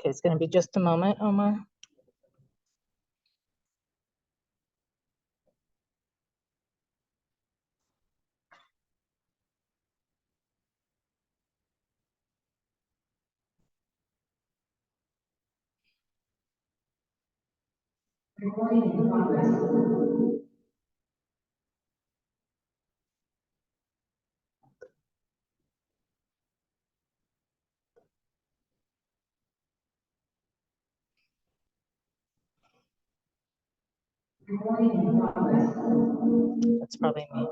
Okay, it's going to be just a moment, Omar. That's probably me.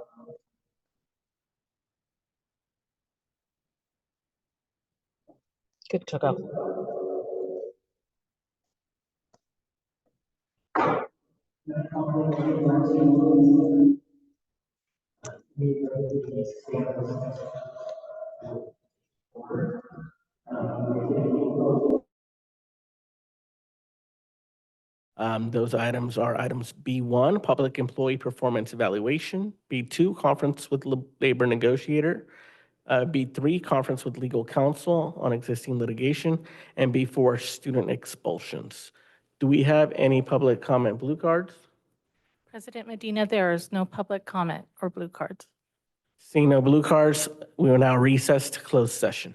Good to go. Those items are items B1, Public Employee Performance Evaluation, B2, Conference with Labor Negotiator, B3, Conference with Legal Counsel on Existing Litigation, and B4, Student Expulsions. Do we have any public comment blue cards? President Medina, there is no public comment or blue cards. Seeing no blue cards, we will now recess to closed session.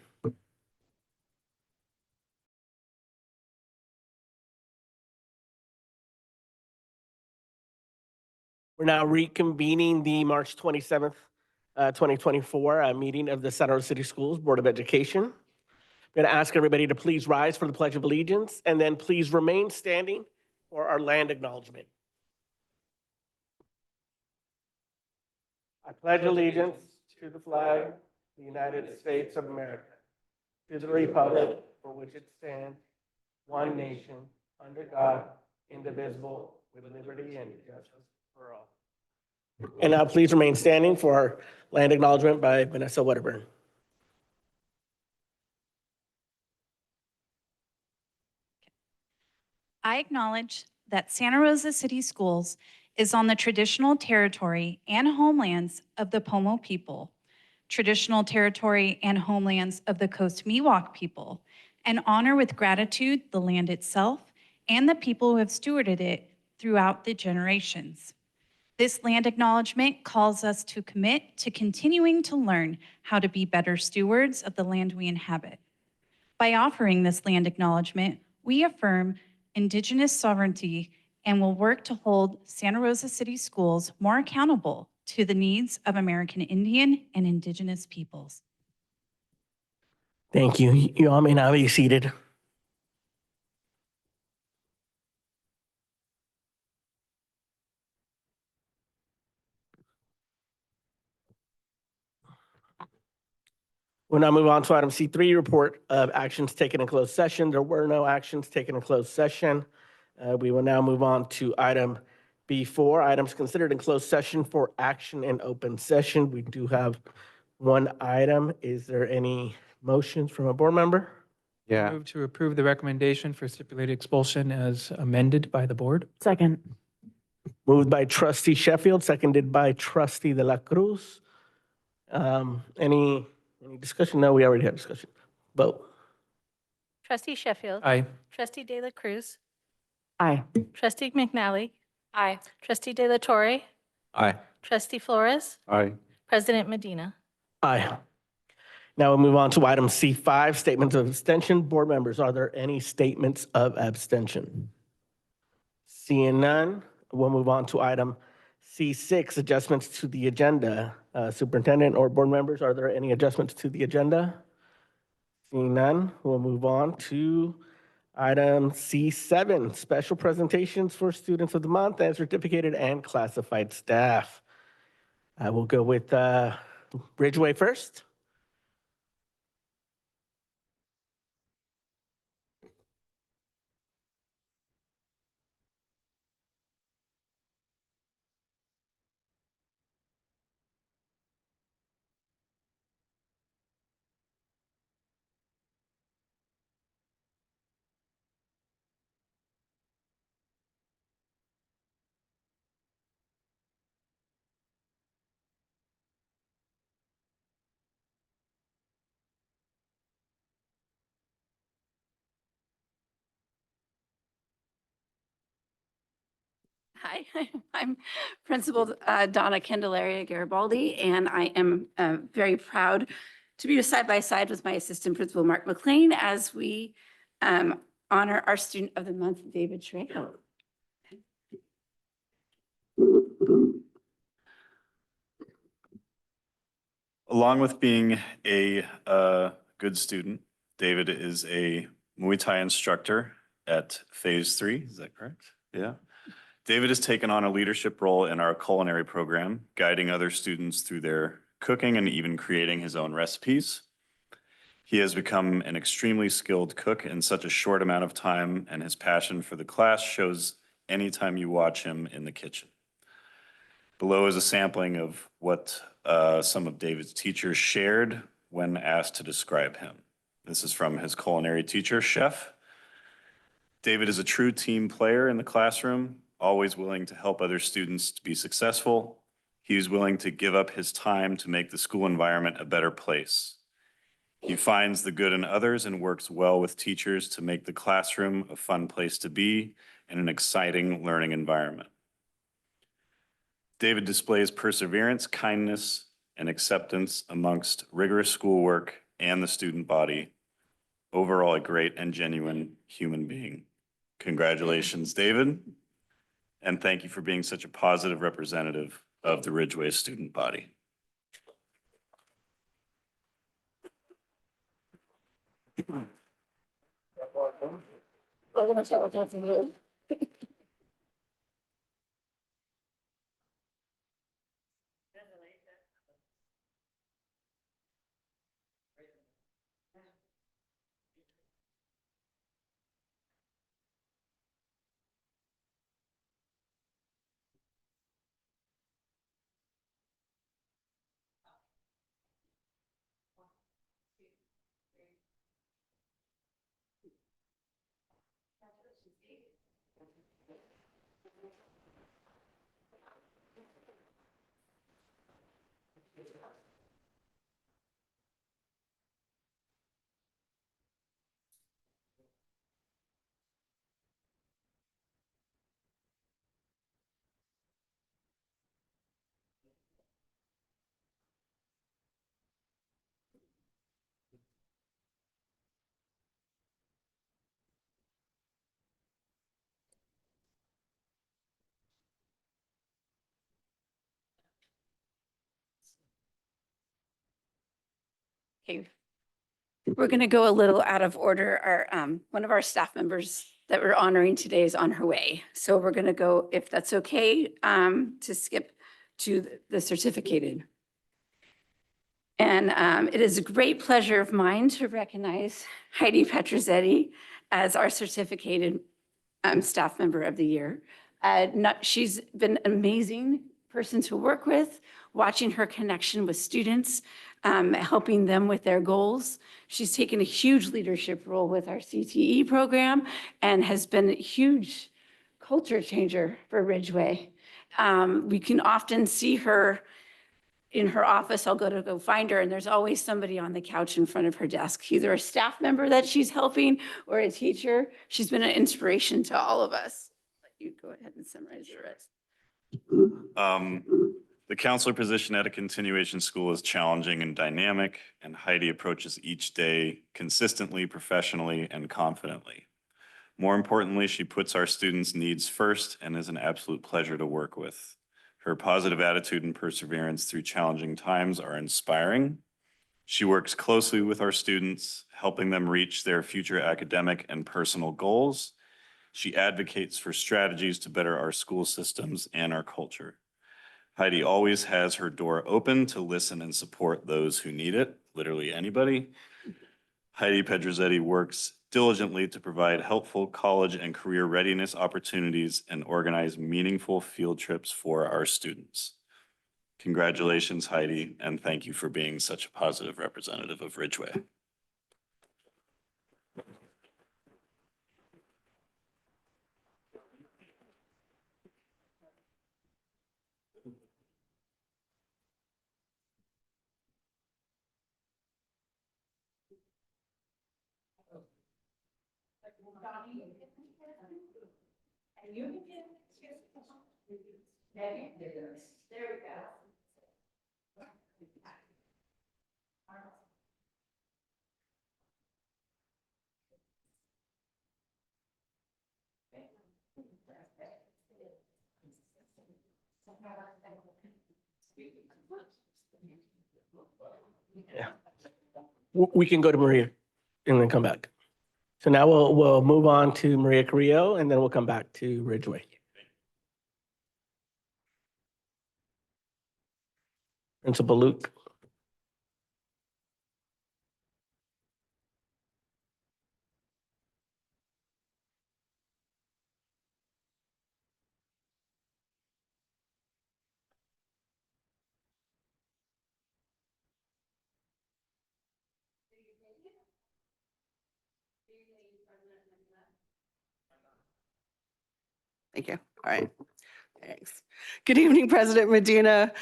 We're now reconvening the March 27th, 2024 meeting of the Santa Rosa City Schools Board of Education. I'm going to ask everybody to please rise for the Pledge of Allegiance and then please remain standing for our land acknowledgement. I pledge allegiance to the flag of the United States of America, to the republic for which it stands, one nation, under God, indivisible, with liberty and justice for all. And now please remain standing for our land acknowledgement by Vanessa Wedderburn. I acknowledge that Santa Rosa City Schools is on the traditional territory and homelands of the Pomo people, traditional territory and homelands of the Coast Miwok people, and honor with gratitude the land itself and the people who have stewarded it throughout the generations. This land acknowledgement calls us to commit to continuing to learn how to be better stewards of the land we inhabit. By offering this land acknowledgement, we affirm Indigenous sovereignty and will work to hold Santa Rosa City Schools more accountable to the needs of American Indian and Indigenous peoples. Thank you. You all may now be seated. We'll now move on to item C3, report of actions taken in closed session. There were no actions taken in closed session. We will now move on to item B4, items considered in closed session for action in open session. We do have one item. Is there any motions from a board member? Yeah. Move to approve the recommendation for stipulated expulsion as amended by the board. Second. Moved by trustee Sheffield, seconded by trustee De La Cruz. Any discussion? No, we already had discussion. Vote. Trustee Sheffield. Aye. Trustee De La Cruz. Aye. Trustee McNally. Aye. Trustee De La Torre. Aye. Trustee Flores. Aye. President Medina. Aye. Now we'll move on to item C5, statements of abstention. Board members, are there any statements of abstention? Seeing none, we'll move on to item C6, adjustments to the agenda. Superintendent or board members, are there any adjustments to the agenda? Seeing none, we'll move on to item C7, special presentations for students of the month and certificated and classified staff. I will go with Ridgeway first. Hi, I'm Principal Donna Candelaria Garibaldi, and I am very proud to be side by side with my Assistant Principal Mark McLean as we honor our Student of the Month, David Trejo. Along with being a good student, David is a Muay Thai instructor at Phase 3. Is that correct? Yeah. David has taken on a leadership role in our culinary program, guiding other students through their cooking and even creating his own recipes. He has become an extremely skilled cook in such a short amount of time, and his passion for the class shows anytime you watch him in the kitchen. Below is a sampling of what some of David's teachers shared when asked to describe him. This is from his culinary teacher, Chef. David is a true team player in the classroom, always willing to help other students to be successful. He is willing to give up his time to make the school environment a better place. He finds the good in others and works well with teachers to make the classroom a fun place to be and an exciting learning environment. David displays perseverance, kindness, and acceptance amongst rigorous schoolwork and the student body. Overall, a great and genuine human being. Congratulations, David. And thank you for being such a positive representative of the Ridgeway student body. Okay, we're going to go a little out of order. Our one of our staff members that we're honoring today is on her way. So we're going to go, if that's okay, to skip to the certificated. And it is a great pleasure of mine to recognize Heidi Petretti as our certificated staff member of the year. She's been an amazing person to work with, watching her connection with students, helping them with their goals. She's taken a huge leadership role with our CTE program and has been a huge culture changer for Ridgeway. We can often see her in her office. I'll go find her, and there's always somebody on the couch in front of her desk, either a staff member that she's helping or a teacher. She's been an inspiration to all of us. Let you go ahead and summarize the rest. The counselor position at a continuation school is challenging and dynamic, and Heidi approaches each day consistently, professionally, and confidently. More importantly, she puts our students' needs first and is an absolute pleasure to work with. Her positive attitude and perseverance through challenging times are inspiring. She works closely with our students, helping them reach their future academic and personal goals. She advocates for strategies to better our school systems and our culture. Heidi always has her door open to listen and support those who need it, literally anybody. Heidi Petretti works diligently to provide helpful college and career readiness opportunities and organize meaningful field trips for our students. Congratulations, Heidi, and thank you for being such a positive representative of Ridgeway. Yeah. We can go to Maria and then come back. So now we'll move on to Maria Carrillo, and then we'll come back to Ridgeway. Principal Luke. Thank you. All right. Thanks. Good evening, President Medina,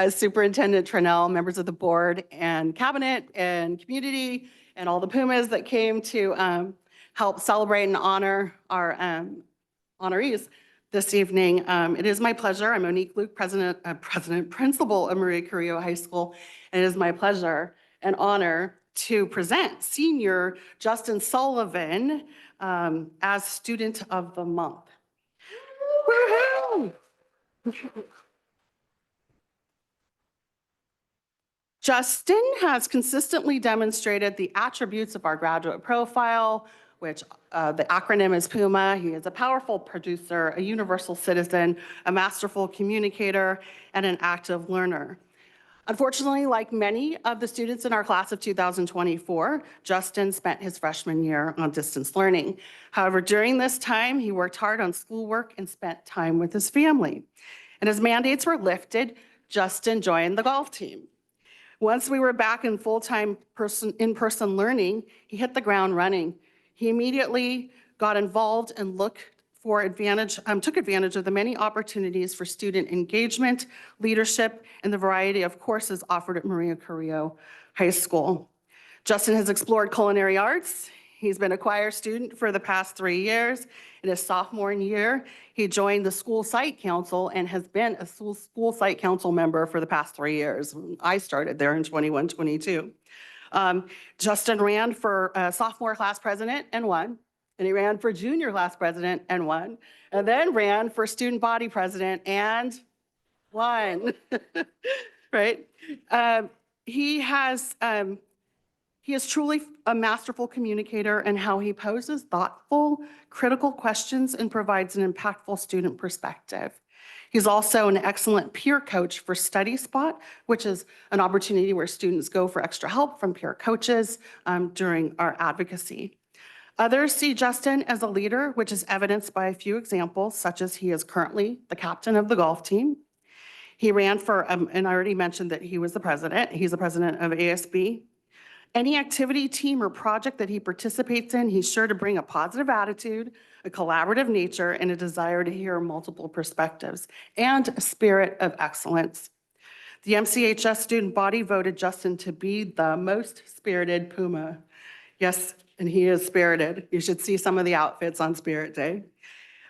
Superintendent Trinnell, members of the board and cabinet and community, and all the Pumas that came to help celebrate and honor our honorees this evening. It is my pleasure. I'm Monique Luke, Principal of Maria Carrillo High School, and it is my pleasure and honor to present Senior Justin Sullivan as Student of the Month. Woohoo! Justin has consistently demonstrated the attributes of our graduate profile, which the acronym is PUMA. He is a powerful producer, a universal citizen, a masterful communicator, and an active learner. Unfortunately, like many of the students in our class of 2024, Justin spent his freshman year on distance learning. However, during this time, he worked hard on schoolwork and spent time with his family. And as mandates were lifted, Justin joined the golf team. Once we were back in full-time in-person learning, he hit the ground running. He immediately got involved and took advantage of the many opportunities for student engagement, leadership, and the variety of courses offered at Maria Carrillo High School. Justin has explored culinary arts. He's been a choir student for the past 3 years. In his sophomore year, he joined the school site council and has been a school site council member for the past 3 years. I started there in 21-22. Justin ran for sophomore class president and won. And he ran for junior class president and won. And then ran for student body president and won. Right? He is truly a masterful communicator in how he poses thoughtful, critical questions and provides an impactful student perspective. He's also an excellent peer coach for Study Spot, which is an opportunity where students go for extra help from peer coaches during our advocacy. Others see Justin as a leader, which is evidenced by a few examples, such as he is currently the captain of the golf team. He ran for, and I already mentioned that he was the president. He's the president of ASB. Any activity, team, or project that he participates in, he's sure to bring a positive attitude, a collaborative nature, and a desire to hear multiple perspectives, and a spirit of excellence. The MCHS student body voted Justin to be the most spirited Puma. Yes, and he is spirited. You should see some of the outfits on Spirit Day.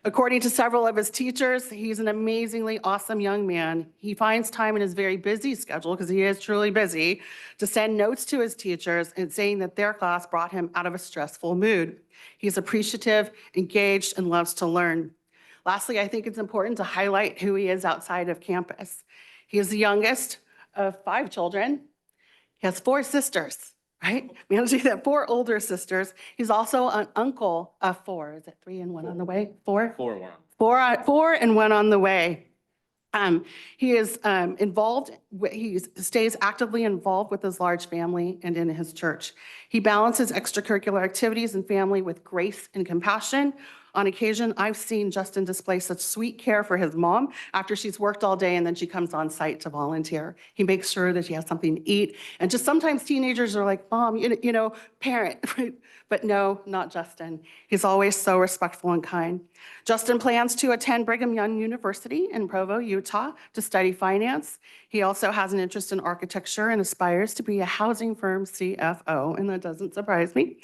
According to several of his teachers, he's an amazingly awesome young man. He finds time in his very busy schedule, because he is truly busy, to send notes to his teachers and saying that their class brought him out of a stressful mood. He's appreciative, engaged, and loves to learn. Lastly, I think it's important to highlight who he is outside of campus. He is the youngest of 5 children. He has 4 sisters. Right? Managing that 4 older sisters. He's also an uncle of 4. Is it 3 and 1 on the way? 4? 4 and 1 on the way. He is involved, he stays actively involved with his large family and in his church. He balances extracurricular activities and family with grace and compassion. On occasion, I've seen Justin display such sweet care for his mom after she's worked all day and then she comes on site to volunteer. He makes sure that she has something to eat. And just sometimes teenagers are like, Mom, you know, parent, right? But no, not Justin. He's always so respectful and kind. Justin plans to attend Brigham Young University in Provo, Utah to study finance. He also has an interest in architecture and aspires to be a housing firm CFO, and that doesn't surprise me.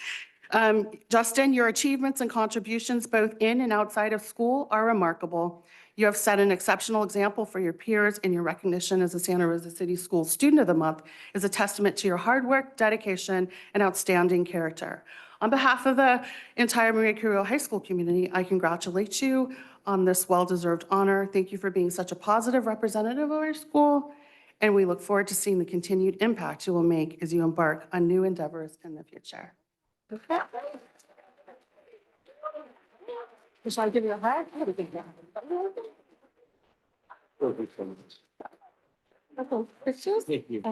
Justin, your achievements and contributions both in and outside of school are remarkable. You have set an exceptional example for your peers, and your recognition as a Santa Rosa City Schools Student of the Month is a testament to your hard work, dedication, and outstanding character. On behalf of the entire Maria Carrillo High School community, I congratulate you on this well-deserved honor. Thank you for being such a positive representative of our school, and we look forward to seeing the continued impact you will make as you embark on new endeavors in the future. Shall I give you a hug? Pictures? Thank you.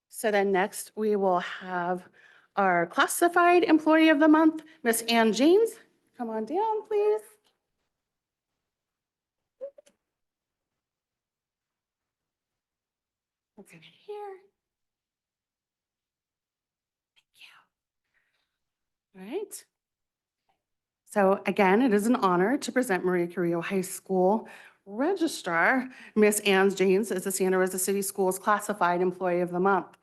So then next, we will have our classified employee of the month, Miss Ann James. Come on down, please. Let's get here. Thank you. All right. So again, it is an honor to present Maria Carrillo High School Registrar, Miss Ann James, as the Santa Rosa City Schools Classified Employee of the Month.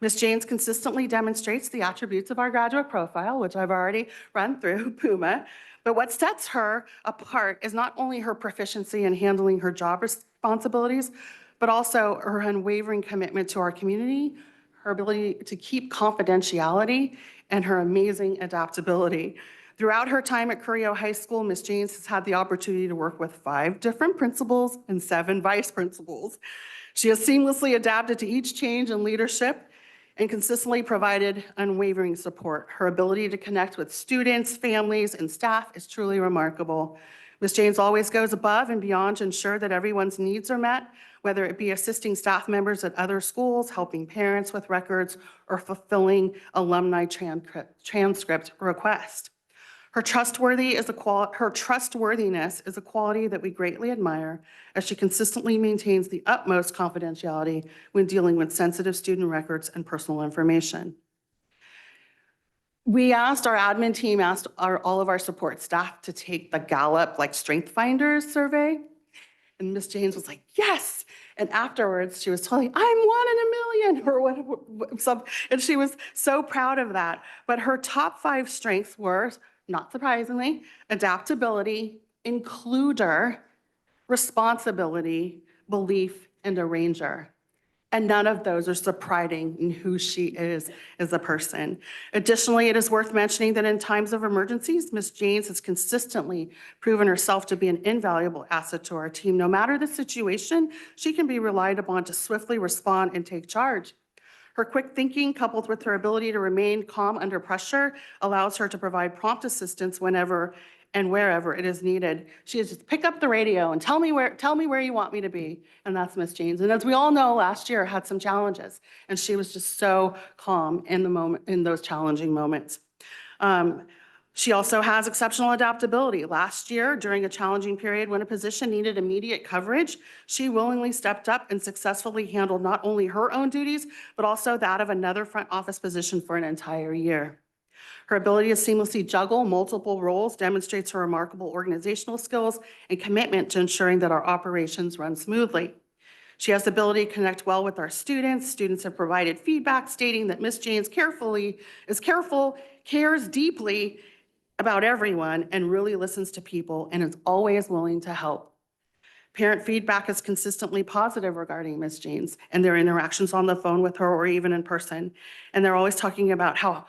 Ms. James consistently demonstrates the attributes of our graduate profile, which I've already run through, PUMA, but what sets her apart is not only her proficiency in handling her job responsibilities, but also her unwavering commitment to our community, her ability to keep confidentiality, and her amazing adaptability. Throughout her time at Carrillo High School, Ms. James has had the opportunity to work with 5 different principals and 7 vice principals. She has seamlessly adapted to each change in leadership and consistently provided unwavering support. Her ability to connect with students, families, and staff is truly remarkable. Ms. James always goes above and beyond to ensure that everyone's needs are met, whether it be assisting staff members at other schools, helping parents with records, or fulfilling alumni transcript requests. Her trustworthiness is a quality that we greatly admire, as she consistently maintains the utmost confidentiality when dealing with sensitive student records and personal information. We asked, our admin team asked all of our support staff to take the Gallup Strength Finders survey. And Miss James was like, yes. And afterwards she was telling me, I'm 1 in a million or whatever. And she was so proud of that. But her top 5 strengths were, not surprisingly, adaptability, includer, responsibility, belief, and arranger. And none of those are surprising in who she is as a person. Additionally, it is worth mentioning that in times of emergencies, Ms. James has consistently proven herself to be an invaluable asset to our team. No matter the situation, she can be relied upon to swiftly respond and take charge. Her quick thinking, coupled with her ability to remain calm under pressure, allows her to provide prompt assistance whenever and wherever it is needed. She is just pick up the radio and tell me where you want me to be. And that's Miss James. And as we all know, last year had some challenges, and she was just so calm in the moment, in those challenging moments. She also has exceptional adaptability. Last year, during a challenging period when a position needed immediate coverage, she willingly stepped up and successfully handled not only her own duties, but also that of another front office position for an entire year. Her ability to seamlessly juggle multiple roles demonstrates her remarkable organizational skills and commitment to ensuring that our operations run smoothly. She has the ability to connect well with our students. Students have provided feedback stating that Ms. James cares deeply about everyone, and really listens to people, and is always willing to help. Parent feedback is consistently positive regarding Ms. James and their interactions on the phone with her or even in person. And they're always talking about how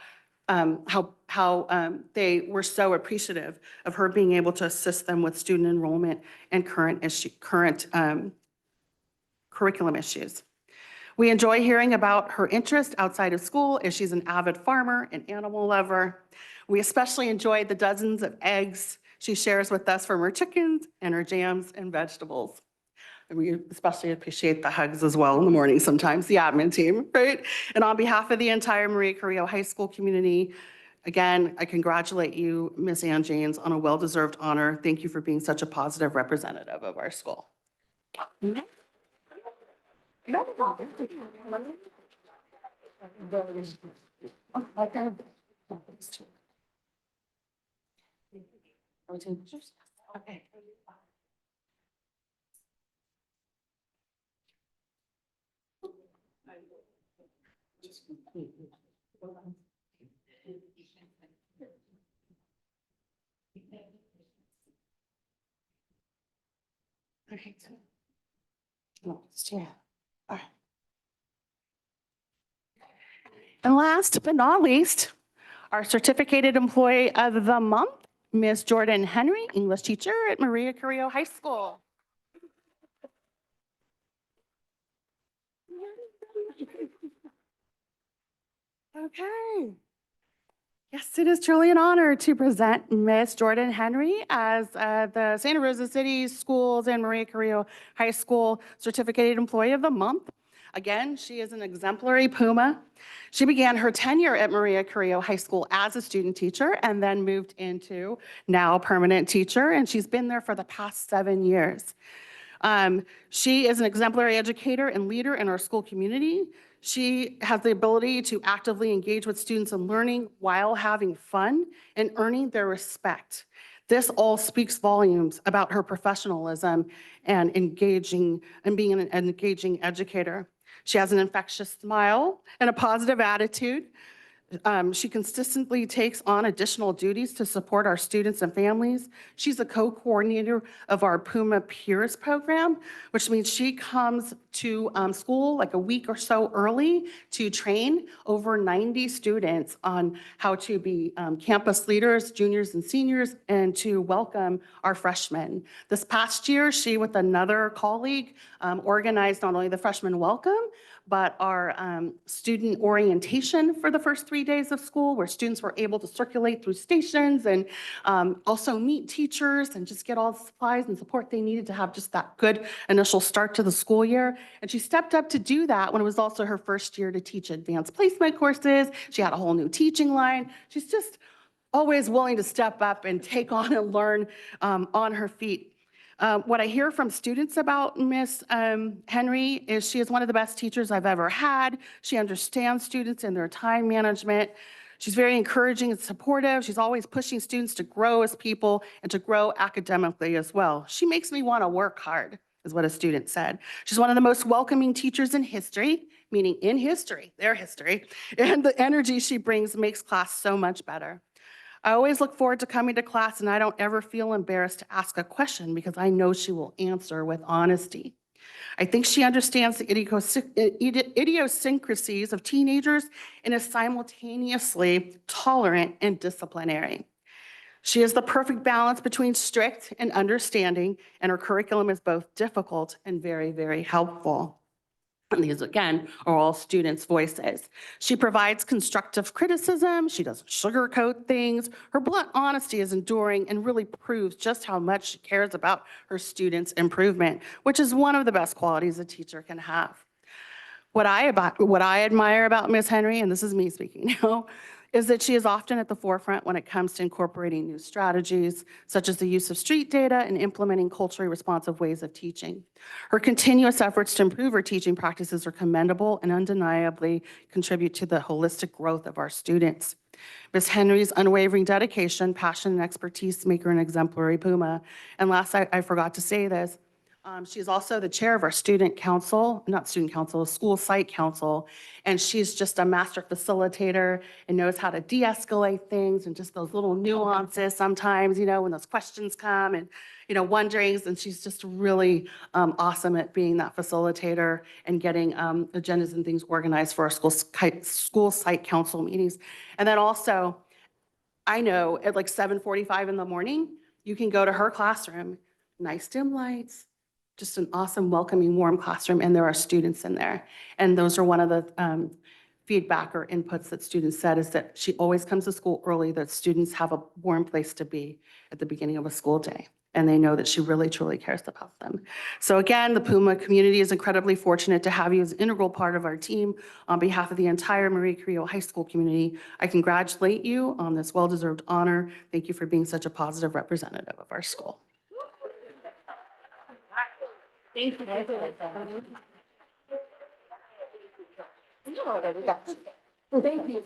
they were so appreciative of her being able to assist them with student enrollment and current curriculum issues. We enjoy hearing about her interest outside of school as she's an avid farmer and animal lover. We especially enjoy the dozens of eggs she shares with us from her chickens and her jams and vegetables. And we especially appreciate the hugs as well in the morning sometimes, the admin team, right? And on behalf of the entire Maria Carrillo High School community, again, I congratulate you, Ms. Ann Janes, on a well-deserved honor. Thank you for being such a positive representative of our school. Okay. Okay. No, it's here. All right. And last but not least, our certificated employee of the month, Ms. Jordan Henry, English teacher at Maria Carrillo High School. Okay. Yes, it is truly an honor to present Ms. Jordan Henry as the Santa Rosa City Schools and Maria Carrillo High School Certificated Employee of the Month. Again, she is an exemplary Puma. She began her tenure at Maria Carrillo High School as a student teacher and then moved into now permanent teacher, and she's been there for the past 7 years. She is an exemplary educator and leader in our school community. She has the ability to actively engage with students in learning while having fun and earning their respect. This all speaks volumes about her professionalism and being an engaging educator. She has an infectious smile and a positive attitude. She consistently takes on additional duties to support our students and families. She's a co-coordinator of our Puma Peers program, which means she comes to school like a week or so early to train over 90 students on how to be campus leaders, juniors and seniors, and to welcome our freshmen. This past year, she with another colleague organized not only the freshman welcome, but our student orientation for the first 3 days of school, where students were able to circulate through stations and also meet teachers and just get all the supplies and support they needed to have just that good initial start to the school year. And she stepped up to do that when it was also her first year to teach advanced placement courses. She had a whole new teaching line. She's just always willing to step up and take on and learn on her feet. What I hear from students about Miss Henry is she is one of the best teachers I've ever had. She understands students and their time management. She's very encouraging and supportive. She's always pushing students to grow as people and to grow academically as well. She makes me want to work hard, is what a student said. She's one of the most welcoming teachers in history, meaning in history, their history, and the energy she brings makes class so much better. I always look forward to coming to class, and I don't ever feel embarrassed to ask a question because I know she will answer with honesty. I think she understands the idiosyncrasies of teenagers and is simultaneously tolerant and disciplinary. She is the perfect balance between strict and understanding, and her curriculum is both difficult and very, very helpful. And these, again, are all students' voices. She provides constructive criticism. She doesn't sugarcoat things. Her blunt honesty is enduring and really proves just how much she cares about her students' improvement, which is one of the best qualities a teacher can have. What I admire about Ms. Henry, and this is me speaking now, is that she is often at the forefront when it comes to incorporating new strategies, such as the use of street data and implementing culturally responsive ways of teaching. Her continuous efforts to improve her teaching practices are commendable and undeniably contribute to the holistic growth of our students. Ms. Henry's unwavering dedication, passion, and expertise make her an exemplary Puma. And last, I forgot to say this, she is also the chair of our student council, not student council, school site council, and she's just a master facilitator and knows how to de-escalate things and just those little nuances sometimes, you know, when those questions come and, you know, wonderings, and she's just really awesome at being that facilitator and getting agendas and things organized for our school site council meetings. And then also, I know at like 7:45 in the morning, you can go to her classroom, nice dim lights, just an awesome, welcoming, warm classroom, and there are students in there. And those are one of the feedback or inputs that students said, is that she always comes to school early, that students have a warm place to be at the beginning of a school day. And they know that she really, truly cares about them. So again, the Puma community is incredibly fortunate to have you as an integral part of our team. On behalf of the entire Maria Carrillo High School community, I congratulate you on this well-deserved honor. Thank you for being such a positive representative of our school. Thank you. Thank you.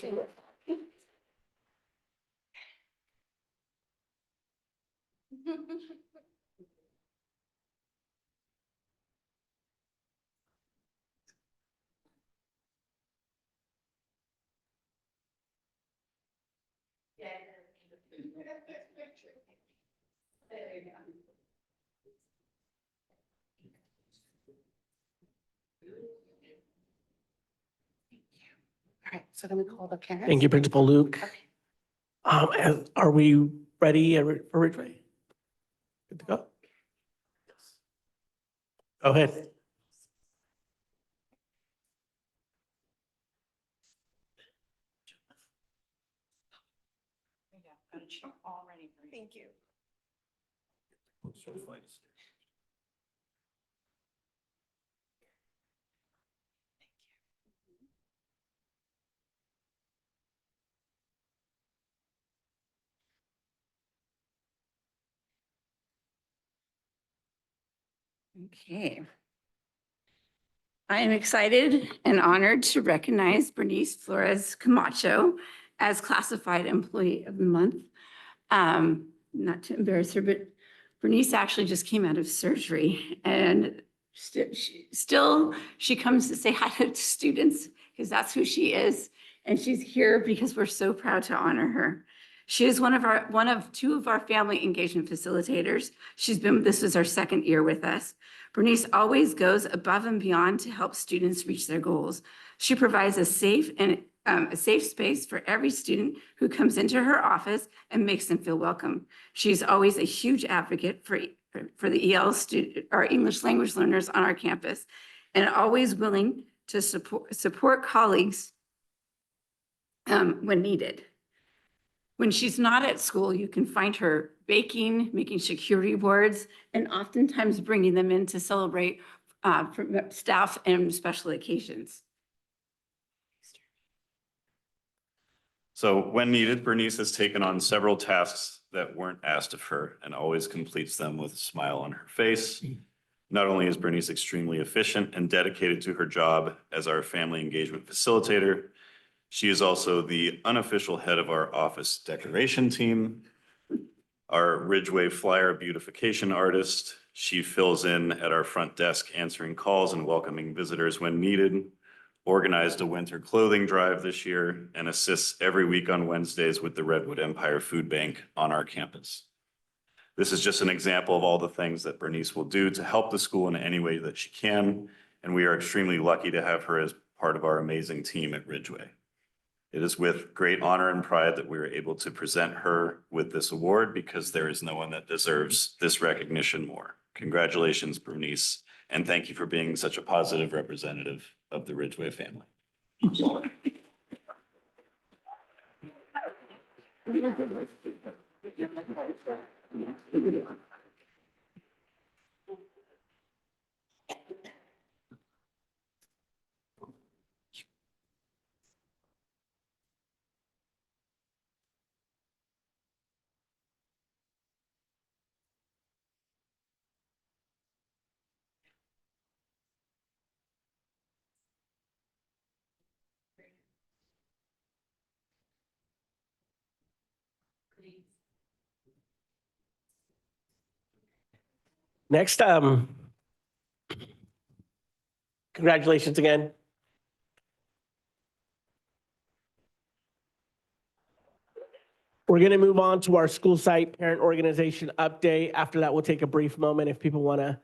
All right, so then we call the parents. Thank you, Principal Luke. Okay. Are we ready for Ridgeway? Good to go? Go ahead. Thank you. Okay. I am excited and honored to recognize Bernice Flores Camacho as Classified Employee of the Month. Not to embarrass her, but Bernice actually just came out of surgery, and she comes to say hi to students because that's who she is. And she's here because we're so proud to honor her. She is one of two of our family engagement facilitators. This is our second year with us. Bernice always goes above and beyond to help students reach their goals. She provides a safe space for every student who comes into her office and makes them feel welcome. She's always a huge advocate for the EL student, our English language learners on our campus, and always willing to support colleagues when needed. When she's not at school, you can find her baking, making charcuterie boards, and oftentimes bringing them in to celebrate from staff and special occasions. So when needed, Bernice has taken on several tasks that weren't asked of her and always completes them with a smile on her face. Not only is Bernice extremely efficient and dedicated to her job as our family engagement facilitator, she is also the unofficial head of our office decoration team, our Ridgeway flyer beautification artist. She fills in at our front desk, answering calls and welcoming visitors when needed, organized a winter clothing drive this year, and assists every week on Wednesdays with the Redwood Empire Food Bank on our campus. This is just an example of all the things that Bernice will do to help the school in any way that she can, and we are extremely lucky to have her as part of our amazing team at Ridgeway. It is with great honor and pride that we are able to present her with this award, because there is no one that deserves this recognition more. Congratulations, Bernice, and thank you for being such a positive representative of the Ridgeway family. Next, congratulations again. We're going to move on to our school site parent organization update. After that, we'll take a brief moment if people want to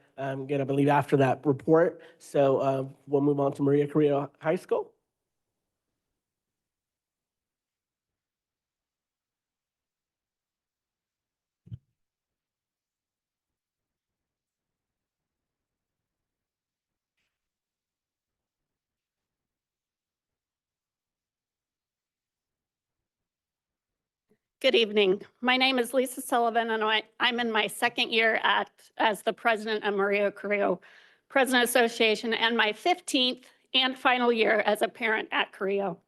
get, I believe, after that report. So we'll move on to Maria Carrillo High School. Good evening. My name is Lisa Sullivan, and I'm in my second year as the president of Maria Carrillo President Association, and my 15th and final year as a parent at Carrillo.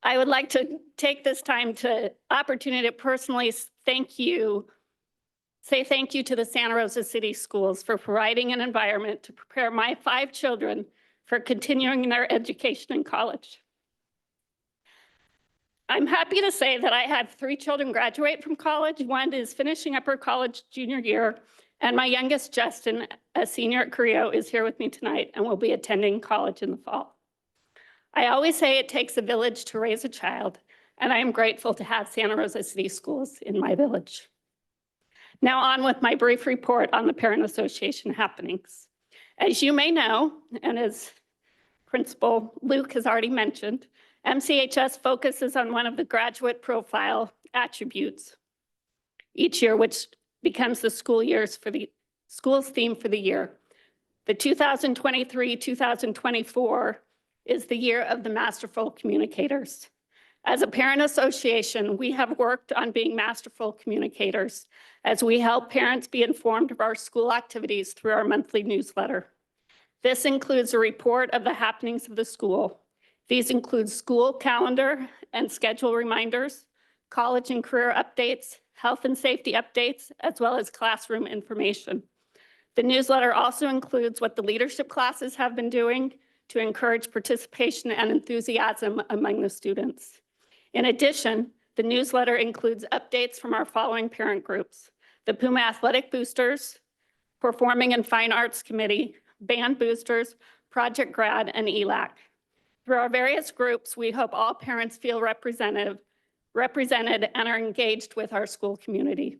I would like to take this opportunity to personally say thank you to the Santa Rosa City Schools for providing an environment to prepare my 5 children for continuing their education in college. I'm happy to say that I had 3 children graduate from college. One is finishing up her college junior year, and my youngest, Justin, a senior at Carrillo, is here with me tonight and will be attending college in the fall. I always say it takes a village to raise a child, and I am grateful to have Santa Rosa City Schools in my village. Now on with my brief report on the Parent Association happenings. As you may know, and as Principal Luke has already mentioned, MCHS focuses on one of the graduate profile attributes each year, which becomes the school's theme for the year. The 2023-2024 is the year of the masterful communicators. As a parent association, we have worked on being masterful communicators as we help parents be informed of our school activities through our monthly newsletter. This includes a report of the happenings of the school. These include school calendar and schedule reminders, college and career updates, health and safety updates, as well as classroom information. The newsletter also includes what the leadership classes have been doing to encourage participation and enthusiasm among the students. In addition, the newsletter includes updates from our following parent groups: the Puma Athletic Boosters, Performing and Fine Arts Committee, Band Boosters, Project Grad, and ELAC. Through our various groups, we hope all parents feel represented and are engaged with our school community.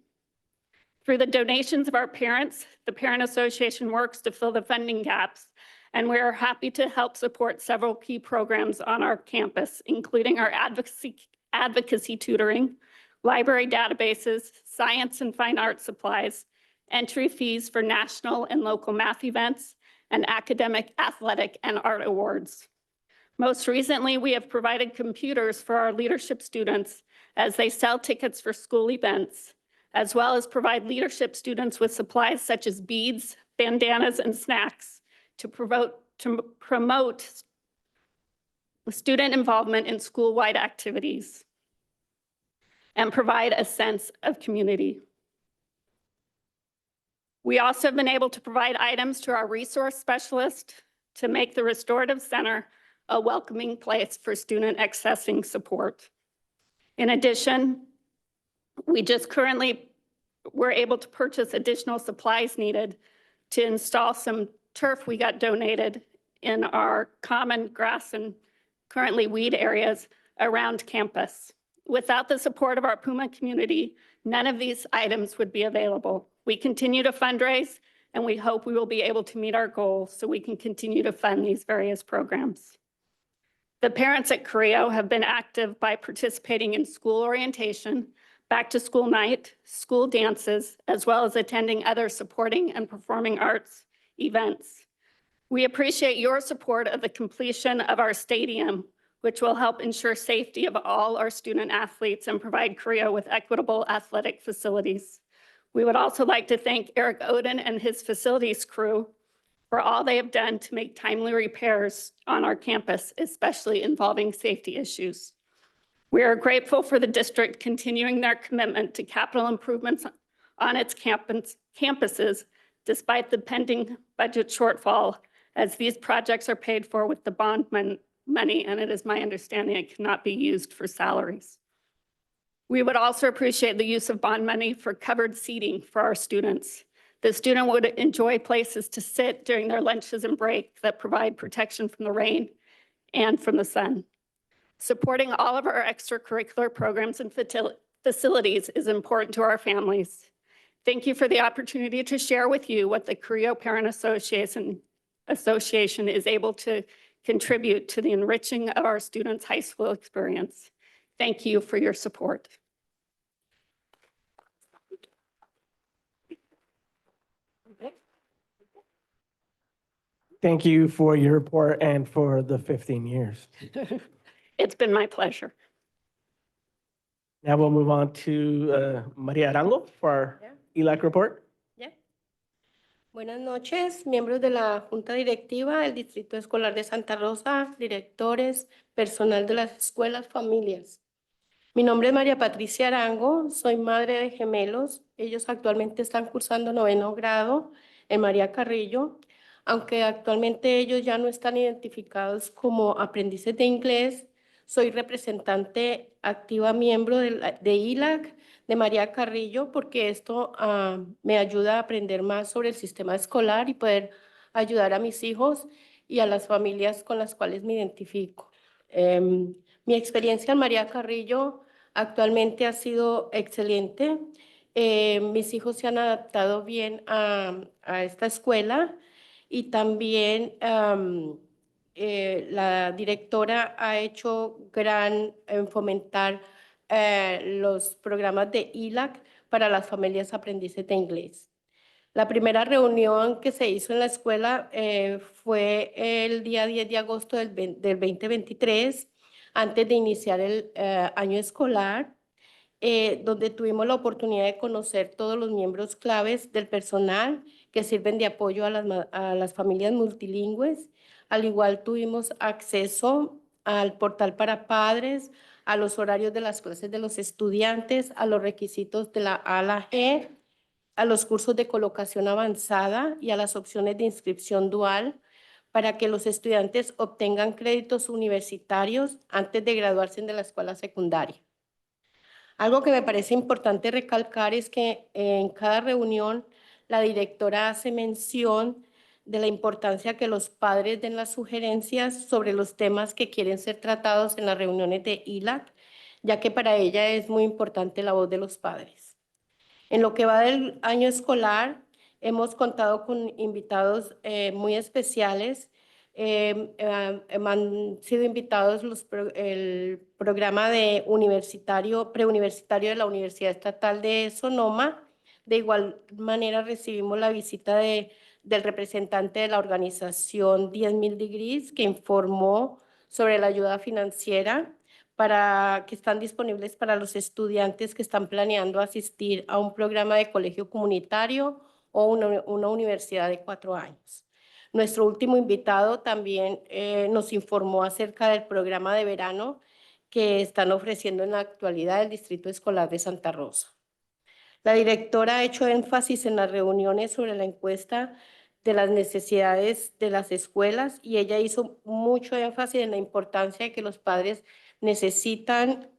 Through the donations of our parents, the Parent Association works to fill the funding gaps, and we are happy to help support several key programs on our campus, including our advocacy tutoring, library databases, science and fine arts supplies, entry fees for national and local math events, and academic, athletic, and art awards. Most recently, we have provided computers for our leadership students as they sell tickets for school events, as well as provide leadership students with supplies such as beads, bandanas, and snacks to promote student involvement in school-wide activities and provide a sense of community. We also have been able to provide items to our resource specialist to make the Restorative Center a welcoming place for student accessing support. In addition, we just currently were able to purchase additional supplies needed to install some turf we got donated in our common grass and currently weed areas around campus. Without the support of our Puma community, none of these items would be available. We continue to fundraise, and we hope we will be able to meet our goals so we can continue to fund these various programs. The parents at Carrillo have been active by participating in school orientation, back to school night, school dances, as well as attending other supporting and performing arts events. We appreciate your support of the completion of our stadium, which will help ensure safety of all our student athletes and provide Carrillo with equitable athletic facilities. We would also like to thank Eric Oden and his facilities crew for all they have done to make timely repairs on our campus, especially involving safety issues. We are grateful for the district continuing their commitment to capital improvements on its campuses, despite the pending budget shortfall, as these projects are paid for with the bond money, and it is my understanding it cannot be used for salaries. We would also appreciate the use of bond money for covered seating for our students. The student would enjoy places to sit during their lunches and break that provide protection from the rain and from the sun. Supporting all of our extracurricular programs and facilities is important to our families. Thank you for the opportunity to share with you what the Carrillo Parent Association is able to contribute to the enriching of our students' high school experience. Thank you for your support. Thank you for your report and for the 15 years. It's been my pleasure. Now we'll move on to Maria Arango for our ELAC report. Buenas noches, miembros de la Junta Directiva del Distrito Escolar de Santa Rosa, directores, personal de las escuelas, familias. Mi nombre es María Patricia Arango, soy madre de gemelos. Ellos actualmente están cursando 9º grado en María Carrillo, aunque actualmente ellos ya no están identificados como aprendices de inglés. Soy representante activa miembro de ELAC de María Carrillo porque esto me ayuda a aprender más sobre el sistema escolar y poder ayudar a mis hijos y a las familias con las cuales me identifico. Mi experiencia en María Carrillo actualmente ha sido excelente. Mis hijos se han adaptado bien a esta escuela y también la directora ha hecho gran en fomentar los programas de ELAC para las familias aprendices de inglés. La primera reunión que se hizo en la escuela fue el día 10 de agosto del 2023, antes de iniciar el año escolar, donde tuvimos la oportunidad de conocer todos los miembros claves del personal que sirven de apoyo a las familias multilingües. Al igual tuvimos acceso al portal para padres, a los horarios de las clases de los estudiantes, a los requisitos de la A a la G, a los cursos de colocación avanzada y a las opciones de inscripción dual para que los estudiantes obtengan créditos universitarios antes de graduarse de la escuela secundaria. Algo que me parece importante recalcar es que en cada reunión la directora hace mención de la importancia que los padres den las sugerencias sobre los temas que quieren ser tratados en las reuniones de ELAC, ya que para ella es muy importante la voz de los padres. En lo que va del año escolar, hemos contado con invitados muy especiales. Han sido invitados el programa de preuniversitario de la Universidad Estatal de Sonoma. De igual manera recibimos la visita del representante de la organización 10,000 Degrees, que informó sobre la ayuda financiera que están disponibles para los estudiantes que están planeando asistir a un programa de colegio comunitario o una universidad de 4 años. Nuestro último invitado también nos informó acerca del programa de verano que están ofreciendo en la actualidad el Distrito Escolar de Santa Rosa. La directora ha hecho énfasis en las reuniones sobre la encuesta de las necesidades de las escuelas y ella hizo mucho énfasis en la importancia de que los padres necesitan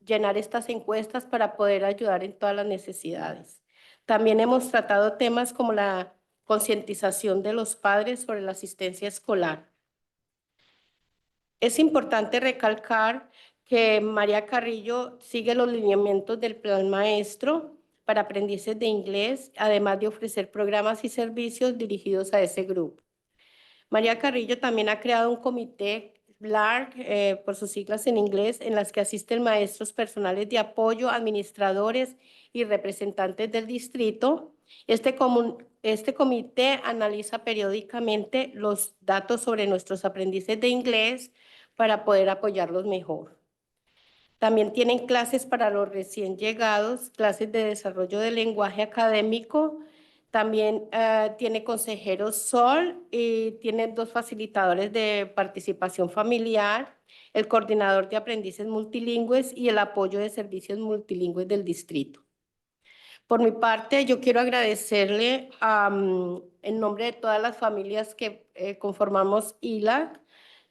llenar estas encuestas para poder ayudar en todas las necesidades. También hemos tratado temas como la concientización de los padres sobre la asistencia escolar. Es importante recalcar que María Carrillo sigue los lineamientos del Plan Maestro para aprendices de inglés, además de ofrecer programas y servicios dirigidos a ese grupo. María Carrillo también ha creado un comité ELAC, por sus siglas en inglés, en las que asisten maestros personales de apoyo, administradores y representantes del distrito. Este comité analiza periódicamente los datos sobre nuestros aprendices de inglés para poder apoyarlos mejor. También tienen clases para los recién llegados, clases de desarrollo del lenguaje académico. También tiene consejeros SOL y tiene 2 facilitadores de participación familiar, el coordinador de aprendices multilingües y el apoyo de servicios multilingües del distrito. Por mi parte, yo quiero agradecerle en nombre de todas las familias que conformamos ELAC,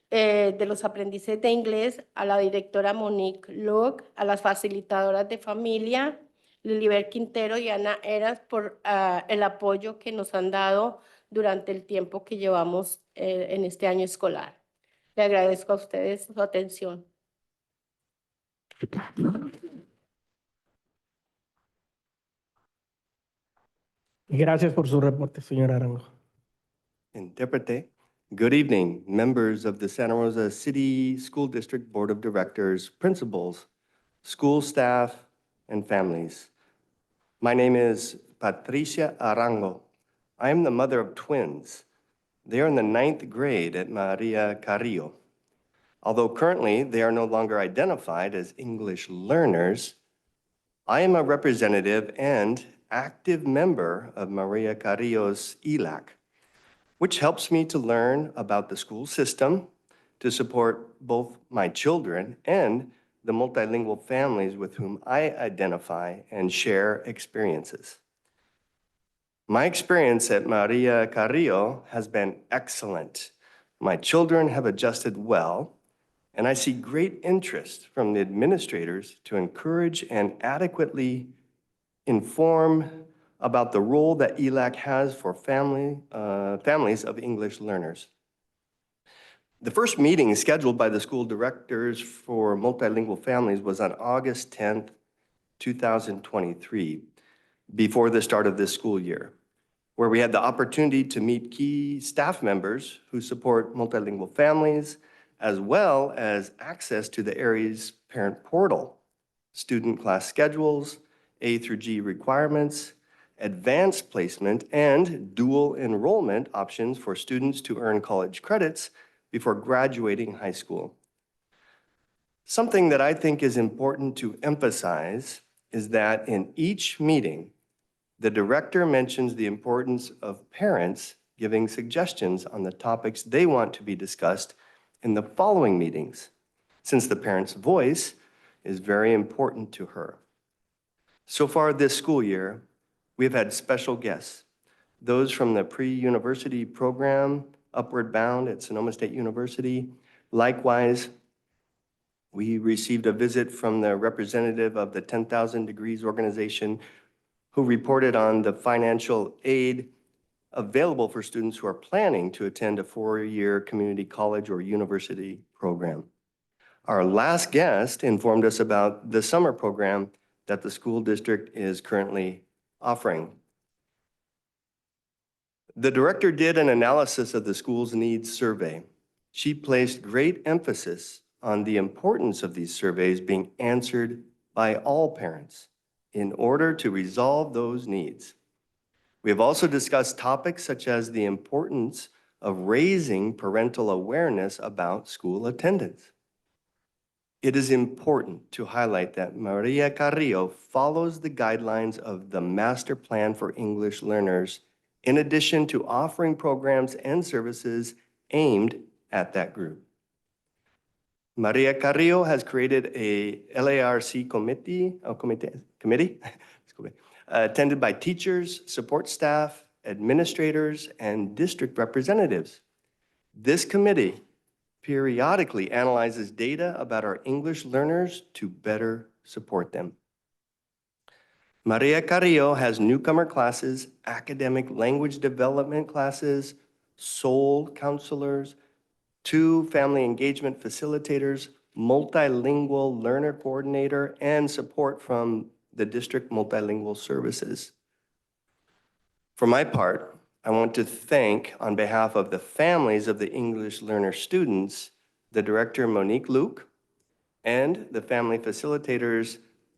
de los aprendices de inglés, a la directora Monique Luc, a las facilitadoras de familia, Liliber Quintero y Ana Eras, por el apoyo que nos han dado durante el tiempo que llevamos en este año escolar. Le agradezco a ustedes su atención. Gracias por su reporte, señora Arango. Intérprete. Good evening, members of the Santa Rosa City School District Board of Directors, principals, school staff, and families. My name is Patricia Arango. I am the mother of twins. They are in the 9th grade at Maria Carrillo. Although currently they are no longer identified as English learners, I am a representative and active member of Maria Carrillo's ELAC, which helps me to learn about the school system to support both my children and the multilingual families with whom I identify and share experiences. My experience at Maria Carrillo has been excellent. My children have adjusted well, and I see great interest from the administrators to encourage and adequately inform about the role that ELAC has for families of English learners. The first meeting scheduled by the school directors for multilingual families was on August 10th, 2023, before the start of this school year, where we had the opportunity to meet key staff members who support multilingual families, as well as access to the area's parent portal, student class schedules, A through G requirements, advanced placement, and dual enrollment options for students to earn college credits before graduating high school. Something that I think is important to emphasize is that in each meeting, the director mentions the importance of parents giving suggestions on the topics they want to be discussed in the following meetings, since the parent's voice is very important to her. So far this school year, we've had special guests, those from the pre-university program, Upward Bound at Sonoma State University. Likewise, we received a visit from the representative of the 10,000 Degrees organization who reported on the financial aid available for students who are planning to attend a four-year community college or university program. Our last guest informed us about the summer program that the school district is currently offering. The director did an analysis of the school's needs survey. She placed great emphasis on the importance of these surveys being answered by all parents in order to resolve those needs. We have also discussed topics such as the importance of raising parental awareness about school attendance. It is important to highlight that Maria Carrillo follows the guidelines of the Master Plan for English Learners, in addition to offering programs and services aimed at that group. Maria Carrillo has created a LARC committee attended by teachers, support staff, administrators, and district representatives. This committee periodically analyzes data about our English learners to better support them. Maria Carrillo has newcomer classes, academic language development classes, SOUL counselors, 2 family engagement facilitators, multilingual learner coordinator, and support from the district multilingual services. For my part, I want to thank, on behalf of the families of the English learner students, the director Monique Luke and the family facilitators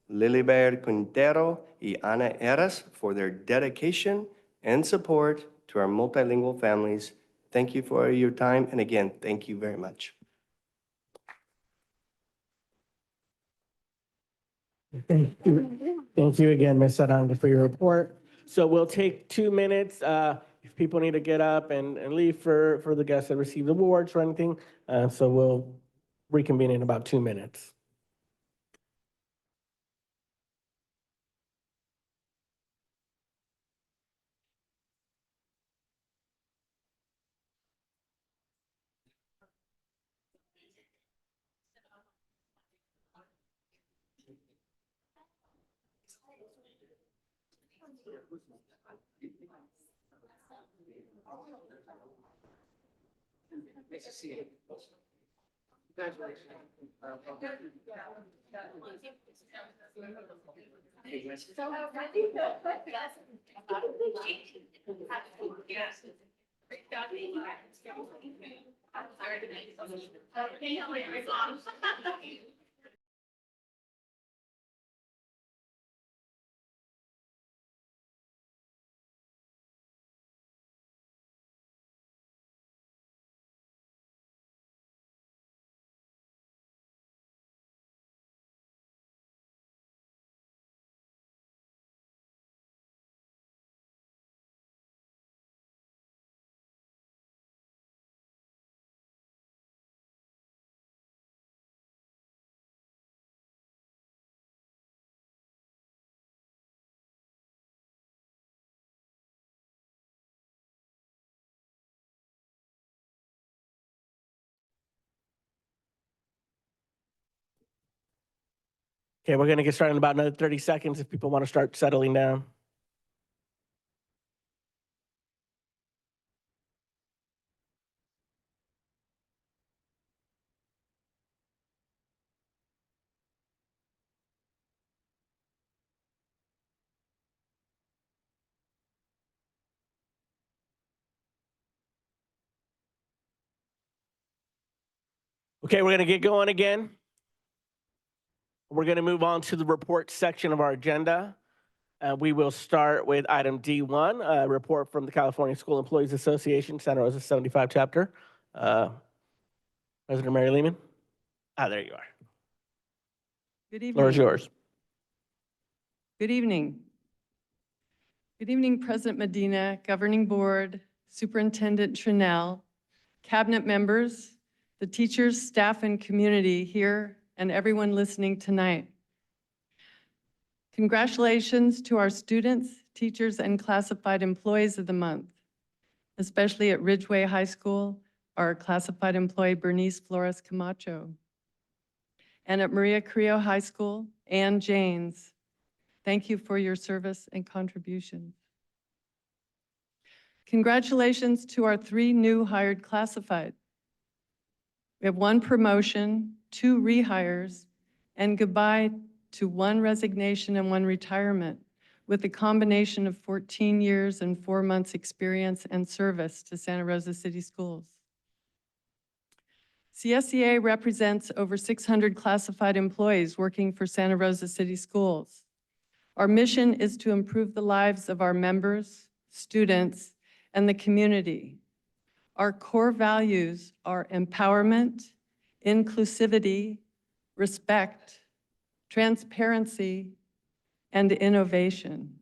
Lilibert Quintero y Ana Eras for their dedication and support to our multilingual families. Thank you for your time, and again, thank you very much. Thank you again, Ms. Aranda, for your report. So we'll take 2 minutes. If people need to get up and leave for the guests that received awards or anything. So we'll reconvene in about 2 minutes. Okay, we're going to get started in about another 30 seconds if people want to start settling down. Okay, we're going to get going again. We're going to move on to the report section of our agenda. We will start with item D1, a report from the California School Employees Association, Santa Rosa 75 chapter. President Mary Lehman? There you are. Good Floor is evening. yours. Good evening. Good evening, President Medina, Governing Board, Superintendent Trinell, Cabinet members, the teachers, staff, and community here, and everyone listening tonight. Congratulations to our students, teachers, and classified employees of the month, especially at Ridgeway High School, our classified employee Bernice Flores Camacho. And at Maria Carrillo High School, Ann Janes. Thank you for your service and contributions. Congratulations to our 3 new hired classified. We have 1 promotion, 2 rehires, and goodbye to 1 resignation and 1 retirement, with a combination of 14 years and 4 months experience and service to Santa Rosa City Schools. CSEA represents over 600 classified employees working for Santa Rosa City Schools. Our mission is to improve the lives of our members, students, and the community. Our core values are empowerment, inclusivity, respect, transparency, and innovation.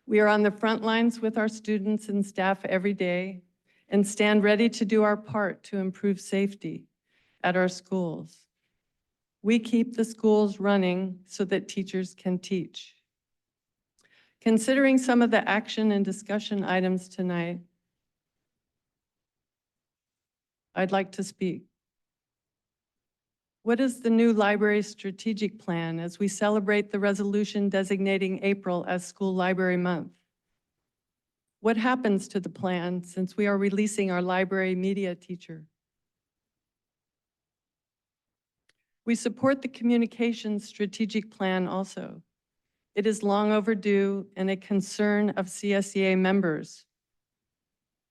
We are on the front lines with our students and staff every day and stand ready to do our part to improve safety at our schools. We keep the schools running so that teachers can teach. Considering some of the action and discussion items tonight, I'd like to speak. What is the new library strategic plan as we celebrate the resolution designating April as School Library Month? What happens to the plan since we are releasing our library media teacher? We support the communications strategic plan also. It is long overdue and a concern of CSEA members.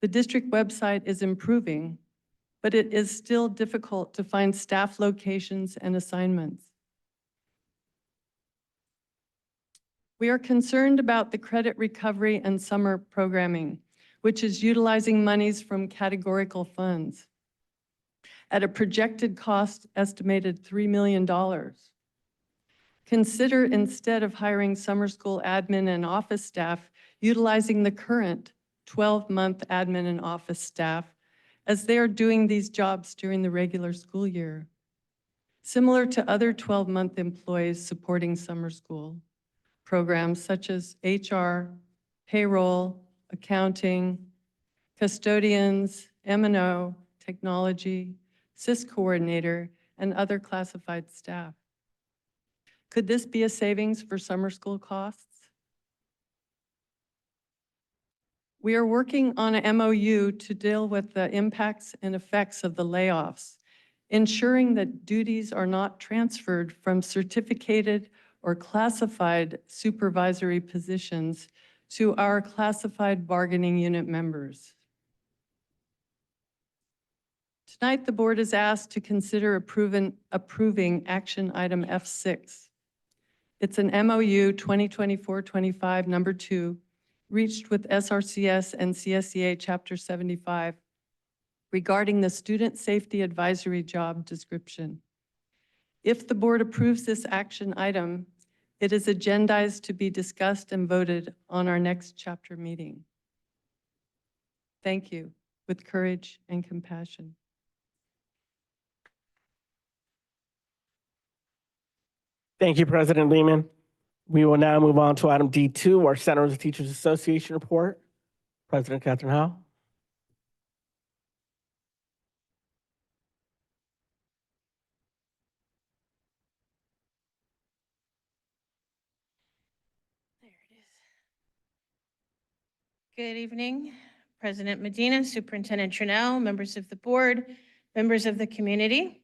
The district website is improving, but it is still difficult to find staff locations and assignments. We are concerned about the credit recovery and summer programming, which is utilizing monies from categorical funds at a projected cost estimated $3 million. Consider instead of hiring summer school admin and office staff, utilizing the current 12-month admin and office staff as they are doing these jobs during the regular school year, similar to other 12-month employees supporting summer school programs such as HR, payroll, accounting, custodians, M&O, technology, SIS coordinator, and other classified staff. Could this be a savings for summer school costs? We are working on an MOU to deal with the impacts and effects of the layoffs, ensuring that duties are not transferred from certificated or classified supervisory positions to our classified bargaining unit members. Tonight, the board is asked to consider approving action item F6. It's an MOU 2024-25, number 2, reached with SRCS and CSEA Chapter 75 regarding the Student Safety Advisory job description. If the board approves this action item, it is agendized to be discussed and voted on our next chapter meeting. Thank you, with courage and compassion. Thank you, President Lehman. We will now move on to item D2, our Santa Rosa Teachers Association report. President Catherine Howe. Good evening, President Medina, Superintendent Trinnell, members of the board, members of the community.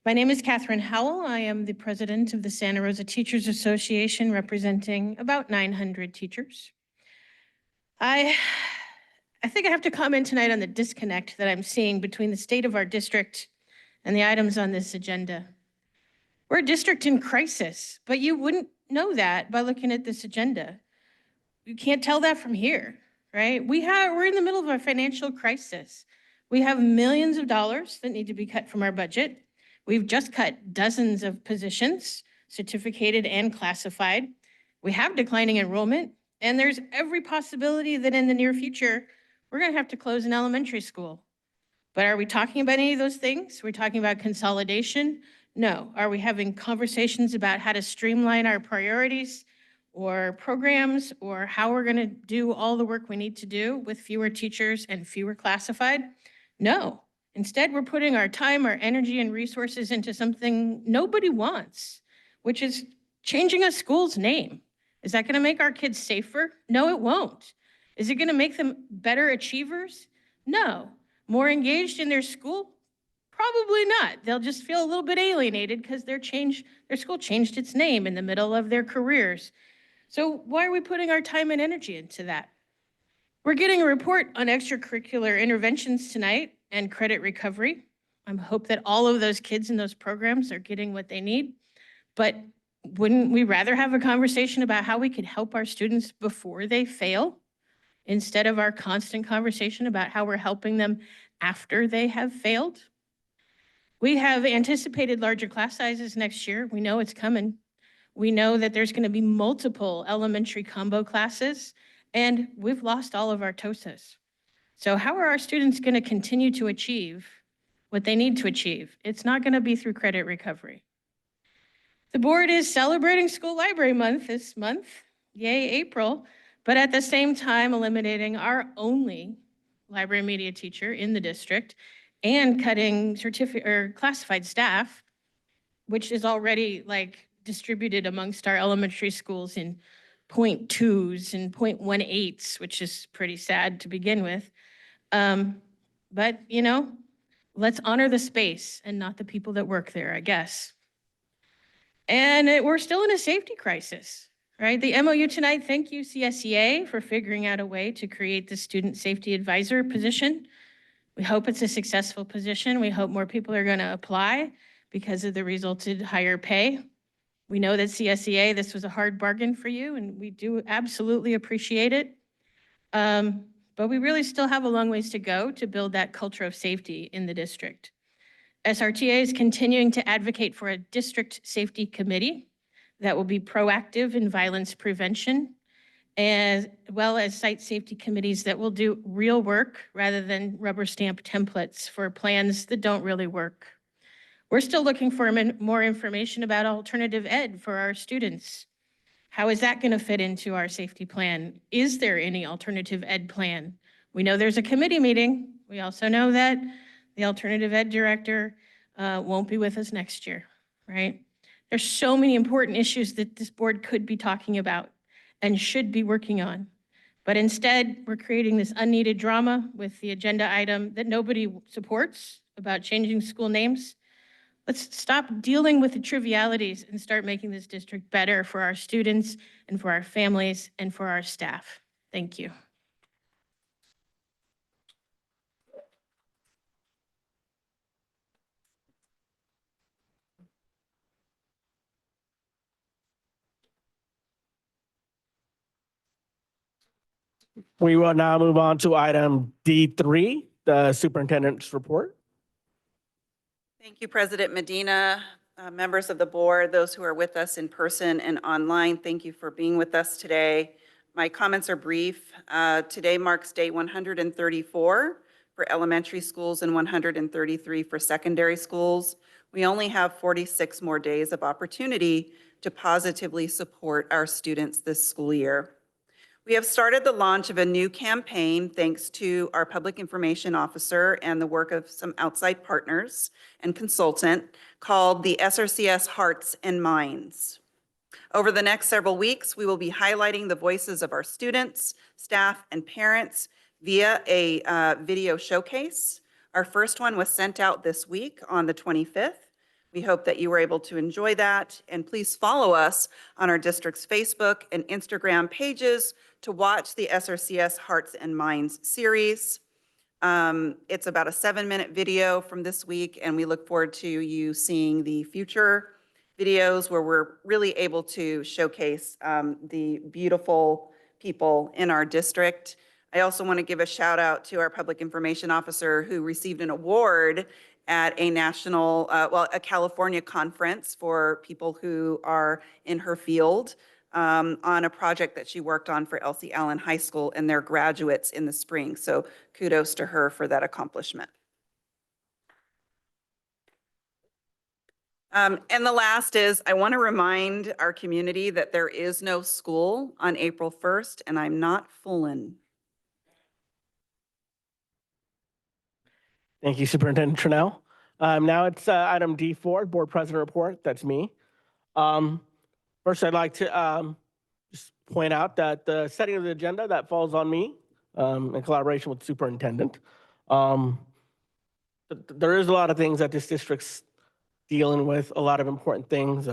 My name is Catherine Howell. I am the president of the Santa Rosa Teachers Association, representing about 900 teachers. I think I have to comment tonight on the disconnect that I'm seeing between the state of our district and the items on this agenda. We're a district in crisis, but you wouldn't know that by looking at this agenda. You can't tell that from here, right? We're in the middle of a financial crisis. We have millions of dollars that need to be cut from our budget. We've just cut dozens of positions, certificated and classified. We have declining enrollment, and there's every possibility that in the near future, we're gonna have to close an elementary school. But are we talking about any of those things? We're talking about consolidation? No. Are we having conversations about how to streamline our priorities or programs, or how we're gonna do all the work we need to do with fewer teachers and fewer classified? No. Instead, we're putting our time, our energy, and resources into something nobody wants, which is changing a school's name. Is that gonna make our kids safer? No, it won't. Is it gonna make them better achievers? No. More engaged in their school? Probably not. They'll just feel a little bit alienated because their school changed its name in the middle of their careers. So why are we putting our time and energy into that? We're getting a report on extracurricular interventions tonight and credit recovery. I hope that all of those kids in those programs are getting what they need. But wouldn't we rather have a conversation about how we could help our students before they fail, instead of our constant conversation about how we're helping them after they have failed? We have anticipated larger class sizes next year. We know it's coming. We know that there's going to be multiple elementary combo classes, and we've lost all of our TOSAs. So how are our students going to continue to achieve what they need to achieve? It's not going to be through credit recovery. The board is celebrating School Library Month this month, yay April, but at the same time eliminating our only library media teacher in the district and cutting classified staff, which is already like distributed amongst our elementary schools in 0.2s and 0.18s, which is pretty sad to begin with. But you know, let's honor the space and not the people that work there, I guess. And we're still in a safety crisis, right? The MOU tonight, thank you CSEA for figuring out a way to create the student safety advisor position. We hope it's a successful position. We hope more people are going to apply because of the resulted higher pay. We know that CSEA, this was a hard bargain for you, and we do absolutely appreciate it. But we really still have a long ways to go to build that culture of safety in the district. SRTA is continuing to advocate for a district safety committee that will be proactive in violence prevention, as well as site safety committees that will do real work rather than rubber stamp templates for plans that don't really work. We're still looking for more information about alternative ed for our students. How is that going to fit into our safety plan? Is there any alternative ed plan? We know there's a committee meeting. We also know that the alternative ed director won't be with us next year, right? There's so many important issues that this board could be talking about and should be working on. But instead, we're creating this unneeded drama with the agenda item that nobody supports about changing school names. Let's stop dealing with the trivialities and start making this district better for our students and for our families and for our staff. Thank you. We will now move on to item D3, the superintendent's report. Thank you, President Medina, members of the board, those who are with us in person and online. Thank you for being with us today. My comments are brief. Today marks day 134 for elementary schools and 133 for secondary schools. We only have 46 more days of opportunity to positively support our students this school year. We have started the launch of a new campaign thanks to our public information officer and the work of some outside partners and consultant called the SRCS Hearts and Minds. Over the next several weeks, we will be highlighting the voices of our students, staff, and parents via a video showcase. Our first one was sent out this week on the 25th. We hope that you were able to enjoy that, and please follow us on our district's Facebook and Instagram pages to watch the SRCS Hearts and Minds series. It's about a 7-minute video from this week, and we look forward to you seeing the future videos where we're really able to showcase the beautiful people in our district. I also want to give a shout out to our public information officer who received an award at a national, a California conference for people who are in her field on a project that she worked on for Elsie Allen High School and their graduates in the spring. So kudos to her for that accomplishment. And the last is, I want to remind our community that there is no school on April 1st, and I'm not fooling. Thank you, Superintendent Trinnell. Now it's item D4, Board President Report. That's me. First, I'd like to just point out that the setting of the agenda, that falls on me in collaboration with the Superintendent. There is a lot of things that this district's dealing with, a lot of important things,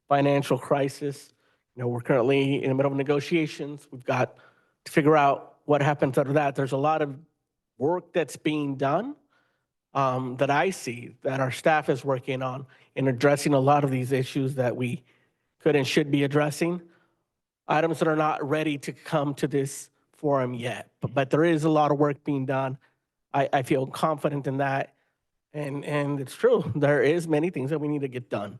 financial crisis. You know, we're currently in the middle of negotiations. We've got to figure out what happens after that. There's a lot of work that's being done that I see that our staff is working on in addressing a lot of these issues that we could and should be addressing. Items that are not ready to come to this forum yet, but there is a lot of work being done. I feel confident in that. And it's true, there is many things that we need to get done.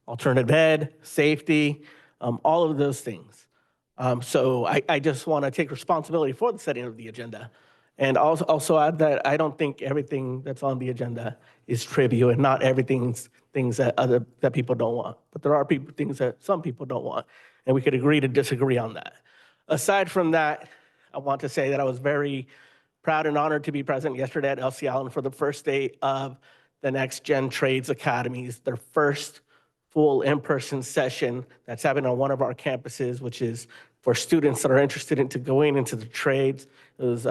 Alternative ed, safety, all of those things. So I just want to take responsibility for the setting of the agenda. And also add that I don't think everything that's on the agenda is trivial, and not everything's things that people don't want. But there are things that some people don't want, and we could agree to disagree on that. Aside from that, I want to say that I was very proud and honored to be present yesterday at Elsie Allen for the first day of the Next Gen Trades Academies, their first full in-person session that's happening on one of our campuses, which is for students that are interested into going into the trades. It was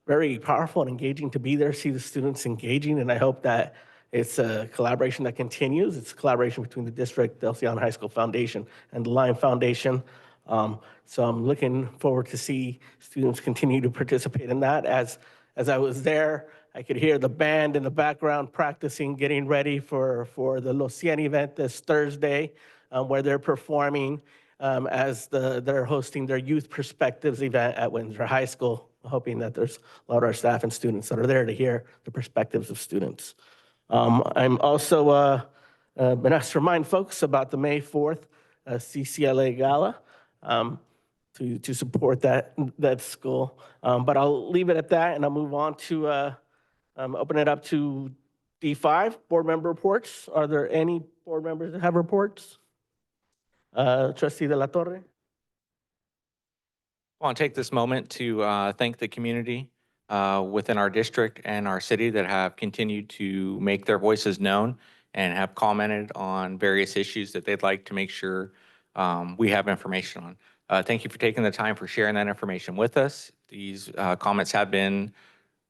very powerful and engaging to be there, see the students engaging, and I hope that it's a collaboration that continues. It's a collaboration between the district, the Elsie Allen High School Foundation, and the Lime Foundation. So I'm looking forward to see students continue to participate in that. As I was there, I could hear the band in the background practicing, getting ready for the Los 100 event this Thursday, where they're performing as they're hosting their Youth Perspectives event at Windsor High School, hoping that there's a lot of our staff and students that are there to hear the perspectives of students. I'm also been asked to remind folks about the May 4th CCLA Gala to support that school. But I'll leave it at that, and I'll move on to open it up to D5, board member reports. Are there any board members that have reports? Trustee De La Torre. I want to take this moment to thank the community within our district and our city that have continued to make their voices known and have commented on various issues that they'd like to make sure we have information on. Thank you for taking the time for sharing that information with us. These comments have been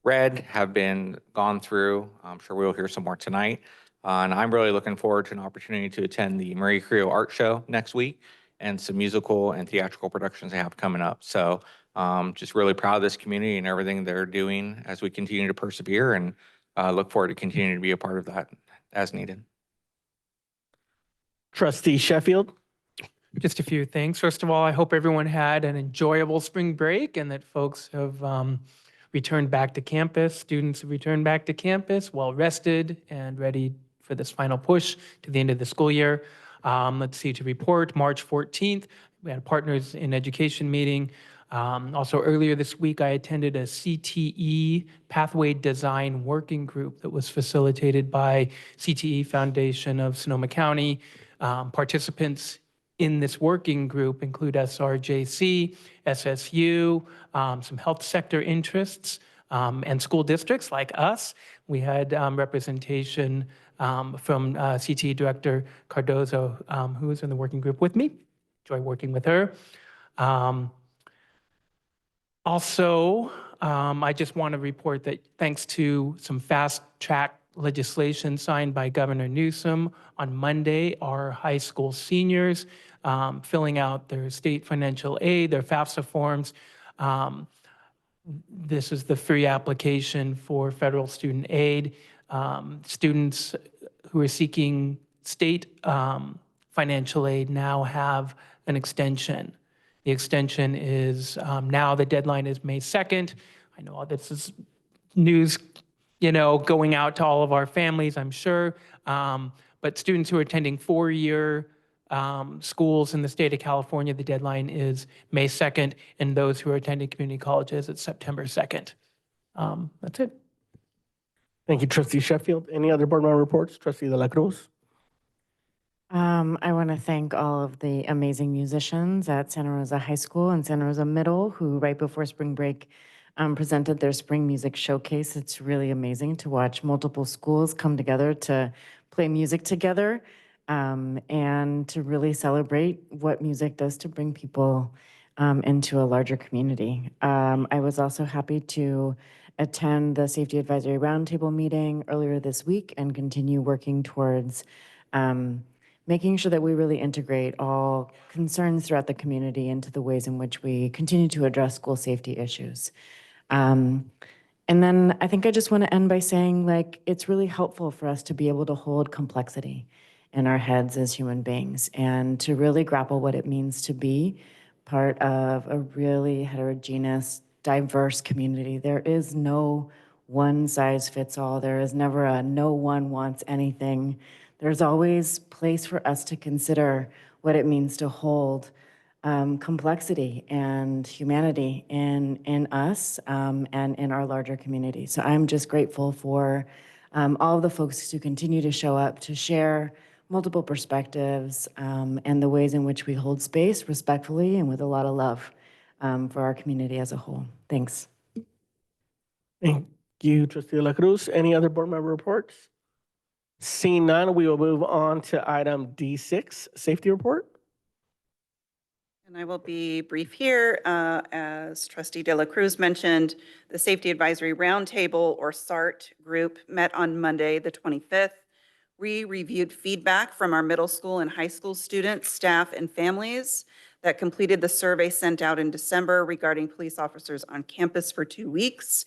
read, have been gone through. I'm sure we'll hear some more tonight. And I'm really looking forward to an opportunity to attend the Marie Creo Art Show next week and some musical and theatrical productions they have coming up. So just really proud of this community and everything they're doing as we continue to persevere, and look forward to continuing to be a part of that as needed. Trustee Sheffield. Just a few things. First of all, I hope everyone had an enjoyable spring break and that folks have returned back to campus. Students have returned back to campus, well rested and ready for this final push to the end of the school year. Let's see, to report, March 14th, we had a Partners in Education meeting. Also earlier this week, I attended a CTE Pathway Design Working Group that was facilitated by CTE Foundation of Sonoma County. Participants in this working group include SRJC, SSU, some health sector interests, and school districts like us. We had representation from CTE Director Cardozo, who is in the working group with me. Enjoy working with her. Also, I just want to report that thanks to some fast-track legislation signed by Governor Newsom on Monday, our high school seniors filling out their state financial aid, their FAFSA forms. This is the free application for federal student aid. Students who are seeking state financial aid now have an extension. The extension is now the deadline is May 2nd. I know all this is news, going out to all of our families, I'm sure. But students who are attending four-year schools in the state of California, the deadline is May 2nd, and those who are attending community colleges, it's September 2nd. That's it. Thank you, Trustee Sheffield. Any other board member reports? Trustee De La Cruz? I want to thank all of the amazing musicians at Santa Rosa High School and Santa Rosa Middle who right before spring break presented their spring music showcase. It's really amazing to watch multiple schools come together to play music together and to really celebrate what music does to bring people into a larger community. I was also happy to attend the Safety Advisory Roundtable meeting earlier this week and continue working towards making sure that we really integrate all concerns throughout the community into the ways in which we continue to address school safety issues. And then I think I just want to end by saying, it's really helpful for us to be able to hold complexity in our heads as human beings and to really grapple what it means to be part of a really heterogeneous, diverse community. There is no one size fits all. There is never a no one wants anything. There's always place for us to consider what it means to hold complexity and humanity in us and in our larger community. So I'm just grateful for all of the folks who continue to show up to share multiple perspectives and the ways in which we hold space respectfully and with a lot of love for our community as a whole. Thanks. Thank you, Trustee De La Cruz. Any other board member reports? Seeing none, we will move on to item D6, safety report. And I will be brief here. As Trustee De La Cruz mentioned, the Safety Advisory Roundtable, or SART group, met on Monday, the 25th. We reviewed feedback from our middle school and high school students, staff, and families that completed the survey sent out in December regarding police officers on campus for 2 weeks.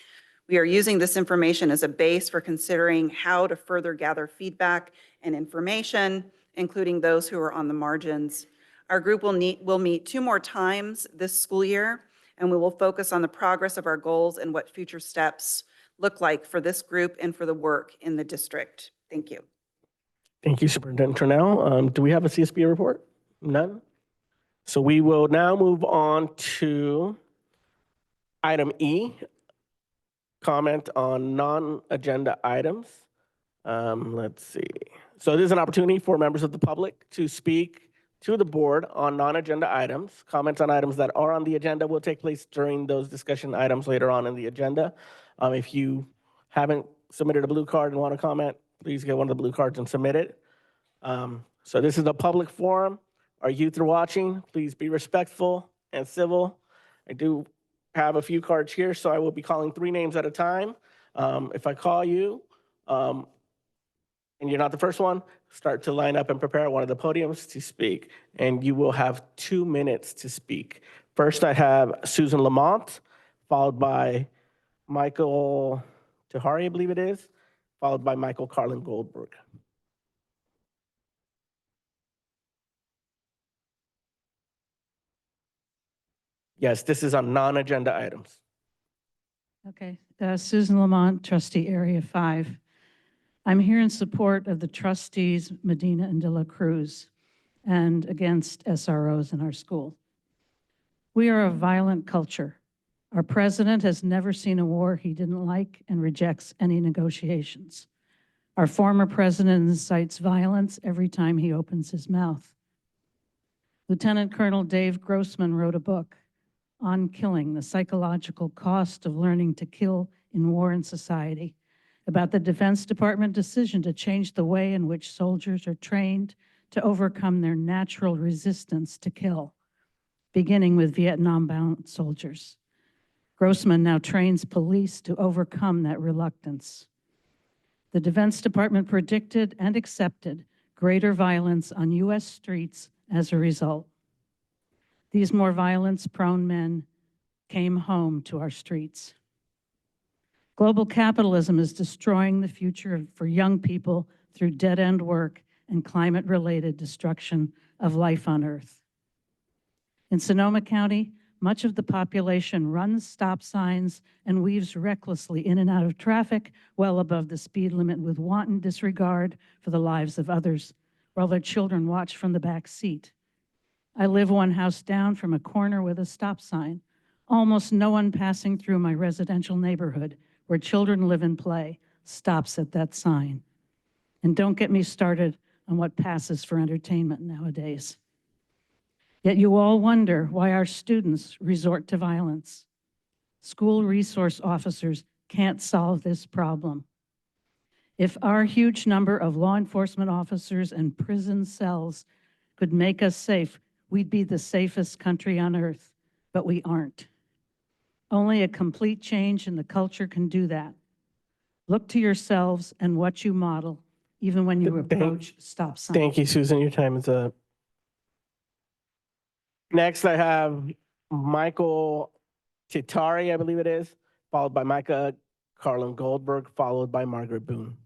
We are using this information as a base for considering how to further gather feedback and information, including those who are on the margins. Our group will meet 2 more times this school year, and we will focus on the progress of our goals and what future steps look like for this group and for the work in the district. Thank you. Thank you, Superintendent Turnell. Do we have a CSBA report? None? So we will now move on to item E, comment on non-agenda items. Let's see. So this is an opportunity for members of the public to speak to the board on non-agenda items. Comments on items that are on the agenda will take place during those discussion items later on in the agenda. If you haven't submitted a blue card and want to comment, please get one of the blue cards and submit it. So this is a public forum. Our youth are watching. Please be respectful and civil. I do have a few cards here, so I will be calling 3 names at a time. If I call you and you're not the first one, start to line up and prepare at one of the podiums to speak, and you will have 2 minutes to speak. First, I have Susan Lamont, followed by Michael Tahari, I believe it is, followed by Michael Carlin Goldberg. Yes, this is on non-agenda items. Okay, Susan Lamont, trustee Area 5. I'm here in support of the trustees Medina and De La Cruz and against SROs in our school. We are a violent culture. Our president has never seen a war he didn't like and rejects any negotiations. Our former president incites violence every time he opens his mouth. Lieutenant Colonel Dave Grossman wrote a book on killing, the psychological cost of learning to kill in War and Society, about the Defense Department decision to change the way in which soldiers are trained to overcome their natural resistance to kill, beginning with Vietnam-bound soldiers. Grossman now trains police to overcome that reluctance. The Defense Department predicted and accepted greater violence on U.S. streets as a result. These more violence-prone men came home to our streets. Global capitalism is destroying the future for young people through dead-end work and climate-related destruction of life on Earth. In Sonoma County, much of the population runs stop signs and weaves recklessly in and out of traffic well above the speed limit with wanton disregard for the lives of others, while their children watch from the back seat. I live one house down from a corner with a stop sign. Almost no one passing through my residential neighborhood, where children live and play, stops at that sign. And don't get me started on what passes for entertainment nowadays. Yet you all wonder why our students resort to violence. School resource officers can't solve this problem. If our huge number of law enforcement officers and prison cells could make us safe, we'd be the safest country on earth, but we aren't. Only a complete change in the culture can do that. Look to yourselves and what you model, even when you approach stop signs. Thank you, Susan. Your time is up. Next, I have Michael Titari, I believe it is, followed by Micah Carlin Goldberg, followed by Margaret Boone.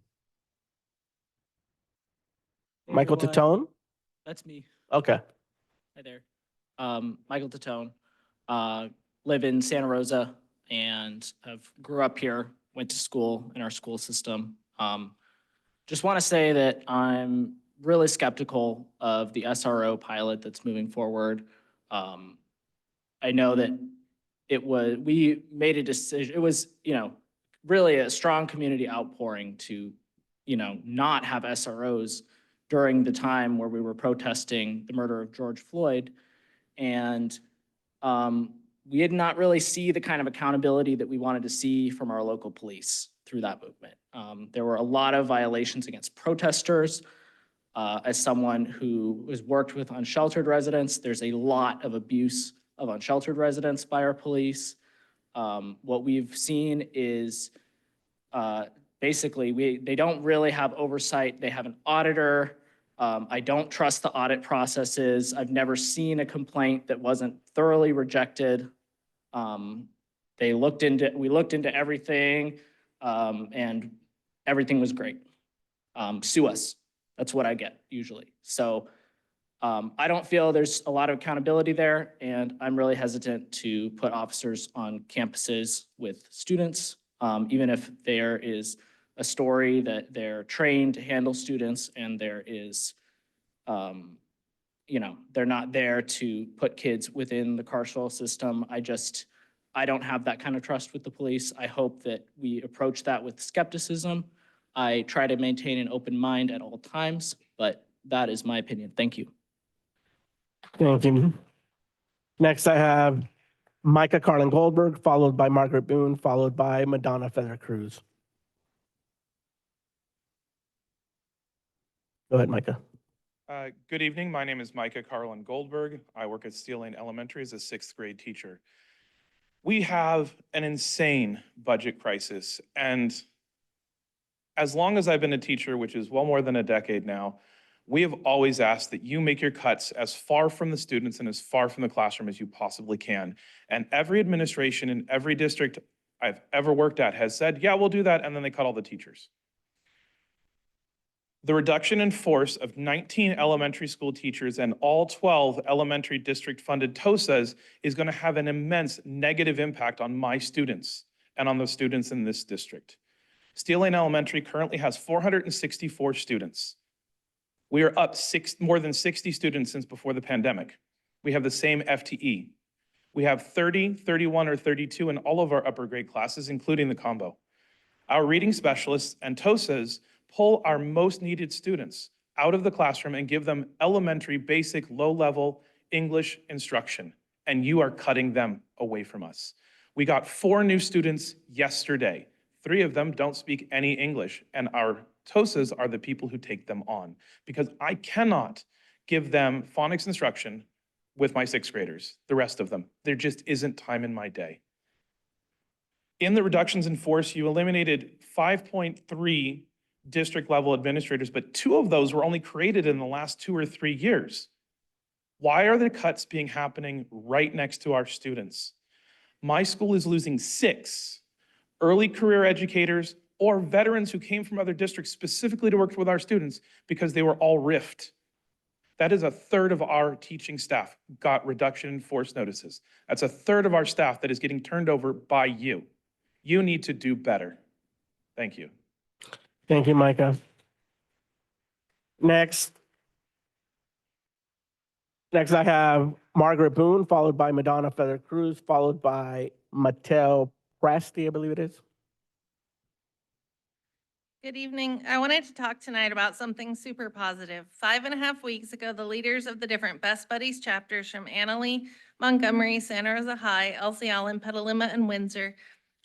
Michael Titone? That's me. Okay. Hi there. Michael Titone. Live in Santa Rosa and grew up here, went to school in our school system. Just want to say that I'm really skeptical of the SRO pilot that's moving forward. I know that we made a decision, it was, really a strong community outpouring to, not have SROs during the time where we were protesting the murder of George Floyd. And we did not really see the kind of accountability that we wanted to see from our local police through that movement. There were a lot of violations against protesters. As someone who has worked with unsheltered residents, there's a lot of abuse of unsheltered residents by our police. What we've seen is basically they don't really have oversight. They have an auditor. I don't trust the audit processes. I've never seen a complaint that wasn't thoroughly rejected. We looked into everything, and everything was great. Sue us. That's what I get usually. So I don't feel there's a lot of accountability there, and I'm really hesitant to put officers on campuses with students, even if there is a story that they're trained to handle students and there is, they're not there to put kids within the carceral system. I don't have that kind of trust with the police. I hope that we approach that with skepticism. I try to maintain an open mind at all times, but that is my opinion. Thank you. Thank you. Next, I have Micah Carlin Goldberg, followed by Margaret Boone, followed by Madonna Feather Cruz. Go ahead, Micah. Good evening. My name is Micah Carlin Goldberg. I work at Steel Lane Elementary as a 6th grade teacher. We have an insane budget crisis, and as long as I've been a teacher, which is well more than a decade now, we have always asked that you make your cuts as far from the students and as far from the classroom as you possibly can. And every administration in every district I've ever worked at has said, yeah, we'll do that, and then they cut all the teachers. The reduction in force of 19 elementary school teachers and all 12 elementary district-funded TOSAs is going to have an immense negative impact on my students and on the students in this district. Steel Lane Elementary currently has 464 students. We are up more than 60 students since before the pandemic. We have the same FTE. We have 30, 31, or 32 in all of our upper grade classes, including the combo. Our reading specialists and TOSAs pull our most needed students out of the classroom and give them elementary, basic, low-level English instruction, and you are cutting them away from us. We got 4 new students yesterday, 3 of them don't speak any English, and our TOSAs are the people who take them on, because I cannot give them phonics instruction with my 6th graders, the rest of them. There just isn't time in my day. In the reductions in force, you eliminated 5.3 district level administrators, but 2 of those were only created in the last 2 or 3 years. Why are the cuts being happening right next to our students? My school is losing 6 early career educators or veterans who came from other districts specifically to work with our students because they were all RIFT. That is 1/3 of our teaching staff got reduction in force notices. That's 1/3 of our staff that is getting turned over by you. You need to do better. Thank you. Thank you, Micah. Next I have Margaret Boone, followed by Madonna Feather Cruz, followed by Mattel Presti, I believe it is. Good evening. I wanted to talk tonight about something super positive. 5.5 weeks ago, the leaders of the different Best Buddies chapters from Annalee, Montgomery, Santa Rosa High, Elsie Allen, Petaluma, and Windsor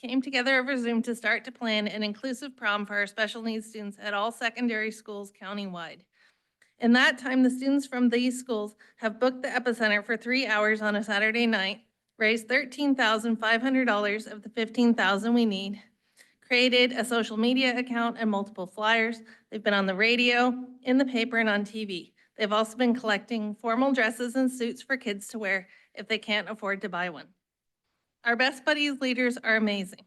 came together over Zoom to start to plan an inclusive prom for our special needs students at all secondary schools countywide. In that time, the students from these schools have booked the epicenter for 3 hours on a Saturday night, raised $13,500 of the $15,000 we need, created a social media account and multiple flyers. They've been on the radio, in the paper, and on TV. They've also been collecting formal dresses and suits for kids to wear if they can't afford to buy one. Our Best Buddies leaders are amazing.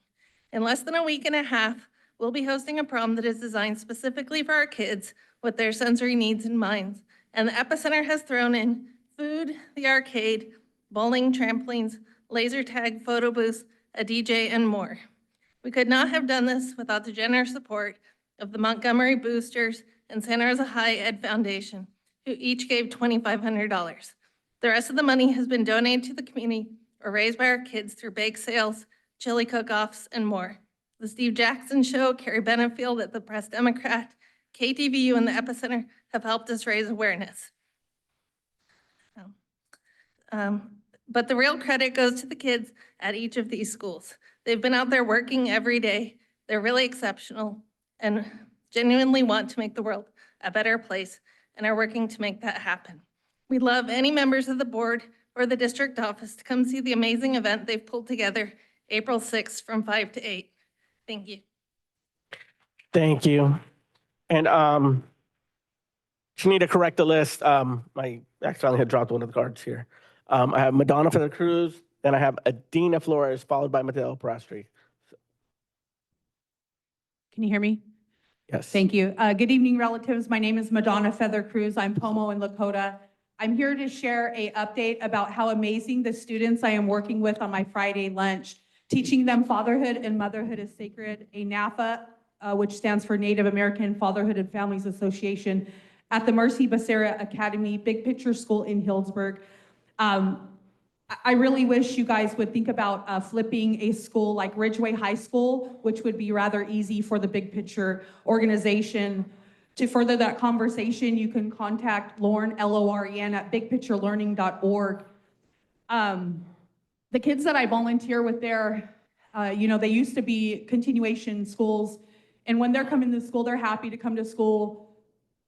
In less than a week and a half, we'll be hosting a prom that is designed specifically for our kids with their sensory needs in mind. And the epicenter has thrown in food, the arcade, bowling, trampolines, laser tag, photo booths, a DJ, and more. We could not have done this without the generous support of the Montgomery Boosters and Santa Rosa High Ed Foundation, who each gave $2,500. The rest of the money has been donated to the community or raised by our kids through bake sales, chili cook-offs, and more. The Steve Jackson Show, Carrie Benefield at the Press Democrat, KTVU, and the Epicenter have helped us raise awareness. But the real credit goes to the kids at each of these schools. They've been out there working every day. They're really exceptional and genuinely want to make the world a better place and are working to make that happen. We'd love any members of the board or the district office to come see the amazing event they've pulled together April 6th from 5 to 8. Thank you. Thank you. And just need to correct the list. I accidentally had dropped one of the cards here. I have Madonna Feather Cruz, then I have Adina Flores, followed by Mattel Presti. Can you hear me? Yes. Thank you. Good evening, relatives. My name is Madonna Feather Cruz. I'm Pomo and Lakota. I'm here to share an update about how amazing the students I am working with on my Friday lunch, teaching them fatherhood and motherhood is sacred, a NAFA, which stands for Native American Fatherhood and Families Association, at the Mercy Becerra Academy Big Picture School in Healdsburg. I really wish you guys would think about flipping a school like Ridgeway High School, which would be rather easy for the Big Picture organization. To further that conversation, you can contact Lauren, L-O-R-E-N, at bigpicturelearning.org. The kids that I volunteer with there, they used to be continuation schools. And when they're coming to school, they're happy to come to school.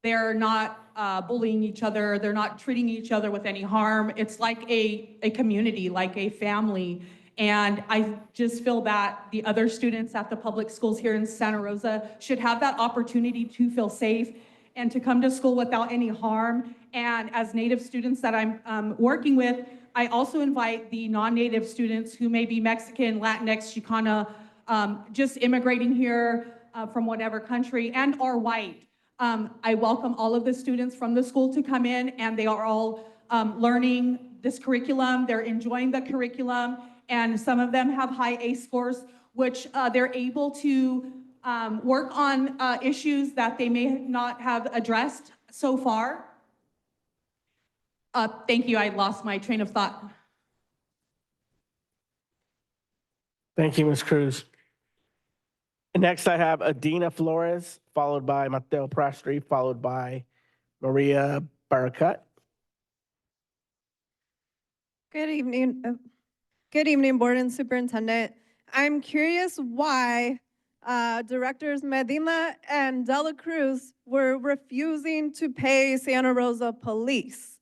They're not bullying each other. They're not treating each other with any harm. It's like a community, like a family. And I just feel that the other students at the public schools here in Santa Rosa should have that opportunity to feel safe and to come to school without any harm. And as Native students that I'm working with, I also invite the non-Native students who may be Mexican, Latinx, Chicana, just immigrating here from whatever country, and are white. I welcome all of the students from the school to come in, and they are all learning this curriculum. They're enjoying the curriculum, and some of them have high ACE scores, which they're able to work on issues that they may not have addressed so far. Thank you. I lost my train of thought. Thank you, Ms. Cruz. Next, I have Adina Flores, followed by Mateo Presti, followed by Maria Barakat. Good evening. Good evening, Board and Superintendent. I'm curious why Directors Medina and Dela Cruz were refusing to pay Santa Rosa police.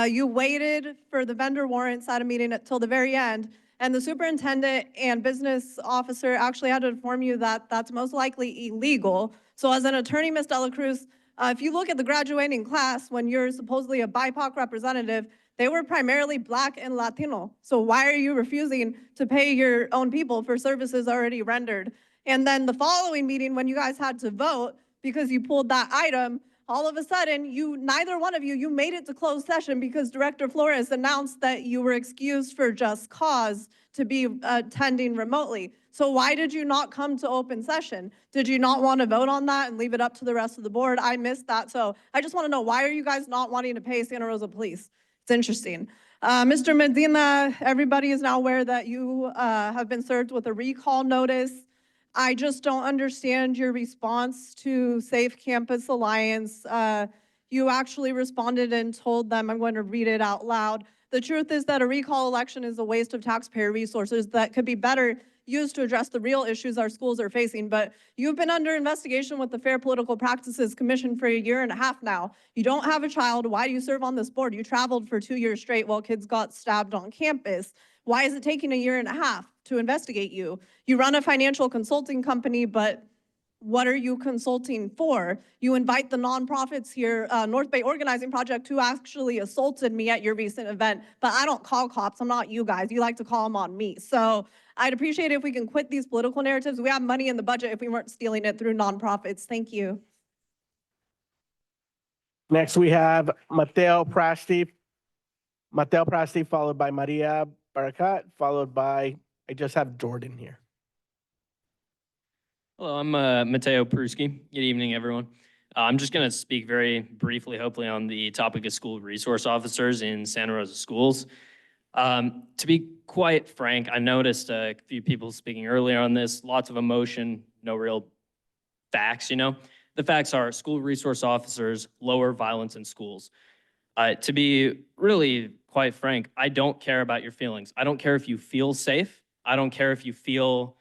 You waited for the vendor warrants at a meeting until the very end, and the superintendent and business officer actually had to inform you that that's most likely illegal. So as an attorney, Ms. Dela Cruz, if you look at the graduating class, when you're supposedly a BIPOC representative, they were primarily Black and Latino. So why are you refusing to pay your own people for services already rendered? And then the following meeting, when you guys had to vote because you pulled that item, all of a sudden, neither one of you made it to closed session because Director Flores announced that you were excused for just cause to be attending remotely. So why did you not come to open session? Did you not want to vote on that and leave it up to the rest of the board? I missed that. So I just want to know, why are you guys not wanting to pay Santa Rosa Police? It's interesting. Mr. Medina, everybody is now aware that you have been served with a recall notice. I just don't understand your response to Safe Campus Alliance. You actually responded and told them, I'm going to read it out loud. The truth is that a recall election is a waste of taxpayer resources that could be better used to address the real issues our schools are facing. But you've been under investigation with the Fair Political Practices Commission for 1.5 years now. You don't have a child. Why do you serve on this board? You traveled for 2 years straight while kids got stabbed on campus. Why is it taking 1.5 years to investigate you? You run a financial consulting company, but what are you consulting for? You invite the nonprofits here, North Bay Organizing Project, who actually assaulted me at your recent event, but I don't call cops. I'm not you guys. You like to call them on me. So I'd appreciate it if we can quit these political narratives. We have money in the budget if we weren't stealing it through nonprofits. Thank you. Next, we have Mateo Prasti, followed by Maria Barakat, followed by, I just have Jordan here. Hello, I'm Mateo Pruski. Good evening, everyone. I'm just going to speak very briefly, hopefully, on the topic of school resource officers in Santa Rosa schools. To be quite frank, I noticed a few people speaking earlier on this, lots of emotion, no real facts, you know. The facts are school resource officers lower violence in schools. To be really quite frank, I don't care about your feelings. I don't care if you feel safe. I don't care if you feel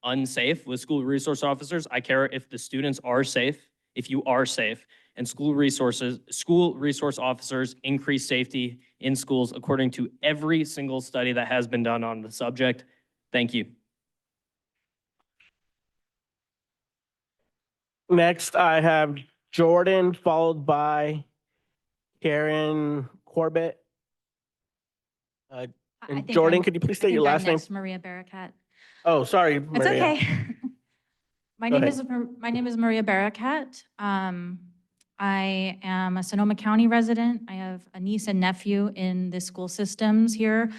unsafe with school resource officers. I care if the students are safe, if you are safe, and school resource officers increase safety in schools according to every single study that has been done on the subject. Thank you. Next, I have Jordan, followed by Karen Corbett. And Jordan, could you please state your last name? Maria Barakat. Oh, sorry, It's Maria. okay. My name is Maria Barakat. I am a Sonoma County resident. I have a niece and nephew in the school systems here.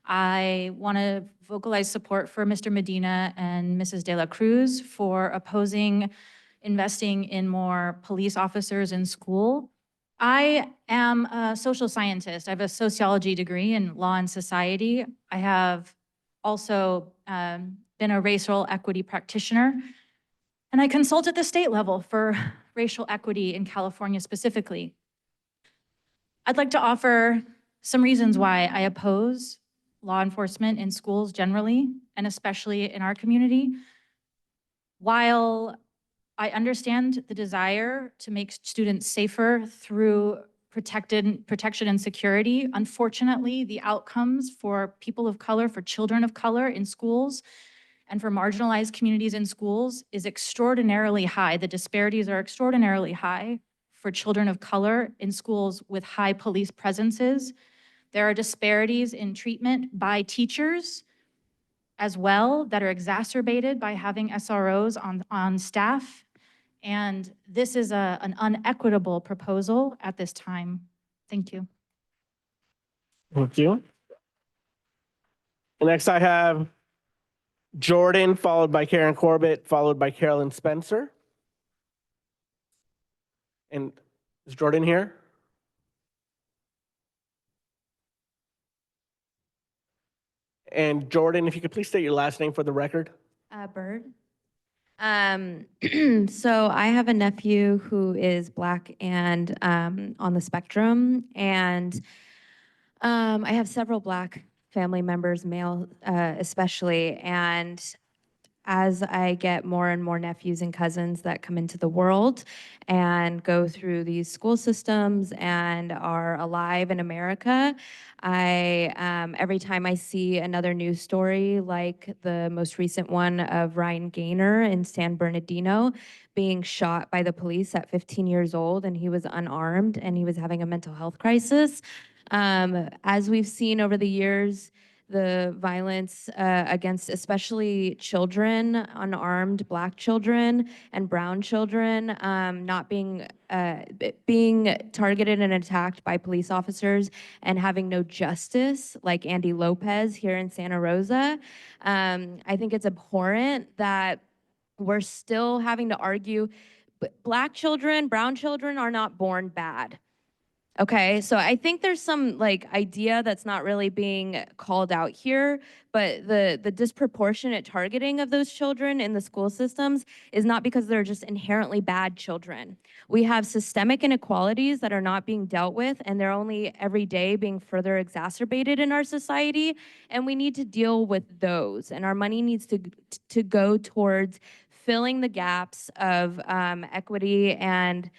I want to vocalize support for Mr. Medina and Mrs. De La Cruz for opposing investing in more police officers in school. I am a social scientist. I have a sociology degree in law and society. I have also been a racial equity practitioner, and I consult at the state level for racial equity in California specifically. I'd like to offer some reasons why I oppose law enforcement in schools generally, and especially in our community. While I understand the desire to make students safer through protection and security, unfortunately, the outcomes for people of color, for children of color in schools, and for marginalized communities in schools is extraordinarily high. The disparities are extraordinarily high for children of color in schools with high police presences. There are disparities in treatment by teachers as well that are exacerbated by having SROs on staff. And this is an unequitable proposal at this time. Thank you. Thank you. Next, I have Jordan, followed by Karen Corbett, followed by Carolyn Spencer. And is Jordan here? And Jordan, if you could please state your last name for the record. Bird. So I have a nephew who is Black and on the spectrum, and I have several Black family members, male especially, and as I get more and more nephews and cousins that come into the world and go through these school systems and are alive in America, every time I see another news story like the most recent one of Ryan Gaynor in San Bernardino being shot by the police at 15 years old, and he was unarmed and he was having a mental health crisis. As we've seen over the years, the violence against especially children, unarmed Black children and brown children, not being targeted and attacked by police officers and having no justice, like Andy Lopez here in Santa Rosa. I think it's abhorrent that we're still having to argue, Black children, brown children are not born bad. Okay, so I think there's some like idea that's not really being called out here, but the disproportionate targeting of those children in the school systems is not because they're just inherently bad children. We have systemic inequalities that are not being dealt with, and they're only every day being further exacerbated in our society, and we need to deal with those, and our money needs to go towards filling the gaps of equity and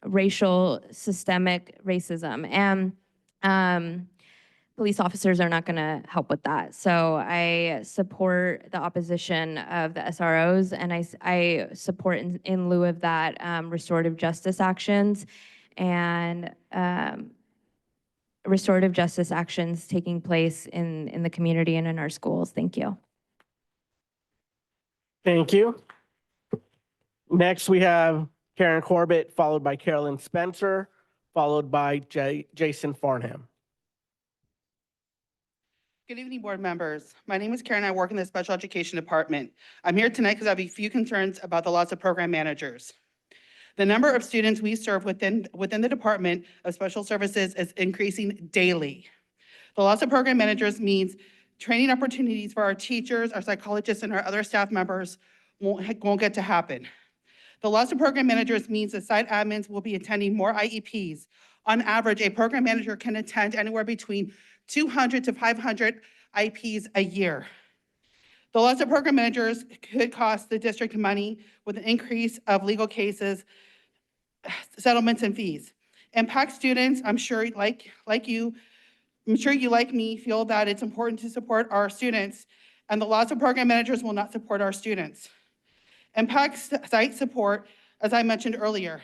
racial systemic racism, and police officers are not going to help with that. So I support the opposition of the SROs, and I support in lieu of that restorative justice actions and restorative justice actions taking place in the community and in our schools. Thank you. Thank you. Next, we have Karen Corbett, followed by Carolyn Spencer, followed by Jason Farnham. Good evening, board members. My name is Karen. I work in the special education department. I'm here tonight because I have a few concerns about the loss of program managers. The number of students we serve within the Department of Special Services is increasing daily. The loss of program managers means training opportunities for our teachers, our psychologists, and our other staff members won't get to happen. The loss of program managers means the site admins will be attending more IEPs. On average, a program manager can attend anywhere between 200 to 500 IEPs a year. The loss of program managers could cost the district money with an increase of legal cases, settlements, and fees. Impact students, I'm sure like you, like me, feel that it's important to support our students, and the loss of program managers will not support our students. Impact site support, as I mentioned earlier.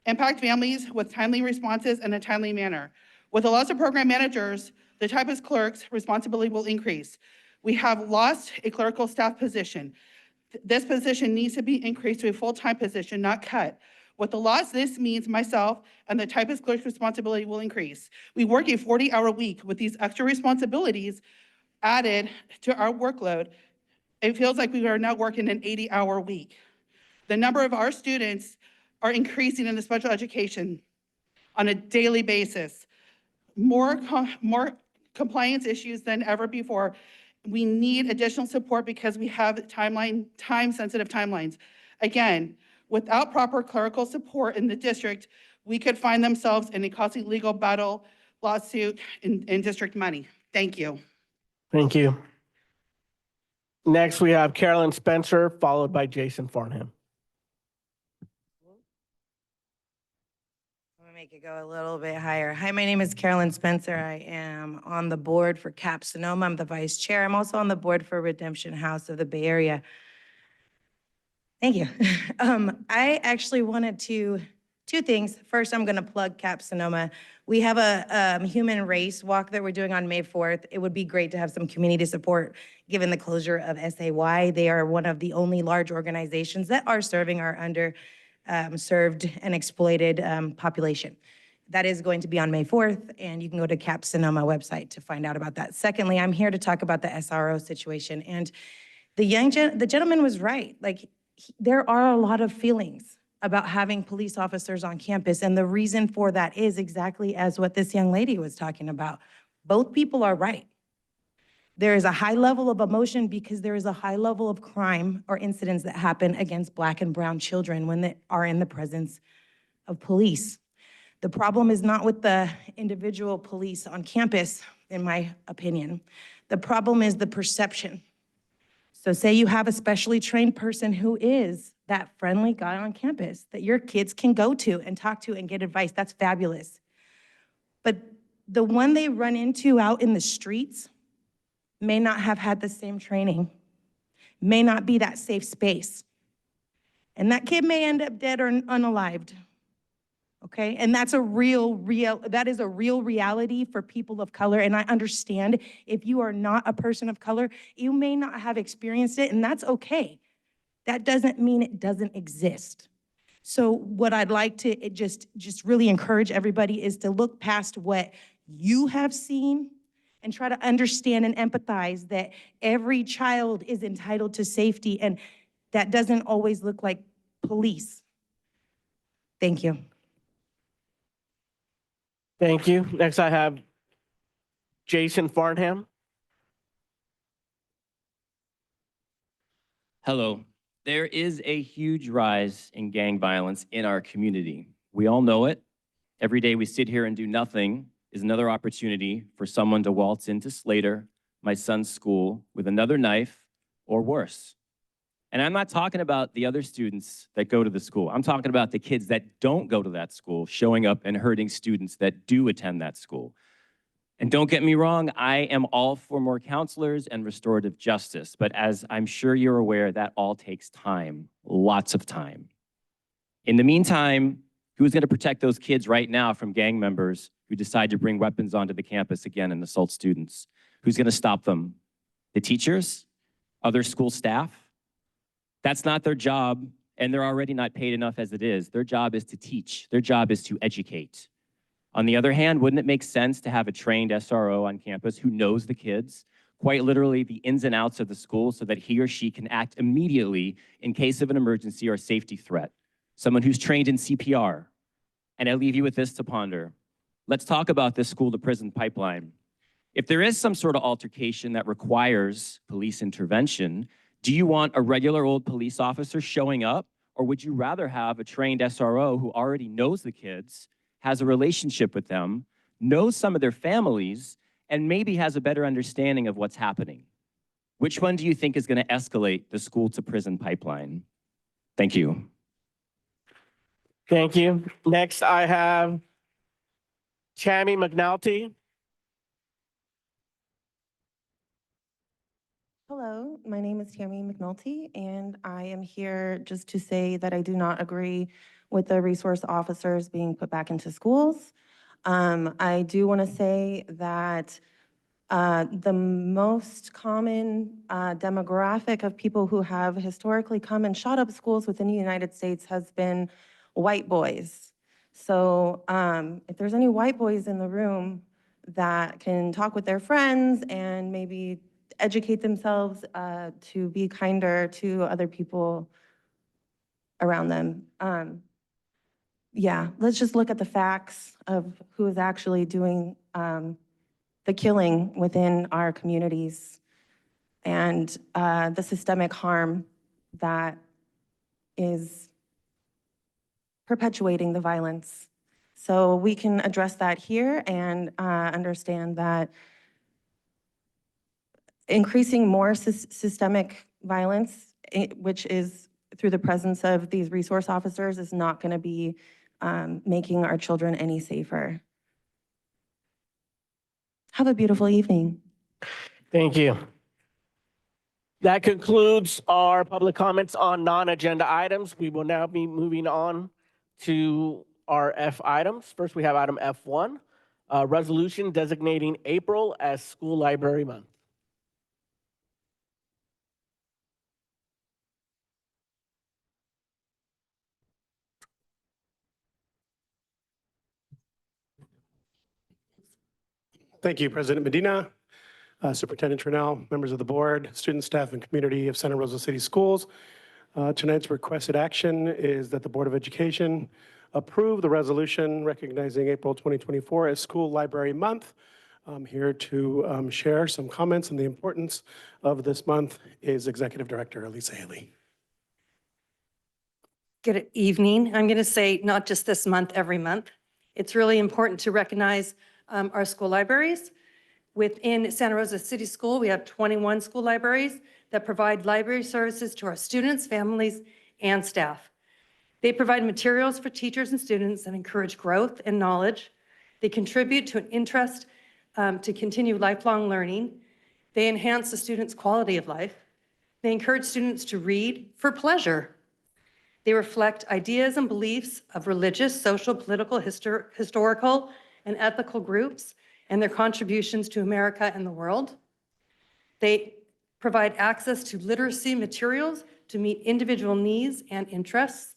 Impact families with timely responses in a timely manner. With the loss of program managers, the typist clerk's responsibility will increase. We have lost a clerical staff position. This position needs to be increased to a full-time position, not cut. With the loss, this means myself and the typist clerk's responsibility will increase. We work a 40-hour week. With these extra responsibilities added to our workload, it feels like we are now working an 80-hour week. The number of our students are increasing in the special education on a daily basis. More compliance issues than ever before. We need additional support because we have time-sensitive timelines. Again, without proper clerical support in the district, we could find themselves in a costly legal battle lawsuit in district money. Thank you. Thank you. Next, we have Carolyn Spencer, followed by Jason Farnham. I'm gonna make it go a little bit higher. Hi, my name is Carolyn Spencer. I am on the board for CAP Sonoma. I'm the vice chair. I'm also on the board for Redemption House of the Bay Area. Thank you. I actually wanted two things. First, I'm gonna plug CAP Sonoma. We have a human race walk that we're doing on May 4th. It would be great to have some community support given the closure of SAY. They are one of the only large organizations that are serving our served and exploited population. That is going to be on May 4th, and you can go to CAP Sonoma website to find out about that. Secondly, I'm here to talk about the SRO situation, and the gentleman was right. Like, there are a lot of feelings about having police officers on campus, and the reason for that is exactly as what this young lady was talking about. Both people are right. There is a high level of emotion because there is a high level of crime or incidents that happen against Black and brown children when they are in the presence of police. The problem is not with the individual police on campus, in my opinion. The problem is the perception So say you have a specially trained person who is that friendly guy on campus that your kids can go to and talk to and get advice. That's fabulous. But the one they run into out in the streets may not have had the same training, may not be that safe space. And that kid may end up dead or unalived. Okay, and that is a real reality for people of color. And I understand if you are not a person of color, you may not have experienced it, and that's okay. That doesn't mean it doesn't exist. So what I'd like to just really encourage everybody is to look past what you have seen and try to understand and empathize that every child is entitled to safety, and that doesn't always look like police. Thank you. Thank you. Next, I have Jason Farnham. Hello. There is a huge rise in gang violence in our community. We all know it. Every day we sit here and do nothing is another opportunity for someone to waltz into Slater, my son's school, with another knife or worse. And I'm not talking about the other students that go to the school. I'm talking about the kids that don't go to that school showing up and hurting students that do attend that school. And don't get me wrong, I am all for more counselors and restorative justice, but as I'm sure you're aware, that all takes time, lots of time. In the meantime, who's going to protect those kids right now from gang members who decide to bring weapons onto the campus again and assault students? Who's going to stop them? The teachers? Other school staff? That's not their job, and they're already not paid enough as it is. Their job is to teach. Their job is to educate. On the other hand, wouldn't it make sense to have a trained SRO on campus who knows the kids, quite literally the ins and outs of the school, so that he or she can act immediately in case of an emergency or safety threat? Someone who's trained in CPR. And I leave you with this to ponder. Let's talk about this school-to-prison pipeline. If there is some sort of altercation that requires police intervention, do you want a regular old police officer showing up, or would you rather have a trained SRO who already knows the kids, has a relationship with them, knows some of their families, and maybe has a better understanding of what's happening? Which one do you think is going to escalate the school-to-prison pipeline? Thank you. Thank you. Next, I have Tammy McNulty. Hello, my name is Tammy McNulty, and I am here just to say that I do not agree with the resource officers being put back into schools. I do want to say that the most common demographic of people who have historically come and shot up schools within the United States has been white boys. So if there's any white boys in the room that can talk with their friends and maybe educate themselves to be kinder to other people around them. Yeah, let's just look at the facts of who is actually doing the killing within our communities and the systemic harm that is perpetuating the violence. So we can address that here and understand that increasing more systemic violence, which is through the presence of these resource officers, is not going to be making our children any safer. Have a beautiful evening. Thank you. That concludes our public comments on non-agenda items. We will now be moving on to our F items. First, we have item F1, resolution designating April as School Library Month. Thank you, President Medina, Superintendent Trinnell, members of the board, student, staff, and community of Santa Rosa City Schools. Tonight's requested action is that the Board of Education approve the resolution recognizing April 2024 as School Library Month. I'm here to share some comments on the importance of this month is Executive Director Elisa Haley. Good evening. I'm going to say not just this month, every month. It's really important to recognize our school libraries. Within Santa Rosa City School, we have 21 school libraries. that provide library services to our students, families, and staff. They provide materials for teachers and students that encourage growth and knowledge. They contribute to an interest to continue lifelong learning. They enhance the students' quality of life. They encourage students to read for pleasure. They reflect ideas and beliefs of religious, social, political, historical, and ethical groups and their contributions to America and the world. They provide access to literacy materials to meet individual needs and interests.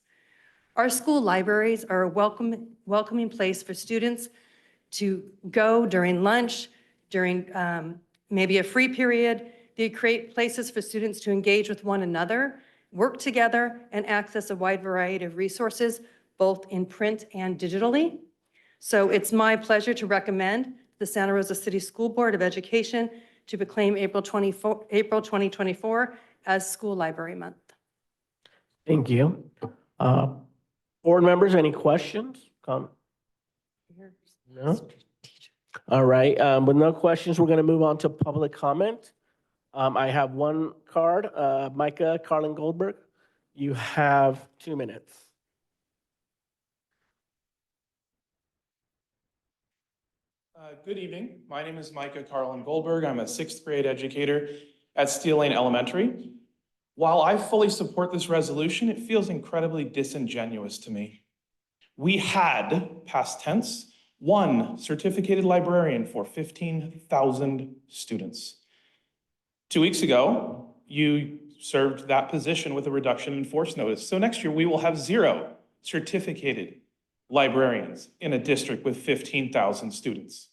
Our school libraries are a welcoming place for students to go during lunch, during maybe a free period. They create places for students to engage with one another, work together, and access a wide variety of resources, both in print and digitally. So it's my pleasure to recommend the Santa Rosa City School Board of Education to proclaim April 2024 as School Library Month. Thank you. Board members, any questions? No? All right, with no questions, we're going to move on to public comment. I have one card, Micah Carlin Goldberg. You have 2 minutes. Good evening. My name is Micah Carlin Goldberg. I'm a 6th grade educator at Steel Lane Elementary. While I fully support this resolution, it feels incredibly disingenuous to me. We had, past tense, one certificated librarian for 15,000 students. 2 weeks ago, you served that position with a reduction in force notice. So next year, we will have 0 certificated librarians in a district with 15,000 students.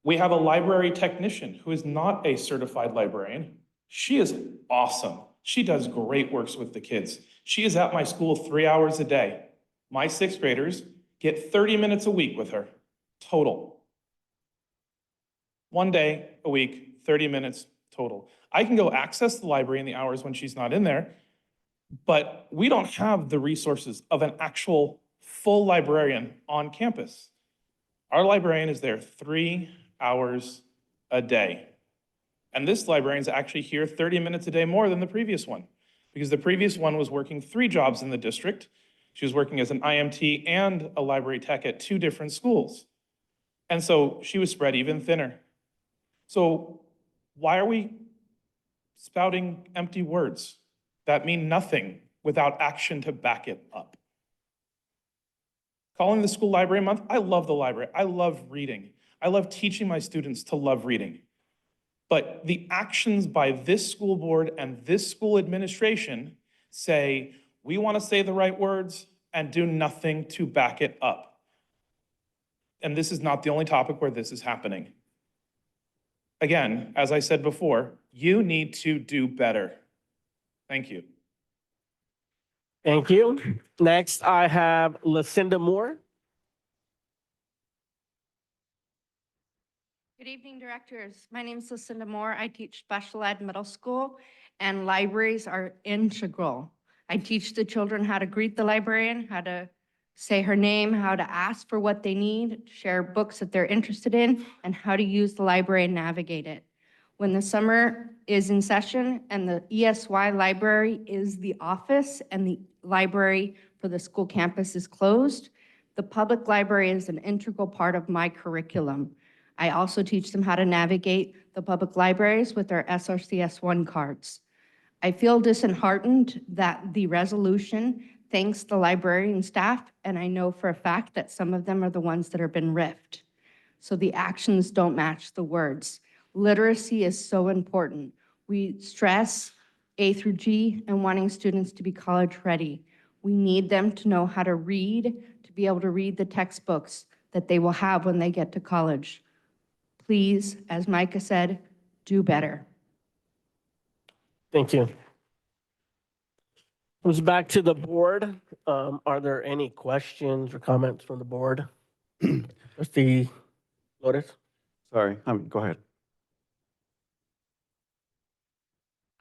We have a library technician who is not a certified librarian. She is awesome. She does great works with the kids. She is at my school 3 hours a day. My 6th graders get 30 minutes a week with her, total. 1 day a week, 30 minutes total. I can go access the library in the hours when she's not in there, but we don't have the resources of an actual full librarian on campus. Our librarian is there 3 hours a day. And this librarian is actually here 30 minutes a day more than the previous one, because the previous one was working 3 jobs in the district. She was working as an IMT and a library tech at 2 different schools. And so she was spread even thinner. So why are we spouting empty words that mean nothing without action to back it up? Calling the School Library Month, I love the library. I love reading. I love teaching my students to love reading. But the actions by this school board and this school administration say, we want to say the right words and do nothing to back it up. And this is not the only topic where this is happening. Again, as I said before, you need to do better. Thank you. Thank you. Next, I have Lucinda Moore. Good evening, directors. My name is Lucinda Moore. I teach special ed middle school, and libraries are integral. I teach the children how to greet the librarian, how to say her name, how to ask for what they need, share books that they're interested in, and how to use the library and navigate it. When the summer is in session and the ESY library is the office and the library for the school campus is closed, the public library is an integral part of my curriculum. I also teach them how to navigate the public libraries with their SRCS 1 cards. I feel disheartened that the resolution thanks the librarian staff, and I know for a fact that some of them are the ones that have been riffed. So the actions don't match the words. Literacy is so important. We stress A through G and wanting students to be college ready. We need them to know how to read, to be able to read the textbooks that they will have when they get to college. Please, as Micah said, do better. Thank you. Comes back to the board. Are there any questions or comments from the board? Trustee Flores? Sorry, go ahead.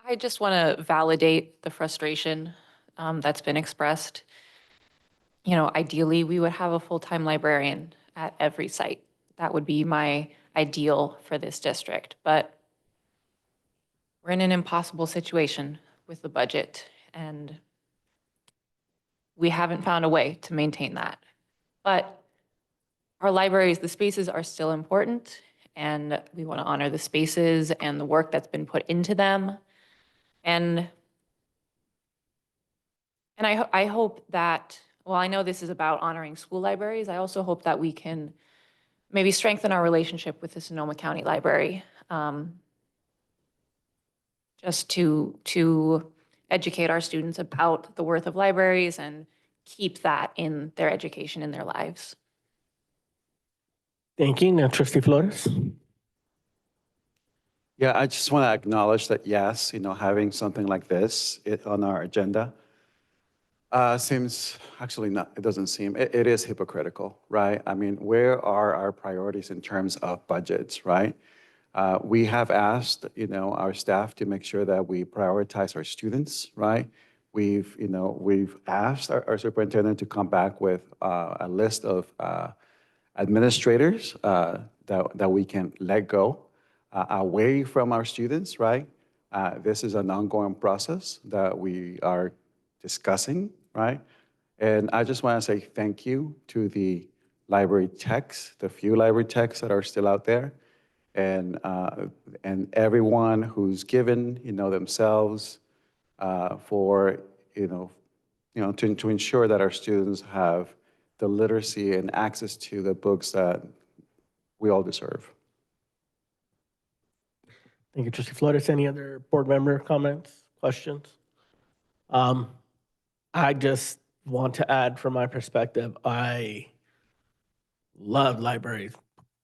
I just want to validate the frustration that's been expressed. You know, ideally, we would have a full-time librarian at every site. That would be my ideal for this district. But we're in an impossible situation with the budget, and we haven't found a way to maintain that. But our libraries, the spaces are still important, and we want to honor the spaces and the work that's been put into them. And I hope that, well, I know this is about honoring school libraries. I also hope that we can maybe strengthen our relationship with the Sonoma County Library, just to educate our students about the worth of libraries and keep that in their education, in their lives. Thank you. Now, Trustee Flores. Yeah, I just want to acknowledge that, yes, having something like this on our agenda seems, actually not, it doesn't seem, it is hypocritical, right? I mean, where are our priorities in terms of budgets, right? We have asked, our staff to make sure that we prioritize our students, right? We've asked our superintendent to come back with a list of administrators that we can let go away from our students, right? This is an ongoing process that we are discussing, right? And I just want to say thank you to the library techs, the few library techs that are still out there, and everyone who's given, themselves for, to ensure that our students have the literacy and access to the books that we all deserve. Thank you, Trustee Flores. Any other board member comments, questions? I just want to add from my perspective, I love libraries.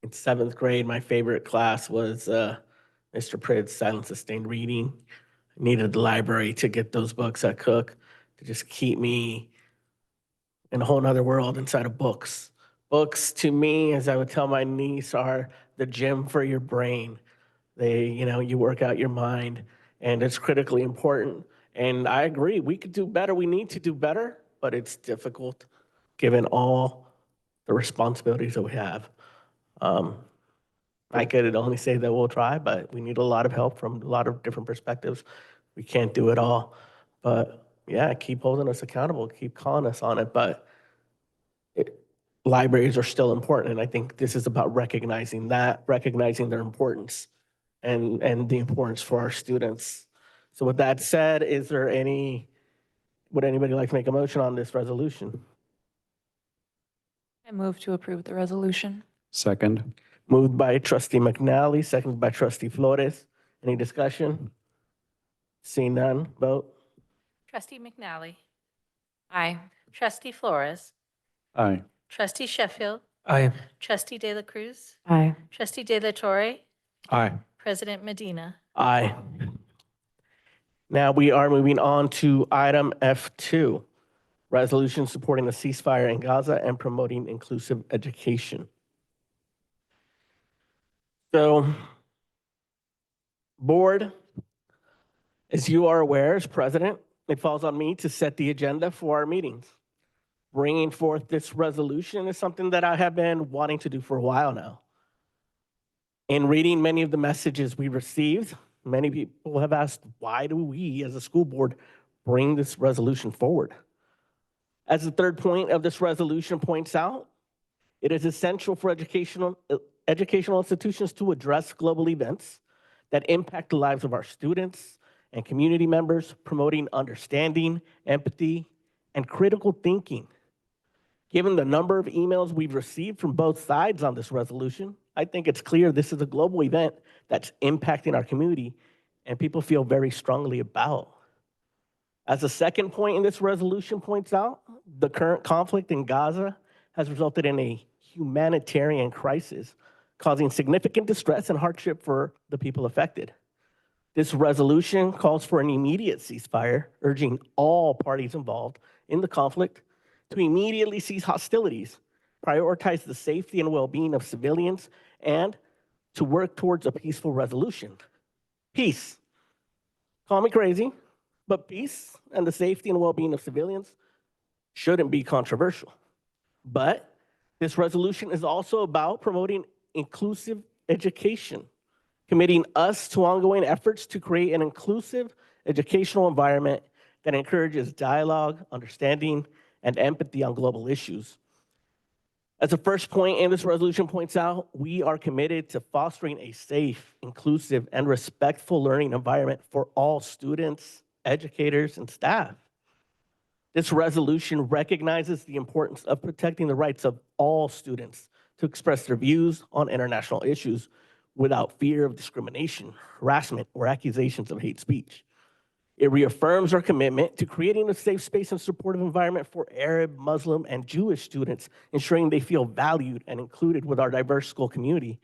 In 7th grade, my favorite class was Mr. Pritt's Silent Sustained Reading. I needed the library to get those books at Cook to just keep me in a whole nother world inside of books. Books, to me, as I would tell my niece, are the gym for your brain. They, you work out your mind, and it's critically important. And I agree, we could do better. We need to do better, but it's difficult given all the responsibilities that we have. I could only say that we'll try, but we need a lot of help from a lot of different perspectives. We can't do it all, but yeah, keep holding us accountable, keep calling us on it. But libraries are still important, and I think this is about recognizing that, recognizing their importance and the importance for our students. So with that said, would anybody like to make a motion on this resolution? I move to approve the resolution. Second. Moved by Trustee McNally, seconded by Trustee Flores. Any discussion? Seeing none, vote. Trustee McNally. Aye. Trustee Flores. Aye. Trustee Sheffield. Aye. Trustee De La Cruz. Aye. Trustee De La Torre. Aye. President Medina. Aye. Now we are moving on to item F2, resolution supporting the ceasefire in Gaza and promoting inclusive education. So, board, as you are aware, as president, it falls on me to set the agenda for our meetings. Bringing forth this resolution is something that I have been wanting to do for a while now. In reading many of the messages we received, many people have asked, why do we as a school board bring this resolution forward? As the third point of this resolution points out, it is essential for educational institutions to address global events that impact the lives of our students and community members, promoting understanding, empathy, and critical thinking. Given the number of emails we've received from both sides on this resolution, I think it's clear this is a global event that's impacting our community and people feel very strongly about. As the second point in this resolution points out, the current conflict in Gaza has resulted in a humanitarian crisis, causing significant distress and hardship for the people affected. This resolution calls for an immediate ceasefire, urging all parties involved in the conflict to immediately cease hostilities, prioritize the safety and well-being of civilians, and to work towards a peaceful resolution. Peace. Call me crazy, but peace and the safety and well-being of civilians shouldn't be controversial. But this resolution is also about promoting inclusive education, committing us to ongoing efforts to create an inclusive educational environment that encourages dialogue, understanding, and empathy on global issues. As the first point in this resolution points out, we are committed to fostering a safe, inclusive, and respectful learning environment for all students, educators, and staff. This resolution recognizes the importance of protecting the rights of all students to express their views on international issues without fear of discrimination, harassment, or accusations of hate speech. It reaffirms our commitment to creating a safe space and supportive environment for Arab, Muslim, and Jewish students, ensuring they feel valued and included with our diverse school community,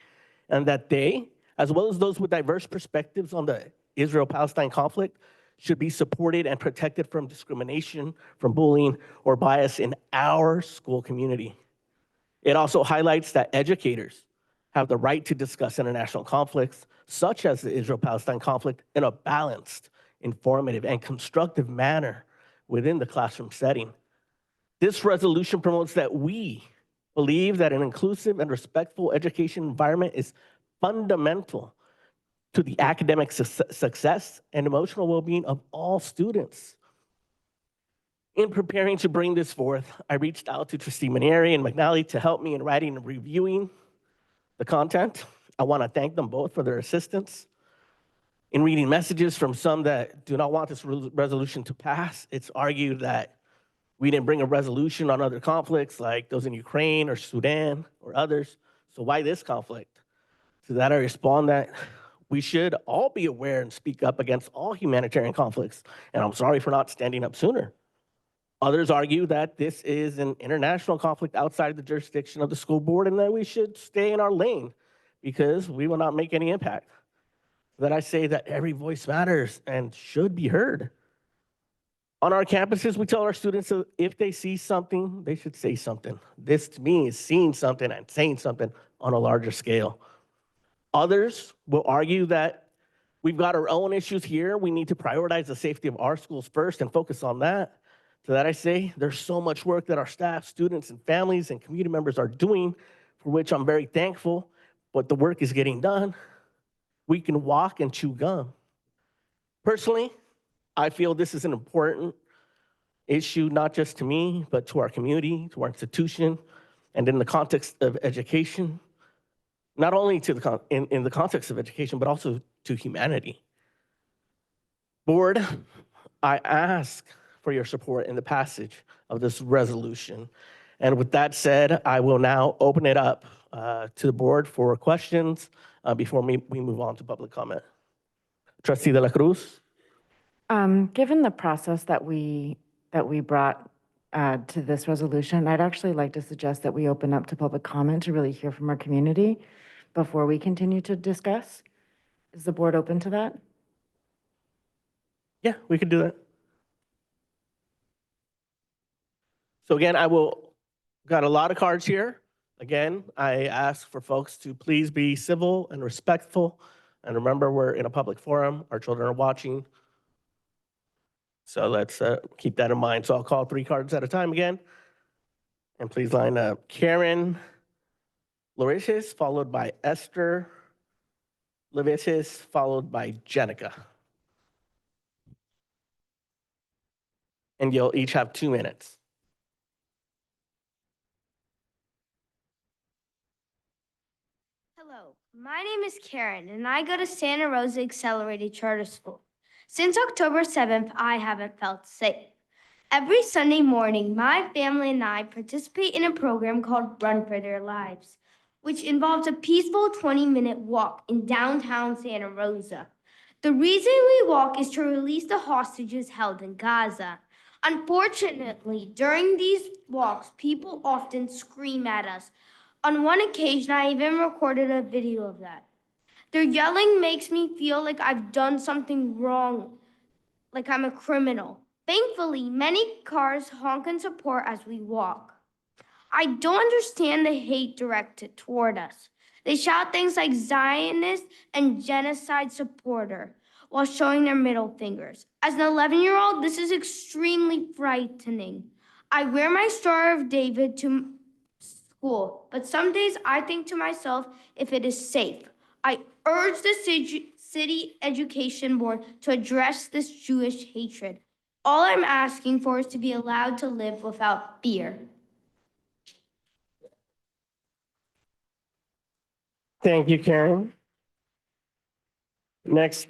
and that they, as well as those with diverse perspectives on the Israel-Palestine conflict, should be supported and protected from discrimination, from bullying, or bias in our school community. It also highlights that educators have the right to discuss international conflicts, such as the Israel-Palestine conflict, in a balanced, informative, and constructive manner within the classroom setting. This resolution promotes that we believe that an inclusive and respectful education environment is fundamental to the academic success and emotional well-being of all students. In preparing to bring this forth, I reached out to Trustee Manieri and McNally to help me in writing and reviewing the content. I want to thank them both for their assistance. In reading messages from some that do not want this resolution to pass, it's argued that we didn't bring a resolution on other conflicts like those in Ukraine or Sudan or others. So why this conflict? To that I respond that we should all be aware and speak up against all humanitarian conflicts. And I'm sorry for not standing up sooner. Others argue that this is an international conflict outside the jurisdiction of the school board and that we should stay in our lane because we will not make any impact. That I say that every voice matters and should be heard. On our campuses, we tell our students that if they see something, they should say something. This to me is seeing something and saying something on a larger scale. Others will argue that we've got our own issues here. We need to prioritize the safety of our schools first and focus on that. To that I say, there's so much work that our staff, students, and families and community members are doing, for which I'm very thankful, but the work is getting done. We can walk and chew gum. Personally, I feel this is an important issue, not just to me, but to our community, to our institution, and in the context of education, not only to in the context of education, but also to humanity. Board, I ask for your support in the passage of this resolution. And with that said, I will now open it up to the board for questions before we move on to public comment. Trustee De La Cruz. Given the process that we brought to this resolution, I'd actually like to suggest that we open up to public comment to really hear from our community before we continue to discuss. Is the board open to that? Yeah, we could do that. So again, got a lot of cards here. Again, I ask for folks to please be civil and respectful. And remember, we're in a public forum. Our children are watching. So let's keep that in mind. So I'll call 3 cards at a time again. And please line up. Karen Loriches, followed by Esther Levitis, followed by Jenica. And you'll each have 2 minutes. Hello, my name is Karen, and I go to Santa Rosa Accelerated Charter School. Since October 7th, I haven't felt safe. Every Sunday morning, my family and I participate in a program called Run for Their Lives, which involves a peaceful 20-minute walk in downtown Santa Rosa. The reason we walk is to release the hostages held in Gaza. Unfortunately, during these walks, people often scream at us. On one occasion, I even recorded a video of that. Their yelling makes me feel like I've done something wrong, like I'm a criminal. Thankfully, many cars honk in support as we walk. I don't understand the hate directed toward us. They shout things like Zionist and genocide supporter while showing their middle fingers. As an 11-year-old, this is extremely frightening. I wear my Star of David to school, but some days I think to myself if it is safe. I urge the city education board to address this Jewish hatred. All I'm asking for is to be allowed to live without fear. Thank you, Karen. Next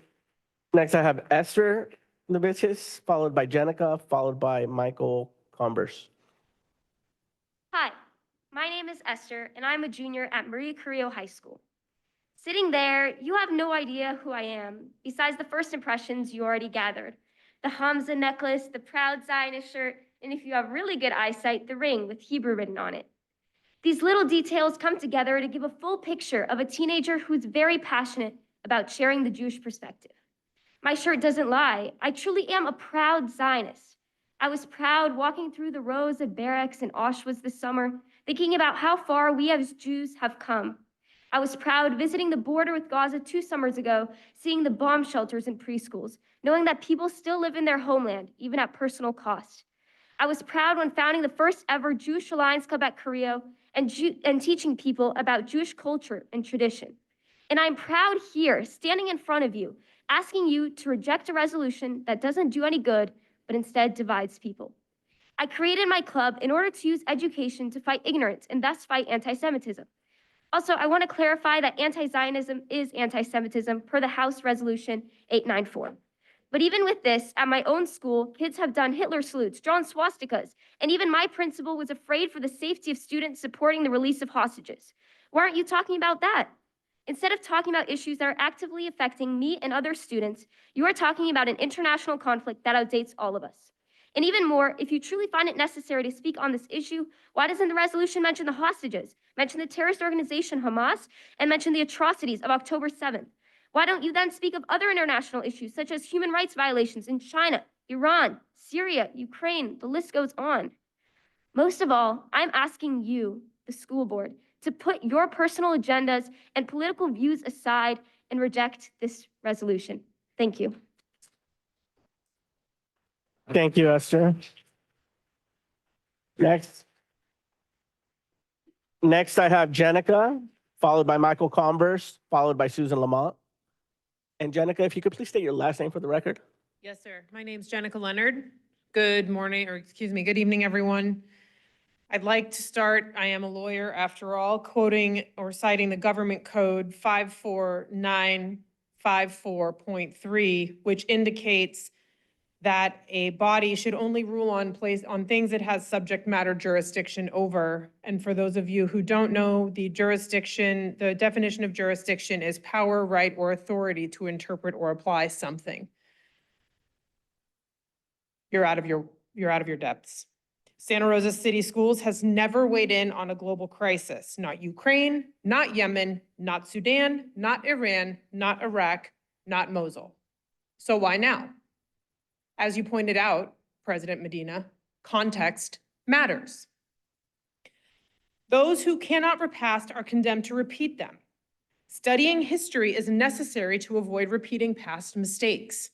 I have Esther Levitius, followed by Jenica, followed by Michael Converse. Hi, my name is Esther, and I'm a junior at Maria Carrillo High School. Sitting there, you have no idea who I am, besides the first impressions you already gathered. The Hamza necklace, the proud Zionist shirt, and if you have really good eyesight, the ring with Hebrew written on it. These little details come together to give a full picture of a teenager who's very passionate about sharing the Jewish perspective. My shirt doesn't lie. I truly am a proud Zionist. I was proud walking through the rows of barracks in Auschwitz this summer, thinking about how far we as Jews have come. I was proud visiting the border with Gaza 2 summers ago, seeing the bomb shelters and preschools, knowing that people still live in their homeland, even at personal cost. I was proud when founding the first ever Jewish Alliance Club at Carrillo and teaching people about Jewish culture and tradition. And I'm proud here, standing in front of you, asking you to reject a resolution that doesn't do any good, but instead divides people. I created my club in order to use education to fight ignorance and thus fight anti-Semitism. Also, I want to clarify that anti-Zionism is anti-Semitism per the House Resolution 894. But even with this, at my own school, kids have done Hitler salutes, drawn swastikas, and even my principal was afraid for the safety of students supporting the release of hostages. Why aren't you talking about that? Instead of talking about issues that are actively affecting me and other students, you are talking about an international conflict that outdates all of us. And even more, if you truly find it necessary to speak on this issue, why doesn't the resolution mention the hostages, mention the terrorist organization Hamas, and mention the atrocities of October 7th? Why don't you then speak of other international issues such as human rights violations in China, Iran, Syria, Ukraine, the list goes on. Most of all, I'm asking you, the school board, to put your personal agendas and political views aside and reject this resolution. Thank you. Thank you, Esther. Next I have Jenica, followed by Michael Converse, followed by Susan Lamont. And Jenica, if you could please state your last name for the record. Yes, sir. My name's Jenica Leonard. Good morning, or excuse me, good evening, everyone. I'd like to start, I am a lawyer after all, quoting or citing the government code 54954.3, which indicates that a body should only rule on things it has subject matter jurisdiction over. And for those of you who don't know, the definition of jurisdiction is power, right, or authority to interpret or apply something. You're out of your depths. Santa Rosa City Schools has never weighed in on a global crisis. Not Ukraine, not Yemen, not Sudan, not Iran, not Iraq, not Mosul. So why now? As you pointed out, President Medina, context matters. Those who cannot repast are condemned to repeat them. Studying history is necessary to avoid repeating past mistakes.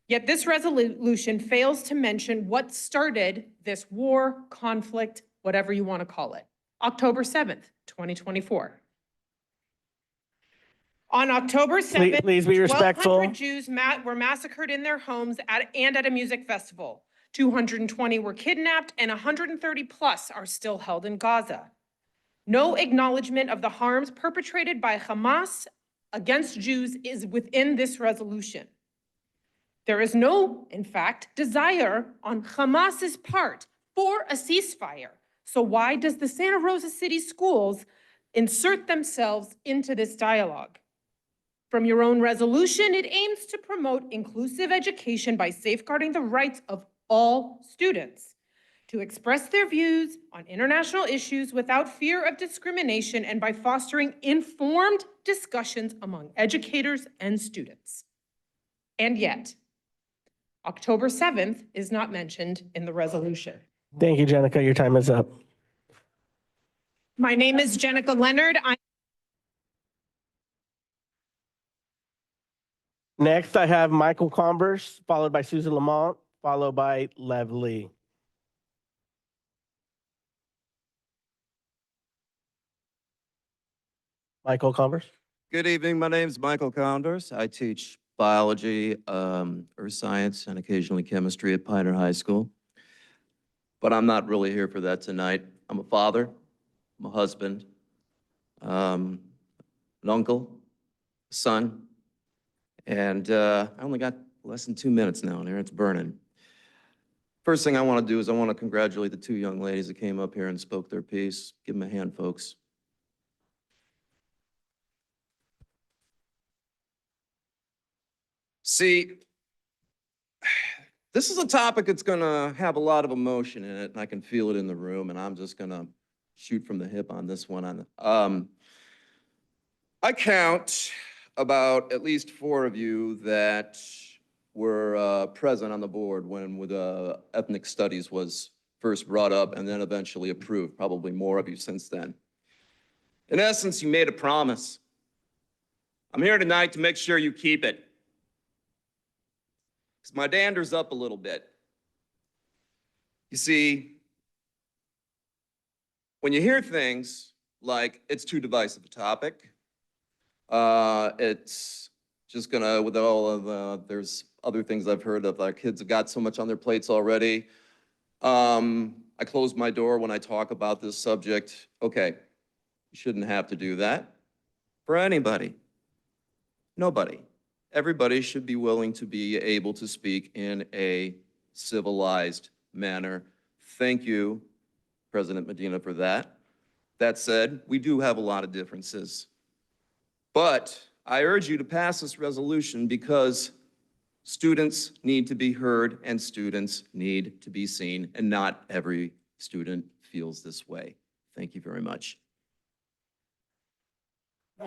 Yet this resolution fails to mention what started this war, conflict, whatever you want to call it. October 7th, 2024. On October 7th, Please be respectful. 1,200 Jews were massacred in their homes and at a music festival. 220 were kidnapped and 130 plus are still held in Gaza. No acknowledgement of the harms perpetrated by Hamas against Jews is within this resolution. There is no, in fact, desire on Hamas's part for a ceasefire. So why does the Santa Rosa City Schools insert themselves into this dialogue? From your own resolution, it aims to promote inclusive education by safeguarding the rights of all students to express their views on international issues without fear of discrimination and by fostering informed discussions among educators and students. And yet, October 7th is not mentioned in the resolution. Thank you, Jenica. Your time is up. My name is Jenica Leonard. Next, I have Michael Converse, followed by Susan Lamont, followed by Lev Lee. Michael Converse. Good evening. My name is Michael Condors. I teach biology, earth science, and occasionally chemistry at Pioneer High School. But I'm not really here for that tonight. I'm a father, I'm a husband, an uncle, a son, and I only got less than 2 minutes now, and here it's burning. First thing I want to do is I want to congratulate the two young ladies that came up here and spoke their piece. Give them a hand, folks. See, this is a topic that's going to have a lot of emotion in it, and I can feel it in the room, and I'm just going to shoot from the hip on this one. I count about at least 4 of you that were present on the board when ethnic studies was first brought up and then eventually approved, probably more of you since then. In essence, you made a promise. I'm here tonight to make sure you keep it. Because my dander's up a little bit. You see, when you hear things like it's too divisive a topic, it's just gonna, with all of there's other things I've heard of, our kids have got so much on their plates already. I close my door when I talk about this subject. Okay, you shouldn't have to do that for anybody. Nobody. Everybody should be willing to be able to speak in a civilized manner. Thank you, President Medina, for that. That said, we do have a lot of differences. But I urge you to pass this resolution because students need to be heard and students need to be seen, and not every student feels this way. Thank you very much.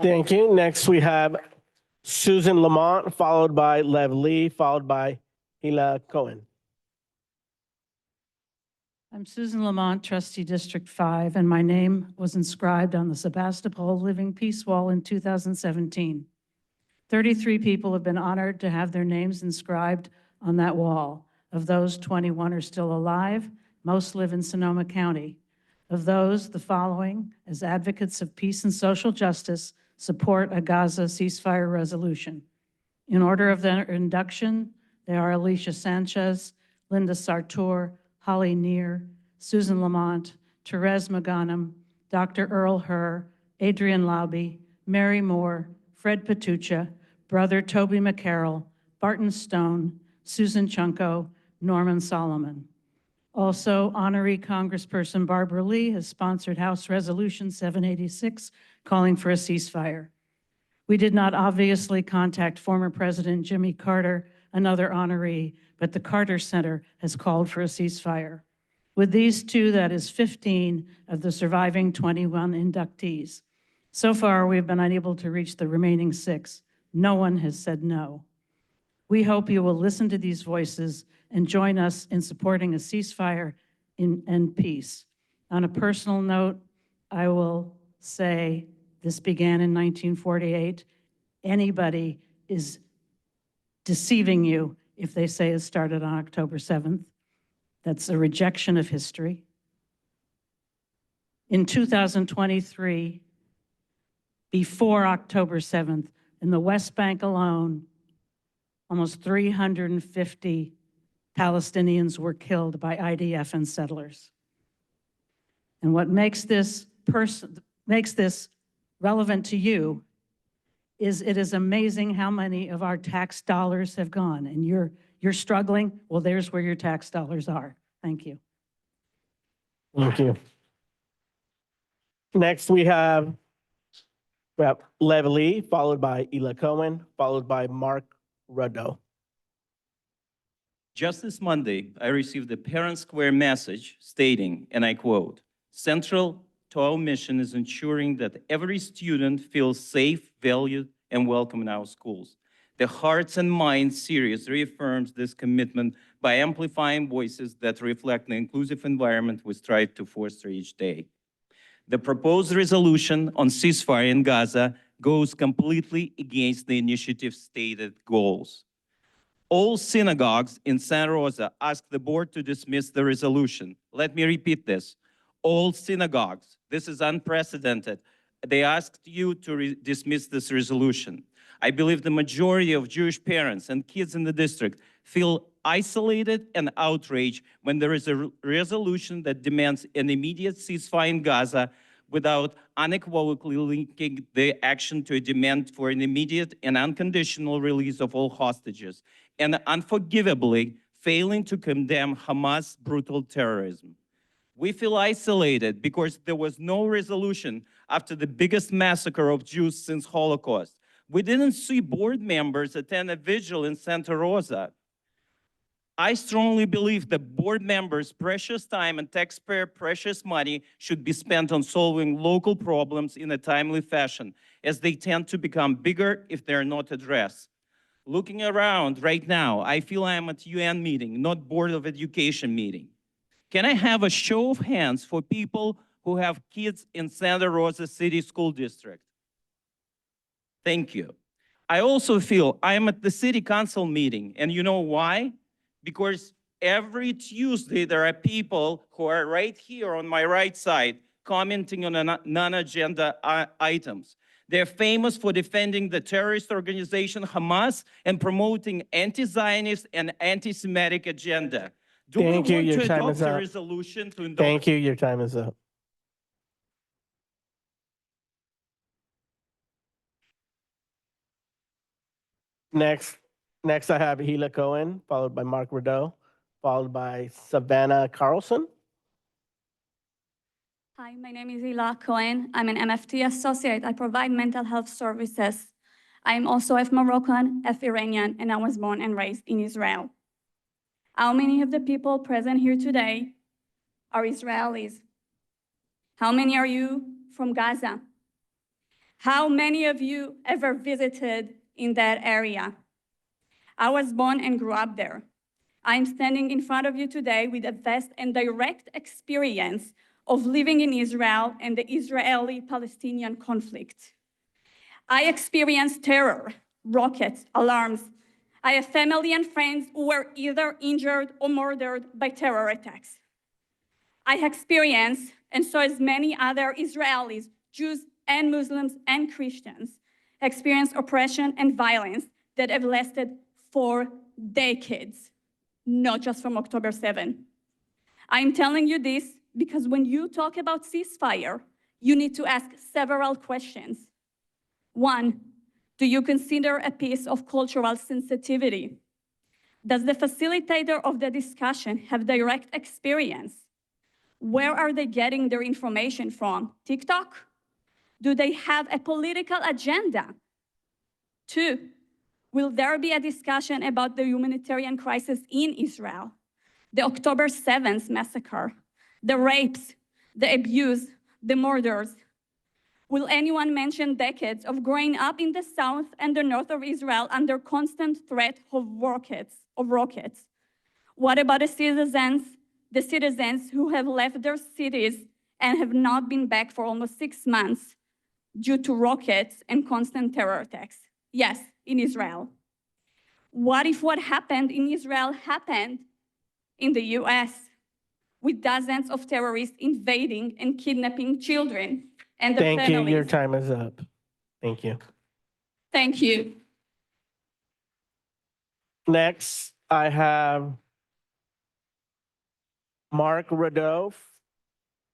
Thank you. Next, we have Susan Lamont, followed by Lev Lee, followed by Hila Cohen. I'm Susan Lamont, trustee District 5, and my name was inscribed on the Sebastopol Living Peace Wall in 2017. 33 people have been honored to have their names inscribed on that wall. Of those, 21 are still alive. Most live in Sonoma County. Of those, the following, as advocates of peace and social justice, support a Gaza ceasefire resolution. In order of their induction, they are Alicia Sanchez, Linda Sartor, Holly Neer, Susan Lamont, Therese McGonim, Dr. Earl Herr, Adrian Lauby, Mary Moore, Fred Patucha, Brother Toby McCarroll, Barton Stone, Susan Chunko, Norman Solomon. Also, honoree Congressperson Barbara Lee has sponsored House Resolution 786, calling for a ceasefire. We did not obviously contact former President Jimmy Carter, another honoree, but the Carter Center has called for a ceasefire. With these two, that is 15 of the surviving 21 inductees. So far, we've been unable to reach the remaining 6. No one has said no. We hope you will listen to these voices and join us in supporting a ceasefire and peace. On a personal note, I will say this began in 1948. Anybody is deceiving you if they say it started on October 7th. That's a rejection of history. In 2023, before October 7th, in the West Bank alone, almost 350 Palestinians were killed by IDF and settlers. And what makes this relevant to you is it is amazing how many of our tax dollars have gone. And you're struggling, well, there's where your tax dollars are. Thank you. Thank you. Next, we have Lev Lee, followed by Hila Cohen, followed by Mark Ruddo. Just this Monday, I received a Parent Square message stating, and I quote, "Central to our mission is ensuring that every student feels safe, valued, and welcome in our schools. The Hearts and Minds series reaffirms this commitment by amplifying voices that reflect the inclusive environment we strive to foster each day. The proposed resolution on ceasefire in Gaza goes completely against the initiative's stated goals. All synagogues in Santa Rosa asked the board to dismiss the resolution. Let me repeat this. All synagogues, this is unprecedented, they asked you to dismiss this resolution. I believe the majority of Jewish parents and kids in the district feel isolated and outraged when there is a resolution that demands an immediate ceasefire in Gaza without unequivocally linking the action to a demand for an immediate and unconditional release of all hostages, and unforgivably failing to condemn Hamas' brutal terrorism. We feel isolated because there was no resolution after the biggest massacre of Jews since Holocaust. We didn't see board members attend a vigil in Santa Rosa. I strongly believe that board members' precious time and taxpayer precious money should be spent on solving local problems in a timely fashion, as they tend to become bigger if they're not addressed. Looking around right now, I feel I am at UN meeting, not Board of Education meeting. Can I have a show of hands for people who have kids in Santa Rosa City School District? Thank you. I also feel I am at the City Council meeting, and you know why? Because every Tuesday there are people who are right here on my right side commenting on non-agenda items. They're famous for defending the terrorist organization Hamas and promoting anti-Zionist and anti-Semitic agenda. Do Thank we you. want Your to time adopt is a up. resolution to endorse? Thank you. Your time is up. Next I have Gila Cohen, followed by Mark Rideau, followed by Savannah Carlson. Hi, my name is ELAC Cohen. I'm an MFT associate. I provide mental health services. I am also half Moroccan, half Iranian, and I was born and raised in Israel. How many of the people present here today are Israelis? How many are you from Gaza? How many of you ever visited in that area? I was born and grew up there. I'm standing in front of you today with a vast and direct experience of living in Israel and the Israeli-Palestinian conflict. I experienced terror, rockets, alarms. I have family and friends who were either injured or murdered by terror attacks. I experienced, and so as many other Israelis, Jews and Muslims and Christians, experienced oppression and violence that have lasted for decades, not just from October 7. I'm telling you this because when you talk about ceasefire, you need to ask several questions. One, do you consider a piece of cultural sensitivity? Does the facilitator of the discussion have direct experience? Where are they getting their information from? TikTok? Do they have a political agenda? Two, will there be a discussion about the humanitarian crisis in Israel? The October 7th massacre, the rapes, the abuse, the murders. Will anyone mention decades of growing up in the south and the north of Israel under constant threat of rockets? What about the citizens who have left their cities and have not been back for almost 6 months due to rockets and constant terror attacks? Yes, in Israel. What if what happened in Israel happened in the US, with dozens of terrorists invading and kidnapping children and their Thank families? you. Your time is up. Thank you. Thank you. Next, I have Mark Rideau,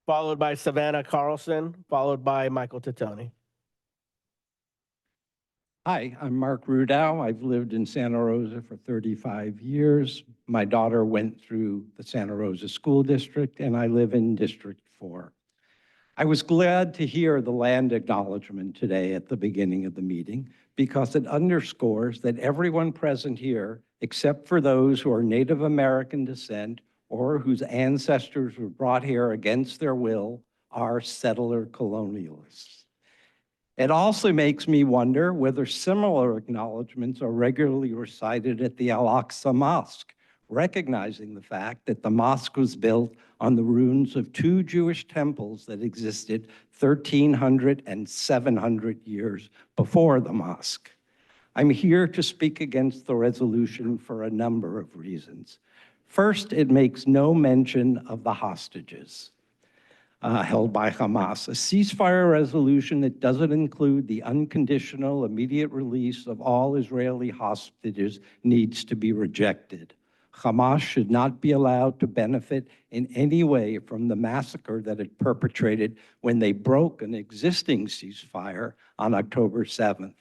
followed by Savannah Carlson, followed by Michael Titoni. Hi, I'm Mark Rudow. I've lived in Santa Rosa for 35 years. My daughter went through the Santa Rosa School District, and I live in District 4. I was glad to hear the land acknowledgement today at the beginning of the meeting because it underscores that everyone present here, except for those who are Native American descent or whose ancestors were brought here against their will, are settler colonialists. It also makes me wonder whether similar acknowledgements are regularly recited at the Al-Aqsa Mosque, recognizing the fact that the mosque was built on the ruins of 2 Jewish temples that existed 1,300 and 700 years before the mosque. I'm here to speak against the resolution for a number of reasons. First, it makes no mention of the hostages. held by Hamas. A ceasefire resolution that doesn't include the unconditional immediate release of all Israeli hostages needs to be rejected. Hamas should not be allowed to benefit in any way from the massacre that it perpetrated when they broke an existing ceasefire on October 7th.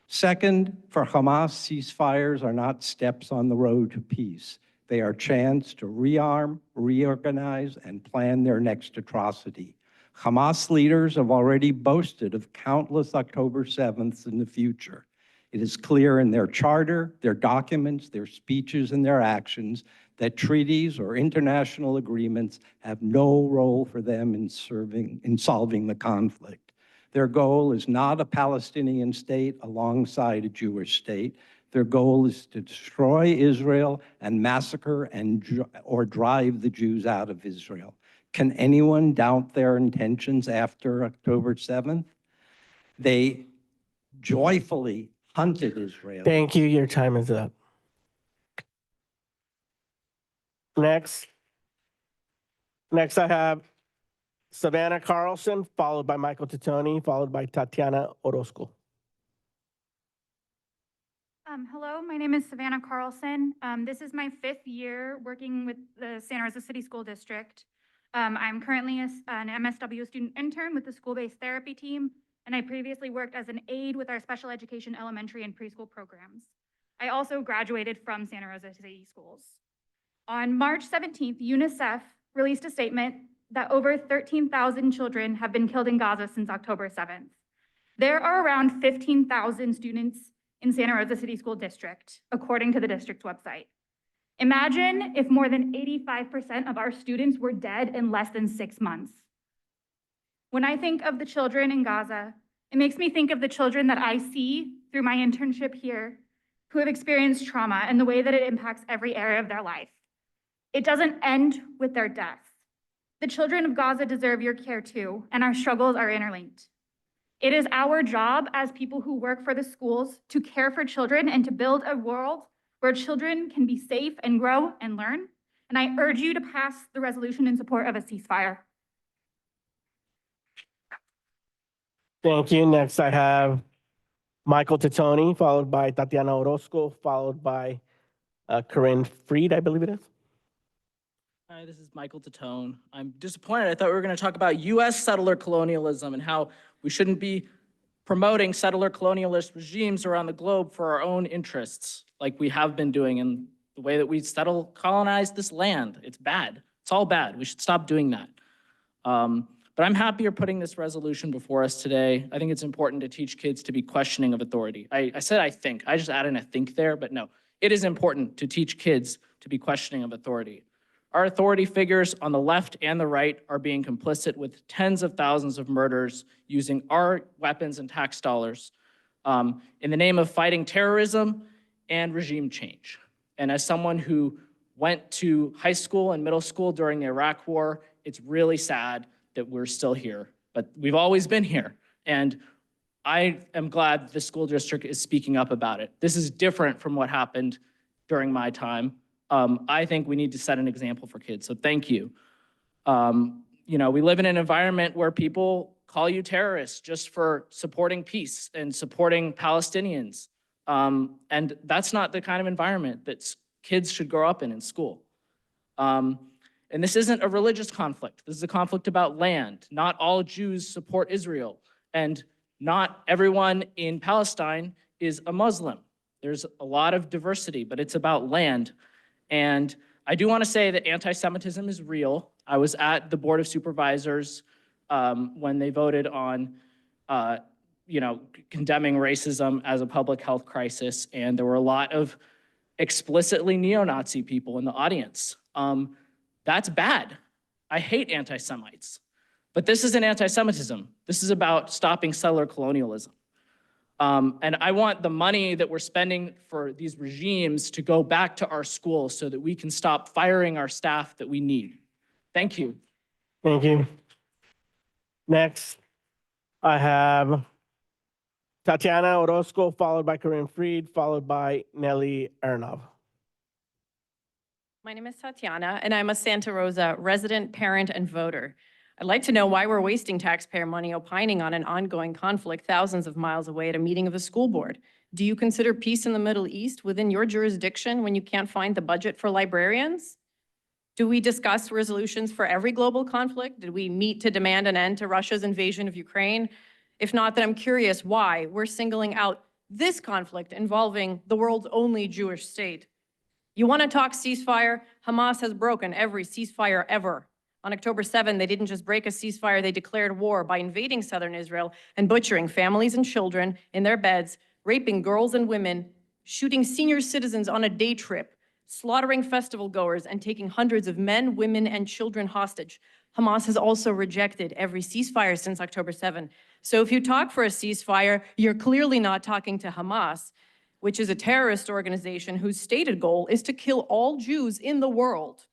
Second, for Hamas, ceasefires are not steps on the road to peace. They are a chance to rearm, reorganize, and plan their next atrocity. Hamas leaders have already boasted of countless October 7ths in the future. It is clear in their charter, their documents, their speeches, and their actions that treaties or international agreements have no role for them in solving the conflict. Their goal is not a Palestinian state alongside a Jewish state. Their goal is to destroy Israel and massacre or drive the Jews out of Israel. Can anyone doubt their intentions after October 7th? They joyfully hunted Israel. Thank you. Your time is up. Next I have Savannah Carlson, followed by Michael Titoni, followed by Tatiana Orozco. Hello, my name is Savannah Carlson. This is my 5th year working with the Santa Rosa City School District. I'm currently an MSW student intern with the school-based therapy team, and I previously worked as an aide with our special education elementary and preschool programs. I also graduated from Santa Rosa City Schools. On March 17th, UNICEF released a statement that over 13,000 children have been killed in Gaza since October 7th. There are around 15,000 students in Santa Rosa City School District, according to the district's website. Imagine if more than 85% of our students were dead in less than 6 months. When I think of the children in Gaza, it makes me think of the children that I see through my internship here who have experienced trauma and the way that it impacts every area of their life. It doesn't end with their death. The children of Gaza deserve your care too, and our struggles are interlinked. It is our job as people who work for the schools to care for children and to build a world where children can be safe and grow and learn. And I urge you to pass the resolution in support of a ceasefire. Thank you. Next, I have Michael Titoni, followed by Tatiana Orozco, followed by Corinne Freed, I believe it is. Hi, this is Michael Titone. I'm disappointed. I thought we were going to talk about U.S. settler colonialism and how we shouldn't be promoting settler colonialist regimes around the globe for our own interests, like we have been doing in the way that we colonize this land. It's bad. It's all bad. We should stop doing that. But I'm happy you're putting this resolution before us today. I think it's important to teach kids to be questioning of authority. I said I think. I just added a think there, but no. It is important to teach kids to be questioning of authority. Our authority figures on the left and the right are being complicit with tens of thousands of murders using our weapons and tax dollars in the name of fighting terrorism and regime change. And as someone who went to high school and middle school during the Iraq War, it's really sad that we're still here, but we've always been here. And I am glad the school district is speaking up about it. This is different from what happened during my time. I think we need to set an example for kids, so thank you. We live in an environment where people call you terrorists just for supporting peace and supporting Palestinians. And that's not the kind of environment that kids should grow up in school. And this isn't a religious conflict. This is a conflict about land. Not all Jews support Israel, and not everyone in Palestine is a Muslim. There's a lot of diversity, but it's about land. And I do want to say that anti-Semitism is real. I was at the Board of Supervisors when they voted on, condemning racism as a public health crisis, and there were a lot of explicitly neo-Nazi people in the audience. That's bad. I hate anti-Semites. But this isn't anti-Semitism. This is about stopping settler colonialism. And I want the money that we're spending for these regimes to go back to our schools so that we can stop firing our staff that we need. Thank you. Thank you. Next, I have Tatiana Orozco, followed by Corinne Freed, followed by Nelly Ernov. My name is Tatiana, and I'm a Santa Rosa resident, parent, and voter. I'd like to know why we're wasting taxpayer money opining on an ongoing conflict thousands of miles away at a meeting of the school board. Do you consider peace in the Middle East within your jurisdiction when you can't find the budget for librarians? Do we discuss resolutions for every global conflict? Did we meet to demand an end to Russia's invasion of Ukraine? If not, then I'm curious why we're singling out this conflict involving the world's only Jewish state. You want to talk ceasefire? Hamas has broken every ceasefire ever. On October 7, they didn't just break a ceasefire, they declared war by invading southern Israel and butchering families and children in their beds, raping girls and women, shooting senior citizens on a day trip, slaughtering festival goers, and taking hundreds of men, women, and children hostage. Hamas has also rejected every ceasefire since October 7. So if you talk for a ceasefire, you're clearly not talking to Hamas, which is a terrorist organization whose stated goal is to kill all Jews in the world.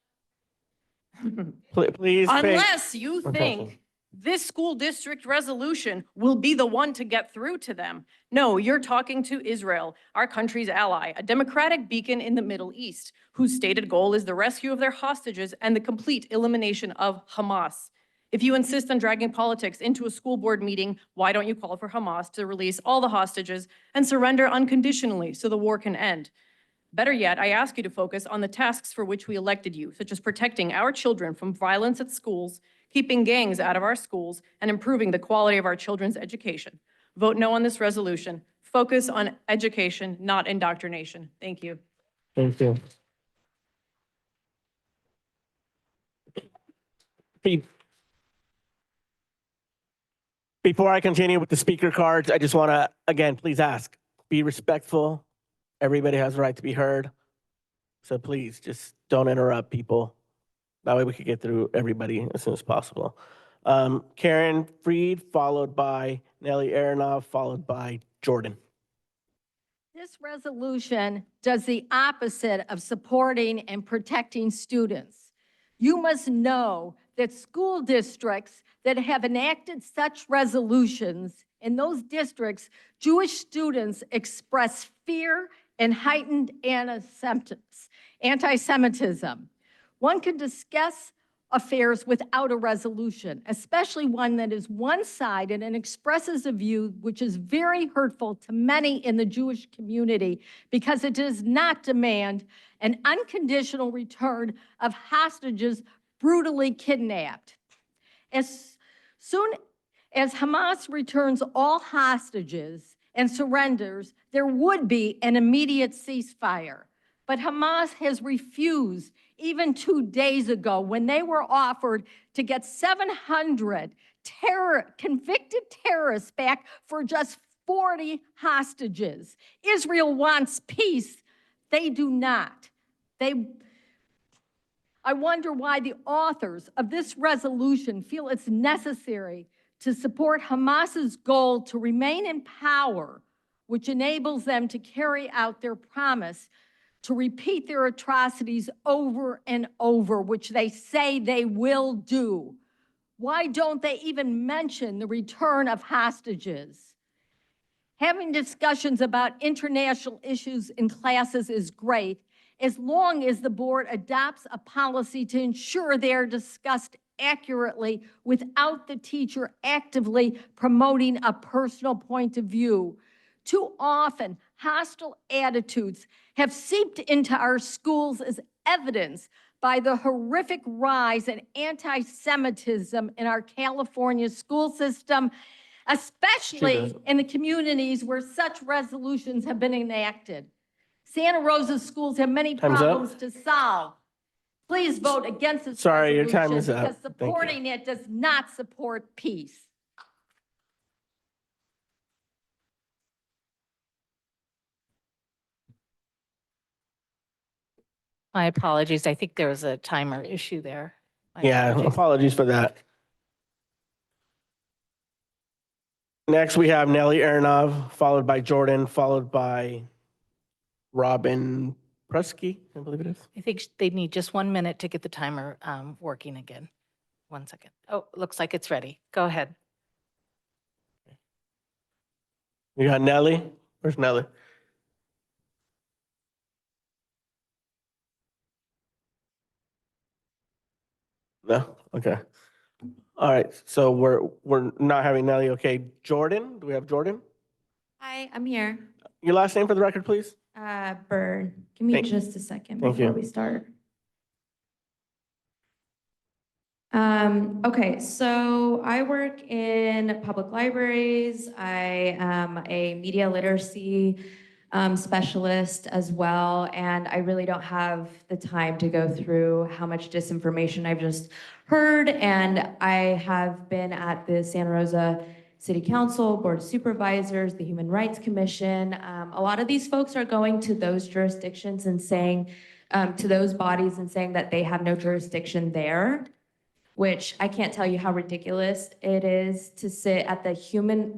Please. Unless you Okay. think this school district resolution will be the one to get through to them. No, you're talking to Israel, our country's ally, a democratic beacon in the Middle East, whose stated goal is the rescue of their hostages and the complete elimination of Hamas. If you insist on dragging politics into a school board meeting, why don't you call for Hamas to release all the hostages and surrender unconditionally so the war can end? Better yet, I ask you to focus on the tasks for which we elected you, such as protecting our children from violence at schools, keeping gangs out of our schools, and improving the quality of our children's education. Vote no on this resolution. Focus on education, not indoctrination. Thank you. Thank you. Before I continue with the speaker cards, I just want to, again, please ask, be respectful. Everybody has the right to be heard. So please just don't interrupt people. That way we could get through everybody as soon as possible. Karen Freed, followed by Nellie Aronoff, followed by Jordan. This resolution does the opposite of supporting and protecting students. You must know that school districts that have enacted such resolutions, in those districts, Jewish students express fear and heightened anti-Semitism. One can discuss affairs without a resolution, especially one that is one-sided and expresses a view which is very hurtful to many in the Jewish community because it does not demand an unconditional return of hostages brutally kidnapped. As soon as Hamas returns all hostages and surrenders, there would be an immediate ceasefire. But Hamas has refused, even 2 days ago, when they were offered to get 700 convicted terrorists back for just 40 hostages. Israel wants peace. They do not. I wonder why the authors of this resolution feel it's necessary to support Hamas's goal to remain in power, which enables them to carry out their promise to repeat their atrocities over and over, which they say they will do. Why don't they even mention the return of hostages? Having discussions about international issues in classes is great, as long as the board adopts a policy to ensure they are discussed accurately without the teacher actively promoting a personal point of view. Too often, hostile attitudes have seeped into our schools as evidenced by the horrific rise in anti-Semitism in our California school system, especially in the communities where such resolutions have been enacted. Santa Rosa schools have many Time's up. problems to solve. Please vote against this Sorry, your resolution time is up. because Thank you. supporting it does not support peace. My apologies. I think there was a timer issue there. My Yeah, apologies. apologies for that. Next, we have Nellie Aronoff, followed by Jordan, followed by Robin Prusky, I believe it is. I think they need just 1 minute to get the timer working again. 1 second. Oh, looks like it's ready. Go ahead. You got Nellie? Where's Nellie? No? Okay. All right, so we're not having Nelly. Okay, Jordan, do we have Jordan? Hi, I'm here. Your last name for the record, please? Bird. Give me Thank- just a second thank before you. we start. Okay, so I work in public libraries. I am a media literacy specialist as well, and I really don't have the time to go through how much disinformation I've just heard. And I have been at the Santa Rosa City Council, Board of Supervisors, the Human Rights Commission. A lot of these folks are going to those jurisdictions and saying, to those bodies and saying that they have no jurisdiction there, which I can't tell you how ridiculous it is to sit at the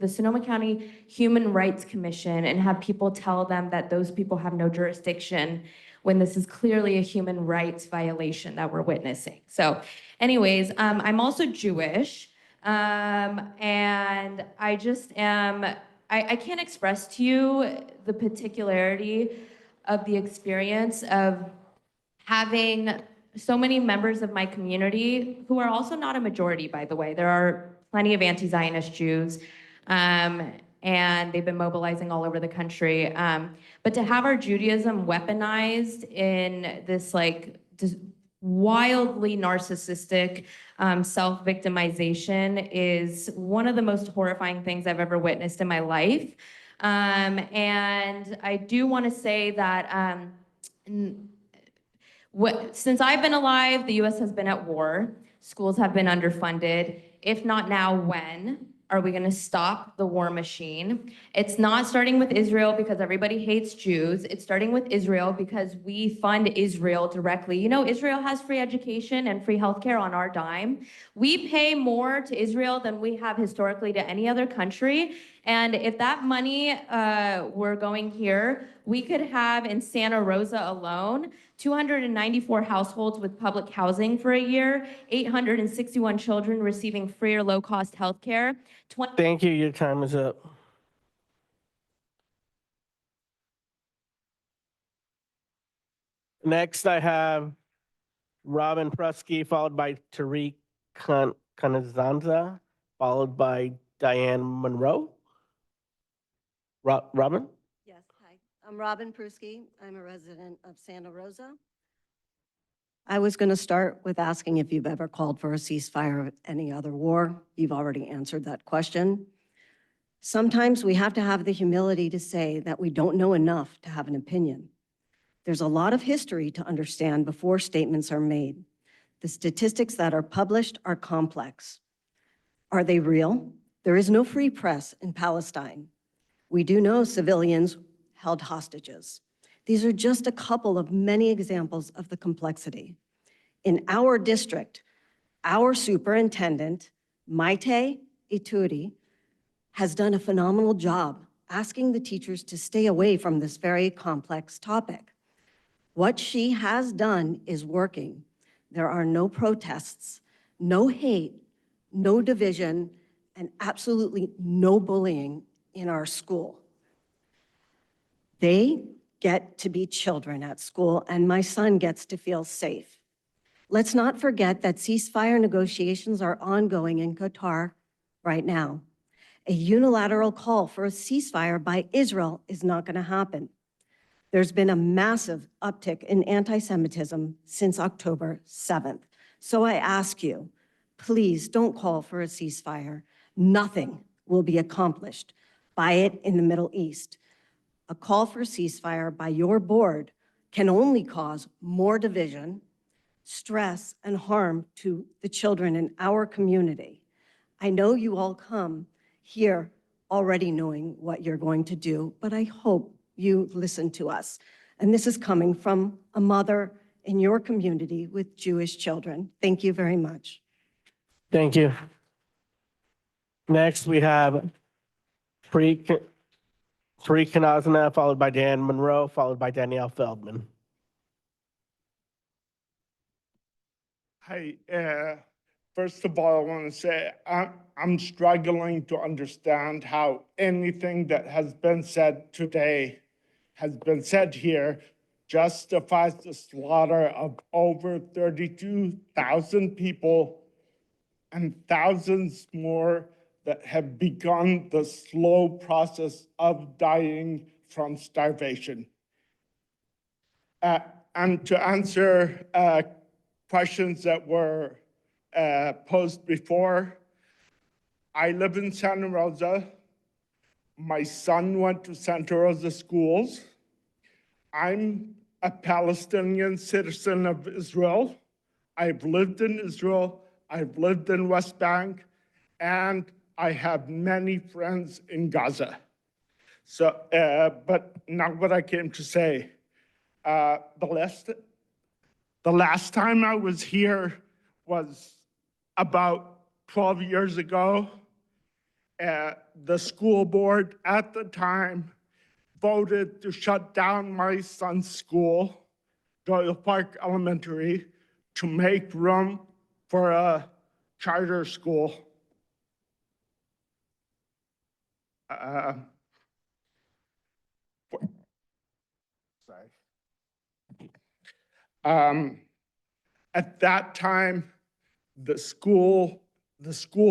Sonoma County Human Rights Commission and have people tell them that those people have no jurisdiction when this is clearly a human rights violation that we're witnessing. So anyways, I'm also Jewish, and I just am, I can't express to you the particularity of the experience of having so many members of my community who are also not a majority, by the way. There are plenty of anti-Zionist Jews, and they've been mobilizing all over the country. But to have our Judaism weaponized in this wildly narcissistic self-victimization is one of the most horrifying things I've ever witnessed in my life. And I do want to say that since I've been alive, the US has been at war. Schools have been underfunded. If not now, when are we going to stop the war machine? It's not starting with Israel because everybody hates Jews. It's starting with Israel because we fund Israel directly. You know, Israel has free education and free healthcare on our dime. We pay more to Israel than we have historically to any other country. And if that money were going here, we could have in Santa Rosa alone 294 households with public housing for a year, 861 children receiving free or low-cost health care. Thank you, your time is up. Next, I have Robin Prusky, followed by Tariq Kanazanza, followed by Diane Monroe. Robin? Yes, hi. I'm Robin Prusky. I'm a resident of Santa Rosa. I was going to start with asking if you've ever called for a ceasefire of any other war. You've already answered that question. Sometimes we have to have the humility to say that we don't know enough to have an opinion. There's a lot of history to understand before statements are made. The statistics that are published are complex. Are they real? There is no free press in Palestine. We do know civilians held hostages. These are just a couple of many examples of the complexity. In our district, our superintendent, Maite Ituri, has done a phenomenal job asking the teachers to stay away from this very complex topic. What she has done is working. There are no protests, no hate, no division, and absolutely no bullying in our school. They get to be children at school, and my son gets to feel safe. Let's not forget that ceasefire negotiations are ongoing in Qatar right now. A unilateral call for a ceasefire by Israel is not going to happen. There's been a massive uptick in anti-Semitism since October 7th. So I ask you, please don't call for a ceasefire. Nothing will be accomplished by it in the Middle East. A call for ceasefire by your board can only cause more division, stress, and harm to the children in our community. I know you all come here already knowing what you're going to do, but I hope you listen to us. And this is coming from a mother in your community with Jewish children. Thank you very much. Thank you. Next, we have Tariq Kanazana, followed by Dan Monroe, followed by Danielle Feldman. Hi, first of all, I want to say I'm struggling to understand how anything that has been said today has been said here justifies the slaughter of over 32,000 people and thousands more that have begun the slow process of dying from starvation. And to answer questions that were posed before, I live in Santa Rosa. My son went to Santa Rosa schools. I'm a Palestinian citizen of Israel. I've lived in Israel. I've lived in West Bank, and I have many friends in Gaza. So, but not what I came to say. The last time I was here was about 12 years ago. The school board at the time voted to shut down my son's school, Doyle Park Elementary, to make room for a charter school. At that time, the school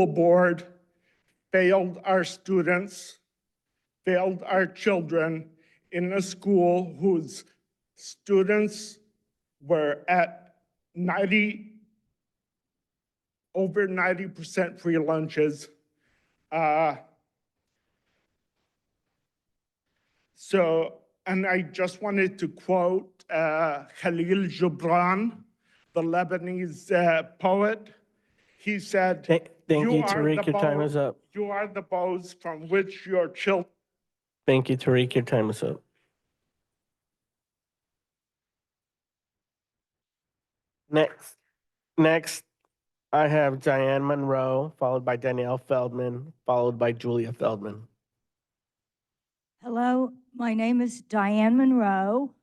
board failed our students, failed our children in a school whose students were at over 90% free lunches. And I just wanted to quote Khalil Gibran, the Lebanese poet. He said, Thank you, are Tariq. the Your time bow- is up. You are the bows from which your children. Thank you, Tariq. Your time is up. Next, I have Diane Monroe, followed by Danielle Feldman, followed by Julia Feldman. Hello, my name is Diane Monroe,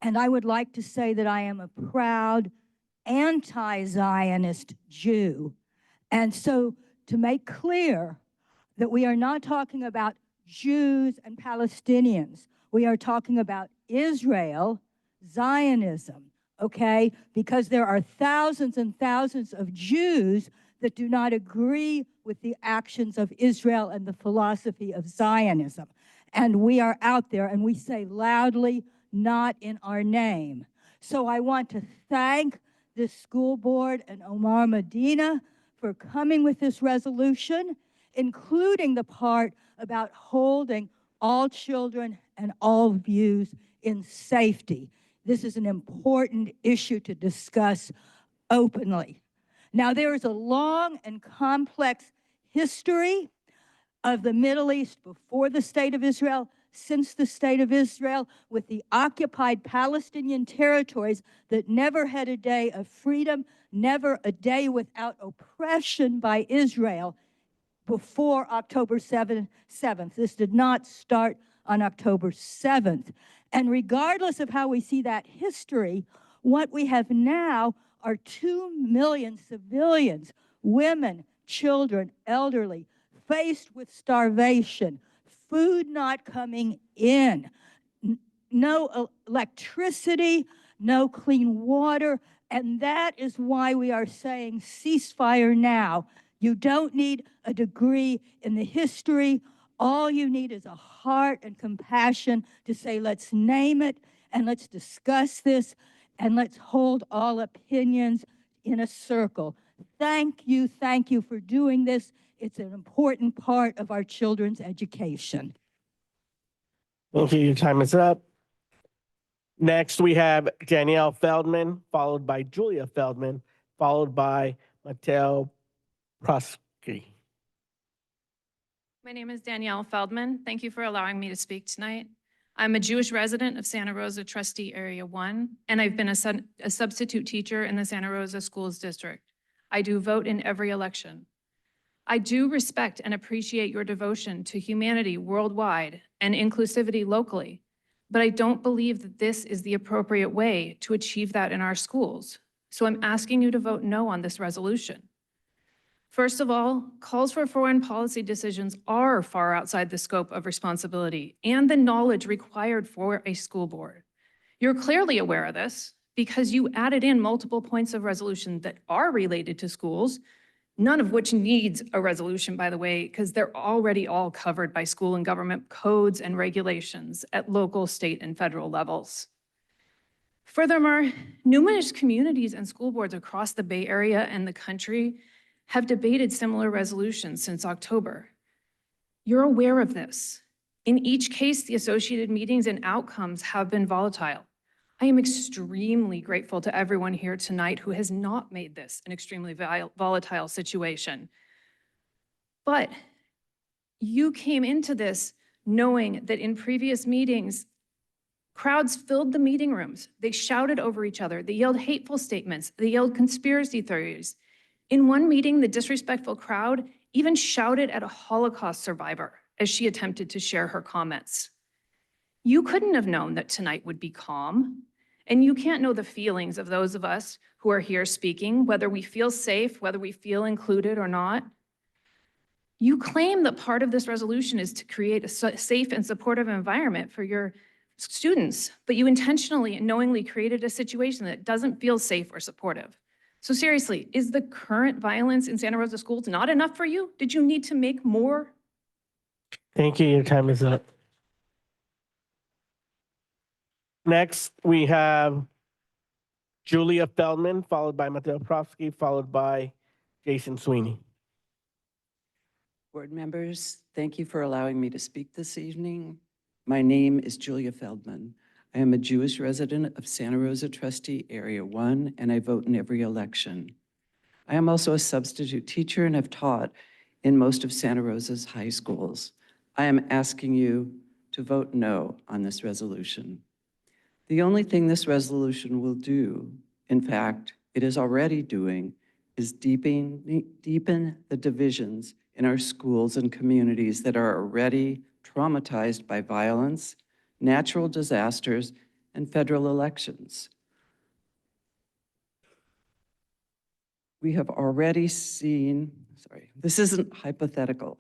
and I would like to say that I am a proud anti-Zionist Jew. And so to make clear that we are not talking about Jews and Palestinians, we are talking about Israel, Zionism, okay? Because there are thousands and thousands of Jews that do not agree with the actions of Israel and the philosophy of Zionism. And we are out there and we say loudly, not in our name. So I want to thank this school board and Omar Medina for coming with this resolution, including the part about holding all children and all views in safety. This is an important issue to discuss openly. Now, there is a long and complex history of the Middle East before the State of Israel, since the State of Israel, with the occupied Palestinian territories that never had a day of freedom, never a day without oppression by Israel before October 7th. This did not start on October 7th. And regardless of how we see that history, what we have now are 2 million civilians, women, children, elderly, faced with starvation, food not coming in, no electricity, no clean water, and that is why we are saying ceasefire now. You don't need a degree in the history. All you need is a heart and compassion to say, let's name it, and let's discuss this, and let's hold all opinions in a circle. Thank you for doing this. It's an important part of our children's education. Thank you. Your time is up. Next, we have Danielle Feldman, followed by Julia Feldman, followed by Mateo Prosky. My name is Danielle Feldman. Thank you for allowing me to speak tonight. I'm a Jewish resident of Santa Rosa Trustee Area 1, and I've been a substitute teacher in the Santa Rosa Schools District. I do vote in every election. I do respect and appreciate your devotion to humanity worldwide and inclusivity locally, but I don't believe that this is the appropriate way to achieve that in our schools. So I'm asking you to vote no on this resolution. First of all, calls for foreign policy decisions are far outside the scope of responsibility and the knowledge required for a school board. You're clearly aware of this because you added in multiple points of resolution that are related to schools none of which needs a resolution, by the way, because they're already all covered by school and government codes and regulations at local, state, and federal levels. Furthermore, numerous communities and school boards across the Bay Area and the country have debated similar resolutions since October. You're aware of this. In each case, the associated meetings and outcomes have been volatile. I am extremely grateful to everyone here tonight who has not made this an extremely volatile situation. But you came into this knowing that in previous meetings, crowds filled the meeting rooms. They shouted over each other. They yelled hateful statements. They yelled conspiracy theories. In one meeting, the disrespectful crowd even shouted at a Holocaust survivor as she attempted to share her comments. You couldn't have known that tonight would be calm, and you can't know the feelings of those of us who are here speaking, whether we feel safe, whether we feel included or not. You claim that part of this resolution is to create a safe and supportive environment for your students, but you intentionally and knowingly created a situation that doesn't feel safe or supportive. So seriously, is the current violence in Santa Rosa schools not enough for you? Did you need to make more? Thank you. Your time is up. Next, we have Julia Feldman, followed by Mateo Profsky, followed by Jason Sweeney. Board members, thank you for allowing me to speak this evening. My name is Julia Feldman. I am a Jewish resident of Santa Rosa Trustee Area 1, and I vote in every election. I am also a substitute teacher and have taught in most of Santa Rosa's high schools. I am asking you to vote no on this resolution. The only thing this resolution will do, in fact, it is already doing, is deepen the divisions in our schools and communities that are already traumatized by violence, natural disasters, and federal elections. We have already seen, this isn't hypothetical.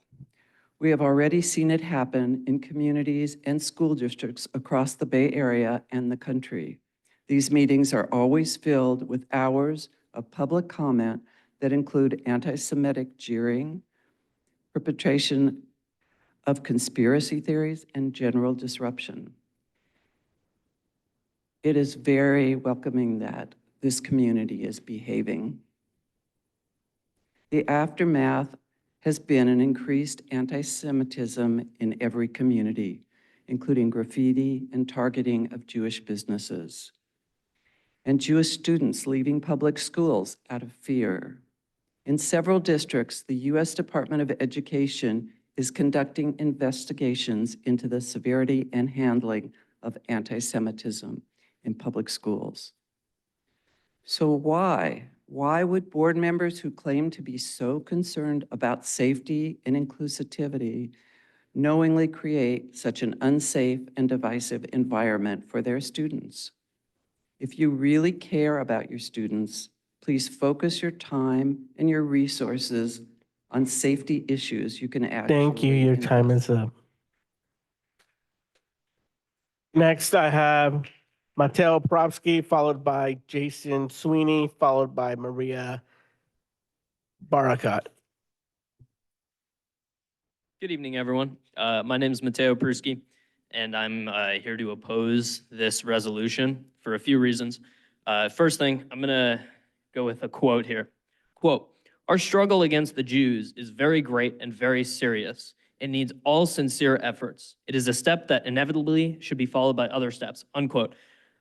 We have already seen it happen in communities and school districts across the Bay Area and the country. These meetings are always filled with hours of public comment that include anti-Semitic jeering, perpetration of conspiracy theories, and general disruption. It is very welcoming that this community is behaving. The aftermath has been an increased anti-Semitism in every community, including graffiti and targeting of Jewish businesses, and Jewish students leaving public schools out of fear. In several districts, the U.S. Department of Education is conducting investigations into the severity and handling of anti-Semitism in public schools. So why would board members who claim to be so concerned about safety and inclusivity knowingly create such an unsafe and divisive environment for their students? If you really care about your students, please focus your time and your resources on safety issues you can actually Thank you. Your time is up. Next, I have Mateo Profsky, followed by Jason Sweeney, followed by Maria Barakat. Good evening, everyone. My name is Mateo Persky, and I'm here to oppose this resolution for a few reasons. First thing, I'm gonna go with a quote here. Quote, "Our struggle against the Jews is very great and very serious. It needs all sincere efforts. It is a step that inevitably should be followed by other steps," unquote.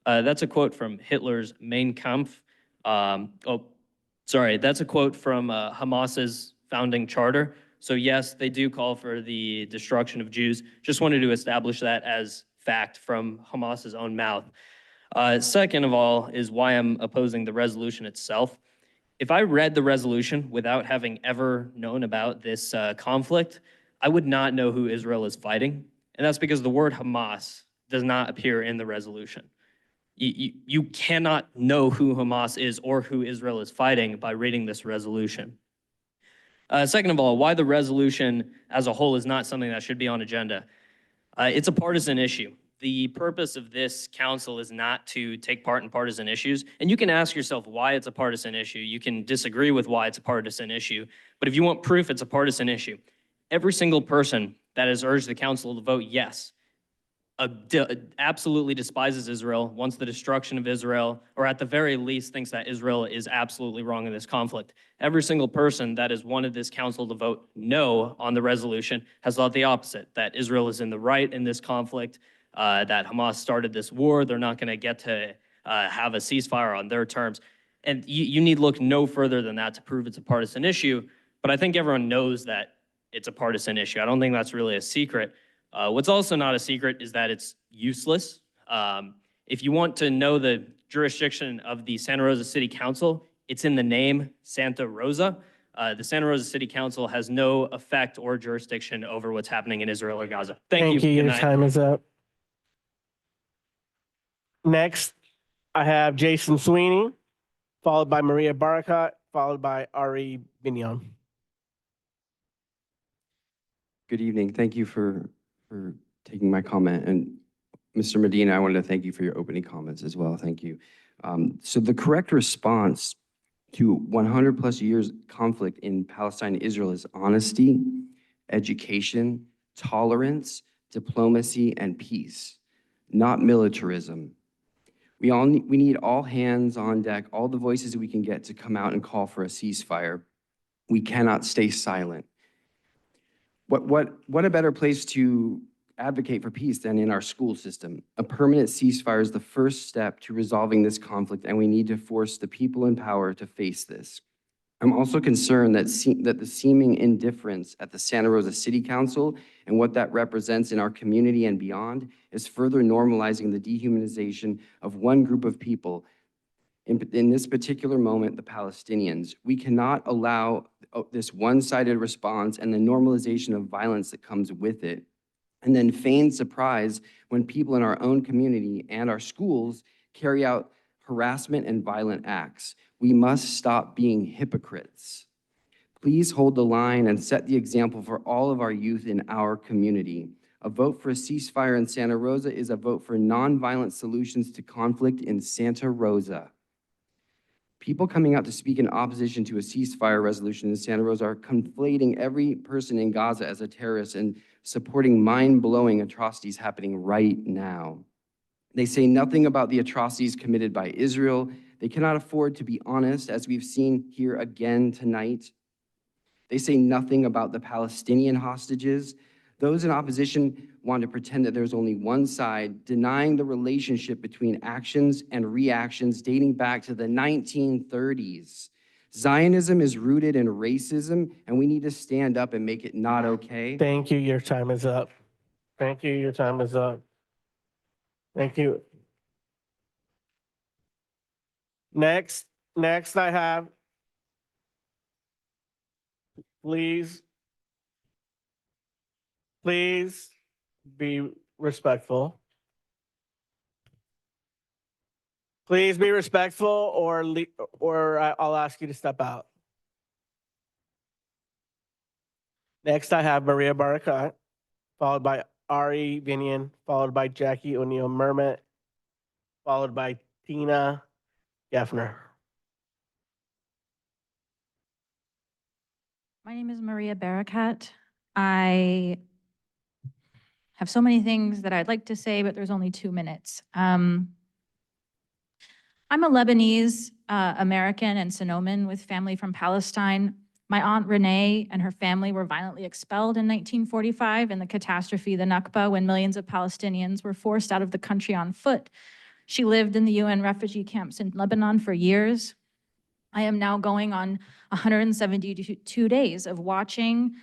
That's a quote from Hitler's Mein Kampf. That's a quote from Hamas's founding charter. So yes, they do call for the destruction of Jews. Just wanted to establish that as fact from Hamas's own mouth. Second of all is why I'm opposing the resolution itself. If I read the resolution without having ever known about this conflict, I would not know who Israel is fighting. And that's because the word Hamas does not appear in the resolution. You cannot know who Hamas is or who Israel is fighting by reading this resolution. Second of all, why the resolution as a whole is not something that should be on agenda. It's a partisan issue. The purpose of this council is not to take part in partisan issues. And you can ask yourself why it's a partisan issue. You can disagree with why it's a partisan issue. But if you want proof it's a partisan issue, every single person that has urged the council to vote yes absolutely despises Israel, wants the destruction of Israel, or at the very least thinks that Israel is absolutely wrong in this conflict. Every single person that has wanted this council to vote no on the resolution has thought the opposite, that Israel is in the right in this conflict, that Hamas started this war, they're not gonna get to have a ceasefire on their terms. And you need look no further than that to prove it's a partisan issue, but I think everyone knows that it's a partisan issue. I don't think that's really a secret. What's also not a secret is that it's useless. If you want to know the jurisdiction of the Santa Rosa City Council, it's in the name Santa Rosa. The Santa Rosa City Council has no effect or jurisdiction over what's happening in Israel or Gaza. Thank you. Good Your night. time is up. Next, I have Jason Sweeney, followed by Maria Barakat, followed by Ari Binion. Good evening. Thank you for taking my comment. And Mr. Medina, I wanted to thank you for your opening comments as well. Thank you. So the correct response to 100 plus years conflict in Palestine and Israel is honesty, education, tolerance, diplomacy, and peace, not militarism. We need all hands on deck, all the voices we can get to come out and call for a ceasefire. We cannot stay silent. What a better place to advocate for peace than in our school system? A permanent ceasefire is the first step to resolving this conflict, and we need to force the people in power to face this. I'm also concerned that the seeming indifference at the Santa Rosa City Council and what that represents in our community and beyond is further normalizing the dehumanization of one group of people, in this particular moment, the Palestinians. We cannot allow this one-sided response and the normalization of violence that comes with it, and then feign surprise when people in our own community and our schools carry out harassment and violent acts. We must stop being hypocrites. Please hold the line and set the example for all of our youth in our community. A vote for a ceasefire in Santa Rosa is a vote for nonviolent solutions to conflict in Santa Rosa. People coming out to speak in opposition to a ceasefire resolution in Santa Rosa are conflating every person in Gaza as a terrorist and supporting mind-blowing atrocities happening right now. They say nothing about the atrocities committed by Israel. They cannot afford to be honest, as we've seen here again tonight. They say nothing about the Palestinian hostages. Those in opposition want to pretend that there's only one side, denying the relationship between actions and reactions dating back to the 1930s. Zionism is rooted in racism, and we need to stand up and make it not okay. Thank you. Your time is up. Thank you. Your time is up. Thank you. Next I have, please be respectful. Please be respectful, or I'll ask you to step out. Next, I have Maria Barakat, followed by Ari Binion, followed by Jackie O'Neill Mermet, followed by Tina Gaffner. My name is Maria Barakat. I have so many things that I'd like to say, but there's only 2 minutes. I'm a Lebanese American and Sonoman with family from Palestine. My aunt Renee and her family were violently expelled in 1945 in the catastrophe, the Nakba, when millions of Palestinians were forced out of the country on foot. She lived in the UN refugee camps in Lebanon for years. I am now going on 172 days of watching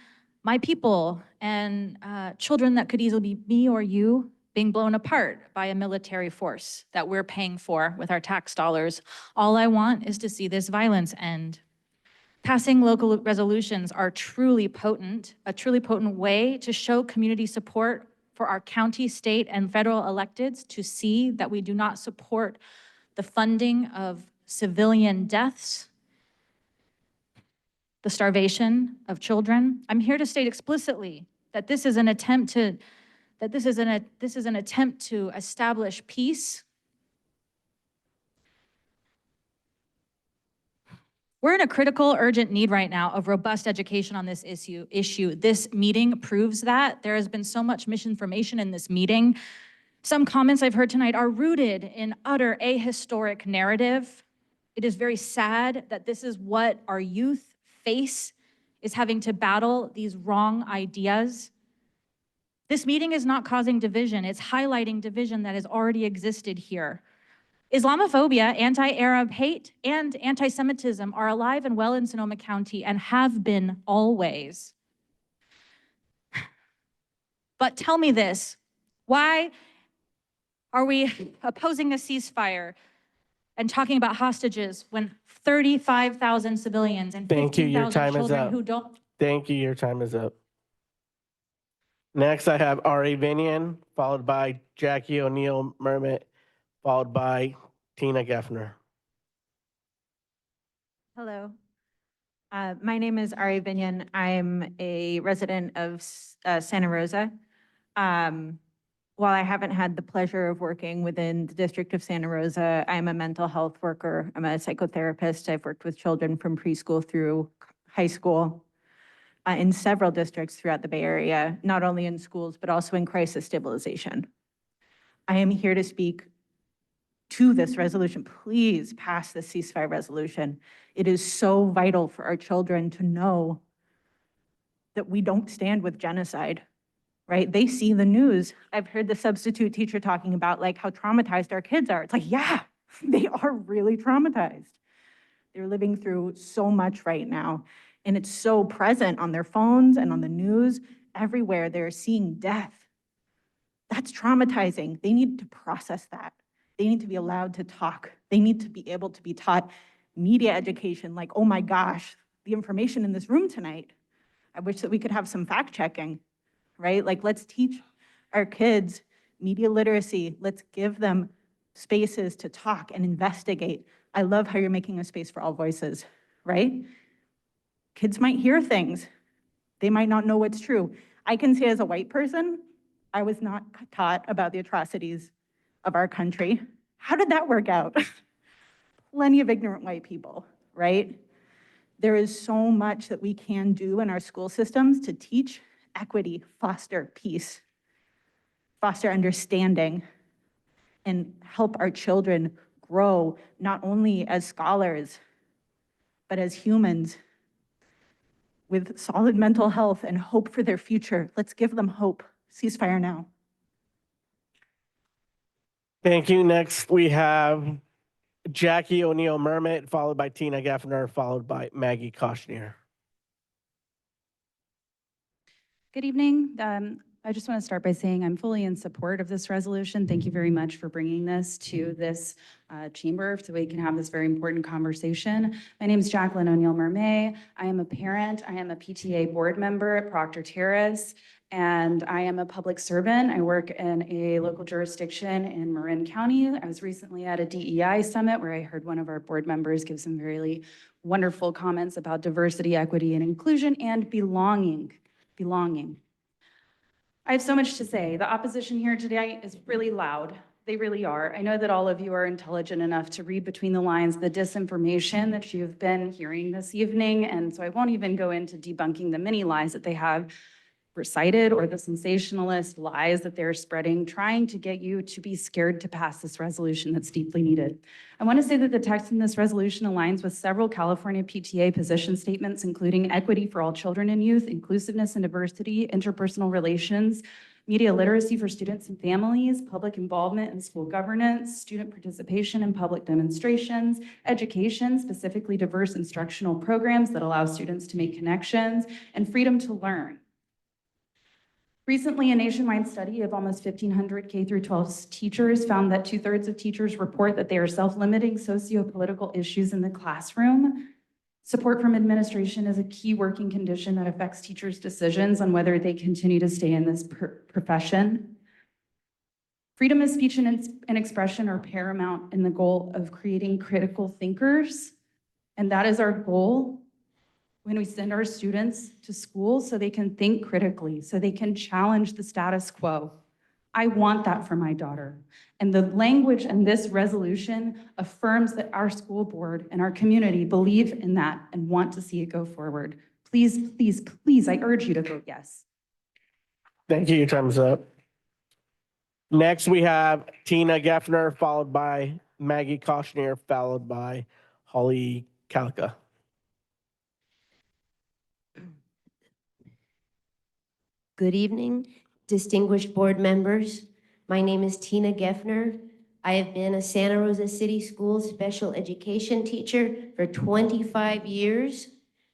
my people and children that could easily be me or you being blown apart by a military force that we're paying for with our tax dollars. All I want is to see this violence end. Passing local resolutions are truly potent, a truly potent way to show community support for our county, state, and federal electeds to see that we do not support the funding of civilian deaths, the starvation of children. I'm here to state explicitly that this is an attempt to that this is an attempt to establish peace. We're in a critical, urgent need right now of robust education on this issue. This meeting proves that. There has been so much misinformation in this meeting. Some comments I've heard tonight are rooted in utter ahistoric narrative. It is very sad that this is what our youth face, is having to battle these wrong ideas. This meeting is not causing division. It's highlighting division that has already existed here. Islamophobia, anti-Arab hate, and anti-Semitism are alive and well in Sonoma County and have been always. But tell me this, why are we opposing a ceasefire and talking about hostages when 35,000 civilians and Thank you, your 15,000 time is children up. who don't? Thank you, your time is up. Next, I have Ari Vinian, followed by Jackie O'Neill Mermit, followed by Tina Gaffner. Hello. My name is Ari Vinian. I'm a resident of Santa Rosa. While I haven't had the pleasure of working within the District of Santa Rosa, I'm a mental health worker. I'm a psychotherapist. I've worked with children from preschool through high school in several districts throughout the Bay Area, not only in schools, but also in crisis stabilization. I am here to speak to this resolution. Please pass the ceasefire resolution. It is so vital for our children to know that we don't stand with genocide, right? They see the news. I've heard the substitute teacher talking about like how traumatized our kids are. It's like, yeah, they are really traumatized. They're living through so much right now. And it's so present on their phones and on the news. Everywhere they're seeing death. That's traumatizing. They need to process that. They need to be allowed to talk. They need to be able to be taught media education, like, oh my gosh, the information in this room tonight. I wish that we could have some fact checking, right? Like, let's teach our kids media literacy. Let's give them spaces to talk and investigate. I love how you're making a space for all voices, right? Kids might hear things. They might not know what's true. I can say as a white person, I was not taught about the atrocities of our country. How did that work out? Plenty of ignorant white people, right? There is so much that we can do in our school systems to teach equity, foster peace, foster understanding, and help our children grow not only as scholars, but as humans with solid mental health and hope for their future. Let's give them hope. Ceasefire now. Thank you. Next, we have Jackie O'Neill Mermit, followed by Tina Gaffner, followed by Maggie Koshnier. Good evening. I just want to start by saying I'm fully in support of this resolution. Thank you very much for bringing this to this chamber so we can have this very important conversation. My name is Jacqueline O'Neill Mermet. I am a parent. I am a PTA board member at Proctor Terrace, and I am a public servant. I work in a local jurisdiction in Marin County. I was recently at a DEI summit where I heard one of our board members give some really wonderful comments about diversity, equity, and inclusion and belonging. I have so much to say. The opposition here today is really loud. They really are. I know that all of you are intelligent enough to read between the lines the disinformation that you've been hearing this evening, and so I won't even go into debunking the many lies that they have recited or the sensationalist lies that they're spreading, trying to get you to be scared to pass this resolution that's deeply needed. I want to say that the text in this resolution aligns with several California PTA position statements, including equity for all children and youth, inclusiveness and diversity, interpersonal relations, media literacy for students and families, public involvement in school governance, student participation in public demonstrations, education, specifically diverse instructional programs that allow students to make connections, and freedom to learn. Recently, a nationwide study of almost 1,500 K-12 teachers found that 2/3 of teachers report that they are self-limiting socio-political issues in the classroom. Support from administration is a key working condition that affects teachers' decisions on whether they continue to stay in this profession. Freedom of speech and expression are paramount in the goal of creating critical thinkers, and that is our goal when we send our students to school, so they can think critically, so they can challenge the status quo. I want that for my daughter. And the language in this resolution affirms that our school board and our community believe in that and want to see it go forward. Please, please, please, I urge you to vote yes. Thank you. Your time's up. Next, we have Tina Geffner, followed by Maggie Koshner, followed by Holly Kalka. Good evening, distinguished board members. My name is Tina Geffner. I have been a Santa Rosa City Schools special education teacher for 25 years,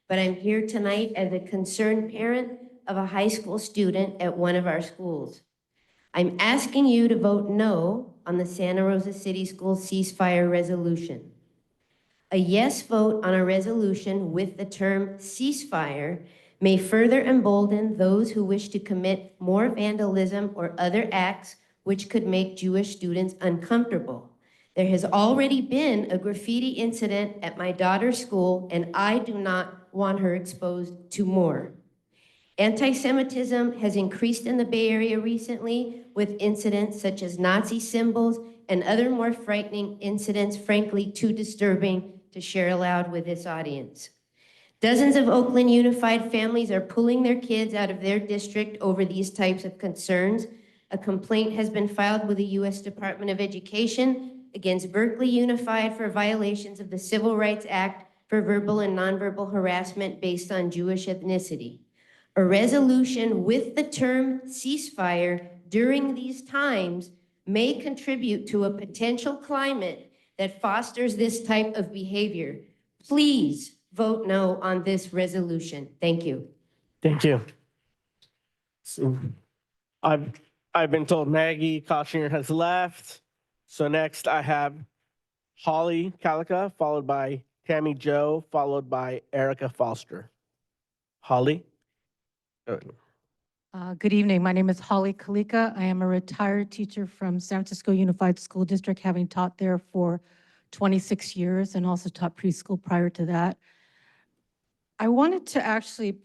but I'm here tonight as a concerned parent of a high school student at one of our schools. I'm asking you to vote no on the Santa Rosa City Schools ceasefire resolution. A yes vote on a resolution with the term ceasefire may further embolden those who wish to commit more vandalism or other acts which could make Jewish students uncomfortable. There has already been a graffiti incident at my daughter's school, and I do not want her exposed to more. Anti-Semitism has increased in the Bay Area recently with incidents such as Nazi symbols and other more frightening incidents, frankly, too disturbing to share aloud with this audience. Dozens of Oakland Unified families are pulling their kids out of their district over these types of concerns. A complaint has been filed with the U.S. Department of Education against Berkeley Unified for violations of the Civil Rights Act for verbal and nonverbal harassment based on Jewish ethnicity. A resolution with the term ceasefire during these times may contribute to a potential climate that fosters this type of behavior. Please vote no on this resolution. Thank you. Thank you. So I've been told Maggie Koshner has left. So next I have Holly Kalka, followed by Tammy Joe, followed by Erica Foster. Holly? Good evening. My name is Holly Kalika. I am a retired teacher from San Francisco Unified School District, having taught there for 26 years and also taught preschool prior to that. I wanted to actually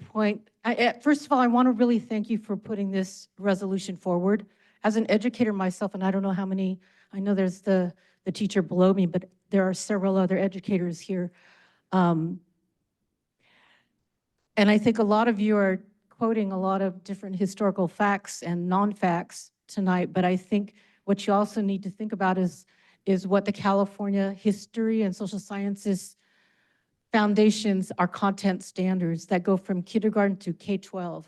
first of all, I want to really thank you for putting this resolution forward. As an educator myself, and I don't know how many, I know there's the teacher below me, but there are several other educators here. And I think a lot of you are quoting a lot of different historical facts and non-facts tonight, but I think what you also need to think about is what the California History and Social Sciences Foundations are content standards that go from kindergarten to K-12.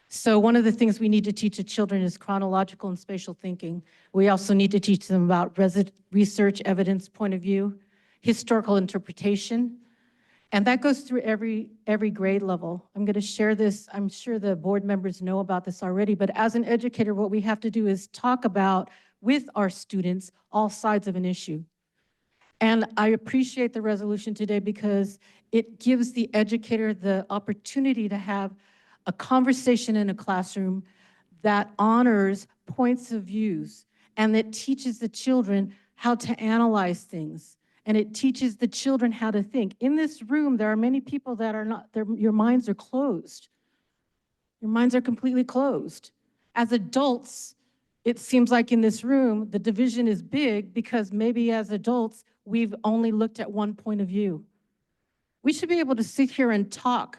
So one of the things we need to teach the children is chronological and spatial thinking. We also need to teach them about research, evidence, point of view, historical interpretation, and that goes through every grade level. I'm going to share this. I'm sure the board members know about this already, but as an educator, what we have to do is talk about with our students all sides of an issue. And I appreciate the resolution today because it gives the educator the opportunity to have a conversation in a classroom that honors points of views and that teaches the children how to analyze things. And it teaches the children how to think. In this room, there are many people that are not, your minds are closed. Your minds are completely closed. As adults, it seems like in this room, the division is big because maybe as adults, we've only looked at one point of view. We should be able to sit here and talk.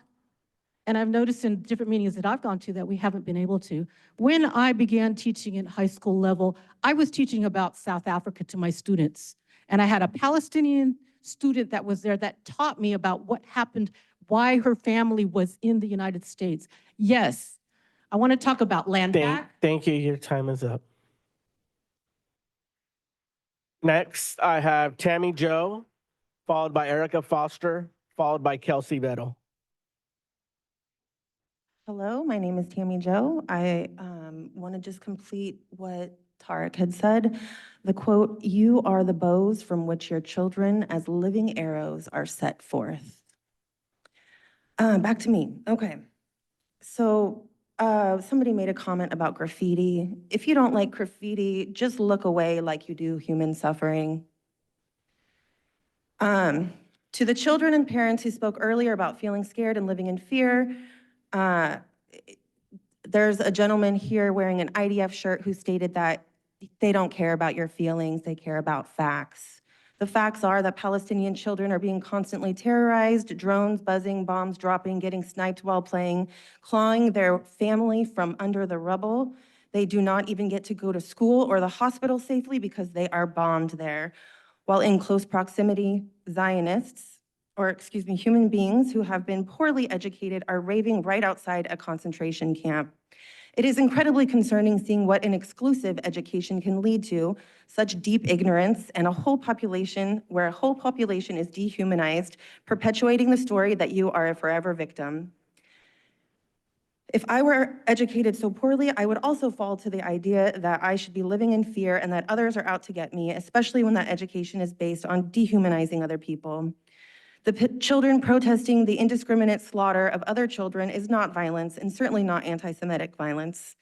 And I've noticed in different meetings that I've gone to that we haven't been able to. When I began teaching at high school level, I was teaching about South Africa to my students. And I had a Palestinian student that was there that taught me about what happened, why her family was in the United States. Yes, I want to talk about land back. Thank you. Your time is up. Next, I have Tammy Joe, followed by Erica Foster, followed by Kelsey Vettel. Hello, my name is Tammy Joe. I want to just complete what Tarek had said. The quote, "You are the bows from which your children as living arrows are set forth." Back to me. Okay. So somebody made a comment about graffiti. If you don't like graffiti, just look away like you do human suffering. To the children and parents who spoke earlier about feeling scared and living in fear, there's a gentleman here wearing an IDF shirt who stated that they don't care about your feelings, they care about facts. The facts are that Palestinian children are being constantly terrorized, drones buzzing, bombs dropping, getting sniped while playing, clawing their family from under the rubble. They do not even get to go to school or the hospital safely because they are bombed there. While in close proximity, Zionists, or excuse me, human beings who have been poorly educated are raving right outside a concentration camp. It is incredibly concerning seeing what an exclusive education can lead to, such deep ignorance and where a whole population is dehumanized, perpetuating the story that you are a forever victim. If I were educated so poorly, I would also fall to the idea that I should be living in fear and that others are out to get me, especially when that education is based on dehumanizing other people. The children protesting the indiscriminate slaughter of other children is not violence, and certainly not anti-Semitic violence.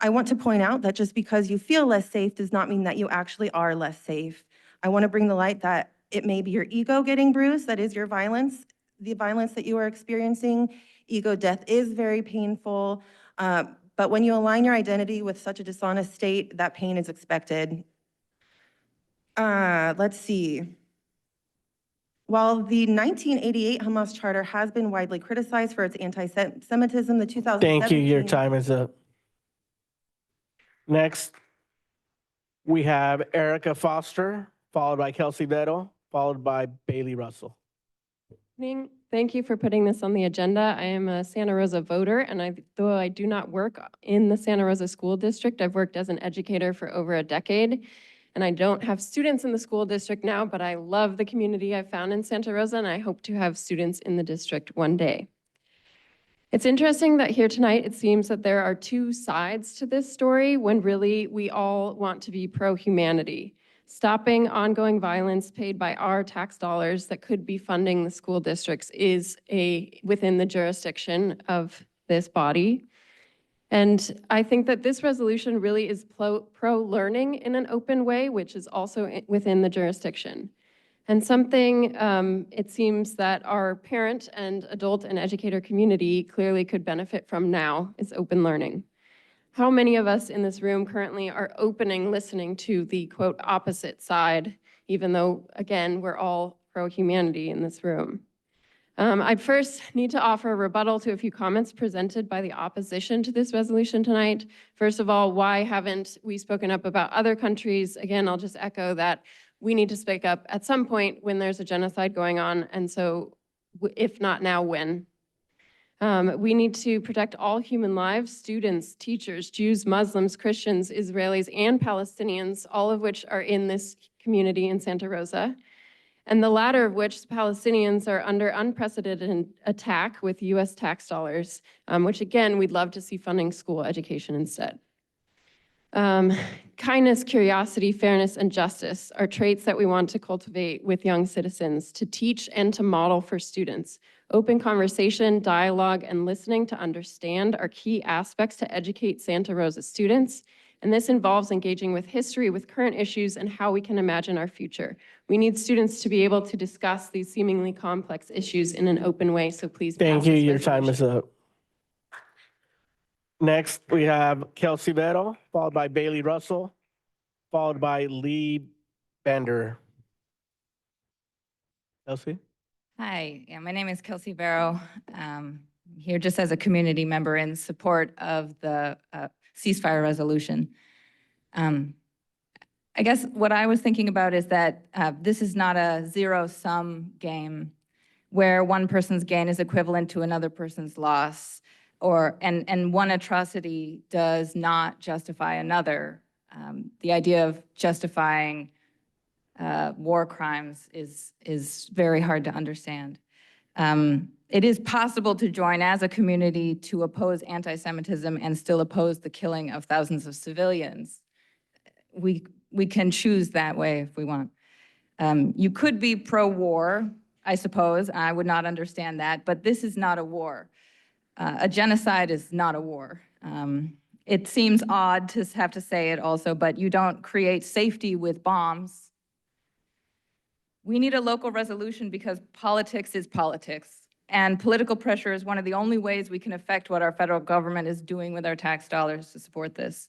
I want to point out that just because you feel less safe does not mean that you actually are less safe. I want to bring the light that it may be your ego getting bruised, that is your violence, the violence that you are experiencing. Ego death is very painful, but when you align your identity with such a dishonest state, that pain is expected. Let's see. While the 1988 Hamas Charter has been widely criticized for its anti-Semitism, the 2017— Thank you, your time is up. Next, we have Erica Foster, followed by Kelsey Vettel, followed by Bailey Russell. Thank you for putting this on the agenda. I am a Santa Rosa voter, and though I do not work in the Santa Rosa School District, I've worked as an educator for over a decade. And I don't have students in the school district now, but I love the community I found in Santa Rosa, and I hope to have students in the district one day. It's interesting that here tonight, it seems that there are two sides to this story when really we all want to be pro-humanity. Stopping ongoing violence paid by our tax dollars that could be funding the school districts is within the jurisdiction of this body. And I think that this resolution really is pro-learning in an open way, which is also within the jurisdiction. And something it seems that our parent and adult and educator community clearly could benefit from now is open learning. How many of us in this room currently are listening to the quote opposite side, even though, again, we're all pro-humanity in this room? I first need to offer a rebuttal to a few comments presented by the opposition to this resolution tonight. First of all, why haven't we spoken up about other countries? Again, I'll just echo that we need to speak up at some point when there's a genocide going on, and so if not now, when? We need to protect all human lives, students, teachers, Jews, Muslims, Christians, Israelis, and Palestinians, all of which are in this community in Santa Rosa. And the latter of which, Palestinians are under unprecedented attack with US tax dollars, which again, we'd love to see funding school education instead. Kindness, curiosity, fairness, and justice are traits that we want to cultivate with young citizens to teach and to model for students. Open conversation, dialogue, and listening to understand are key aspects to educate Santa Rosa students. And this involves engaging with history, with current issues, and how we can imagine our future. We need students to be able to discuss these seemingly complex issues in an open way, so please pass Thank you, this your time is resolution. up. Next, we have Kelsey Vettel, followed by Bailey Russell, followed by Lee Bender. Kelsey? Hi, my name is Kelsey Barrow. Here just as a community member in support of the ceasefire resolution. I guess what I was thinking about is that this is not a zero-sum game where one person's gain is equivalent to another person's loss, and one atrocity does not justify another. The idea of justifying war crimes is very hard to understand. It is possible to join as a community to oppose anti-Semitism and still oppose the killing of thousands of civilians. We can choose that way if we want. You could be pro-war, I suppose. I would not understand that, but this is not a war. A genocide is not a war. It seems odd to have to say it also, but you don't create safety with bombs. We need a local resolution because politics is politics. And political pressure is one of the only ways we can affect what our federal government is doing with our tax dollars to support this.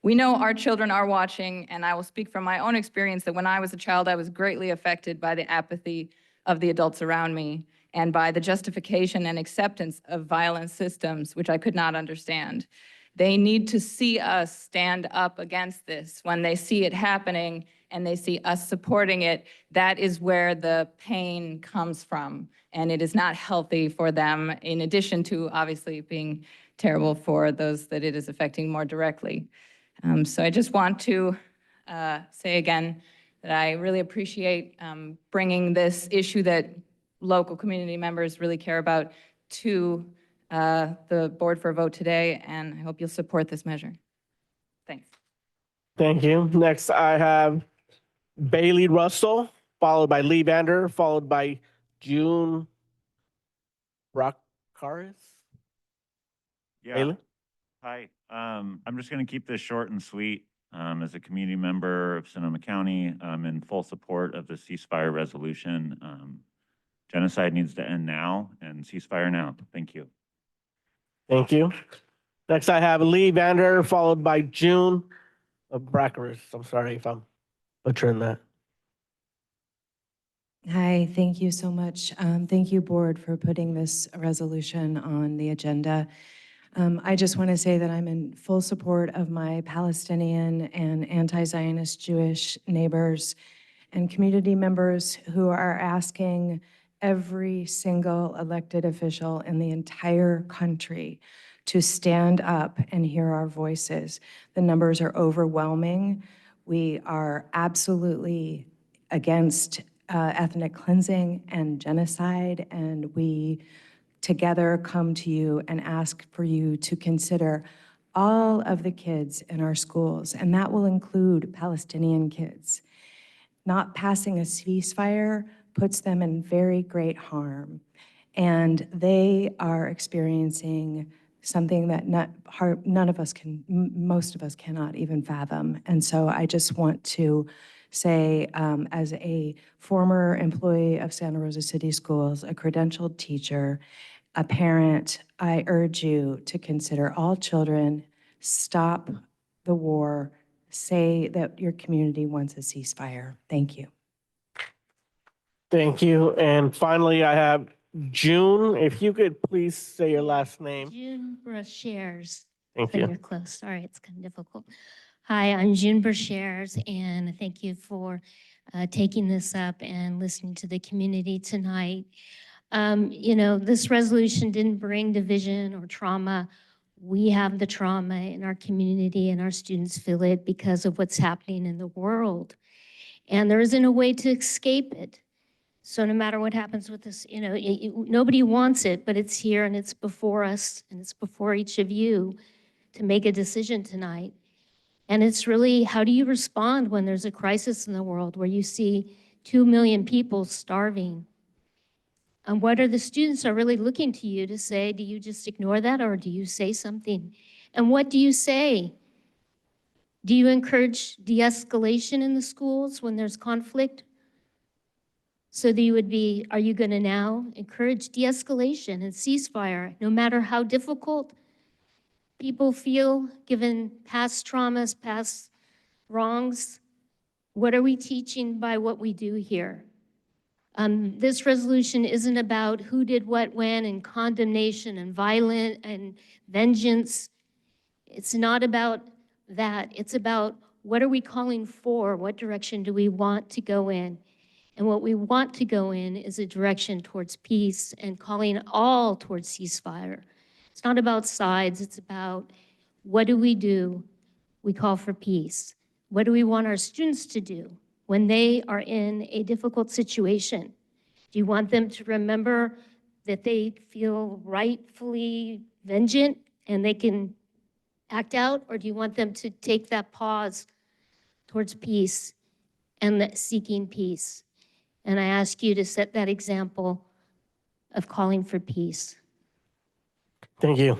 We know our children are watching, and I will speak from my own experience that when I was a child, I was greatly affected by the apathy of the adults around me and by the justification and acceptance of violent systems, which I could not understand. They need to see us stand up against this. When they see it happening and they see us supporting it, that is where the pain comes from. And it is not healthy for them, in addition to obviously being terrible for those that it is affecting more directly. So I just want to say again that I really appreciate bringing this issue that local community members really care about to the board for a vote today, and I hope you'll support this measure. Thanks. Thank you. Next, I have Bailey Russell, followed by Lee Vander, followed by June Rockaris. Yeah. Bailey? Hi. I'm just going to keep this short and sweet. As a community member of Sonoma County, I'm in full support of the ceasefire resolution. Genocide needs to end now, and ceasefire now. Thank you. Thank you. Next, I have Lee Vander, followed by June Brackeris. I'm sorry if I'm butchering that. Hi, thank you so much. Thank you, board, for putting this resolution on the agenda. I just want to say that I'm in full support of my Palestinian and anti-Zionist Jewish neighbors and community members who are asking every single elected official in the entire country to stand up and hear our voices. The numbers are overwhelming. We are absolutely against ethnic cleansing and genocide, and we together come to you and ask for you to consider all of the kids in our schools, and that will include Palestinian kids. Not passing a ceasefire puts them in very great harm, and they are experiencing something that none of us can, most of us cannot even fathom. And so I just want to say, as a former employee of Santa Rosa City Schools, a credentialed teacher, a parent, I urge you to consider all children, stop the war, say that your community wants a ceasefire. Thank you. Thank you. And finally, I have June. If you could please say your last name. June Brashears. Thank But you. you're close. Sorry, it's kind of difficult. Hi, I'm June Brashears, and thank you for taking this up and listening to the community tonight. You know, this resolution didn't bring division or trauma. We have the trauma in our community, and our students feel it because of what's happening in the world. And there isn't a way to escape it. So no matter what happens with this, you know, nobody wants it, but it's here and it's before us and it's before each of you to make a decision tonight. And it's really, how do you respond when there's a crisis in the world where you see 2 million people starving? And what are the students are really looking to you to say? Do you just ignore that, or do you say something? And what do you say? Do you encourage de-escalation in the schools when there's conflict? So that you would be, are you going to now encourage de-escalation and ceasefire, no matter how difficult people feel given past traumas, past wrongs? What are we teaching by what we do here? This resolution isn't about who did what when and condemnation and violence and vengeance. It's not about that. It's about what are we calling for? What direction do we want to go in? And what we want to go in is a direction towards peace and calling all towards ceasefire. It's not about sides. It's about what do? We call for peace. What do we want our students to do when they are in a difficult situation? Do you want them to remember that they feel rightfully vengeant and they can act out? Or do you want them to take that pause towards peace and seeking peace? And I ask you to set that example of calling for peace. Thank you.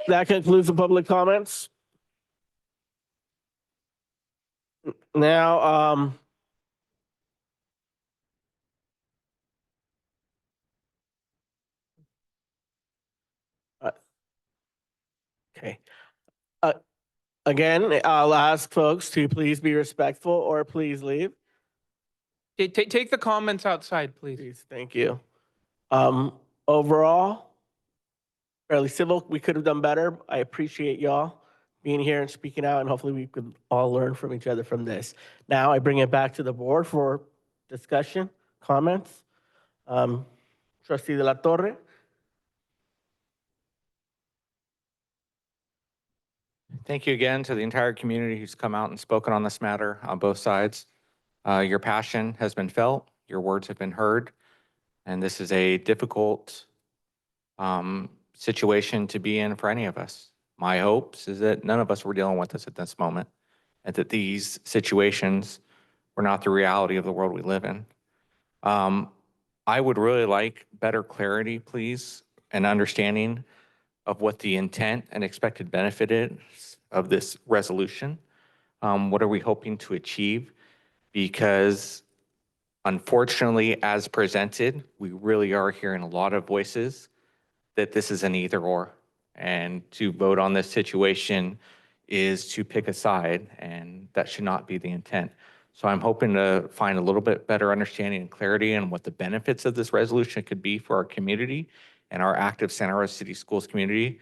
That concludes the public comments. Now, Okay. Uh, Again, I'll ask folks to please be respectful or please leave. Take the comments outside, please. Please, thank you. Overall, fairly civil. We could have done better. I appreciate y'all being here and speaking out, and hopefully we could all learn from each other from this. Now I bring it back to the board for discussion, comments. Trustee De La Torre. Thank you again to the entire community who's come out and spoken on this matter on both sides. Your passion has been felt, your words have been heard, and this is a difficult situation to be in for any of us. My hopes is that none of us were dealing with this at this moment, and that these situations were not the reality of the world we live in. I would really like better clarity, please, and understanding of what the intent and expected benefit is of this resolution. What are we hoping to achieve? Because unfortunately, as presented, we really are hearing a lot of voices that this is an either or. And to vote on this situation is to pick a side, and that should not be the intent. So I'm hoping to find a little bit better understanding and clarity on what the benefits of this resolution could be for our community and our active Santa Rosa City Schools community.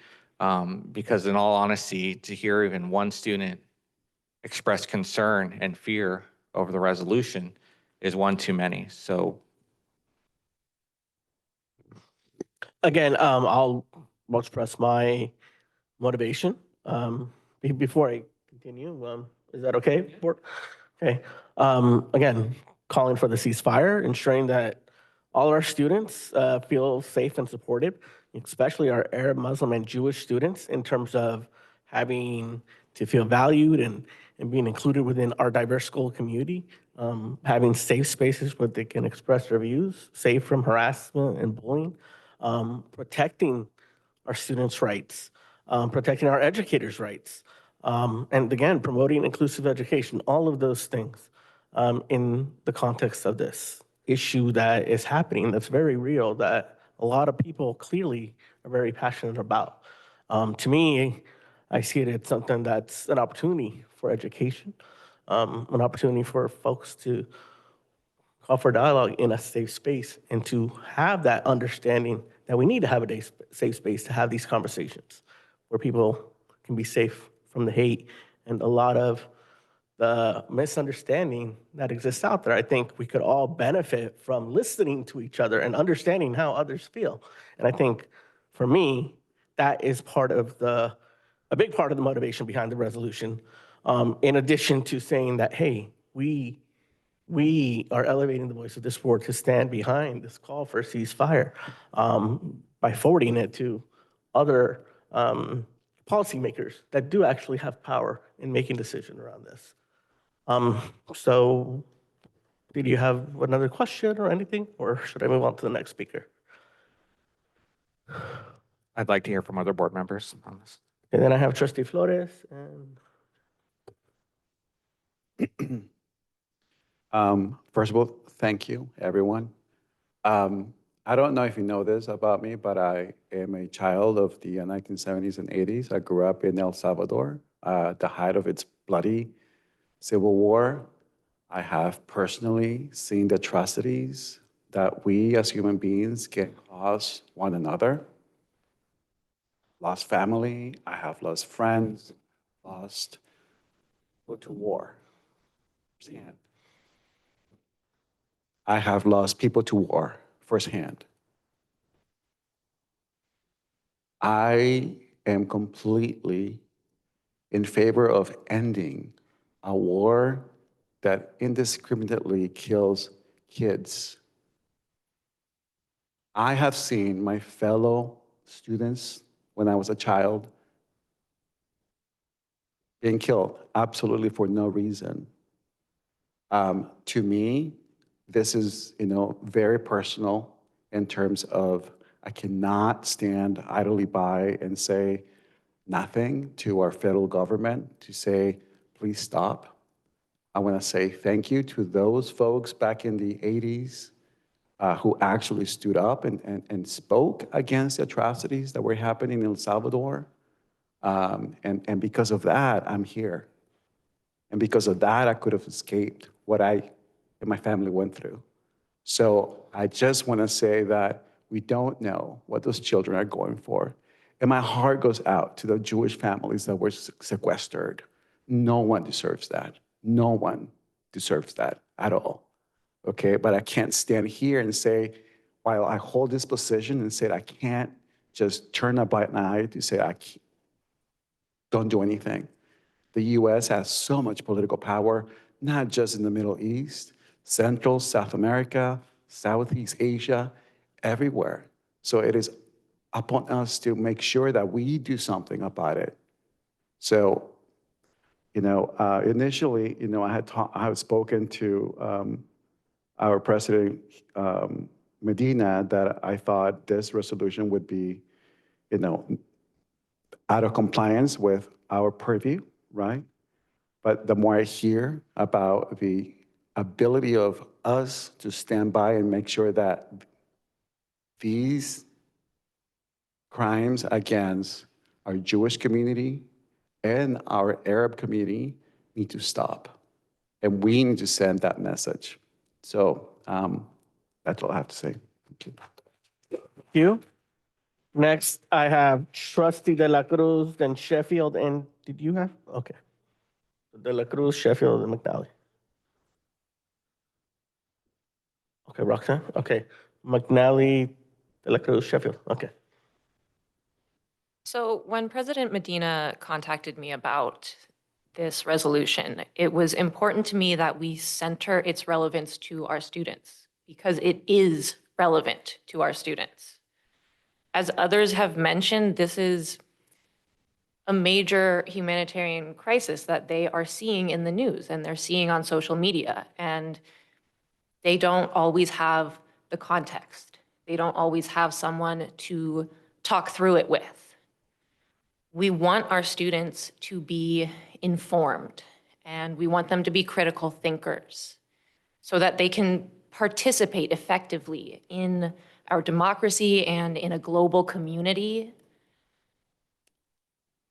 Because in all honesty, to hear even one student express concern and fear over the resolution is one too many. So Again, I'll express my motivation. Before I continue, is that okay, board? Okay. Again, calling for the ceasefire, ensuring that all our students feel safe and supported, especially our Arab, Muslim, and Jewish students, in terms of having to feel valued and being included within our diverse school community, having safe spaces where they can express their views, safe from harassment and bullying, protecting our students' rights, protecting our educators' rights, and again, promoting inclusive education, all of those things in the context of this issue that is happening, that's very real, that a lot of people clearly are very passionate about. To me, I see it as something that's an opportunity for education, an opportunity for folks to call for dialogue in a safe space and to have that understanding that we need to have a safe space to have these conversations where people can be safe from the hate and a lot of the misunderstanding that exists out there. I think we could all benefit from listening to each other and understanding how others feel. And I think for me, that is a big part of the motivation behind the resolution. In addition to saying that, hey, we are elevating the voice of this board to stand behind this call for a ceasefire by forwarding it to other policymakers that do actually have power in making decisions around this. So did you have another question or anything, or should I move on to the next speaker? I'd like to hear from other board members on this. And then I have Trustee Flores and First of all, thank you, everyone. I don't know if you know this about me, but I am a child of the 1970s and 80s. I grew up in El Salvador, the height of its bloody civil war. I have personally seen the atrocities that we as human beings can cause one another. Lost family, I have lost friends, lost people to war. Firsthand. I have lost people to war firsthand. I am completely in favor of ending a war that indiscriminately kills kids. I have seen my fellow students when I was a child being killed absolutely for no reason. To me, this is, very personal in terms of I cannot stand idly by and say nothing to our federal government to say, please stop. I want to say thank you to those folks back in the 80s who actually stood up and spoke against the atrocities that were happening in El Salvador. And because of that, I'm here. And because of that, I could have escaped what I and my family went through. So I just want to say that we don't know what those children are going for. And my heart goes out to the Jewish families that were sequestered. No one deserves that. No one deserves that at all. Okay, but I can't stand here and say, while I hold this position and say I can't just turn a blind eye to say don't do anything. The U.S. has so much political power, not just in the Middle East, Central, South America, Southeast Asia, everywhere. So it is upon us to make sure that we do something about it. So, initially, I had spoken to our president, Medina, that I thought this resolution would be, out of compliance with our purview, right? But the more I hear about the ability of us to stand by and make sure that these crimes against our Jewish community and our Arab community need to stop. And we need to send that message. So that's all I have to say. Thank you. Thank you. Next, I have Trustee De La Cruz, then Sheffield, and did you have? Okay. De La Cruz, Sheffield, and McNally. Okay, Roxanne? Okay. McNally, De La Cruz, Sheffield. Okay. So when President Medina contacted me about this resolution, it was important to me that we center its relevance to our students because it is relevant to our students. As others have mentioned, this is a major humanitarian crisis that they are seeing in the news and they're seeing on social media, and they don't always have the context. They don't always have someone to talk through it with. We want our students to be informed, and we want them to be critical thinkers so that they can participate effectively in our democracy and in a global community.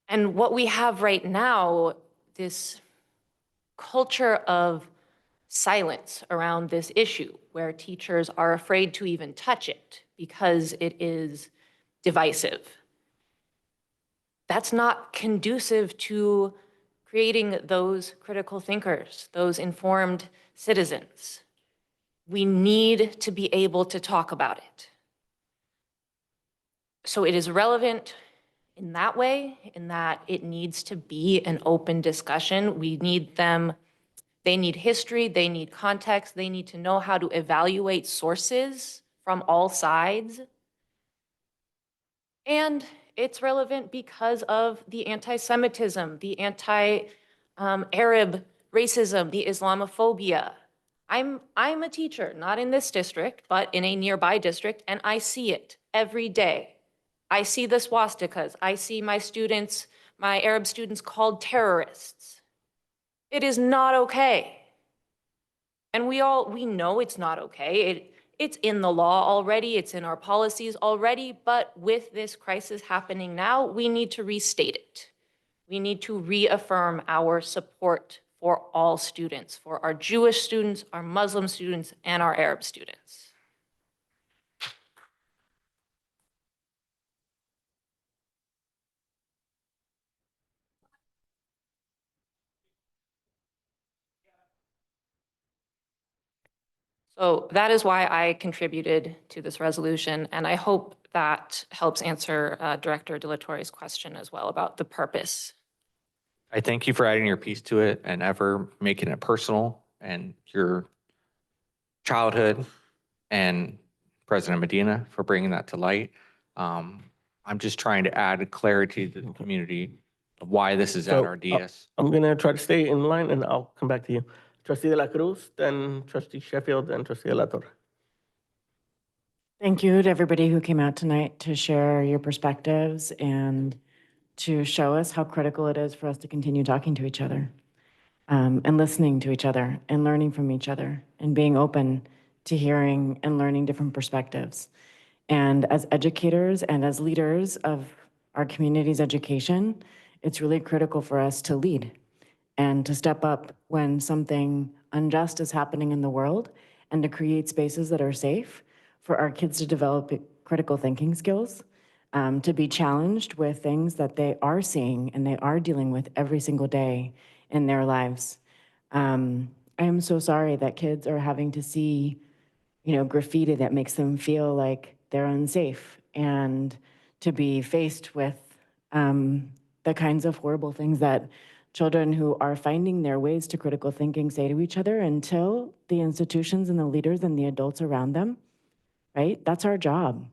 And what we have right now, this culture of silence around this issue, where teachers are afraid to even touch it because it is divisive. That's not conducive to creating those critical thinkers, those informed citizens. We need to be able to talk about it. So it is relevant in that way, in that it needs to be an open discussion. We need them, they need history, they need context, they need to know how to evaluate sources from all sides. And it's relevant because of the anti-Semitism, the anti-Arab racism, the Islamophobia. I'm a teacher, not in this district, but in a nearby district, and I see it every day. I see the swastikas. I see my students, my Arab students called terrorists. It is not okay. And we know it's not okay. It's in the law already, it's in our policies already, but with this crisis happening now, we need to restate it. We need to reaffirm our support for all students, for our Jewish students, our Muslim students, and our Arab students. So that is why I contributed to this resolution, and I hope that helps answer Director De La Torre's question as well about the purpose. I thank you for adding your piece to it and ever making it personal and your childhood, and President Medina for bringing that to light. I'm just trying to add clarity to the community of why this is at our DS. I'm going to try to stay in line and I'll come back to you. Trustee De La Cruz, then Trustee Sheffield, and Trustee De La Torre. Thank you to everybody who came out tonight to share your perspectives and to show us how critical it is for us to continue talking to each other and listening to each other and learning from each other and being open to hearing and learning different perspectives. And as educators and as leaders of our community's education it's really critical for us to lead and to step up when something unjust is happening in the world and to create spaces that are safe for our kids to develop critical thinking skills, to be challenged with things that they are seeing and they are dealing with every single day in their lives. I am so sorry that kids are having to see, graffiti that makes them feel like they're unsafe, and to be faced with the kinds of horrible things that children who are finding their ways to critical thinking say to each other, until the institutions and the leaders and the adults around them, right? That's our job,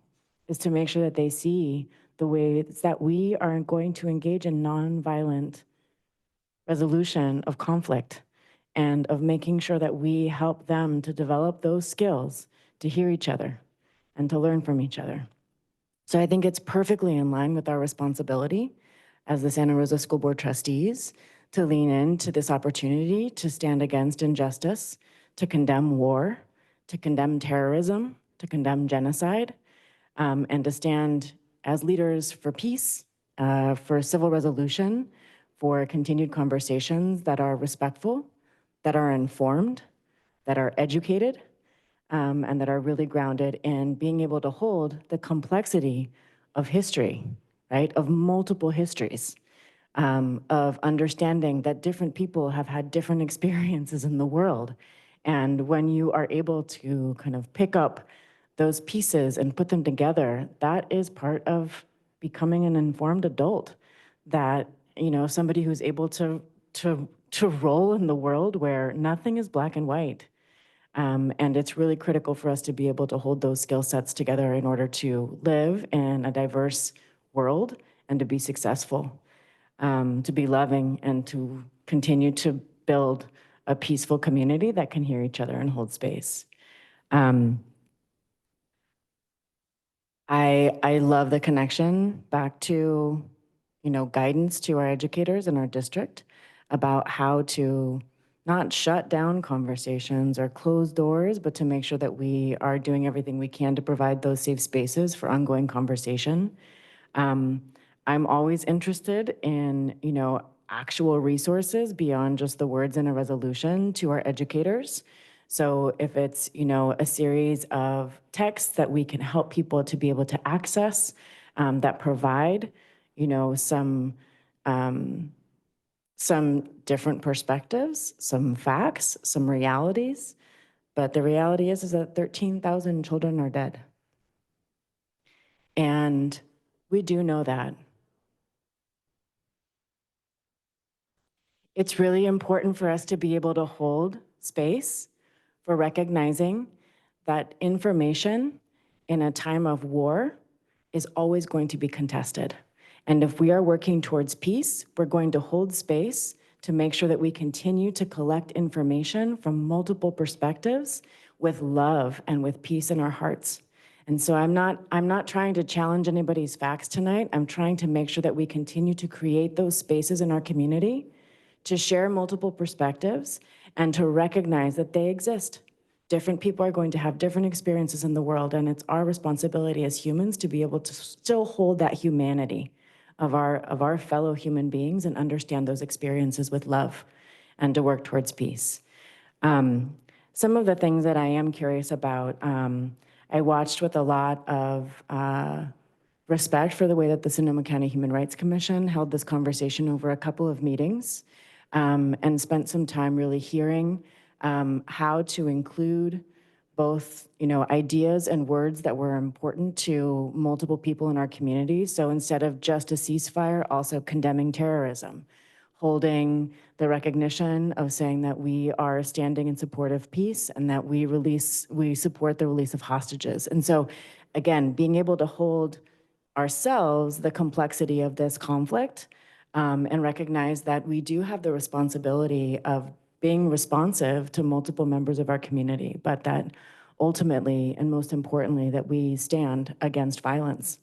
is to make sure that they see the ways that we are going to engage in nonviolent resolution of conflict, and of making sure that we help them to develop those skills to hear each other and to learn from each other. So I think it's perfectly in line with our responsibility as the Santa Rosa School Board trustees to lean into this opportunity to stand against injustice, to condemn war, to condemn terrorism, to condemn genocide, and to stand as leaders for peace, for civil resolution, for continued conversations that are respectful, that are informed, that are educated, and that are really grounded in being able to hold the complexity of history, right? Of multiple histories, of understanding that different people have had different experiences in the world. And when you are able to kind of pick up those pieces and put them together, that is part of becoming an informed adult. That, somebody who's able to roll in the world where nothing is black and white. And it's really critical for us to be able to hold those skill sets together in order to live in a diverse world and to be successful, to be loving, and to continue to build a peaceful community that can hear each other and hold space. I love the connection back to, guidance to our educators in our district about how to not shut down conversations or close doors, but to make sure that we are doing everything we can to provide those safe spaces for ongoing conversation. I'm always interested in, actual resources beyond just the words in a resolution to our educators. So if it's, a series of texts that we can help people to be able to access, that provide, some different perspectives, some facts, some realities. But the reality is that 13,000 children are dead. And we do know that. It's really important for us to be able to hold space for recognizing that information in a time of war is always going to be contested. And if we are working towards peace, we're going to hold space to make sure that we continue to collect information from multiple perspectives with love and with peace in our hearts. And so I'm not trying to challenge anybody's facts tonight. I'm trying to make sure that we continue to create those spaces in our community to share multiple perspectives and to recognize that they exist. Different people are going to have different experiences in the world, and it's our responsibility as humans to be able to still hold that humanity of our fellow human beings and understand those experiences with love and to work towards peace. Some of the things that I am curious about, I watched with a lot of respect for the way that the Sonoma County Human Rights Commission held this conversation over a couple of meetings, and spent some time really hearing how to include both, ideas and words that were important to multiple people in our community. So instead of just a ceasefire, also condemning terrorism, holding the recognition of saying that we are standing in support of peace and that we support the release of hostages. And so, again, being able to hold ourselves the complexity of this conflict, and recognize that we do have the responsibility of being responsive to multiple members of our community, but that ultimately and most importantly, that we stand against violence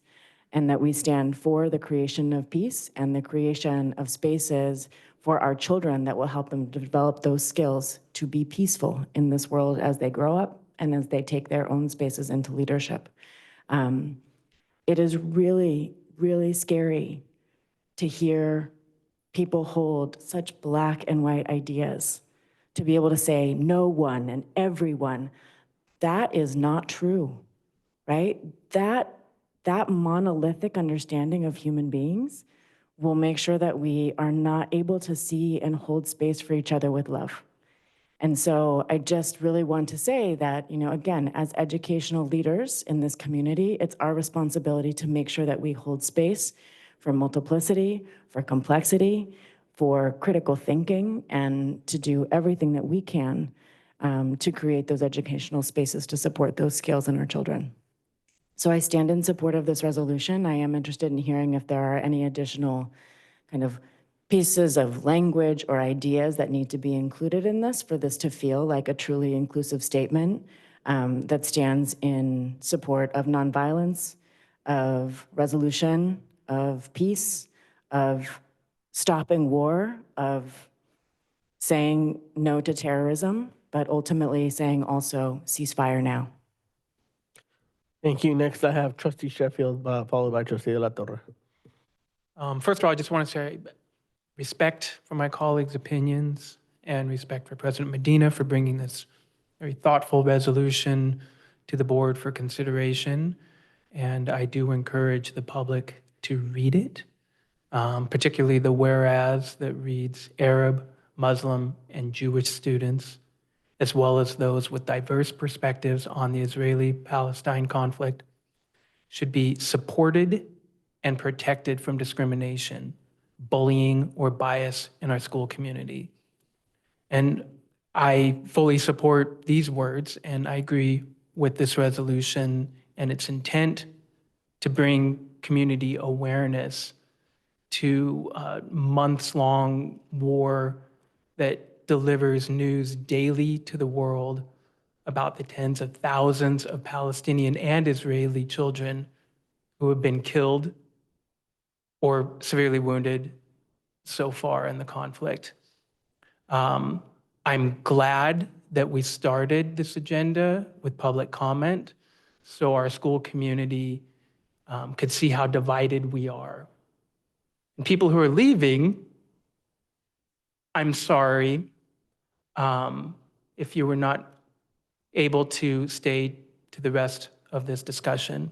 and that we stand for the creation of peace and the creation of spaces for our children that will help them develop those skills to be peaceful in this world as they grow up and as they take their own spaces into leadership. It is really, really scary to hear people hold such black and white ideas, to be able to say no one and everyone, that is not true, right? That monolithic understanding of human beings will make sure that we are not able to see and hold space for each other with love. And so I just really want to say that, again, as educational leaders in this community, it's our responsibility to make sure that we hold space for multiplicity, for complexity, for critical thinking, and to do everything that we can to create those educational spaces to support those skills in our children. So I stand in support of this resolution. I am interested in hearing if there are any additional kind of pieces of language or ideas that need to be included in this for this to feel like a truly inclusive statement that stands in support of nonviolence, of resolution, of peace, of stopping war, of saying no to terrorism, but ultimately saying also ceasefire now. Thank you. Next, I have Trustee Sheffield, followed by Trustee De La Torre. First of all, I just want to say respect for my colleagues' opinions and respect for President Medina for bringing this very thoughtful resolution to the board for consideration. And I do encourage the public to read it, particularly the whereas that reads Arab, Muslim, and Jewish students, as well as those with diverse perspectives on the Israeli-Palestine conflict, should be supported and protected from discrimination, bullying, or bias in our school community. And I fully support these words, and I agree with this resolution and its intent to bring community awareness to a months-long war that delivers news daily to the world about the tens of thousands of Palestinian and Israeli children who have been killed or severely wounded so far in the conflict. I'm glad that we started this agenda with public comment so our school community could see how divided we are. And people who are leaving, I'm sorry if you were not able to stay to the rest of this discussion.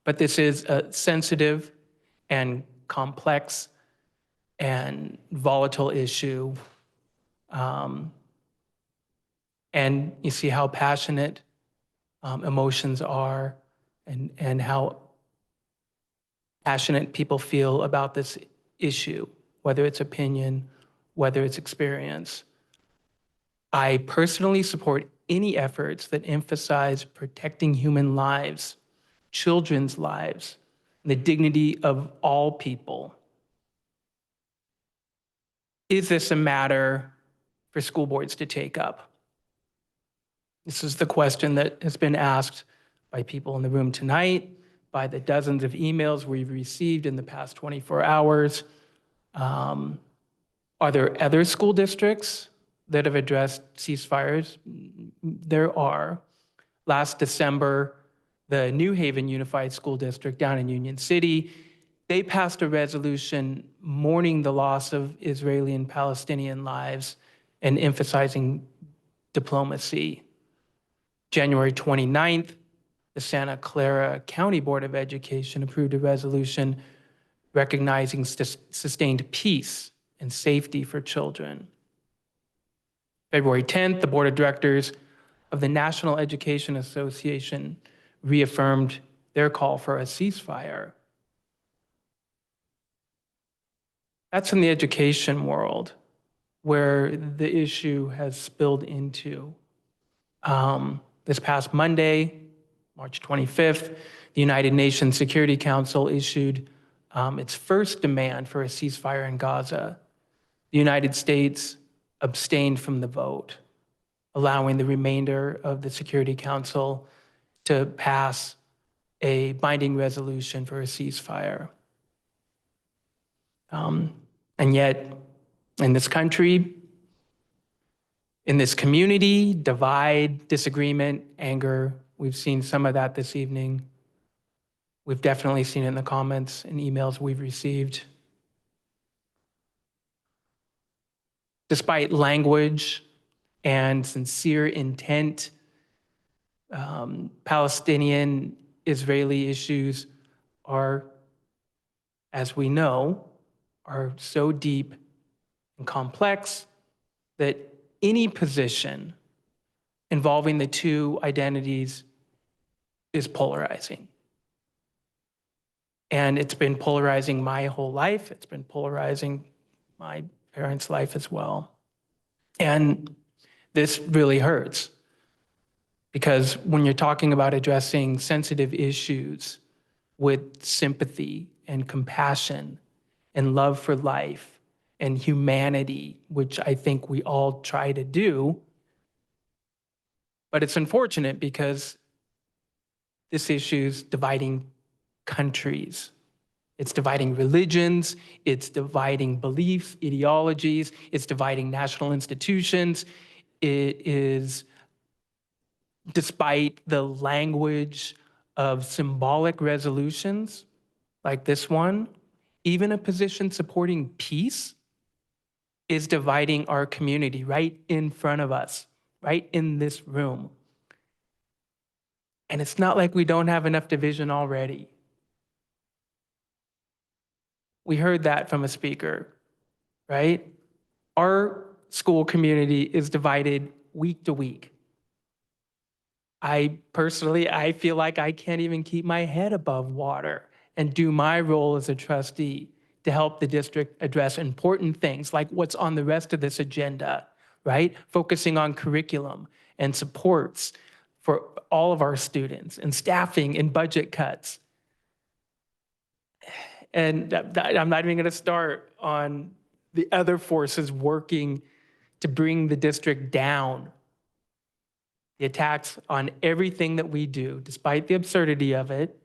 But this is a sensitive and complex and volatile issue. And you see how passionate emotions are and how passionate people feel about this issue, whether it's opinion, whether it's experience. I personally support any efforts that emphasize protecting human lives, children's lives, and the dignity of all people. Is this a matter for school boards to take up? This is the question that has been asked by people in the room tonight, by the dozens of emails we've received in the past 24 hours. Are there other school districts that have addressed ceasefires? There are. Last December, the New Haven Unified School District down in Union City, they passed a resolution mourning the loss of Israeli and Palestinian lives and emphasizing diplomacy. January 29th, the Santa Clara County Board of Education approved a resolution recognizing sustained peace and safety for children. February 10th, the Board of Directors of the National Education Association reaffirmed their call for a ceasefire. That's in the education world where the issue has spilled into. This past Monday, March 25th, the United Nations Security Council issued its first demand for a ceasefire in Gaza. The United States abstained from the vote, allowing the remainder of the Security Council to pass a binding resolution for a ceasefire. And yet, in this country, in this community, divide, disagreement, anger, we've seen some of that this evening. We've definitely seen it in the comments and emails we've received. despite language and sincere intent, Palestinian-Israeli issues are, as we know, are so deep and complex that any position involving the two identities is polarizing. And it's been polarizing my whole life. It's been polarizing my parents' life as well. And this really hurts because when you're talking about addressing sensitive issues with sympathy and compassion and love for life and humanity, which I think we all try to do, but it's unfortunate because this issue's dividing countries. It's dividing religions, it's dividing beliefs, ideologies, it's dividing national institutions. It is, despite the language of symbolic resolutions like this one, even a position supporting peace is dividing our community right in front of us, right in this room. And it's not like we don't have enough division already. We heard that from a speaker, right? Our school community is divided week to week. I feel like I can't even keep my head above water and do my role as a trustee to help the district address important things like what's on the rest of this agenda, right? Focusing on curriculum and supports for all of our students and staffing and budget cuts. And I'm not even going to start on the other forces working to bring the district down. The attacks on everything that we do, despite the absurdity of it,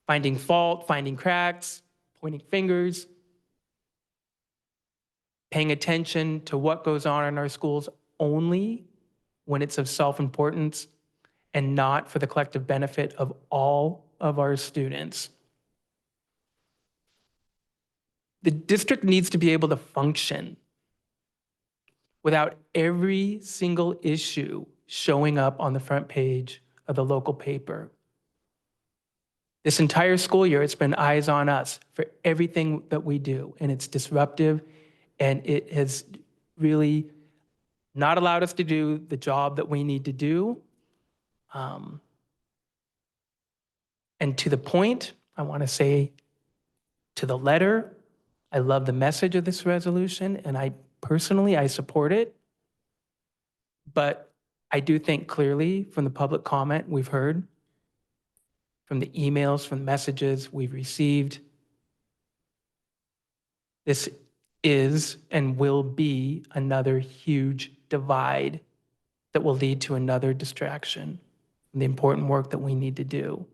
finding fault, finding cracks, pointing fingers, paying attention to what goes on in our schools only when it's of self-importance and not for the collective benefit of all of our students. The district needs to be able to function without every single issue showing up on the front page of the local paper. This entire school year, it's been eyes on us for everything that we do, and it's disruptive, and it has really not allowed us to do the job that we need to do. And to the point, I want to say to the letter, I love the message of this resolution, and I support it. But I do think clearly from the public comment we've heard, from the emails, from the messages we've received, this is and will be another huge divide that will lead to another distraction from the important work that we need to do.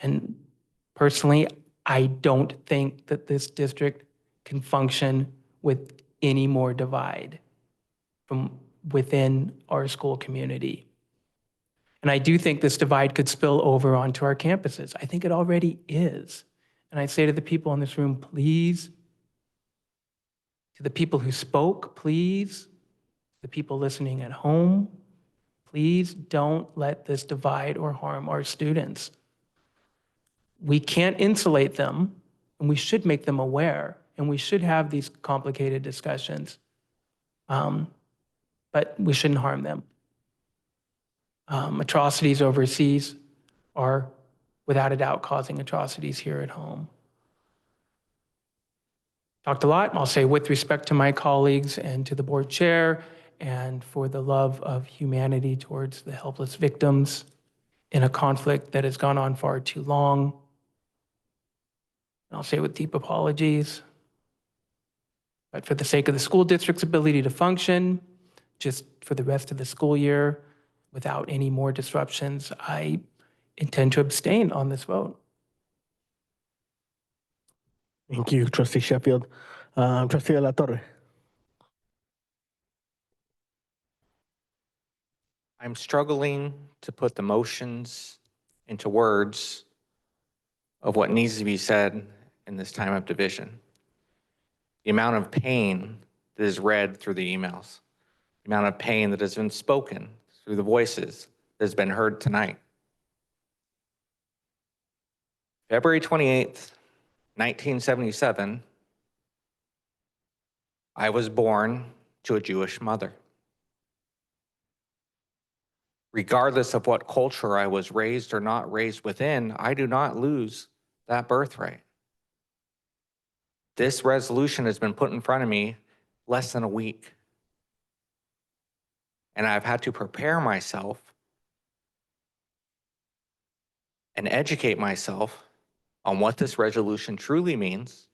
And personally, I don't think that this district can function with any more divide from within our school community. And I do think this divide could spill over onto our campuses. I think it already is. And I say to the people in this room, please, to the people who spoke, please, the people listening at home, please don't let this divide or harm our students. We can't insulate them, and we should make them aware, and we should have these complicated discussions. But we shouldn't harm them. Atrocities overseas are, without a doubt, causing atrocities here at home. Talked a lot. I'll say with respect to my colleagues and to the board chair, and for the love of humanity towards the helpless victims in a conflict that has gone on far too long. And I'll say with deep apologies. But for the sake of the school district's ability to function, just for the rest of the school year, without any more disruptions, I intend to abstain on this vote. Thank you, Trustee Sheffield. Trustee De La Torre. I'm struggling to put the motions into words of what needs to be said in this time of division. The amount of pain that is read through the emails, the amount of pain that has been spoken through the voices that has been heard tonight. February 28th, 1977, I was born to a Jewish mother. Regardless of what culture I was raised or not raised within, I do not lose that birthright. This resolution has been put in front of me less than a week. And I've had to prepare myself and educate myself on what this resolution truly means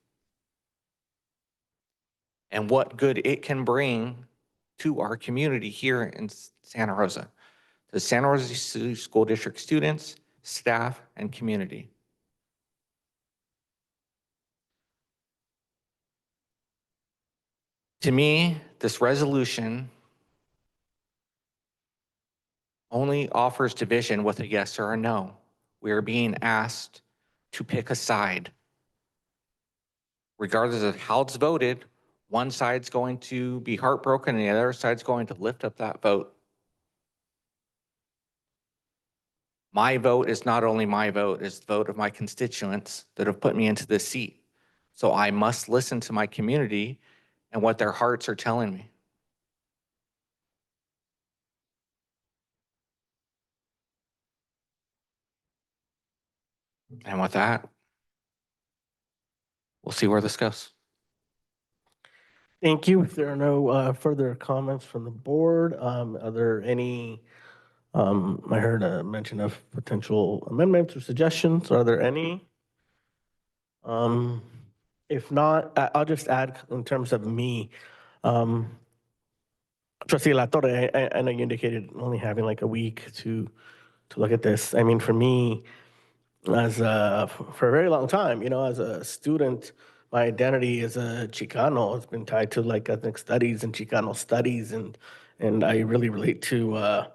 and what good it can bring to our community here in Santa Rosa, the Santa Rosa City School District students, staff, and community. To me, this resolution only offers division with a yes or a no. We are being asked to pick a side. Regardless of how it's voted, one side's going to be heartbroken and the other side's going to lift up that vote. My vote is not only my vote, it's the vote of my constituents that have put me into this seat. So I must listen to my community and what their hearts are telling me. And with that, we'll see where this goes. Thank you. If there are no further comments from the board, are there any, I heard a mention of potential amendments or suggestions. Are there any? If not, I'll just add in terms of me. Trustee La Torre, I know you indicated only having like a week to look at this. I mean, for me, for a very long time, as a student, my identity as a Chicano has been tied to like ethnic studies and Chicano studies, and I really relate to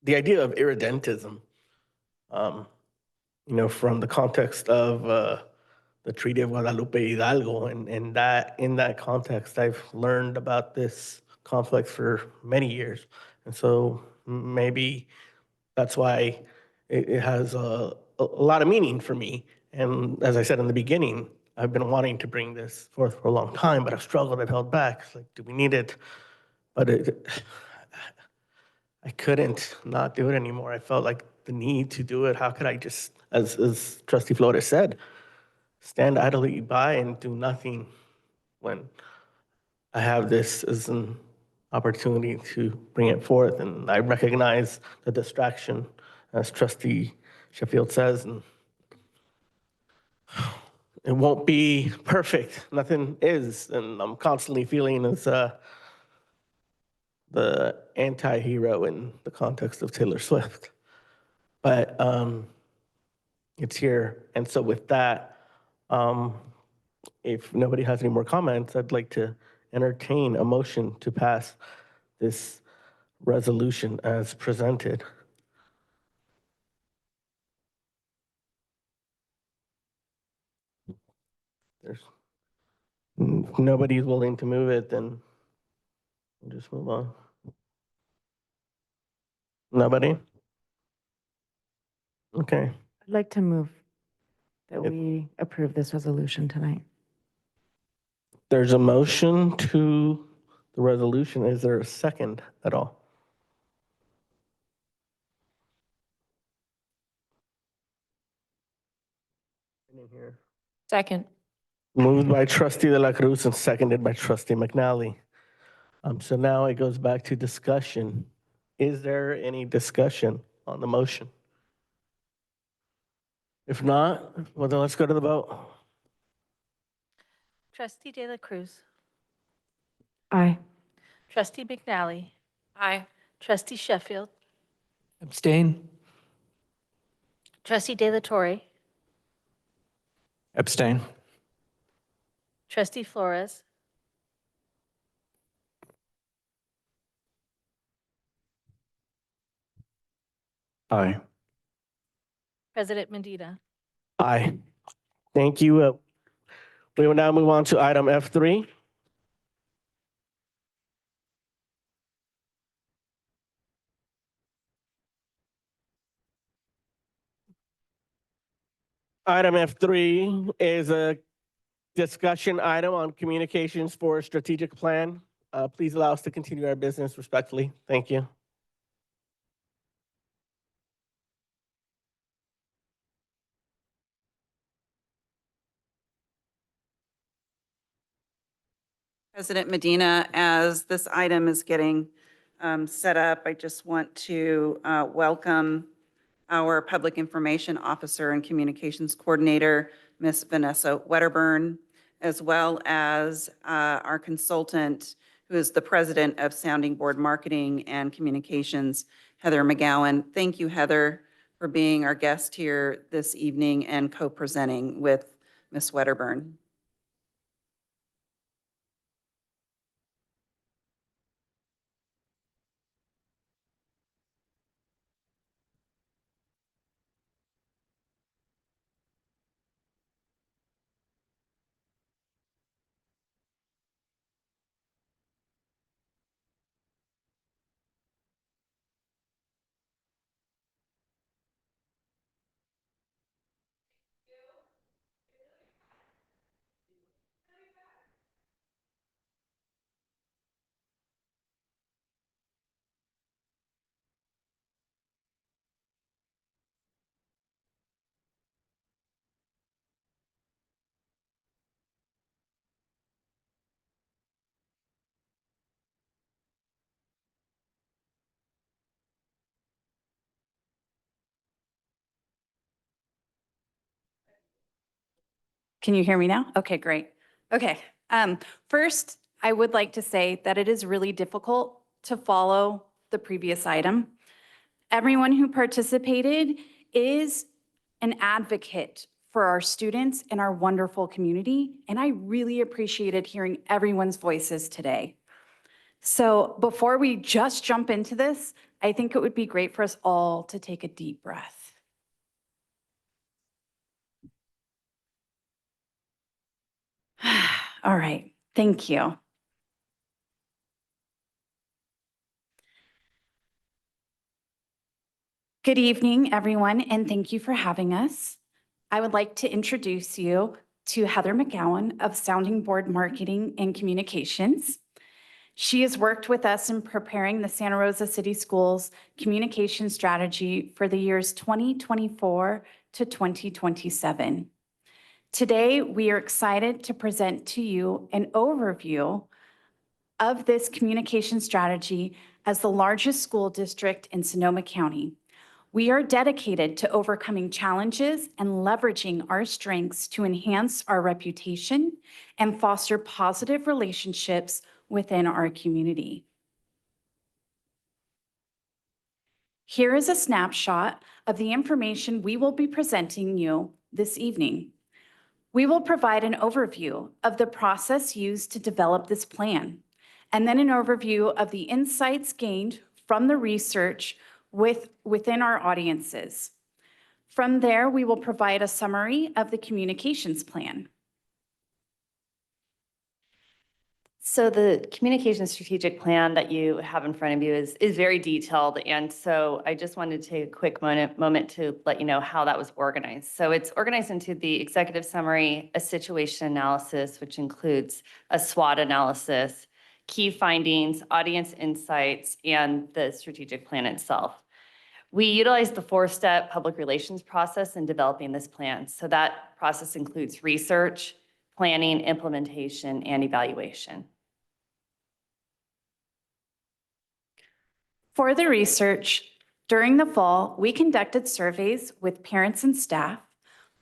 the idea of irredentism. From the context of the Treaty of Guadalupe Hidalgo, and that in that context, I've learned about this conflict for many years, and so maybe that's why it has a lot of meaning for me. And as I said in the beginning, I've been wanting to bring this forth for a long time, but I've struggled, I've held back. It's like, do we need it? But I couldn't not do it anymore. I felt like the need to do it. How could I just, as Trustee Flores said, stand idly by and do nothing when I have this as an opportunity to bring it forth? And I recognize the distraction, as Trustee Sheffield says, and it won't be perfect. Nothing is, and I'm constantly feeling as the anti-hero in the context of Taylor Swift. But it's here, and so with that, if nobody has any more comments, I'd like to entertain a motion to pass this resolution as presented. There's nobody's willing to move it, then we'll just move on. Nobody? Okay. I'd like to move that Yep. we approve this resolution tonight. There's a motion to the resolution. Is there a second at all? Second. Moved by Trustee De La Cruz and seconded by Trustee McNally. So now it goes back to discussion. Is there any discussion on the motion? If not, well, then let's go to the vote. Trustee De La Cruz. Aye. Trustee McNally. Aye. Trustee Sheffield. Abstain? Trustee De La Torre. Abstain. Trustee Flores. Aye. President Medina. Aye. Thank you. We will now move on to item F3. Item F3 is a discussion item on communications for a strategic plan. Please allow us to continue our business respectfully. Thank you. President Medina, as this item is getting set up, I just want to welcome our Public Information Officer and Communications Coordinator, Ms. Vanessa Wedderburn, as well as our consultant, who is the President of Sounding Board Marketing and Communications, Heather McGowan. Thank you, Heather, for being our guest here this evening and co-presenting with Ms. Wedderburn. Can you hear me now? Okay, great. Okay. First, I would like to say that it is really difficult to follow the previous item. Everyone who participated is an advocate for our students and our wonderful community, and I really appreciated hearing everyone's voices today. So before we just jump into this, I think it would be great for us all to take a deep breath. All right, thank you. Good evening, everyone, and thank you for having us. I would like to introduce you to Heather McGowan of Sounding Board Marketing and Communications. She has worked with us in preparing the Santa Rosa City Schools communication strategy for the years 2024 to 2027. Today, we are excited to present to you an overview of this communication strategy as the largest school district in Sonoma County. We are dedicated to overcoming challenges and leveraging our strengths to enhance our reputation and foster positive relationships within our community. Here is a snapshot of the information we will be presenting you this evening. We will provide an overview of the process used to develop this plan, and then an overview of the insights gained from the research within our audiences. From there, we will provide a summary of the communications plan. So the communication strategic plan that you have in front of you is very detailed. And so I just wanted to take a quick moment to let you know how that was organized. So it's organized into the executive summary, a situation analysis, which includes a SWOT analysis, key findings, audience insights, and the strategic plan itself. We utilize the 4-step public relations process in developing this plan. So that process includes research, planning, implementation, and evaluation. For the research, during the fall, we conducted surveys with parents and staff,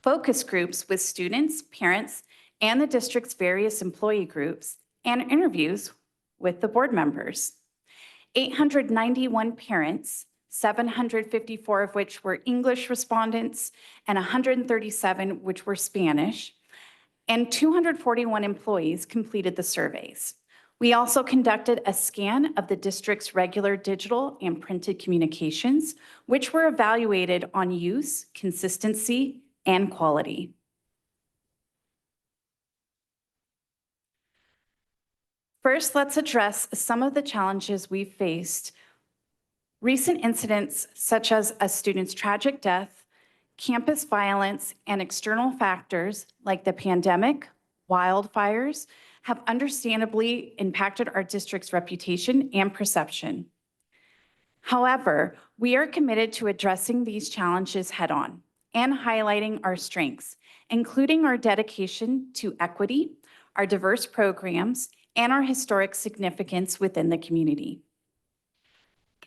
focus groups with students, parents, and the district's various employee groups, and interviews with the board members. 891 parents, 754 of which were English respondents, and 137 which were Spanish, and 241 employees completed the surveys. We also conducted a scan of the district's regular digital and printed communications, which were evaluated on use, consistency, and quality. First, let's address some of the challenges we've faced. Recent incidents such as a student's tragic death, campus violence, and external factors like the pandemic, wildfires, have understandably impacted our district's reputation and perception. However, we are committed to addressing these challenges head-on and highlighting our strengths, including our dedication to equity, our diverse programs, and our historic significance within the community.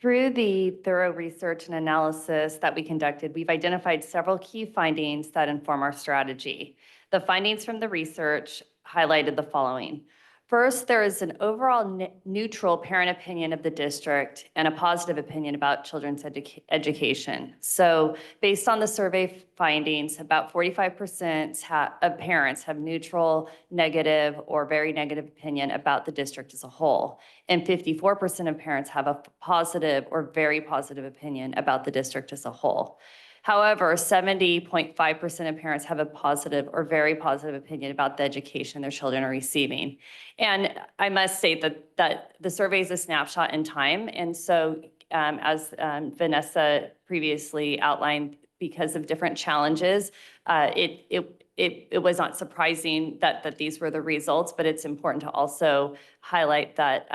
Through the thorough research and analysis that we conducted, we've identified several key findings that inform our strategy. The findings from the research highlighted the following. First, there is an overall neutral parent opinion of the district and a positive opinion about children's education. So based on the survey findings, about 45% of parents have neutral, negative, or very negative opinion about the district as a whole. And 54% of parents have a positive or very positive opinion about the district as a whole. However, 70.5% of parents have a positive or very positive opinion about the education their children are receiving. And I must state that the survey is a snapshot in time. And so as Vanessa previously outlined, because of different challenges, it was not surprising that these were the results, but it's important to also highlight that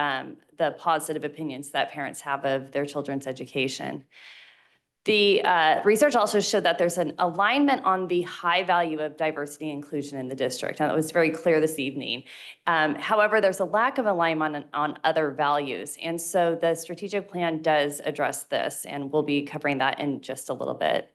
the positive opinions that parents have of their children's education. The research also showed that there's an alignment on the high value of diversity and inclusion in the district, and it was very clear this evening. However, there's a lack of alignment on other values, and so the strategic plan does address this, and we'll be covering that in just a little bit.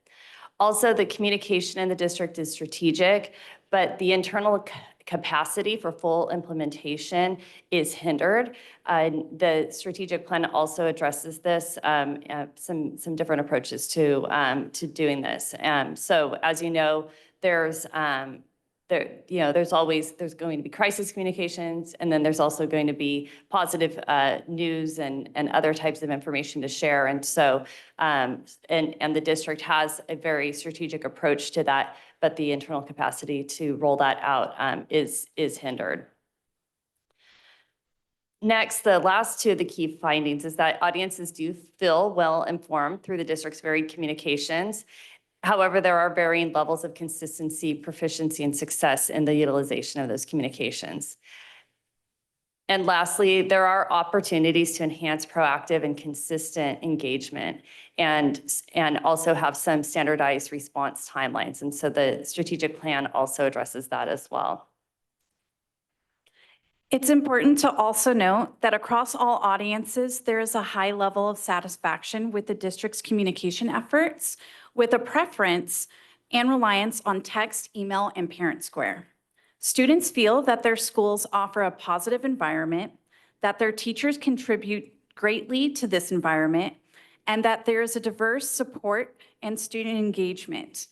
Also, the communication in the district is strategic, but the internal capacity for full implementation is hindered. The strategic plan also addresses this, some different approaches to doing this. So as you know, there's going to be crisis communications, and then there's also going to be positive news and other types of information to share. And so, and the district has a very strategic approach to that, but the internal capacity to roll that out is hindered. Next, the last two of the key findings is that audiences do feel well informed through the district's varied communications. However, there are varying levels of consistency, proficiency, and success in the utilization of those communications. And lastly, there are opportunities to enhance proactive and consistent engagement and also have some standardized response timelines. And so the strategic plan also addresses that as well. It's important to also note that across all audiences, there is a high level of satisfaction with the district's communication efforts, with a preference and reliance on text, email, and Parent Square. Students feel that their schools offer a positive environment, that their teachers contribute greatly to this environment, and that there is a diverse support and student engagement.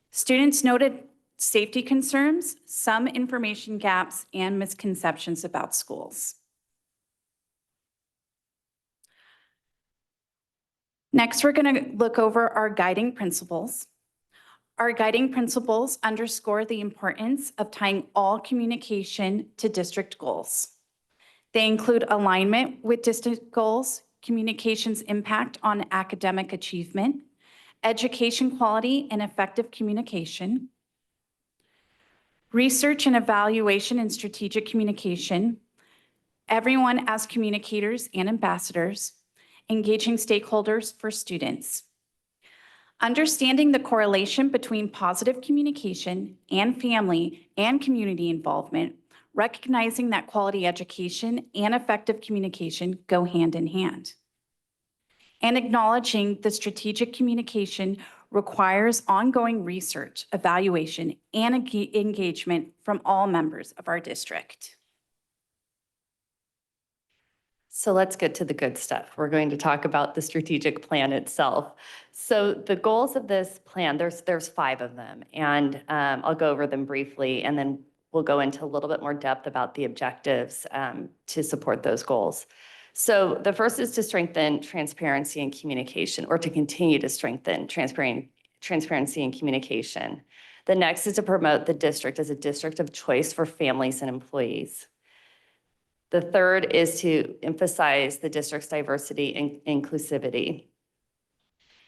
Students noted safety concerns, some information gaps, and misconceptions about schools. Next, we're going to look over our guiding principles. Our guiding principles underscore the importance of tying all communication to district goals. They include alignment with district goals, communication's impact on academic achievement, education quality and effective communication, research and evaluation and strategic communication, everyone as communicators and ambassadors, engaging stakeholders for students. Understanding the correlation between positive communication and family and community involvement, recognizing that quality education and effective communication go hand in hand. And acknowledging the strategic communication requires ongoing research, evaluation, and engagement from all members of our district. So let's get to the good stuff. We're going to talk about the strategic plan itself. So the goals of this plan, there's 5 of them, and I'll go over them briefly, and then we'll go into a little bit more depth about the objectives to support those goals. So the first is to strengthen transparency and communication, or to continue to strengthen transparency and communication. The next is to promote the district as a district of choice for families and employees. The third is to emphasize the district's diversity and inclusivity.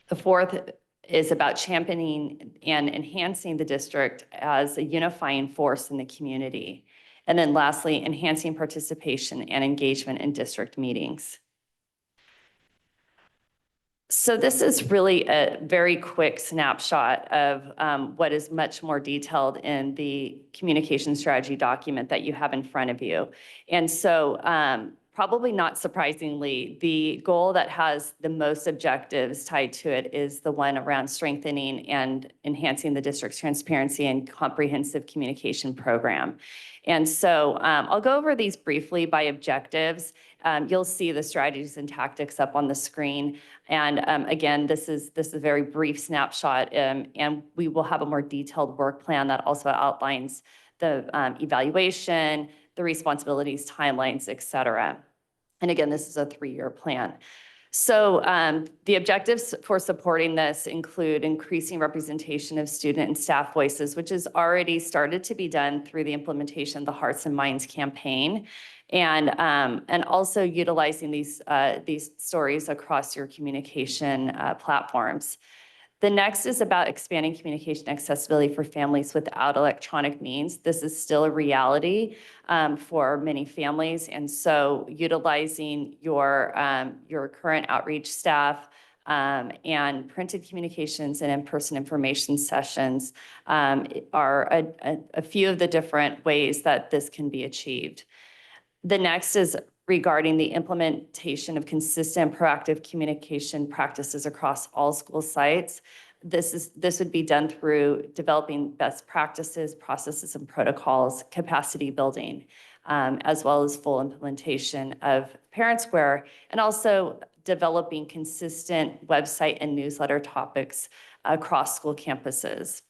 The fourth is about championing and enhancing the district as a unifying force in the community. And then lastly, enhancing participation and engagement in district meetings. So this is really a very quick snapshot of what is much more detailed in the communication strategy document that you have in front of you. And so probably not surprisingly, the goal that has the most objectives tied to it is the one around strengthening and enhancing the district's transparency and comprehensive communication program. And so I'll go over these briefly by objectives. You'll see the strategies and tactics up on the screen. And again, this is a very brief snapshot, and we will have a more detailed work plan that also outlines the evaluation, the responsibilities, timelines, et cetera. And again, this is a 3-year plan. So the objectives for supporting this include increasing representation of student and staff voices, which has already started to be done through the implementation of the Hearts and Minds campaign, and also utilizing these stories across your communication platforms. The next is about expanding communication accessibility for families without electronic means. This is still a reality for many families, and so utilizing your current outreach staff and printed communications and in-person information sessions are a few of the different ways that this can be achieved. The next is regarding the implementation of consistent proactive communication practices across all school sites. This would be done through developing best practices, processes, and protocols, capacity building, as well as full implementation of Parent Square, and also developing consistent website and newsletter topics across school campuses.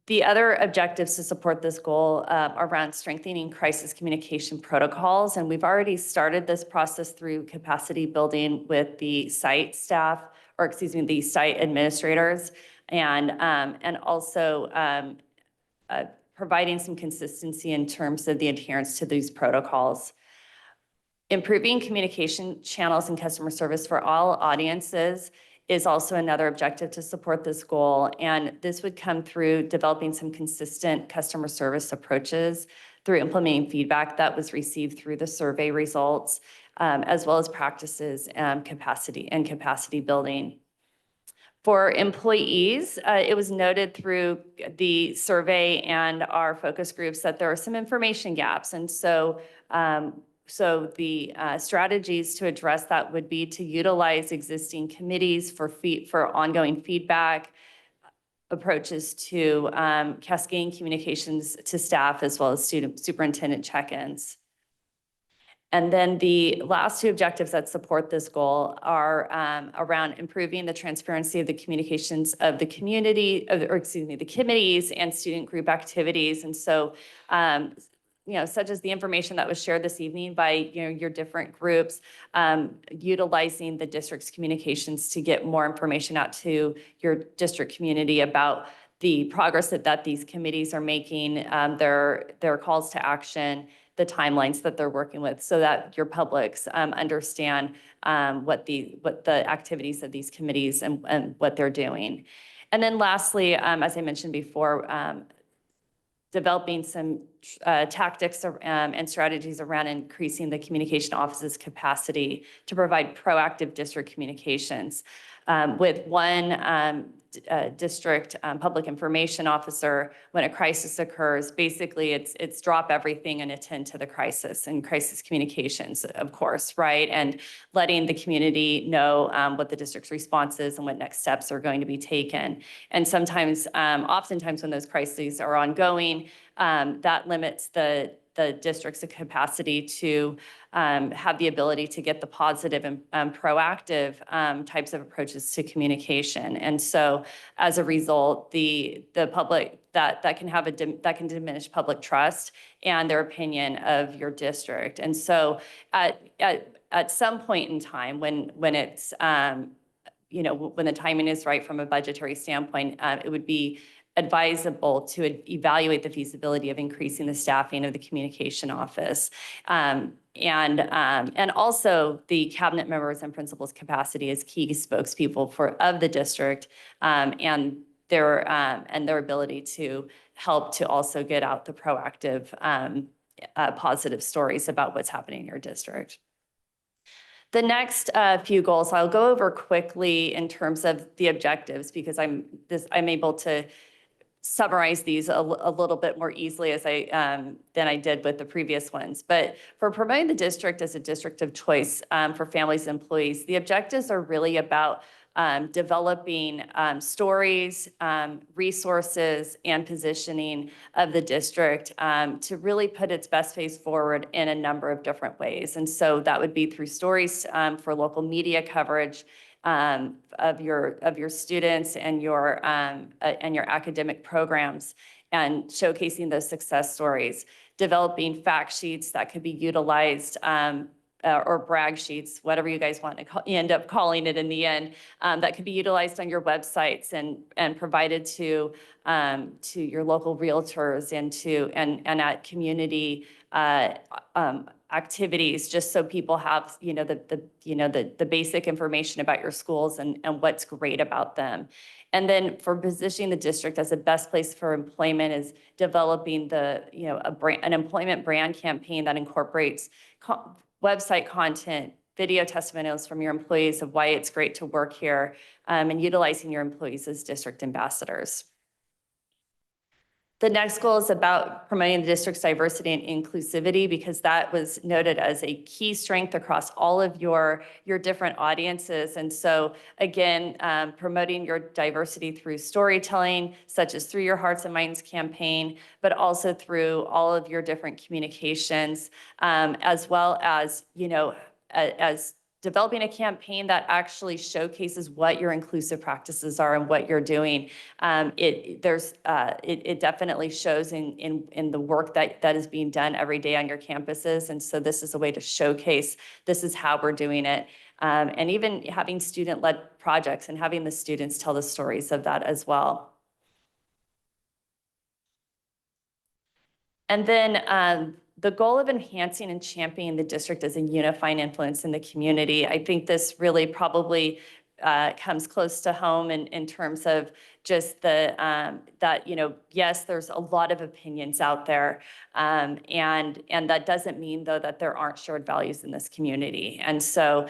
The other objectives to support this goal around strengthening crisis communication protocols, and we've already started this process through capacity building with the site staff, or excuse me, the site administrators, and also providing some consistency in terms of the adherence to these protocols. Improving communication channels and customer service for all audiences is also another objective to support this goal. And this would come through developing some consistent customer service approaches through implementing feedback that was received through the survey results, as well as practices and capacity building. For employees, it was noted through the survey and our focus groups that there are some information gaps. And so the strategies to address that would be to utilize existing committees for ongoing feedback, approaches to cascading communications to staff, as well as superintendent check-ins. And then the last two objectives that support this goal are around improving the transparency of the communications of the community, the committees and student group activities. And so, such as the information that was shared this evening by your different groups, utilizing the district's communications to get more information out to your district community about the progress that these committees are making, their calls to action, the timelines that they're working with, so that your publics understand what the activities of these committees and what they're doing. And then lastly, as I mentioned before, developing some tactics and strategies around increasing the communication office's capacity to provide proactive district communications. With one district public information officer, when a crisis occurs, basically it's drop everything and attend to the crisis, and crisis communications, of course, right? And letting the community know what the district's response is and what next steps are going to be taken. And sometimes, oftentimes when those crises are ongoing, that limits the district's capacity to have the ability to get the positive and proactive types of approaches to communication. And so as a result, the public, that can diminish public trust and their opinion of your district. And so at some point in time when it's when the timing is right from a budgetary standpoint, it would be advisable to evaluate the feasibility of increasing the staffing of the communication office. And also the cabinet members and principals' capacity as key spokespeople of the district, and their ability to help to also get out the proactive, positive stories about what's happening in your district. The next few goals I'll go over quickly in terms of the objectives, because I'm able to summarize these a little bit more easily than I did with the previous ones. But for promoting the district as a district of choice for families and employees, the objectives are really about developing stories, resources, and positioning of the district to really put its best face forward in a number of different ways. And so that would be through stories for local media coverage of your students and your academic programs, and showcasing those success stories, developing fact sheets that could be utilized, or brag sheets, whatever you guys want to end up calling it in the end, that could be utilized on your websites and provided to your local realtors and at community activities, just so people have the basic information about your schools and what's great about them. And then for positioning the district as the best place for employment is developing an employment brand campaign that incorporates website content, video testimonials from your employees of why it's great to work here, and utilizing your employees as district ambassadors. The next goal is about promoting the district's diversity and inclusivity, because that was noted as a key strength across all of your different audiences. And so again, promoting your diversity through storytelling, such as through your Hearts and Minds campaign, but also through all of your different communications, as well as, as developing a campaign that actually showcases what your inclusive practices are and what you're doing. It definitely shows in the work that is being done every day on your campuses. And so this is a way to showcase this is how we're doing it. And even having student-led projects and having the students tell the stories of that as well. And then the goal of enhancing and championing the district as a unifying influence in the community. I think this really probably comes close to home in terms of just that, yes, there's a lot of opinions out there. And that doesn't mean, though, that there aren't shared values in this community. And so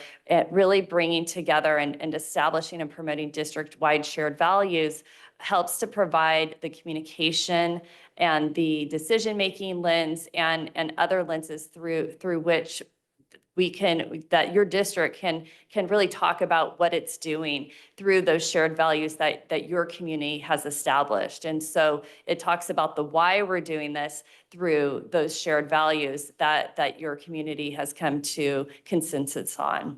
really bringing together and establishing and promoting district-wide shared values helps to provide the communication and the decision-making lens and other lenses through which that your district can really talk about what it's doing through those shared values that your community has established. And so it talks about the why we're doing this through those shared values that your community has come to consensus on.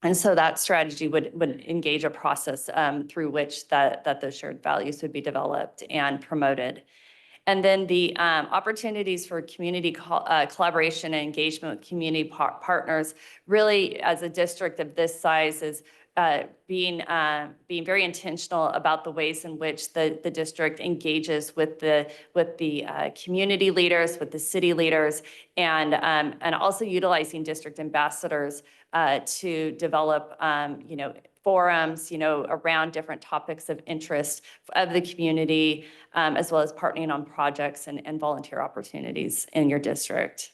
And so that strategy would engage a process through which that those shared values would be developed and promoted. And then the opportunities for community collaboration and engagement with community partners, really as a district of this size, is being very intentional about the ways in which the district engages with the community leaders, with the city leaders, and also utilizing district ambassadors to develop forums, around different topics of interest of the community, as well as partnering on projects and volunteer opportunities in your district.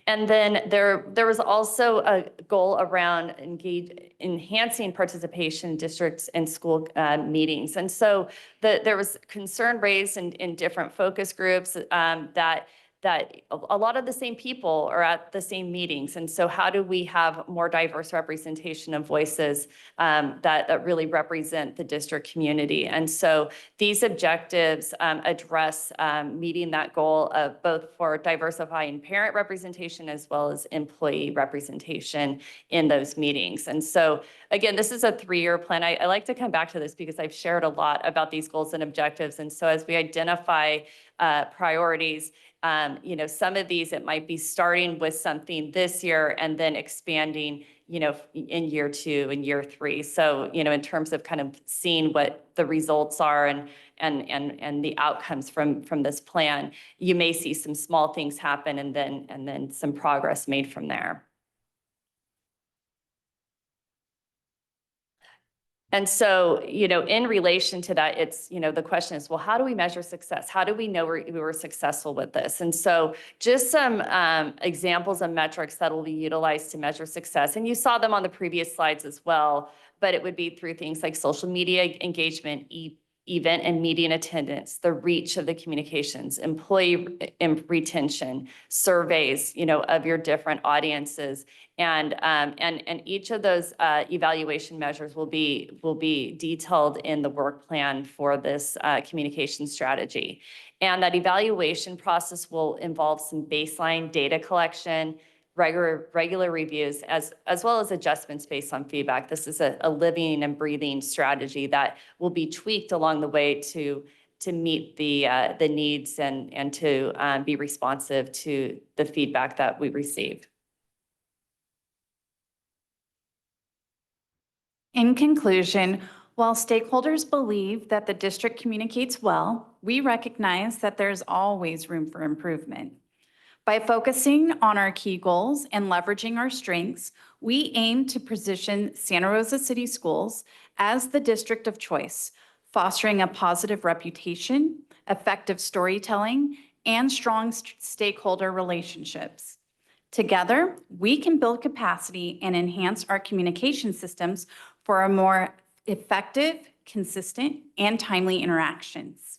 And then there was also a goal around enhancing participation in districts and school meetings. And so there was concern raised in different focus groups that a lot of the same people are at the same meetings. And so how do we have more diverse representation of voices that really represent the district community? And so these objectives address meeting that goal of both for diversifying parent representation as well as employee representation in those meetings. And so again, this is a 3-year plan. I like to come back to this because I've shared a lot about these goals and objectives. And so as we identify priorities. Some of these, it might be starting with something this year and then expanding, in year 2 and year 3. So, in terms of kind of seeing what the results are and the outcomes from this plan, you may see some small things happen and then some progress made from there. And so, in relation to that, it's, the question is, well, how do we measure success? How do we know we were successful with this? And so just some examples of metrics that will be utilized to measure success. And you saw them on the previous slides as well, but it would be through things like social media engagement, event and meeting attendance, the reach of the communications, employee retention, surveys, of your different audiences. And each of those evaluation measures will be detailed in the work plan for this communication strategy. And that evaluation process will involve some baseline data collection, regular reviews, as well as adjustments based on feedback. This is a living and breathing strategy that will be tweaked along the way to meet the needs and to be responsive to the feedback that we receive. In conclusion, while stakeholders believe that the district communicates well, we recognize that there's always room for improvement. By focusing on our key goals and leveraging our strengths, we aim to position Santa Rosa City Schools as the district of choice, fostering a positive reputation, effective storytelling, and strong stakeholder relationships. Together, we can build capacity and enhance our communication systems for a more effective, consistent, and timely interactions.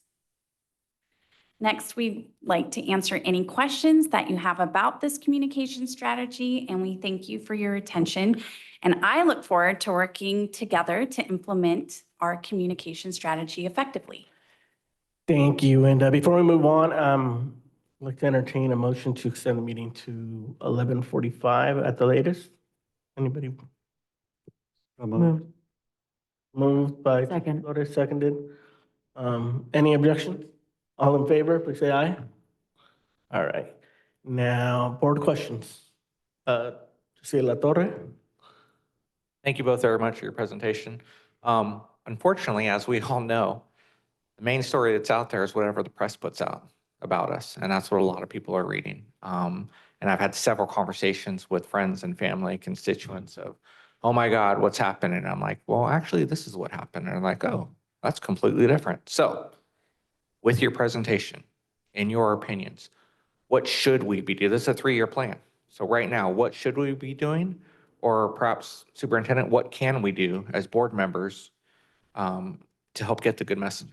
Next, we'd like to answer any questions that you have about this communication strategy, and we thank you for your attention. And I look forward to working together to implement our communication strategy effectively. Thank you. And before we move on, I'd like to entertain a motion to extend the meeting to 11:45 at the latest. Anybody? Moved. Moved by Second. Flores, seconded. Any objections? All in favor, please say aye. All right. Now, board questions. Trustee La Torre? Thank you both very much for your presentation. Unfortunately, as we all know, the main story that's out there is whatever the press puts out about us, and that's what a lot of people are reading. And I've had several conversations with friends and family, constituents of, oh my God, what's happening? And I'm like, well, actually, this is what happened. And they're like, oh, that's completely different. So with your presentation, in your opinions, what should we be doing? This is a 3-year plan. So right now, what should we be doing? Or perhaps, Superintendent, what can we do as board members to help get the good message?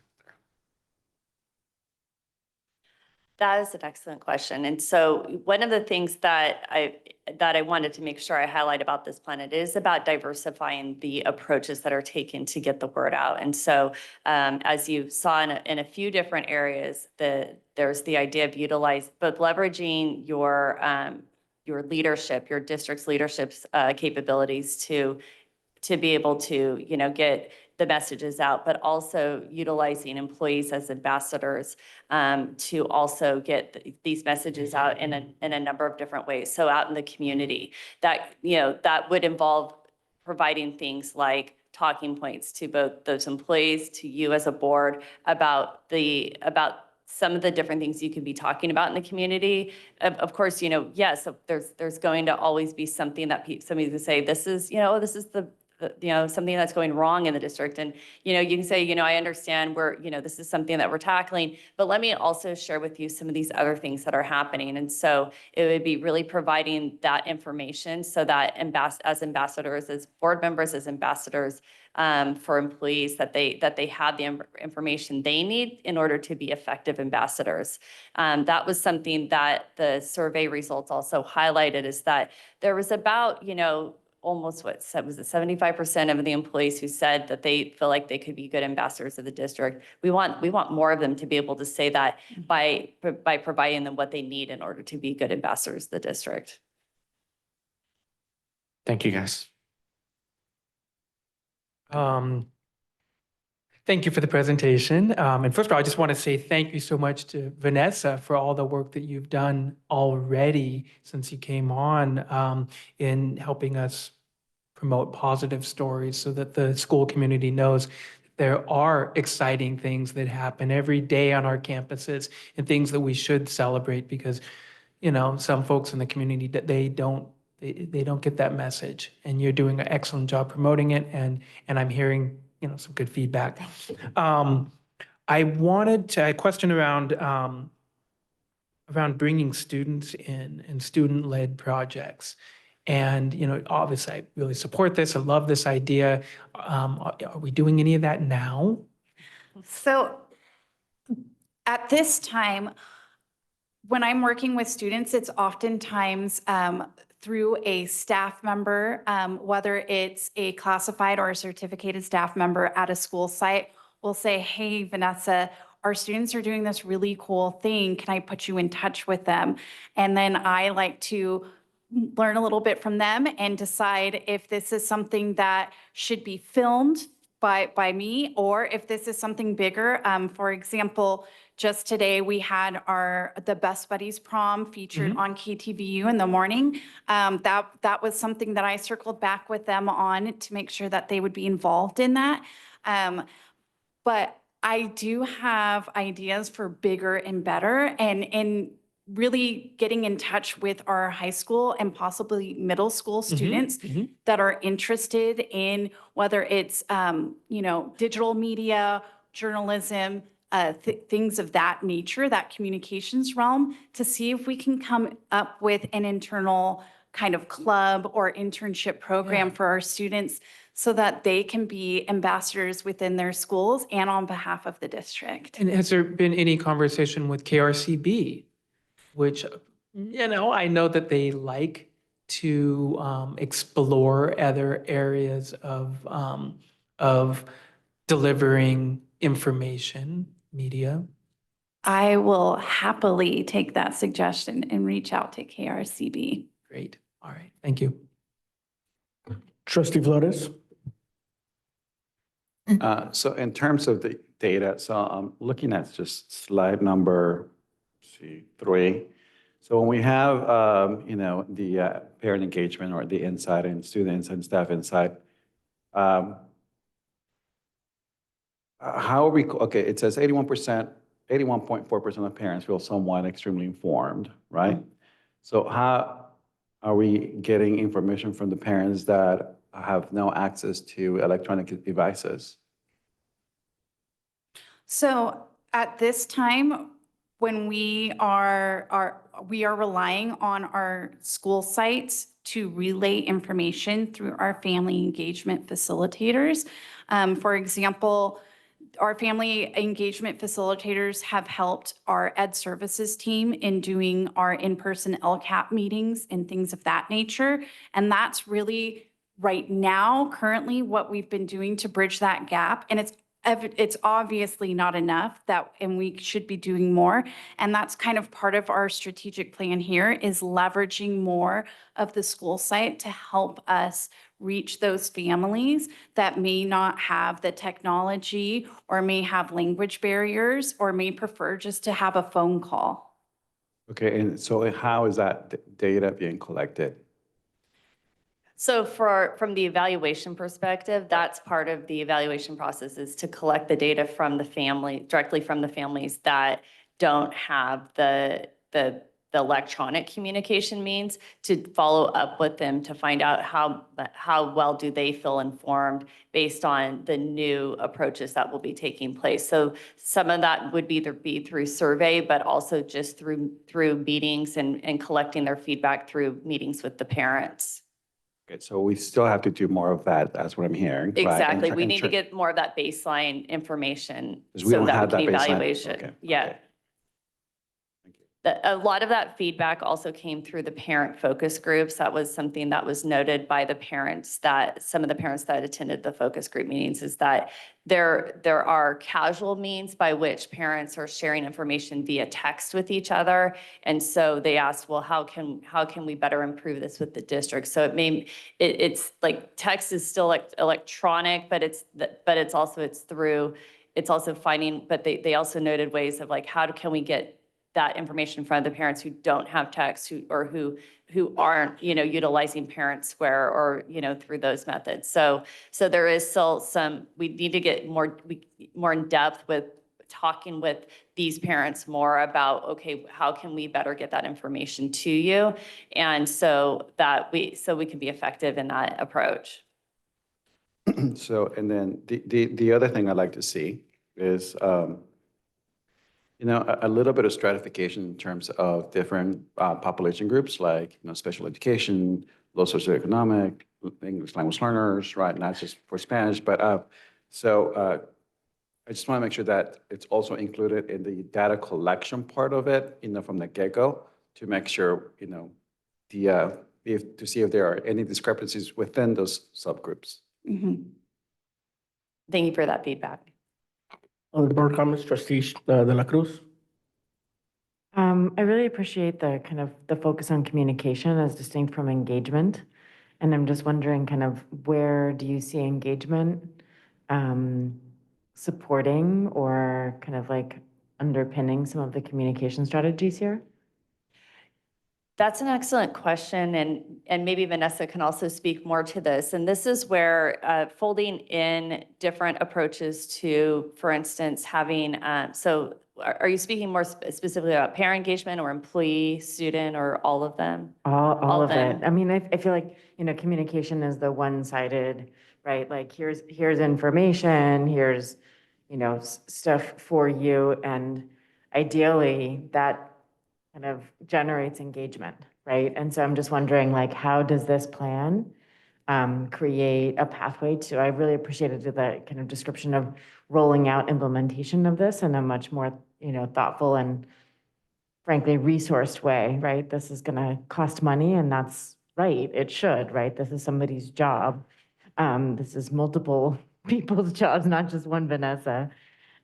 That is an excellent question. And so one of the things that I wanted to make sure I highlight about this plan, it is about diversifying the approaches that are taken to get the word out. And so as you saw in a few different areas, there's the idea of leveraging your leadership, your district's leadership's capabilities to be able to, get the messages out, but also utilizing employees as ambassadors to also get these messages out in a number of different ways. So out in the community, that would involve providing things like talking points to both those employees, to you as a board about some of the different things you could be talking about in the community. Of course, yes, there's going to always be something that somebody can say, this is the something that's going wrong in the district. And, you can say, I understand this is something that we're tackling, but let me also share with you some of these other things that are happening. And so it would be really providing that information so that as ambassadors, as board members, as ambassadors for employees, that they have the information they need in order to be effective ambassadors. That was something that the survey results also highlighted, is that there was about, almost 75% of the employees who said that they feel like they could be good ambassadors of the district. We want more of them to be able to say that by providing them what they need in order to be good ambassadors of the district. Thank you, guys. Thank you for the presentation. And first of all, I just want to say thank you so much to Vanessa for all the work that you've done already since you came on in helping us promote positive stories so that the school community knows there are exciting things that happen every day on our campuses and things that we should celebrate because, you know, some folks in the community that they don't get that message. And you're doing an excellent job promoting it. And I'm hearing, you know, some good feedback. I wanted to a question around bringing students in and student-led projects. And, you know, obviously, I really support this. I love this idea. Are we doing any of that now? So at this time, when I'm working with students, it's oftentimes through a staff member, whether it's a classified or a certificated staff member at a school site, will say, hey, Vanessa, our students are doing this really cool thing. Can I put you in touch with them? And then I like to learn a little bit from them and decide if this is something that should be filmed by me, or if this is something bigger. For example, just today we had the Best Buddies prom featured on KTVU in the morning. That was something that I circled back with them on to make sure that they would be involved in that. But I do have ideas for bigger and better, and really getting in touch with our high school and possibly middle school students that are interested in whether it's, you know, digital media, journalism, things of that nature, that communications realm, to see if we can come up with an internal kind of club or internship program for our students so that they can be ambassadors within their schools and on behalf of the district. And has there been any conversation with KRCB, which, you know, I know that they like to explore other areas of delivering information, media? I will happily take that suggestion and reach out to KRCB. Great. All right. Thank you. Trustee Flores? So in terms of the data, so I'm looking at just slide number, let's see, 3. So when we have, you know, the parent engagement or the insight and student insight and staff insight, how are we, okay, it says 81.4% of parents feel somewhat extremely informed, right? So how are we getting information from the parents that have no access to electronic devices? So at this time, when we are relying on our school sites to relay information through our family engagement facilitators. For example, our family engagement facilitators have helped our ed services team in doing our in-person LCAP meetings and things of that nature. And that's really right now, currently, what we've been doing to bridge that gap. And it's obviously not enough, and we should be doing more. And that's kind of part of our strategic plan here, is leveraging more of the school site to help us reach those families that may not have the technology or may have language barriers or may prefer just to have a phone call. Okay, and so how is that data being collected? So from the evaluation perspective, that's part of the evaluation process, is to collect the data from the family, directly from the families that don't have the electronic communication means, to follow up with them to find out how well do they feel informed based on the new approaches that will be taking place. So some of that would either be through survey, but also just through meetings and collecting their feedback through meetings with the parents. Okay, so we still have to do more of that, that's what I'm hearing, right? Exactly. We need to get more of that baseline information Because we so don't that have we can that baseline. evaluation. Okay, Yeah. okay. Thank you. A lot of that feedback also came through the parent focus groups. That was something that was noted by the parents, that some of the parents that attended the focus group meetings, is that there are casual means by which parents are sharing information via text with each other. And so they asked, well, how can we better improve this with the district? So it's like text is still like electronic, but it's also finding, but they also noted ways of like, how can we get that information in front of the parents who don't have text, who aren't, utilizing Parent Square or, through those methods. So there is still we need to get more in depth with talking with these parents more about, okay, how can we better get that information to you? And so we can be effective in that approach. So, and then the other thing I'd like to see is, a little bit of stratification in terms of different population groups, like, special education, low socioeconomic, English language learners, right? Not just for Spanish, but I just want to make sure that it's also included in the data collection part of it, from the get-go, to make sure, to see if there are any discrepancies within those subgroups. Mm-hmm. Thank you for that feedback. Other board comments, Trustee De La Cruz? I really appreciate the focus on communication as distinct from engagement. And I'm just wondering where do you see engagement supporting or underpinning some of the communication strategies here? That's an excellent question, and maybe Vanessa can also speak more to this. And this is where folding in different approaches to, for instance, having, so are you speaking more specifically about parent engagement or employee, student, or all of them? All of it. I mean, I feel like, communication is the one-sided, right? Like, here's information, here's, stuff for you, and ideally that kind of generates engagement, right? And so I'm just wondering, how does this plan create a pathway to, I really appreciated the kind of description of rolling out implementation of this in a much more, thoughtful and frankly resourced way, right? This is going to cost money, and that's right. It should, right? This is somebody's job. This is multiple people's jobs, not just one Vanessa.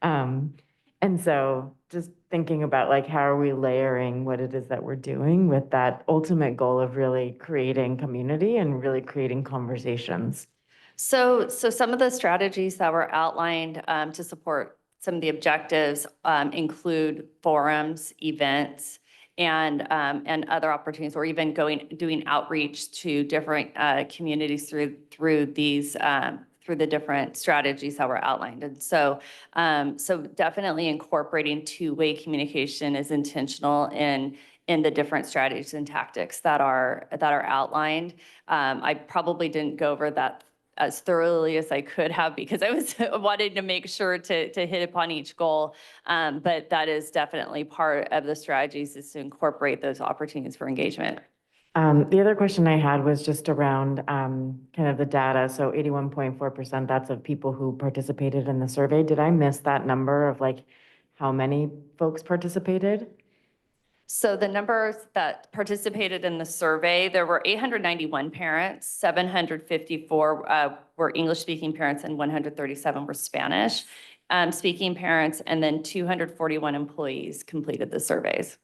And so just thinking about how are we layering what it is that we're doing with that ultimate goal of really creating community and really creating conversations. So some of the strategies that were outlined to support some of the objectives include forums, events, and other opportunities, or even doing outreach to different communities through these through the different strategies that were outlined. And so definitely incorporating two-way communication is intentional in the different strategies and tactics that are outlined. I probably didn't go over that as thoroughly as I could have because I was wanting to make sure to hit upon each goal. But that is definitely part of the strategies, is to incorporate those opportunities for engagement. The other question I had was just around kind of the data. So 81.4%, that's of people who participated in the survey. Did I miss that number of how many folks participated? So the numbers that participated in the survey, there were 891 parents, 754 were English-speaking parents, and 137 were Spanish speaking parents, and then 241 employees completed the surveys.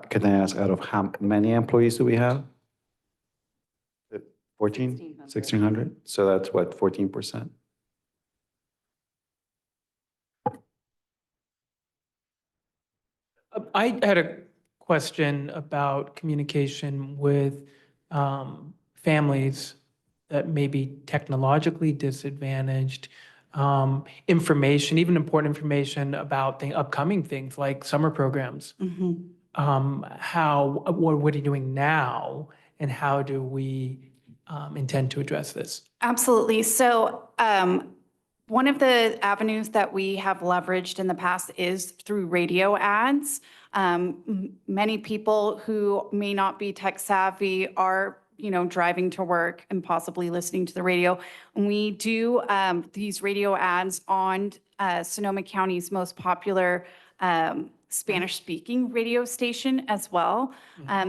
Can I ask, out of how many employees do we have? 14? 1,600? So that's what, 14%? I had a question about communication with families that may be technologically disadvantaged, information, even important information about the upcoming things like summer programs. What are you doing now, and how do we intend to address this? Absolutely. So one of the avenues that we have leveraged in the past is through radio ads. Many people who may not be tech savvy are driving to work and possibly listening to the radio. And we do these radio ads on Sonoma County's most popular Spanish-speaking radio station as well,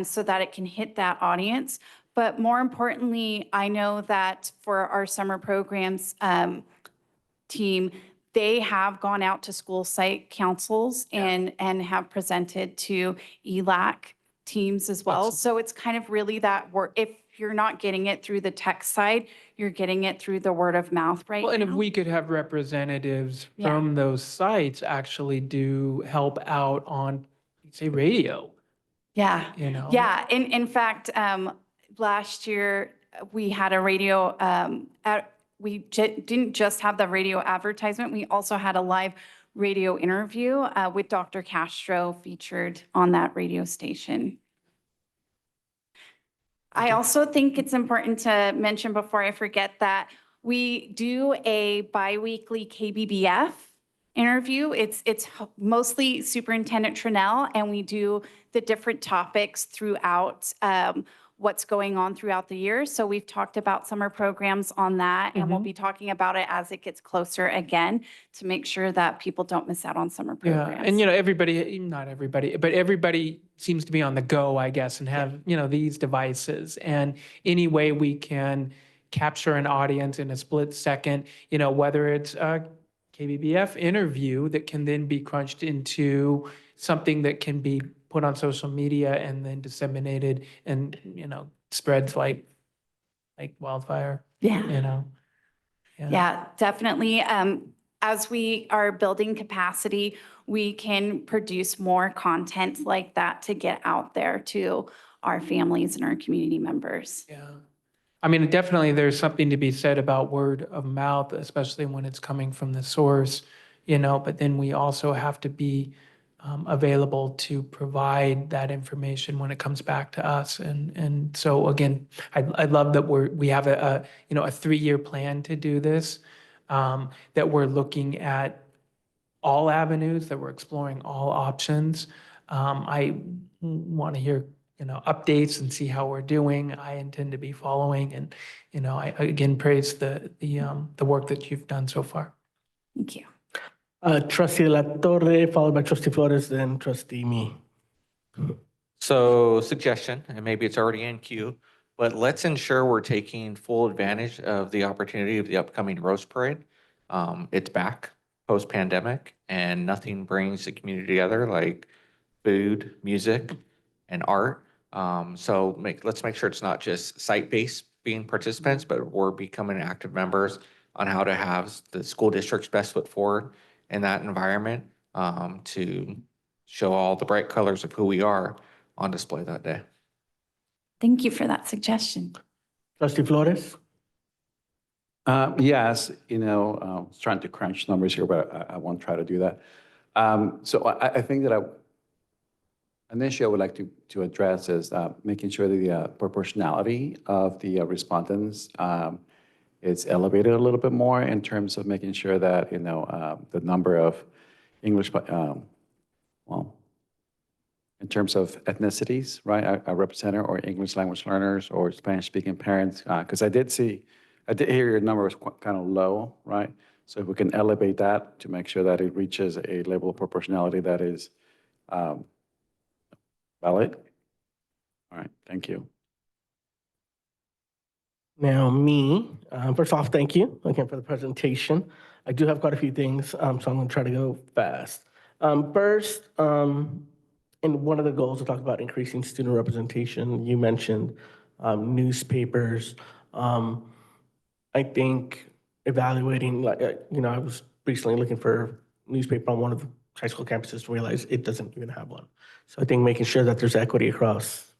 so that it can hit that audience. But more importantly, I know that for our summer programs team, they have gone out to school site councils and have presented to ELAC teams as well. So it's kind of really that if you're not getting it through the tech side, you're getting it through the word of mouth right Well, and if now. we could have representatives Yeah. from those sites actually do help out on, say, radio, Yeah. you know? Yeah. In fact, last year we had a radio, didn't just have the radio advertisement. We also had a live radio interview with Dr. Castro featured on that radio station. I also think it's important to mention before I forget that we do a biweekly KBBF interview. It's mostly Superintendent Trinnell, and we do the different topics throughout what's going on throughout the year. So we've talked about summer programs on that, and we'll be talking about it as it gets closer again to make sure that people don't miss out on summer programs. Yeah, and everybody, not everybody, but everybody seems to be on the go, I guess, and have, these devices. And any way we can capture an audience in a split second, whether it's a KBBF interview that can then be crunched into something that can be put on social media and then disseminated and, spreads like wildfire. Yeah. Yeah, definitely. As we are building capacity, we can produce more content like that to get out there to our families and our community members. Yeah. I mean, definitely there's something to be said about word of mouth, especially when it's coming from the source, but then we also have to be available to provide that information when it comes back to us. And so again, I love that we have a 3-year plan to do this, that we're looking at all avenues, that we're exploring all options. I want to hear, updates and see how we're doing. I intend to be following, and, I again praise the work that you've done so far. Thank you. Trustee La Torre, followed by Trustee Flores, then Trustee Me. So suggestion, and maybe it's already in queue, but let's ensure we're taking full advantage of the opportunity of the upcoming Rose Parade. It's back post-pandemic, and nothing brings the community together like food, music, and art. So let's make sure it's not just site-based being participants, but we're becoming active members on how to have the school district's best foot forward in that environment, to show all the bright colors of who we are on display that day. Thank you for that suggestion. Trustee Flores? Yes, I was trying to crunch numbers here, but I won't try to do that. So I think that an issue I would like to address is making sure that the proportionality of the respondents is elevated a little bit more in terms of making sure that, the number of English, in terms of ethnicities, right, a representative or English language learners or Spanish-speaking parents, because I did hear your number was kind of low, right? So if we can elevate that to make sure that it reaches a level of proportionality that is valid. All right, thank you. Now me, first off, thank you again for the presentation. I do have quite a few things, so I'm going to try to go fast. First, and one of the goals to talk about increasing student representation, you mentioned newspapers. I think evaluating, I was recently looking for a newspaper on one of the high school campuses to realize it doesn't even have one. So I think making sure that there's equity across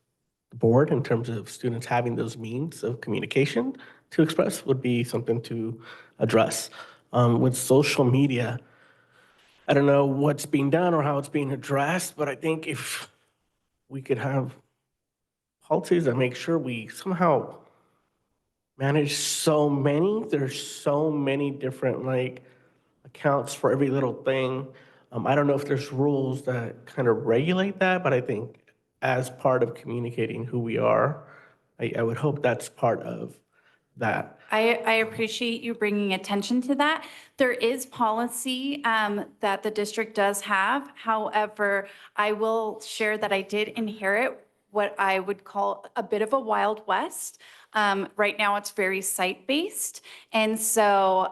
the board in terms of students having those means of communication to express would be something to address. With social media, I don't know what's being done or how it's being addressed, but I think if we could have policies that make sure we somehow manage there's so many different accounts for every little thing. I don't know if there's rules that kind of regulate that, but I think as part of communicating who we are, I would hope that's part of that. I appreciate you bringing attention to that. There is policy that the district does have. However, I will share that I did inherit what I would call a bit of a Wild West. Right now, it's very site-based. And so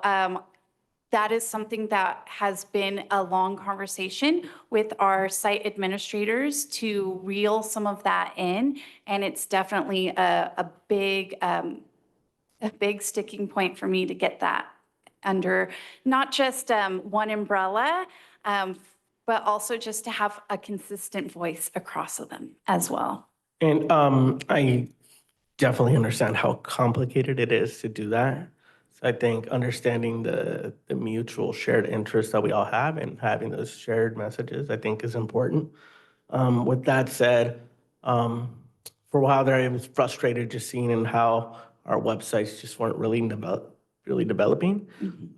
that is something that has been a long conversation with our site administrators to reel some of that in. And it's definitely a big sticking point for me to get that under not just one umbrella, but also just to have a consistent voice across of them as well. And I definitely understand how complicated it is to do that. So I think understanding the mutual shared interest that we all have and having those shared messages, I think is important. With that said, for a while there, I was frustrated just seeing in how our websites just weren't really developing.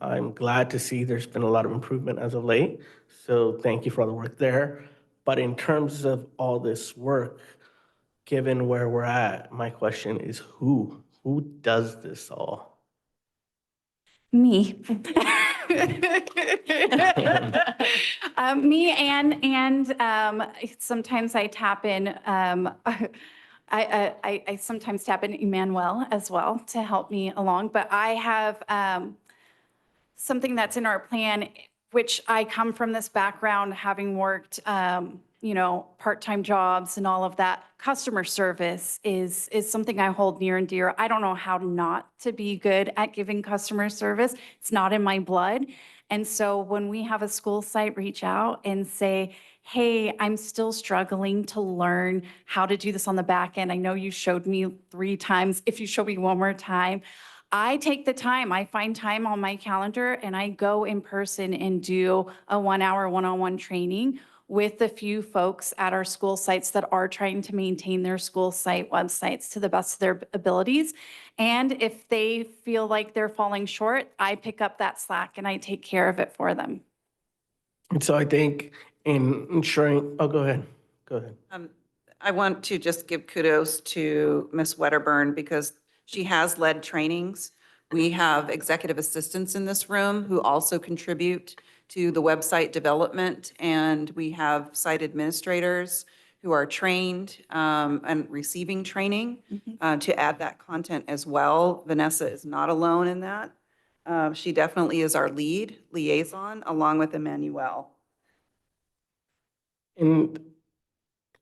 I'm glad to see there's been a lot of improvement as of late. So thank you for all the work there. But in terms of all this work, given where we're at, my question is who does this all? Me. Me and sometimes I tap in, I sometimes tap in Emmanuel as well to help me along, but I have something that's in our plan, which I come from this background, having worked, part-time jobs and all of that. Customer service is something I hold near and dear. I don't know how not to be good at giving customer service. It's not in my blood. And so when we have a school site reach out and say, hey, I'm still struggling to learn how to do this on the back end. I know you showed me 3 times. If you show me one more time, I take the time. I find time on my calendar and I go in person and do a 1-hour one-on-one training with a few folks at our school sites that are trying to maintain their school site websites to the best of their abilities. And if they feel like they're falling short, I pick up that slack and I take care of it for them. And so I think in ensuring, oh, go ahead. I want to just give kudos to Ms. Wedderburn because she has led trainings. We have executive assistants in this room who also contribute to the website development, and we have site administrators who are trained and receiving training to add that content as well. Vanessa is not alone in that. She definitely is our lead liaison along with Emmanuel. And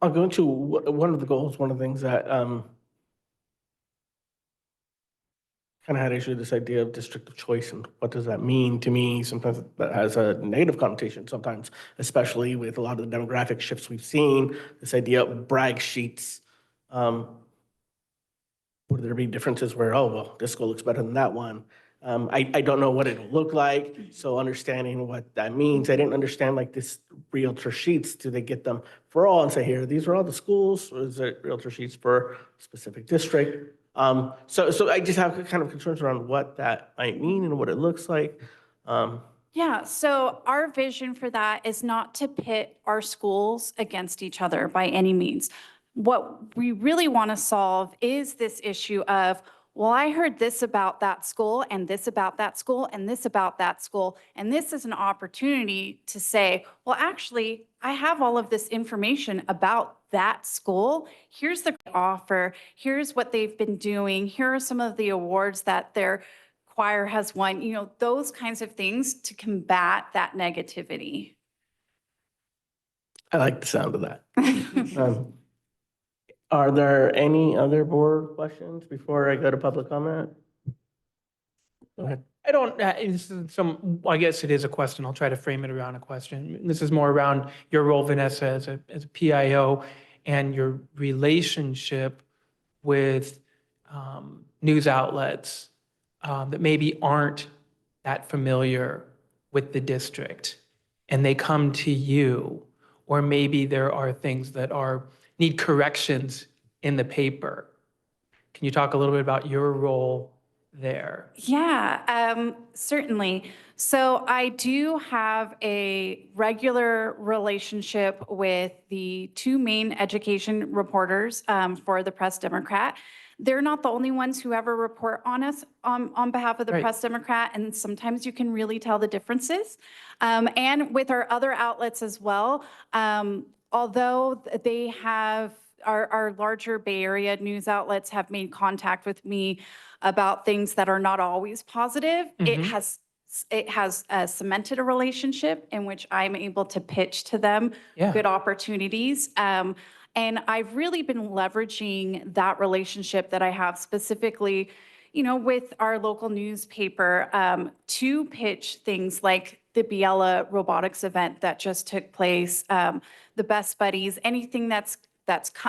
I'll go into one of the goals, one of the things that kind of had issue with this idea of district of choice and what does that mean to me. Sometimes that has a negative connotation, sometimes, especially with a lot of the demographic shifts we've seen, this idea of brag sheets. Would there be differences where, oh, well, this school looks better than that one? I don't know what it'll look like, so understanding what that means. I didn't understand like this realtor sheets. Do they get them for all and say, here, these are all the schools? Or is it realtor sheets for a specific district? So I just have kind of concerns around what that might mean and what it looks like. Yeah, so our vision for that is not to pit our schools against each other by any means. What we really want to solve is this issue of, well, I heard this about that school and this about that school and this about that school. And this is an opportunity to say, well, actually, I have all of this information about that school. Here's the offer. Here's what they've been doing. Here are some of the awards that their choir has won, those kinds of things to combat that negativity. I like the sound of that. Are there any other board questions before I go to public comment? Go ahead. I don't, I guess it is a question. I'll try to frame it around a question. This is more around your role, Vanessa, as a PIO and your relationship with news outlets that maybe aren't that familiar with the district and they come to you, or maybe there are things that need corrections in the paper. Can you talk a little bit about your role there? Yeah, certainly. So I do have a regular relationship with the 2 main education reporters for the Press Democrat. they're not the only ones who ever report on us on behalf of the Right. Press Democrat, and sometimes you can really tell the differences. And with our other outlets as well, although they have, our larger Bay Area news outlets have made contact with me about things that are not always positive, it has cemented a relationship in which I'm able to pitch to them Yeah. good opportunities. And I've really been leveraging that relationship that I have specifically, with our local newspaper to pitch things like the Biella robotics event that just took place, the Best Buddies, anything that's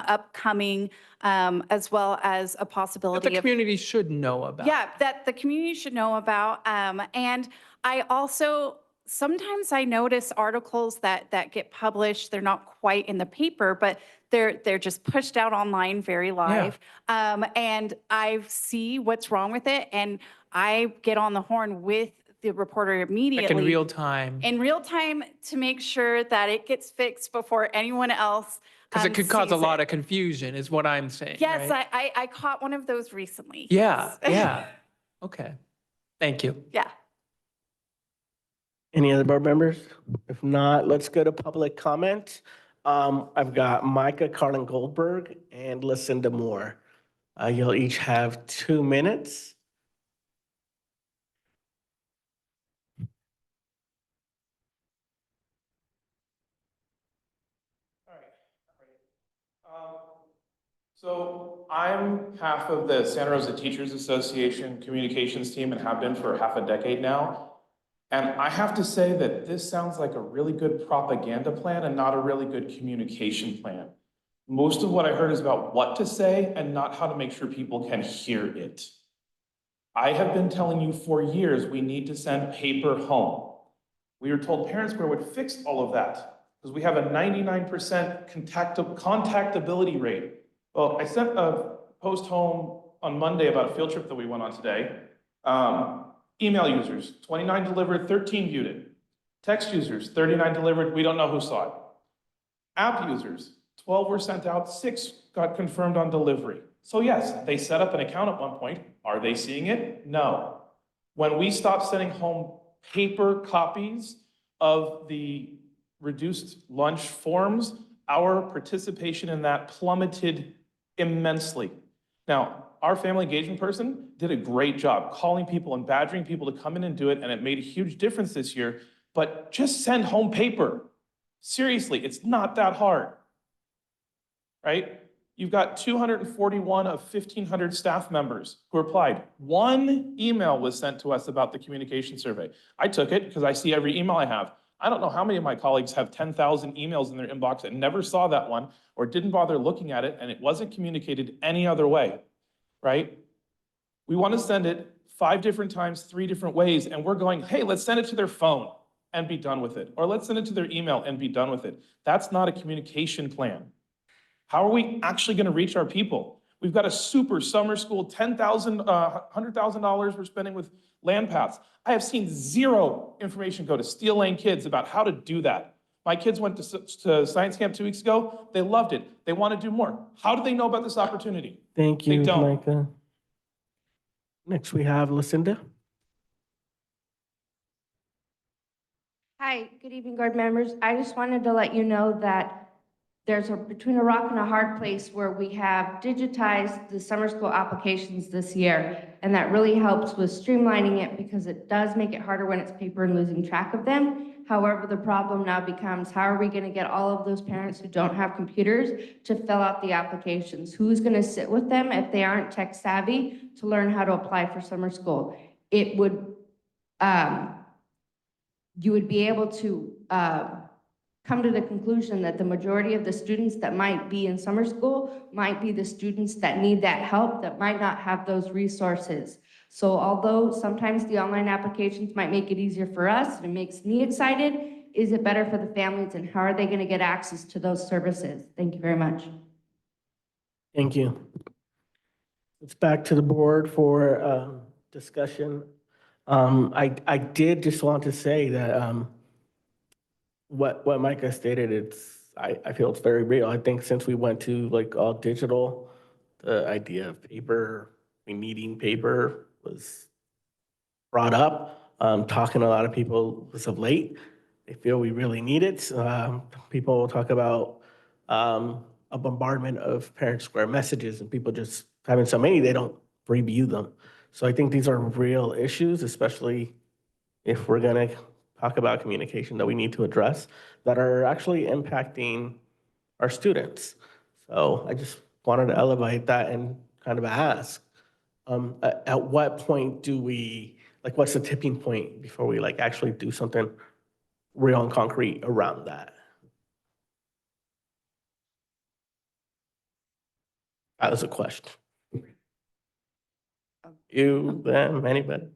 upcoming, as well as a That possibility the of. community should know about. Yeah, that the community should know about. And I also, sometimes I notice articles that get published, they're not quite in the paper, but they're just pushed out online very live. And I see what's wrong with it, and I get on the horn with the reporter immediately. Like in real time. In real time to make sure that it gets fixed before anyone else. Because it could cause a sees lot it. of confusion is what I'm saying. Yes, right? I caught one of those recently. Yeah, Yes. yeah. Okay. Thank you. Yeah. Any other board members? If not, let's go to public comment. I've got Micah Carlin Goldberg and Lucinda Moore. You'll each have 2 minutes. So I'm half of the Santa Rosa Teachers Association communications team and have been for half a decade now. And I have to say that this sounds like a really good propaganda plan and not a really good communication plan. Most of what I heard is about what to say and not how to make sure people can hear it. I have been telling you for years, we need to send paper home. We were told Parent Square would fix all of that because we have a 99% contactability rate. Well, I sent a post home on Monday about a field trip that we went on today. Email users, 29 delivered, 13 viewed it. Text users, 39 delivered, we don't know who saw it. App users, 12 were sent out, 6 got confirmed on delivery. So yes, they set up an account at one point. Are they seeing it? No. When we stopped sending home paper copies of the reduced lunch forms, our participation in that plummeted immensely. Now, our family engagement person did a great job calling people and badgering people to come in and do it, and it made a huge difference this year, but just send home paper. Seriously, it's not that hard, right? You've got 241 of 1,500 staff members who applied. 1 email was sent to us about the communication survey. I took it because I see every email I have. I don't know how many of my colleagues have 10,000 emails in their inbox and never saw that one or didn't bother looking at it, and it wasn't communicated any other way, right? We want to send it 5 different times, 3 different ways, and we're going, hey, let's send it to their phone and be done with it. Or let's send it to their email and be done with it. That's not a communication plan. How are we actually going to reach our people? We've got a super summer school, $10,000, $100,000 we're spending with land paths. I have seen 0 information go to Steel Lane kids about how to do that. My kids went to science camp 2 weeks ago. They loved it. They want to do more. How do they know about this opportunity? Thank you, They don't. Micah. Next, we have Lucinda. Hi, good evening, board members. I just wanted to let you know that there's between a rock and a hard place where we have digitized the summer school applications this year, and that really helps with streamlining it because it does make it harder when it's paper and losing track of them. However, the problem now becomes, how are we going to get all of those parents who don't have computers to fill out the applications? Who's going to sit with them if they aren't tech savvy to learn how to apply for summer school? It would, you would be able to come to the conclusion that the majority of the students that might be in summer school might be the students that need that help, that might not have those resources. So although sometimes the online applications might make it easier for us, and it makes me excited, is it better for the families, and how are they going to get access to those services? Thank you very much. Thank you. It's back to the board for discussion. I did just want to say that what Micah stated, I feel it's very real. I think since we went to like all digital, the idea of needing paper was brought up. Talking to a lot of people as of late, they feel we really need it. People talk about a bombardment of parent square messages and people just having so many, they don't review them. So I think these are real issues, especially if we're gonna talk about communication that we need to address that are actually impacting our students. So I just wanted to elevate that and kind of ask, at what point do we, like, what's the tipping point before we like actually do something real and concrete around that? That was a question. You, them, anybody?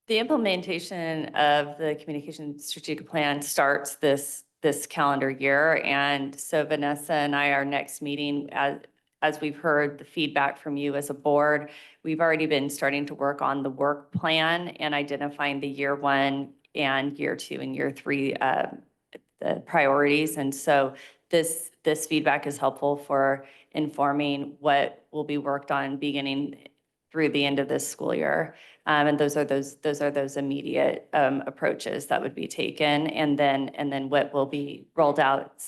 The implementation of the communication strategic plan starts this calendar year. And so Vanessa and I, our next meeting, as we've heard the feedback from you as a board, we've already been starting to work on the work plan and identifying the year 1 and year 2 and year 3 the priorities. And so this feedback is helpful for informing what will be worked on beginning through the end of this school year. And those are those immediate approaches that would be taken, and then what will be rolled out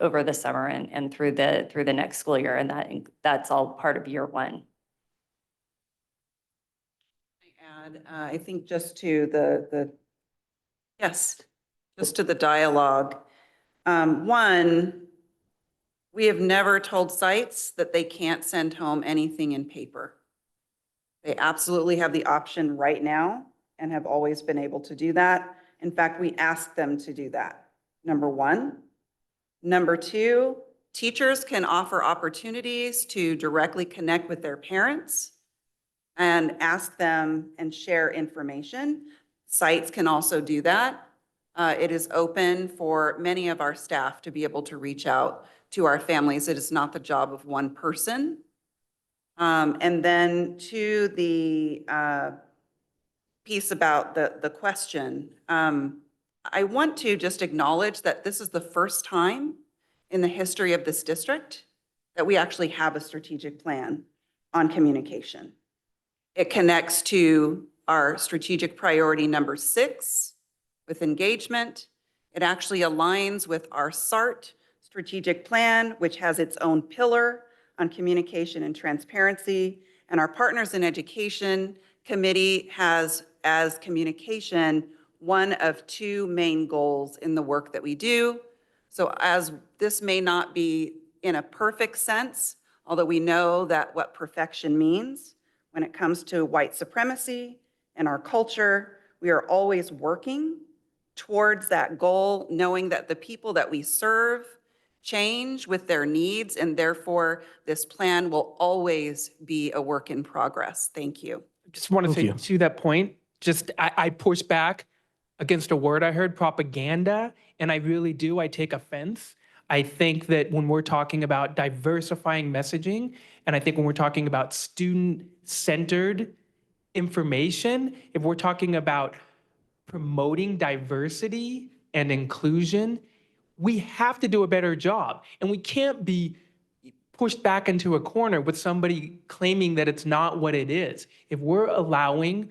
over the summer and through the next school year, and that's all part of year 1. I think just to just to the dialogue. One, we have never told sites that they can't send home anything in paper. They absolutely have the option right now and have always been able to do that. In fact, we ask them to do that, number 1. Number 2, teachers can offer opportunities to directly connect with their parents and ask them and share information. Sites can also do that. It is open for many of our staff to be able to reach out to our families. It is not the job of one person. And then to the piece about the question, I want to just acknowledge that this is the first time in the history of this district that we actually have a strategic plan on communication. It connects to our strategic priority number 6 with engagement. It actually aligns with our SRT strategic plan, which has its own pillar on communication and transparency. And our Partners in Education Committee has as communication one of 2 main goals in the work that we do. So as this may not be in a perfect sense, although we know that what perfection means when it comes to white supremacy and our culture, we are always working towards that goal, knowing that the people that we serve change with their needs, and therefore this plan will always be a work in progress. Thank you. Just want to say to that point, I push back against a word I heard, propaganda, and I really do. I take offense. I think that when we're talking about diversifying messaging, and I think when we're talking about student-centered information, if we're talking about promoting diversity and inclusion, we have to do a better job. And we can't be pushed back into a corner with somebody claiming that it's not what it is. If we're allowing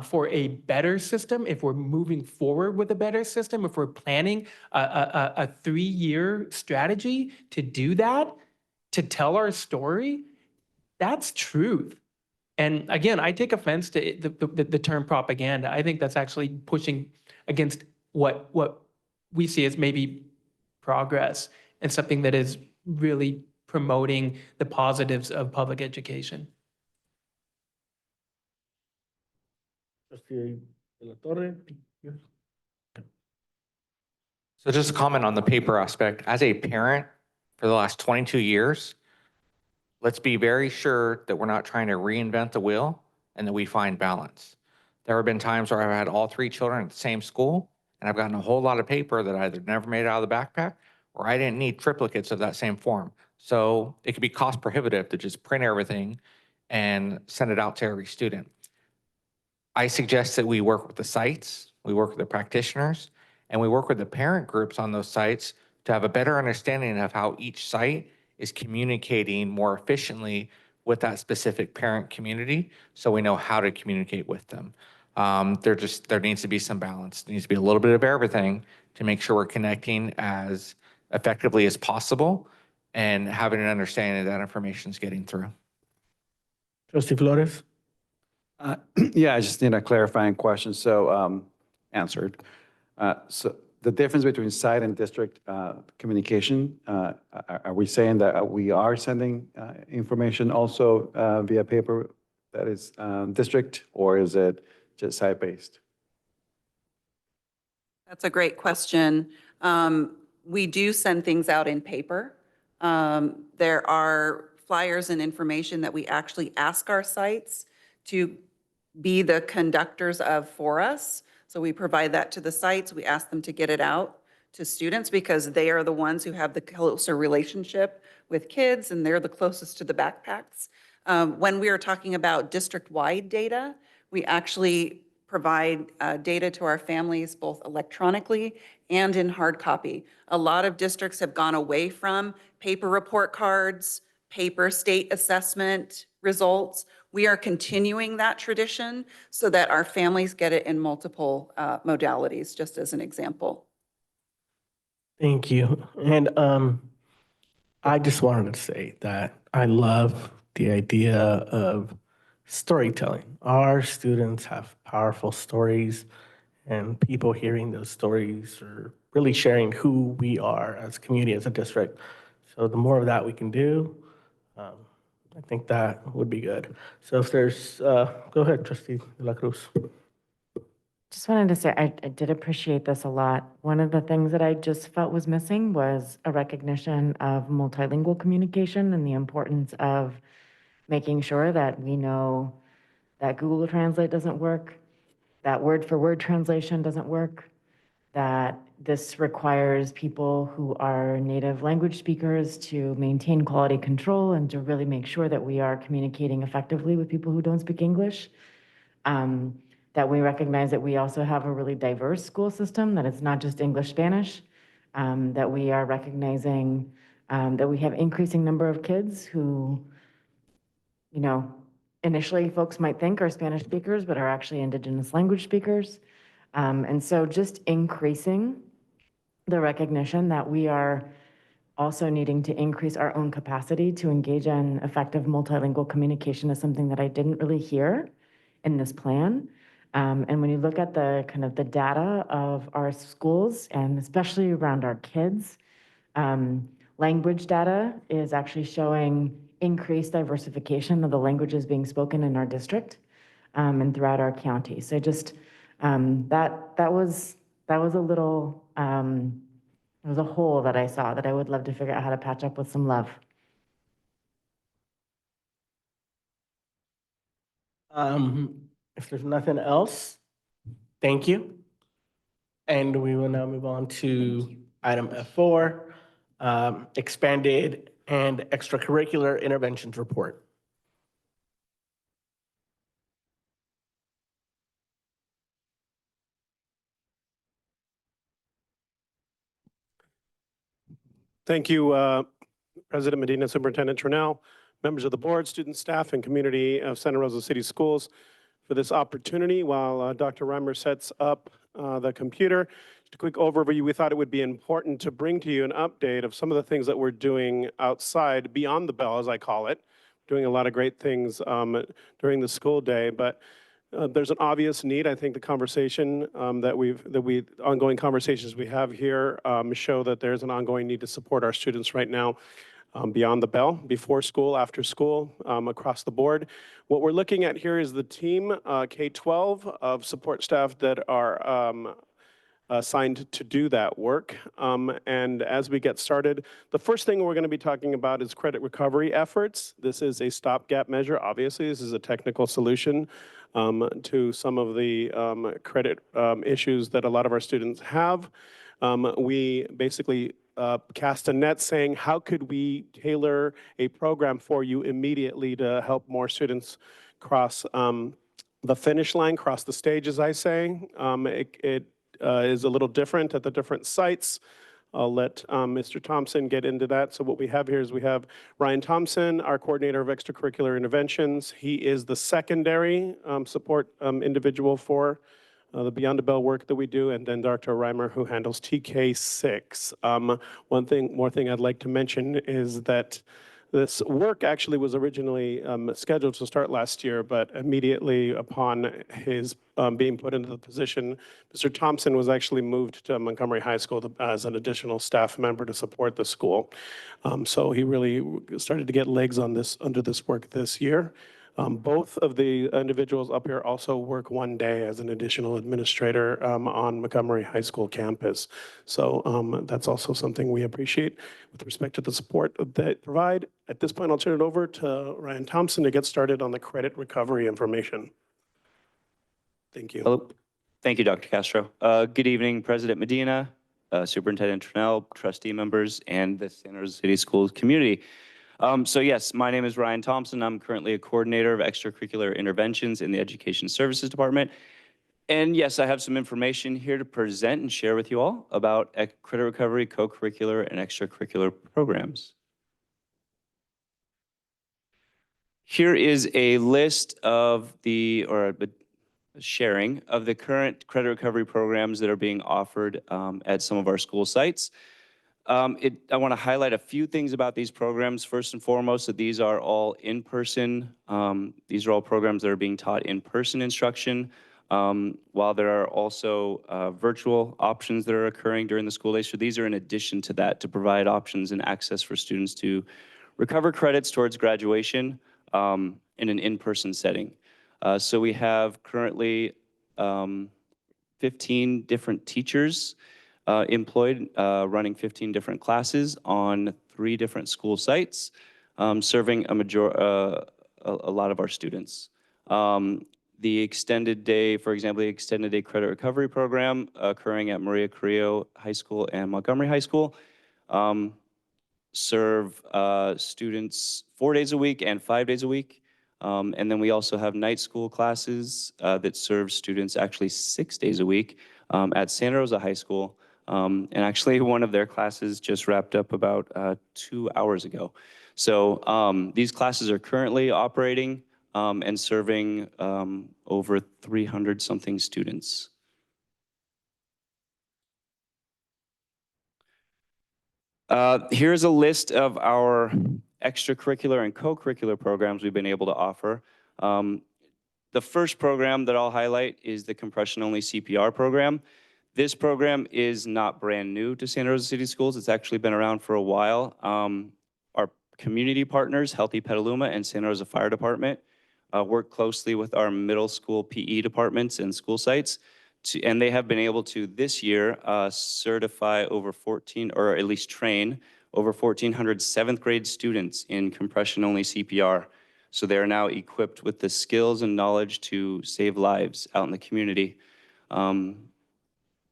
for a better system, if we're moving forward with a better system, if we're planning a 3-year strategy to do that, to tell our story, that's truth. And again, I take offense to the term propaganda. I think that's actually pushing against what we see as maybe progress and something that is really promoting the positives of public education. So just a comment on the paper aspect. As a parent for the last 22 years, let's be very sure that we're not trying to reinvent the wheel and that we find balance. There have been times where I've had all 3 children at the same school, and I've gotten a whole lot of paper that I either never made it out of the backpack or I didn't need triplicates of that same form. So it could be cost prohibitive to just print everything and send it out to every student. I suggest that we work with the sites, we work with the practitioners, and we work with the parent groups on those sites to have a better understanding of how each site is communicating more efficiently with that specific parent community, so we know how to communicate with them. There needs to be some balance. There needs to be a little bit of everything to make sure we're connecting as effectively as possible and having an understanding that information is getting through. Trustee Flores? Yeah, I just need a clarifying question. So, answered. So the difference between site and district communication, are we saying that we are sending information also via paper that is district, or is it just site-based? That's a great question. We do send things out in paper. There are flyers and information that we actually ask our sites to be the conductors of for us. So we provide that to the sites. We ask them to get it out to students because they are the ones who have the closer relationship with kids and they're the closest to the backpacks. When we are talking about district-wide data, we actually provide data to our families both electronically and in hard copy. A lot of districts have gone away from paper report cards, paper state assessment results. We are continuing that tradition so that our families get it in multiple modalities, just as an example. Thank you. And I just wanted to say that I love the idea of storytelling. Our students have powerful stories, and people hearing those stories are really sharing who we are as a community, as a district. So the more of that we can do, I think that would be good. So if there's, go ahead, Trustee De La Cruz. Just wanted to say, I did appreciate this a lot. One of the things that I just felt was missing was a recognition of multilingual communication and the importance of making sure that we know that Google Translate doesn't work, that word-for-word translation doesn't work, that this requires people who are native language speakers to maintain quality control and to really make sure that we are communicating effectively with people who don't speak English. That we recognize that we also have a really diverse school system, that it's not just English, Spanish, that we are recognizing that we have increasing number of kids who, you know, initially folks might think are Spanish speakers, but are actually Indigenous language speakers. And so just increasing the recognition that we are also needing to increase our own capacity to engage in effective multilingual communication is something that I didn't really hear in this plan. And when you look at the kind of the data of our schools, and especially around our kids, language data is actually showing increased diversification of the languages being spoken in our district and throughout our county. So just that was a little, it was a hole that I saw that I would love to figure out how to patch up with some love. If there's nothing else, thank you. And we will now move on to item F4, expanded and extracurricular interventions report. Thank you, President Medina, Superintendent Turnell, members of the board, student staff, and community of Santa Rosa City Schools for this opportunity. While Dr. Reimer sets up the computer, just a quick overview, we thought it would be important to bring to you an update of some of the things that we're doing outside, beyond the bell, as I call it, doing a lot of great things during the school day, but there's an obvious need. I think the conversation ongoing conversations we have here show that there's an ongoing need to support our students right now beyond the bell, before school, after school, across the board. What we're looking at here is the team, K-12 of support staff that are assigned to do that work. And as we get started, the first thing we're going to be talking about is credit recovery efforts. This is a stopgap measure. Obviously, this is a technical solution to some of the credit issues that a lot of our students have. We basically cast a net saying, how could we tailor a program for you immediately to help more students cross the finish line, cross the stage, as I say. It is a little different at the different sites. I'll let Mr. Thompson get into that. So what we have here is we have Ryan Thompson, our coordinator of extracurricular interventions. He is the secondary support individual for the Beyond the Bell work that we do, and then Dr. Reimer, who handles TK6. One more thing I'd like to mention is that this work actually was originally scheduled to start last year, but immediately upon his being put into the position, Mr. Thompson was actually moved to Montgomery High School as an additional staff member to support the school. So he really started to get legs on this under this work this year. Both of the individuals up here also work one day as an additional administrator on Montgomery High School campus. So that's also something we appreciate with respect to the support that they provide. At this point, I'll turn it over to Ryan Thompson to get started on the credit recovery information. Thank you. Hello. Thank you, Dr. Castro. Good evening, President Medina, Superintendent Trinnell, trustee members, and the Santa Rosa City Schools community. So yes, my name is Ryan Thompson. I'm currently a coordinator of extracurricular interventions in the Education Services Department. And yes, I have some information here to present and share with you all about credit recovery, co-curricular, and extracurricular programs. Here is a list of sharing of the current credit recovery programs that are being offered at some of our school sites. I want to highlight a few things about these programs. First and foremost, that these are all in-person. These are all programs that are being taught in-person instruction, while there are also virtual options that are occurring during the school day. So these are in addition to that to provide options and access for students to recover credits towards graduation in an in-person setting. So we have currently 15 different teachers employed, running 15 different classes on 3 different school sites, serving a lot of our students. The extended day, for example, the extended day credit recovery program occurring at Maria Carrillo High School and Montgomery High School serve students 4 days a week and 5 days a week. And then we also have night school classes that serve students actually 6 days a week at Santa Rosa High School. And actually one of their classes just wrapped up about 2 hours ago. So these classes are currently operating and serving over 300 something students. Here's a list of our extracurricular and co-curricular programs we've been able to offer. The first program that I'll highlight is the compression-only CPR program. This program is not brand new to Santa Rosa City Schools. It's actually been around for a while. Our community partners, Healthy Petaluma and Santa Rosa Fire Department, work closely with our middle school PE departments and school sites. And they have been able to, this year, certify over 14, or at least train, over 1,400 7th grade students in compression-only CPR. So they are now equipped with the skills and knowledge to save lives out in the community.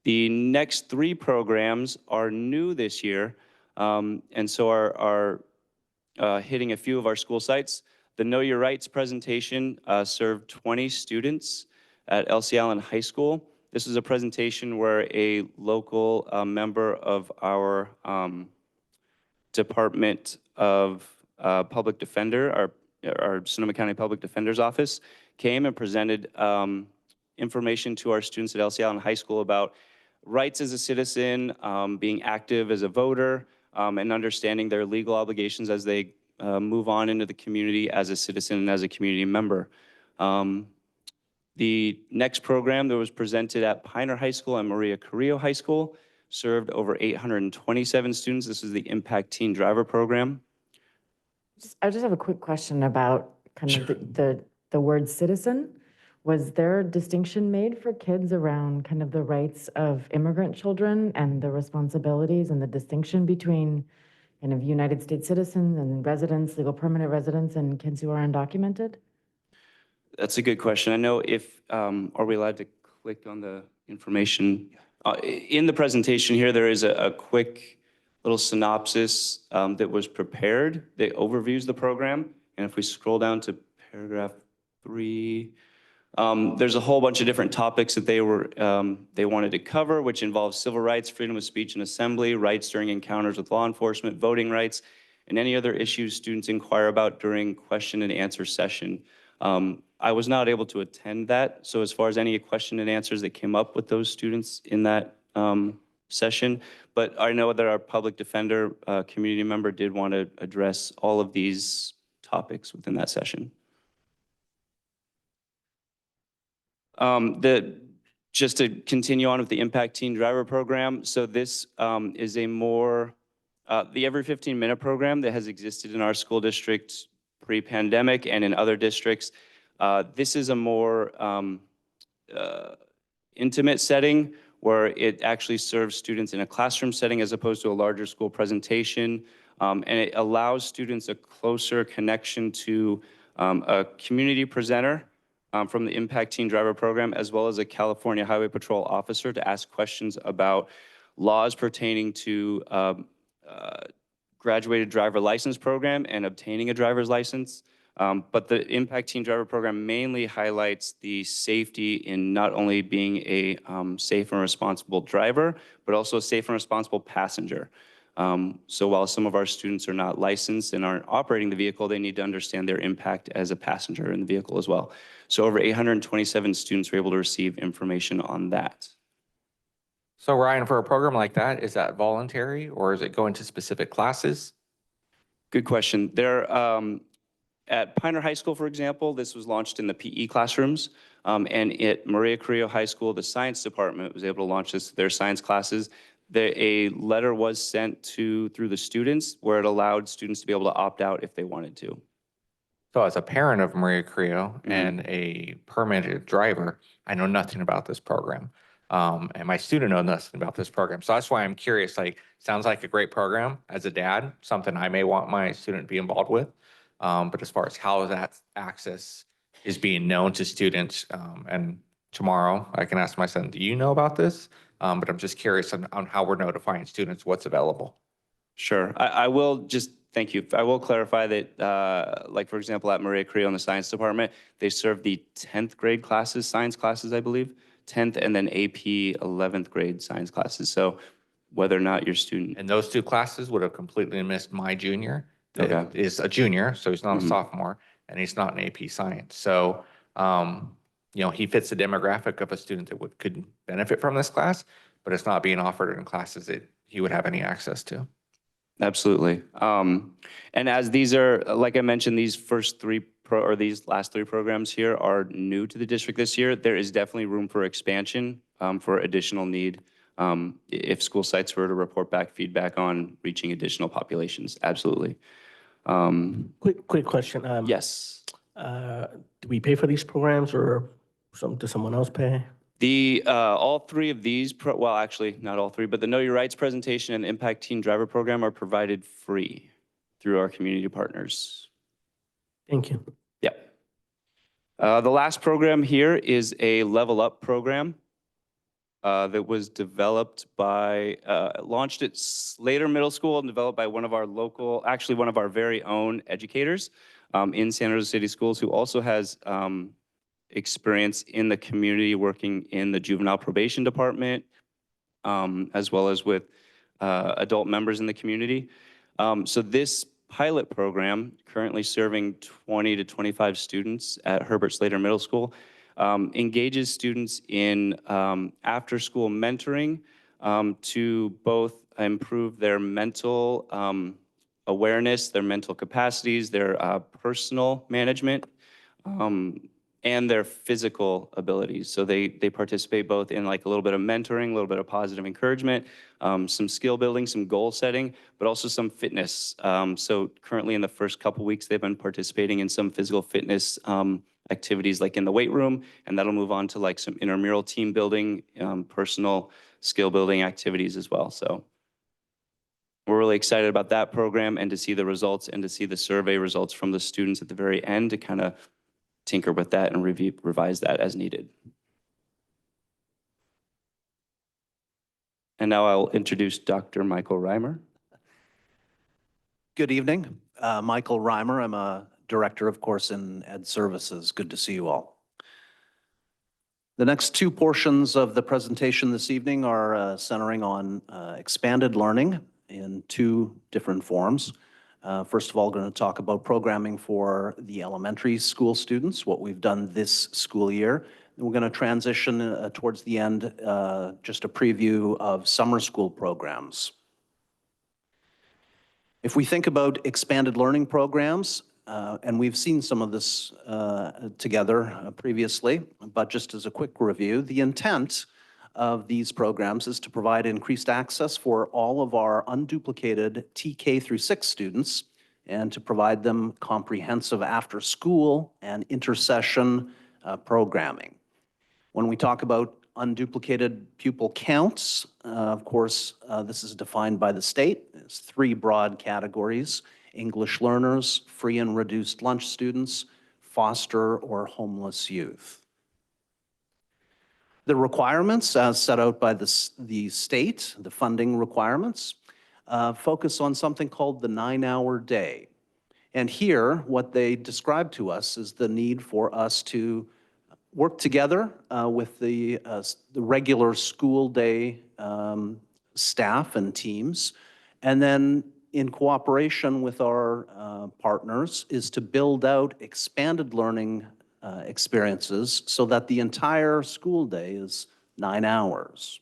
The next 3 programs are new this year, and so are hitting a few of our school sites. The Know Your Rights presentation served 20 students at Elsie Allen High School. This is a presentation where a local member of our Department of Public Defender, our Sonoma County Public Defender's Office, came and presented information to our students at Elsie Allen High School about rights as a citizen, being active as a voter, and understanding their legal obligations as they move on into the community as a citizen and as a community member. The next program that was presented at Pioneer High School and Maria Carrillo High School served over 827 students. This is the Impact Teen Driver Program. I just have a quick question about kind of the word citizen. Was there a distinction made for kids around kind of the rights of immigrant children and the responsibilities and the distinction between kind of United States citizens and residents, legal permanent residents, and kids who are undocumented? That's a good question. I know if, are we allowed to click on the information? In the presentation here, there is a quick little synopsis that was prepared that overviews the program. And if we scroll down to paragraph 3, There's a whole bunch of different topics that they wanted to cover, which involves civil rights, freedom of speech and assembly, rights during encounters with law enforcement, voting rights, and any other issues students inquire about during question and answer session. I was not able to attend that, so as far as any question and answers that came up with those students in that session, but I know that our public defender community member did want to address all of these topics within that session. Just to continue on with the Impact Teen Driver Program, so this is a more, the every 15-minute program that has existed in our school district pre-pandemic and in other districts. This is a more intimate setting where it actually serves students in a classroom setting as opposed to a larger school presentation. And it allows students a closer connection to a community presenter from the Impact Teen Driver Program, as well as a California Highway Patrol officer to ask questions about laws pertaining to graduated driver license program and obtaining a driver's license. But the Impact Teen Driver Program mainly highlights the safety in not only being a safe and responsible driver, but also a safe and responsible passenger. So while some of our students are not licensed and aren't operating the vehicle, they need to understand their impact as a passenger in the vehicle as well. So over 827 students were able to receive information on that. So Ryan, for a program like that, is that voluntary or is it going to specific classes? Good question. There, at Pioneer High School, for example, this was launched in the PE classrooms. And at Maria Carrillo High School, the science department was able to launch this, their science classes. A letter was sent through the students where it allowed students to be able to opt out if they wanted to. So as a parent of Maria Carrillo and a permitted driver, I know nothing about this program. And my student knows nothing about this program. So that's why I'm curious, like, sounds like a great program as a dad, something I may want my student to be involved with. But as far as how that access is being known to students, and tomorrow I can ask my son, do you know about this? But I'm just curious on how we're notifying students what's available. Sure. I will just, thank you. I will clarify that, like, for example, at Maria Carrillo in the science department, they serve the 10th grade classes, science classes, I believe, 10th and then AP 11th grade science classes. So whether or not your student. And those two classes would have completely missed my junior. Okay. That is a junior, so he's not a sophomore, and he's not in AP science. So, you know, he fits the demographic of a student that could benefit from this class, but it's not being offered in classes that he would have any access to. Absolutely. And as these are, like I mentioned, these these last three programs here are new to the district this year. There is definitely room for expansion for additional need if school sites were to report back feedback on reaching additional populations. Absolutely. Quick question. Yes. Do we pay for these programs or does someone else pay? All three of these, well, actually, not all three, but the Know Your Rights presentation and the Impact Teen Driver Program are provided free through our community partners. Thank you. Yep. The last program here is a Level Up program that was developed by, launched at Slater Middle School and developed by one of our local, actually one of our very own educators in Santa Rosa City Schools, who also has experience in the community working in the juvenile probation department, as well as with adult members in the community. So this pilot program, currently serving 20 to 25 students at Herbert Slater Middle School, engages students in after-school mentoring to both improve their mental awareness, their mental capacities, their personal management, and their physical abilities. So they participate both in like a little bit of mentoring, a little bit of positive encouragement, some skill building, some goal setting, but also some fitness. So currently in the first couple weeks, they've been participating in some physical fitness activities like in the weight room, and that'll move on to like some intramural team building, personal skill building activities as well. So we're really excited about that program and to see the results and to see the survey results from the students at the very end to kind of tinker with that and revise that as needed. And now I'll introduce Dr. Michael Reimer. Good evening. Michael Reimer. I'm a director, of course, in Ed Services. Good to see you all. The next two portions of the presentation this evening are centering on expanded learning in two different forms. First of all, going to talk about programming for the elementary school students, what we've done this school year. And we're going to transition towards the end, just a preview of summer school programs. If we think about expanded learning programs, and we've seen some of this together previously, but just as a quick review, the intent of these programs is to provide increased access for all of our unduplicated TK through 6 students and to provide them comprehensive after-school and intersession programming. When we talk about unduplicated pupil counts, of course, this is defined by the state. It's 3 broad categories: English learners, free and reduced lunch students, foster or homeless youth. The requirements as set out by the state, the funding requirements, focus on something called the 9-hour day. And here, what they describe to us is the need for us to work together with the regular school day staff and teams, and then in cooperation with our partners is to build out expanded learning experiences so that the entire school day is 9 hours.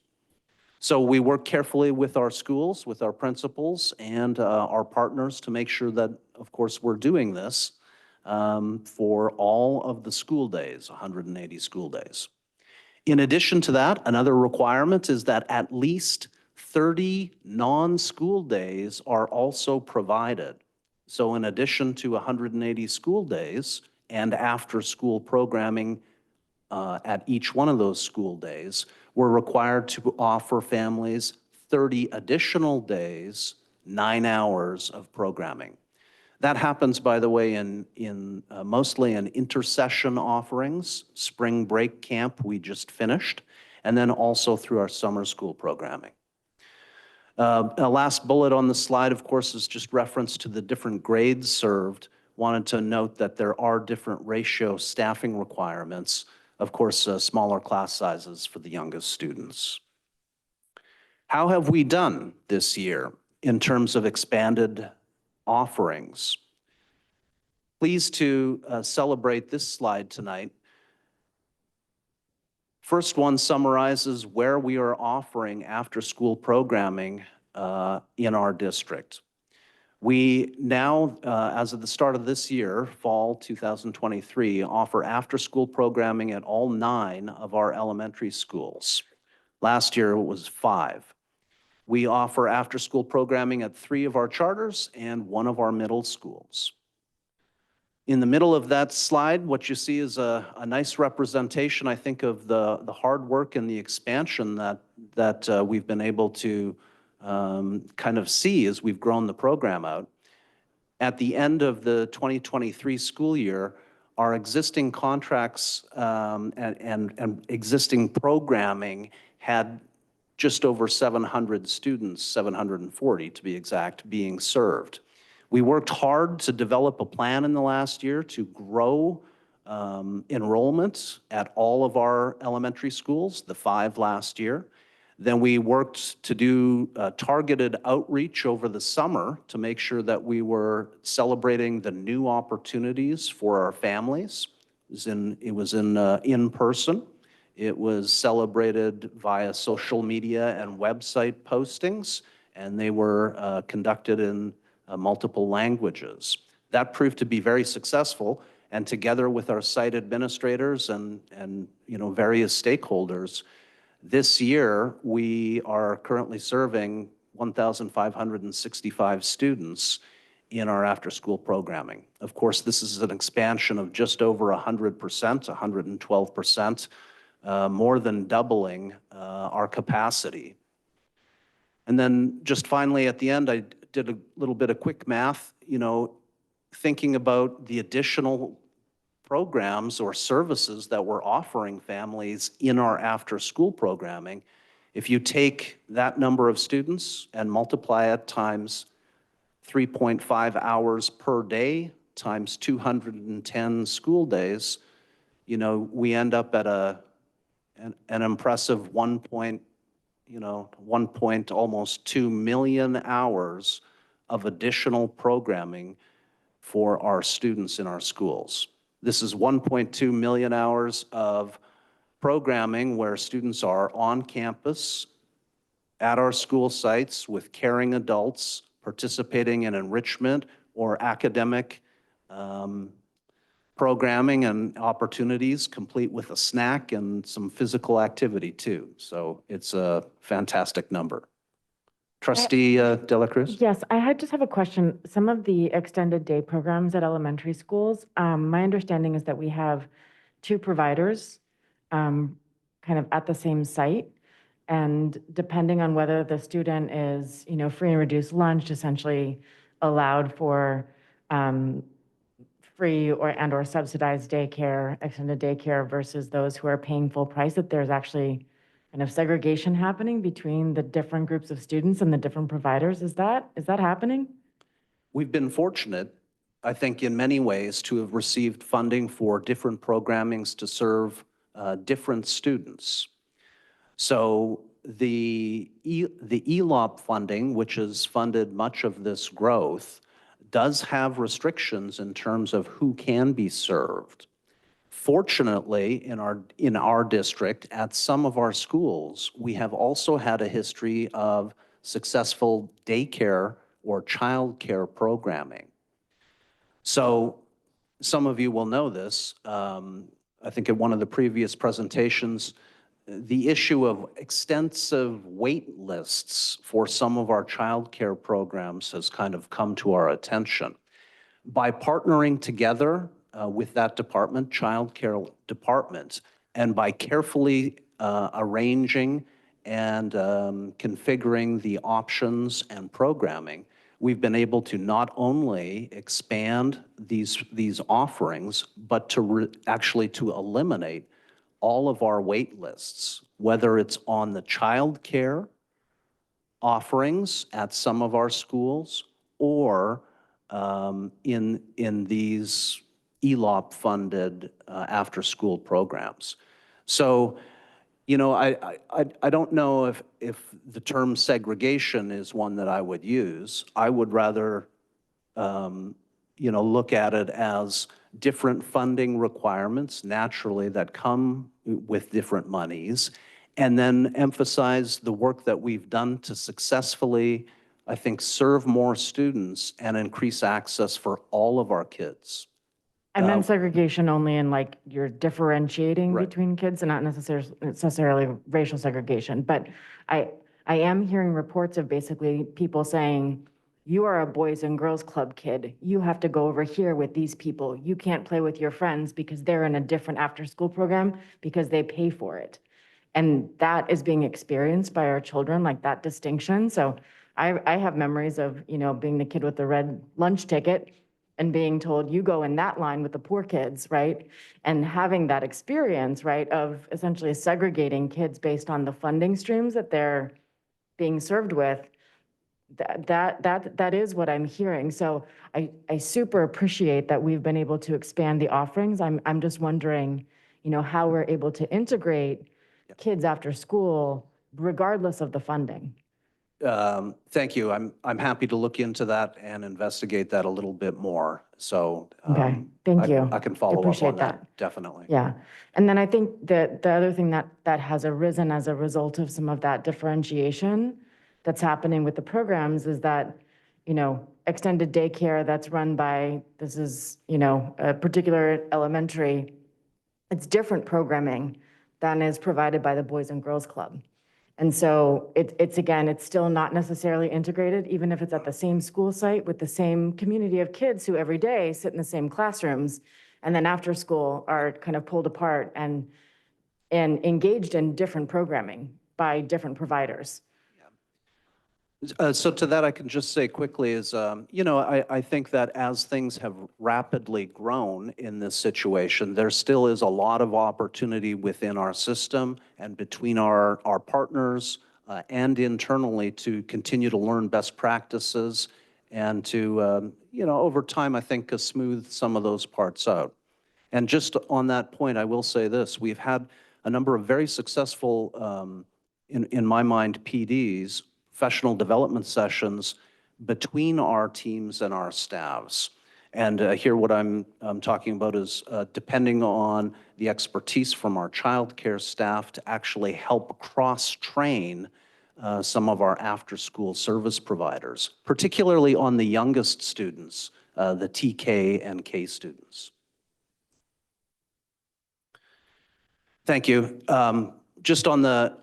So we work carefully with our schools, with our principals, and our partners to make sure that, of course, we're doing this for all of the school days, 180 school days. In addition to that, another requirement is that at least 30 non-school days are also provided. So in addition to 180 school days and after-school programming at each one of those school days, we're required to offer families 30 additional days, 9 hours of programming. That happens, by the way, in mostly in intersession offerings, spring break camp we just finished, and then also through our summer school programming. A last bullet on the slide, of course, is just reference to the different grades served. Wanted to note that there are different ratio staffing requirements, of course, smaller class sizes for the youngest students. How have we done this year in terms of expanded offerings? Pleased to celebrate this slide tonight. First one summarizes where we are offering after-school programming in our district. We now, as of the start of this year, fall 2023, offer after-school programming at all 9 of our elementary schools. Last year it was 5. We offer after-school programming at 3 of our charters and 1 of our middle schools. In the middle of that slide, what you see is a nice representation, I think, of the hard work and the expansion that we've been able to kind of see as we've grown the program out. At the end of the 2023 school year, our existing contracts and existing programming had just over 700 students, 740 to be exact, being served. We worked hard to develop a plan in the last year to grow enrollment at all of our elementary schools, the 5 last year. Then we worked to do targeted outreach over the summer to make sure that we were celebrating the new opportunities for our families. It was in person. It was celebrated via social media and website postings, and they were conducted in multiple languages. That proved to be very successful, and together with our site administrators and various stakeholders, this year we are currently serving 1,565 students in our after-school programming. Of course, this is an expansion of just over 100%, 112%, more than doubling our capacity. And then just finally at the end, I did a little bit of quick math, thinking about the additional programs or services that we're offering families in our after-school programming. If you take that number of students and multiply it times 3.5 hours per day times 210 school days, we end up at a an impressive 1.2 million hours of additional programming for our students in our schools. This is 1.2 million hours of programming where students are on campus at our school sites with caring adults participating in enrichment or academic programming and opportunities, complete with a snack and some physical activity too. So it's a fantastic number. Trustee De La Cruz? Yes, just have a question. Some of the extended day programs at elementary schools, my understanding is that we have 2 providers kind of at the same site. And depending on whether the student is, free and reduced lunch, essentially allowed for free or subsidized daycare, extended daycare versus those who are paying full price, that there's actually kind of segregation happening between the different groups of students and the different providers. Is that happening? We've been fortunate, I think, in many ways to have received funding for different programmings to serve different students. So the ELAC funding, which has funded much of this growth, does have restrictions in terms of who can be served. Fortunately, in our district, at some of our schools, we have also had a history of successful daycare or childcare programming. So some of you will know this. I think at one of the previous presentations, the issue of extensive wait lists for some of our childcare programs has kind of come to our attention. By partnering together with that department, childcare department, and by carefully arranging and configuring the options and programming, we've been able to not only expand these offerings, but to actually to eliminate all of our wait lists, whether it's on the child care offerings at some of our schools or in these ELAC-funded after-school programs. So, I don't know if the term segregation is one that I would use. I would rather, look at it as different funding requirements, naturally, that come with different monies, and then emphasize the work that we've done to successfully, I think, serve more students and increase access for all of our kids. I meant segregation only in like you're differentiating Right. between kids and not necessarily racial segregation. But I am hearing reports of basically people saying, you are a Boys and Girls Club kid. You have to go over here with these people. You can't play with your friends because they're in a different after-school program because they pay for it. And that is being experienced by our children, like that distinction. So I have memories of, being the kid with the red lunch ticket and being told, you go in that line with the poor kids, right? And having that experience, right, of essentially segregating kids based on the funding streams that they're being served with. That is what I'm hearing. So I super appreciate that we've been able to expand the offerings. I'm just wondering, how we're able to integrate kids after school regardless of the funding. Thank you. I'm happy to look into that and investigate that a little bit more. So Okay, thank you. I can follow up Appreciate on that, definitely. Yeah. And then I think that the other thing that has arisen as a result of some of that differentiation that's happening with the programs is that, extended daycare that's run by, this is, a particular elementary, it's different programming than is provided by the Boys and Girls Club. And so it's still not necessarily integrated, even if it's at the same school site with the same community of kids who every day sit in the same classrooms and then after school are kind of pulled apart and engaged in different programming by different providers. So to that, I can just say quickly is, I think that as things have rapidly grown in this situation, there still is a lot of opportunity within our system and between our partners and internally to continue to learn best practices and to, over time, I think, smooth some of those parts out. And just on that point, I will say this. We've had a number of very successful, in my mind, PDs, professional development sessions between our teams and our staffs. And here what I'm talking about is depending on the expertise from our childcare staff to actually help cross-train some of our after-school service providers, particularly on the youngest students, the TK and K students. Thank you. Just on the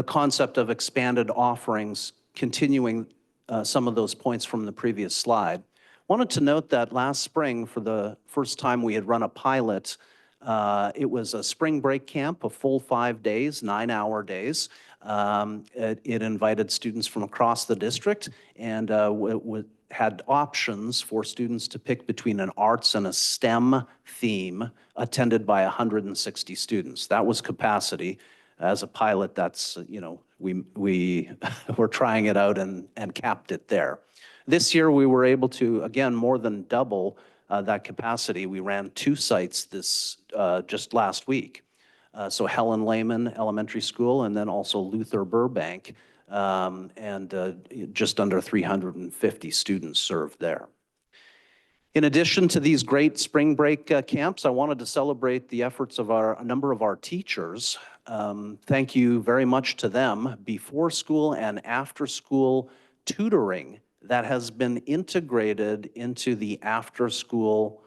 concept of expanded offerings, continuing some of those points from the previous slide, wanted to note that last spring, for the first time we had run a pilot. It was a spring break camp, a full 5 days, 9-hour days. It invited students from across the district and had options for students to pick between an arts and a STEM theme attended by 160 students. That was capacity. As a pilot, that's, you know, we were trying it out and capped it there. This year, we were able to, again, more than double that capacity. We ran 2 sites just last week. So Helen Lehman Elementary School and then also Luther Burbank, and just under 350 students served there. In addition to these great spring break camps, I wanted to celebrate the efforts of a number of our teachers. Thank you very much to them. Before school and after school tutoring that has been integrated into the after school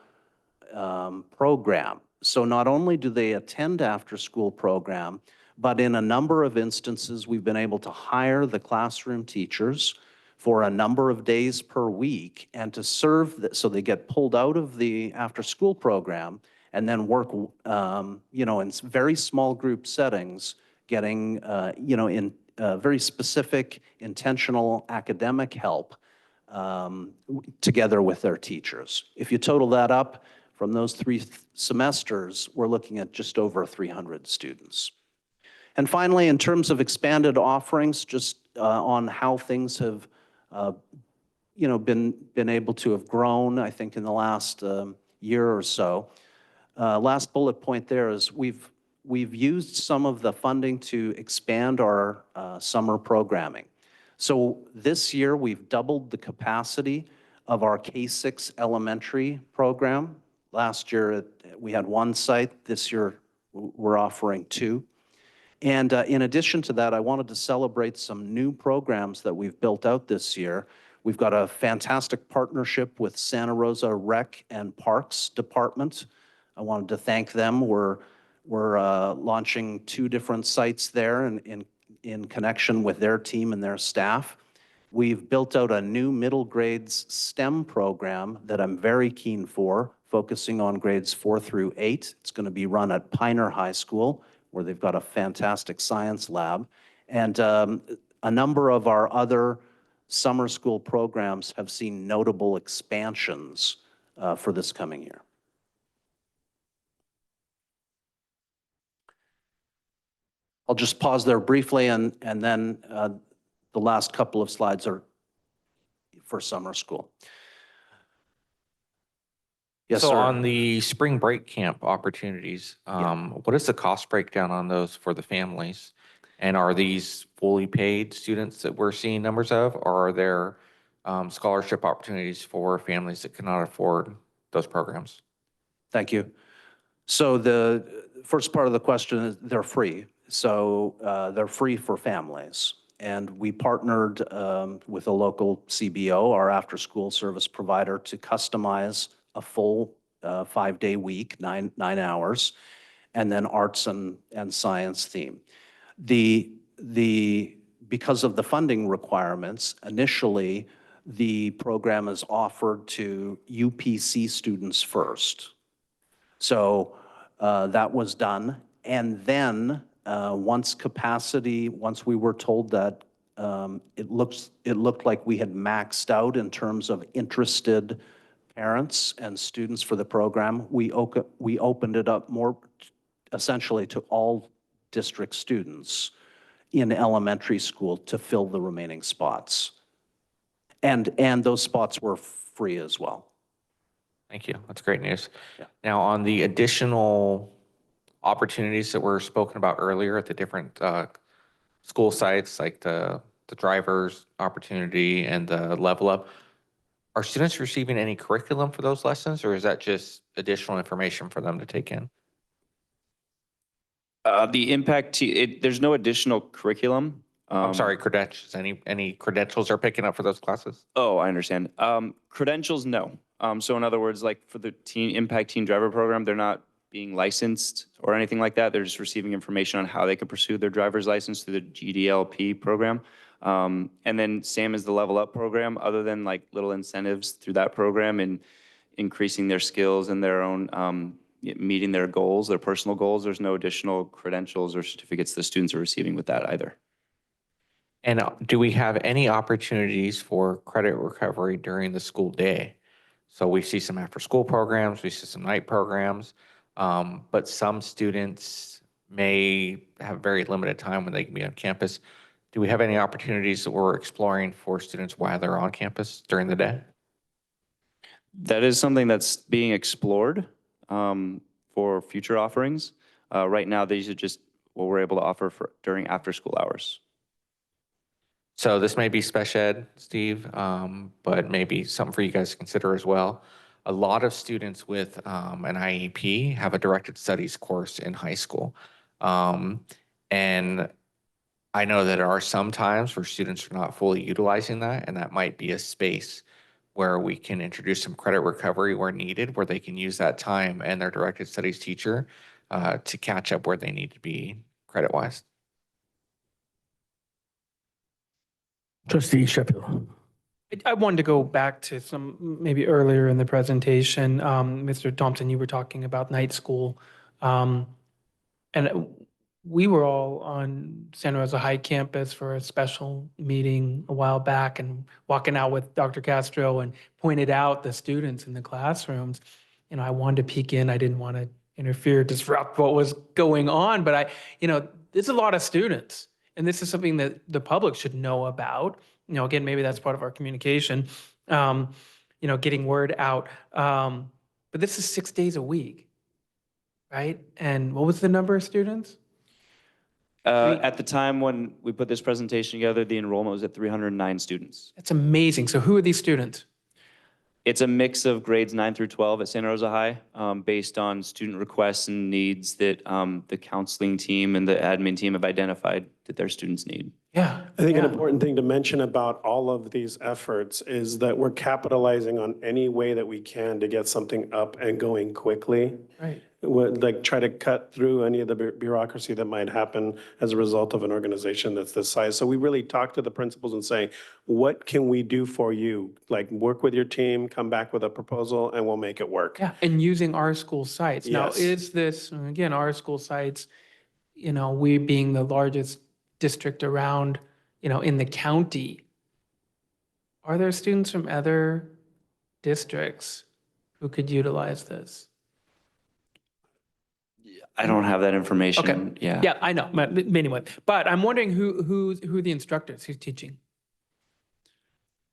program. So not only do they attend after school program, but in a number of instances, we've been able to hire the classroom teachers for a number of days per week and to serve, so they get pulled out of the after school program and then work, you know, in very small group settings, getting, you know, in very specific, intentional academic help together with their teachers. If you total that up, from those 3 semesters, we're looking at just over 300 students. And finally, in terms of expanded offerings, just on how things have, you know, been able to have grown, I think, in the last year or so. Last bullet point there is we've used some of the funding to expand our summer programming. So this year, we've doubled the capacity of our K-6 elementary program. Last year, we had 1 site. This year, we're offering 2. And in addition to that, I wanted to celebrate some new programs that we've built out this year. We've got a fantastic partnership with Santa Rosa Rec and Parks Department. I wanted to thank them. We're launching 2 different sites there in connection with their team and their staff. We've built out a new middle grades STEM program that I'm very keen for, focusing on grades 4 through 8. It's going to be run at Piner High School, where they've got a fantastic science lab. And a number of our other summer school programs have seen notable expansions for this coming year. I'll just pause there briefly, and then the last couple of slides are for summer school. Yes, so sir. on the spring break camp opportunities, what is the cost breakdown on those for the families? And are these fully paid students that we're seeing numbers of, or are there scholarship opportunities for families that cannot afford those programs? Thank you. So the first part of the question is they're free. So they're free for families. And we partnered with a local CBO, our after-school service provider, to customize a full 5-day week, 9 hours, and then arts and science theme. Because of the funding requirements, initially, the program is offered to UPC students first. So that was done. And then once we were told that it looked like we had maxed out in terms of interested parents and students for the program, we opened it up more essentially to all district students in elementary school to fill the remaining spots. And those spots were free as well. Thank you. That's great news. Yeah. Now, on the additional opportunities that were spoken about earlier at the different school sites, like the driver's opportunity and the level up, are students receiving any curriculum for those lessons, or is that just additional information for them to take in? The impact, there's no additional curriculum. I'm sorry, credentials. Any credentials are picking up for those classes? Oh, I understand. Credentials, no. So in other words, like for the Impact Teen Driver Program, they're not being licensed or anything like that. They're just receiving information on how they can pursue their driver's license through the GDLP program. And then same as the Level Up program, other than like little incentives through that program and increasing their skills and their own, meeting their goals, their personal goals, there's no additional credentials or certificates the students are receiving with that either. And do we have any opportunities for credit recovery during the school day? So we see some after-school programs, we see some night programs, but some students may have very limited time when they can be on campus. Do we have any opportunities that we're exploring for students while they're on campus during the day? That is something that's being explored for future offerings. Right now, these are just what we're able to offer for during after-school hours. So this may be special ed, Steve, but maybe something for you guys to consider as well. A lot of students with an IEP have a directed studies course in high school. And I know that there are some times where students are not fully utilizing that, and that might be a space where we can introduce some credit recovery where needed, where they can use that time and their directed studies teacher to catch up where they need to be credit-wise. Trustee Sheffield. I wanted to go back to some, maybe earlier in the presentation, Mr. Thompson, you were talking about night school. And we were all on Santa Rosa High campus for a special meeting a while back and walking out with Dr. Castro and pointed out the students in the classrooms. You know, I wanted to peek in. I didn't want to interfere, disrupt what was going on, but there's a lot of students. And this is something that the public should know about. You know, again, maybe that's part of our communication, getting word out. But this is 6 days a week, right? And what was the number of students? At the time when we put this presentation together, the enrollment was at 309 students. That's amazing. So who are these students? It's a mix of grades 9 through 12 at Santa Rosa High, based on student requests and needs that the counseling team and the admin team have identified that their students need. Yeah. I think an important thing to mention about all of these efforts is that we're capitalizing on any way that we can to get something up and going quickly. Right. Like try to cut through any of the bureaucracy that might happen as a result of an organization that's this size. So we really talk to the principals and say, what can we do for you? Like work with your team, come back with a proposal, and we'll make it work. Yeah, and using our school sites. Now, Yes. is this, again, our school sites, we being the largest district around, in the county, are there students from other districts who could utilize this? I don't have that information. Okay. Yeah. Yeah, I know, but anyway, but I'm wondering who are the instructors, who's teaching?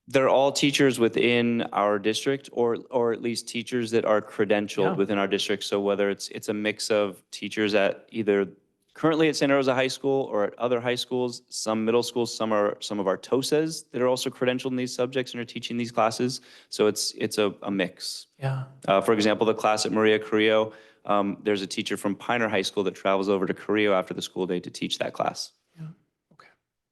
They're all teachers within our district or at least teachers that are credentialed Yeah. within our district. So whether it's a mix of teachers at either currently at Santa Rosa High School or at other high schools, some middle schools, some of our TOSAs that are also credentialed in these subjects and are teaching these classes. So it's a mix. Yeah. For example, the class at Maria Carrillo, there's a teacher from Piner High School that travels over to Carrillo after the school day to teach that class.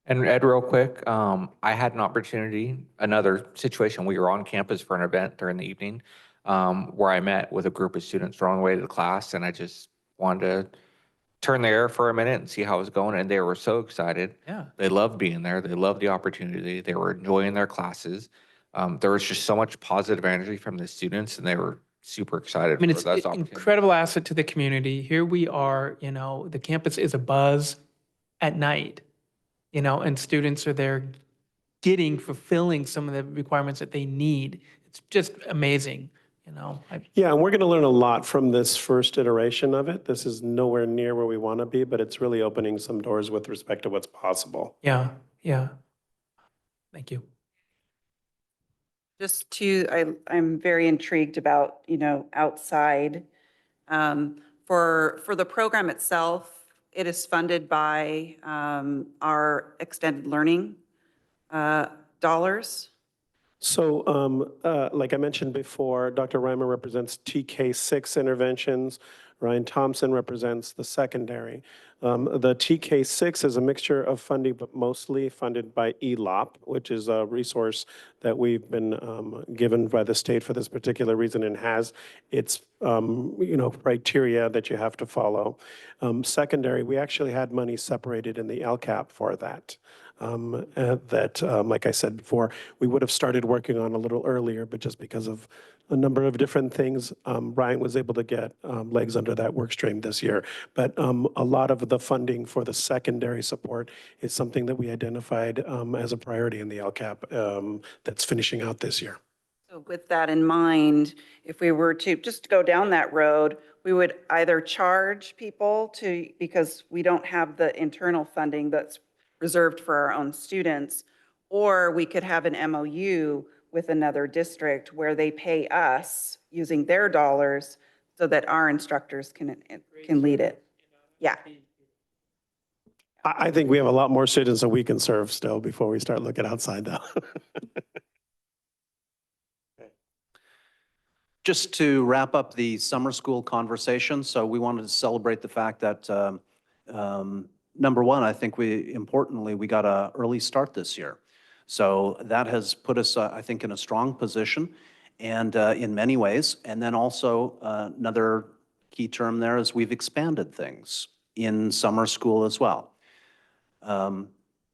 And Ed, real quick, I had an opportunity, another situation, we were on campus for an event during the evening where I met with a group of students on the way to the class, and I just wanted to turn the air for a minute and see how it was going, and they were so excited. Yeah. They loved being there. They loved the opportunity. They were enjoying their classes. There was just so much positive energy from the students, and they were super excited I mean, for it's this an opportunity. incredible asset to the community. Here we are, the campus is abuzz at night, and students are there fulfilling some of the requirements that they need. It's just amazing, Yeah, and we're going to learn a lot from this first iteration of it. This is nowhere near where we want to be, but it's really opening some doors with respect to what's possible. Yeah, yeah. Thank you. I'm very intrigued about, outside For the program itself, it is funded by our extended learning dollars. So like I mentioned before, Dr. Reimer represents TK6 interventions. Ryan Thompson represents the secondary. The TK6 is a mixture of funding, but mostly funded by ELAC, which is a resource that we've been given by the state for this particular reason and has its criteria that you have to follow. Secondary, we actually had money separated in the LCAP for that. Like I said before, we would have started working on a little earlier, but just because of a number of different things, Ryan was able to get legs under that work stream this year. But a lot of the funding for the secondary support is something that we identified as a priority in the LCAP that's finishing out this year. So with that in mind, if we were to just go down that road, we would either charge people because we don't have the internal funding that's reserved for our own students, or we could have an MOU with another district where they pay us using their dollars so that our instructors can lead it. Yeah. I think we have a lot more students that we can serve still before we start looking outside though. Just to wrap up the summer school conversation, so we wanted to celebrate the fact that number one, I think importantly, we got an early start this year. So that has put us, I think, in a strong position and in many ways. And then also another key term there is we've expanded things in summer school as well.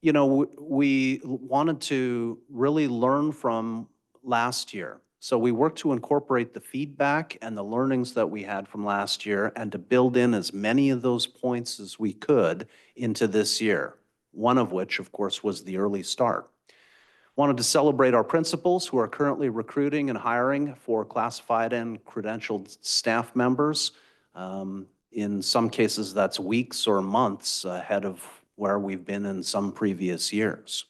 We wanted to really learn from last year. So we worked to incorporate the feedback and the learnings that we had from last year and to build in as many of those points as we could into this year, one of which, of course, was the early start. Wanted to celebrate our principals who are currently recruiting and hiring for classified and credentialed staff members. In some cases, that's weeks or months ahead of where we've been in some previous years.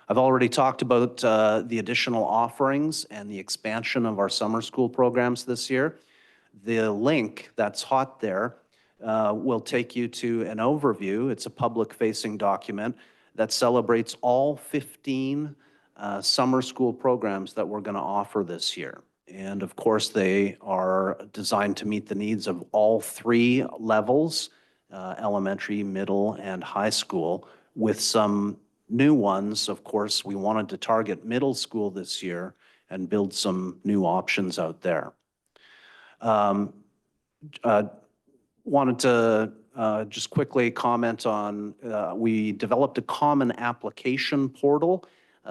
I've already talked about the additional offerings and the expansion of our summer school programs this year. The link that's hot there will take you to an overview. It's a public-facing document that celebrates all 15 summer school programs that we're going to offer this year. And of course, they are designed to meet the needs of all three levels, elementary, middle, and high school, with some new ones. Of course, we wanted to target middle school this year and build some new options out there. Wanted to just quickly comment on, we developed a common application portal.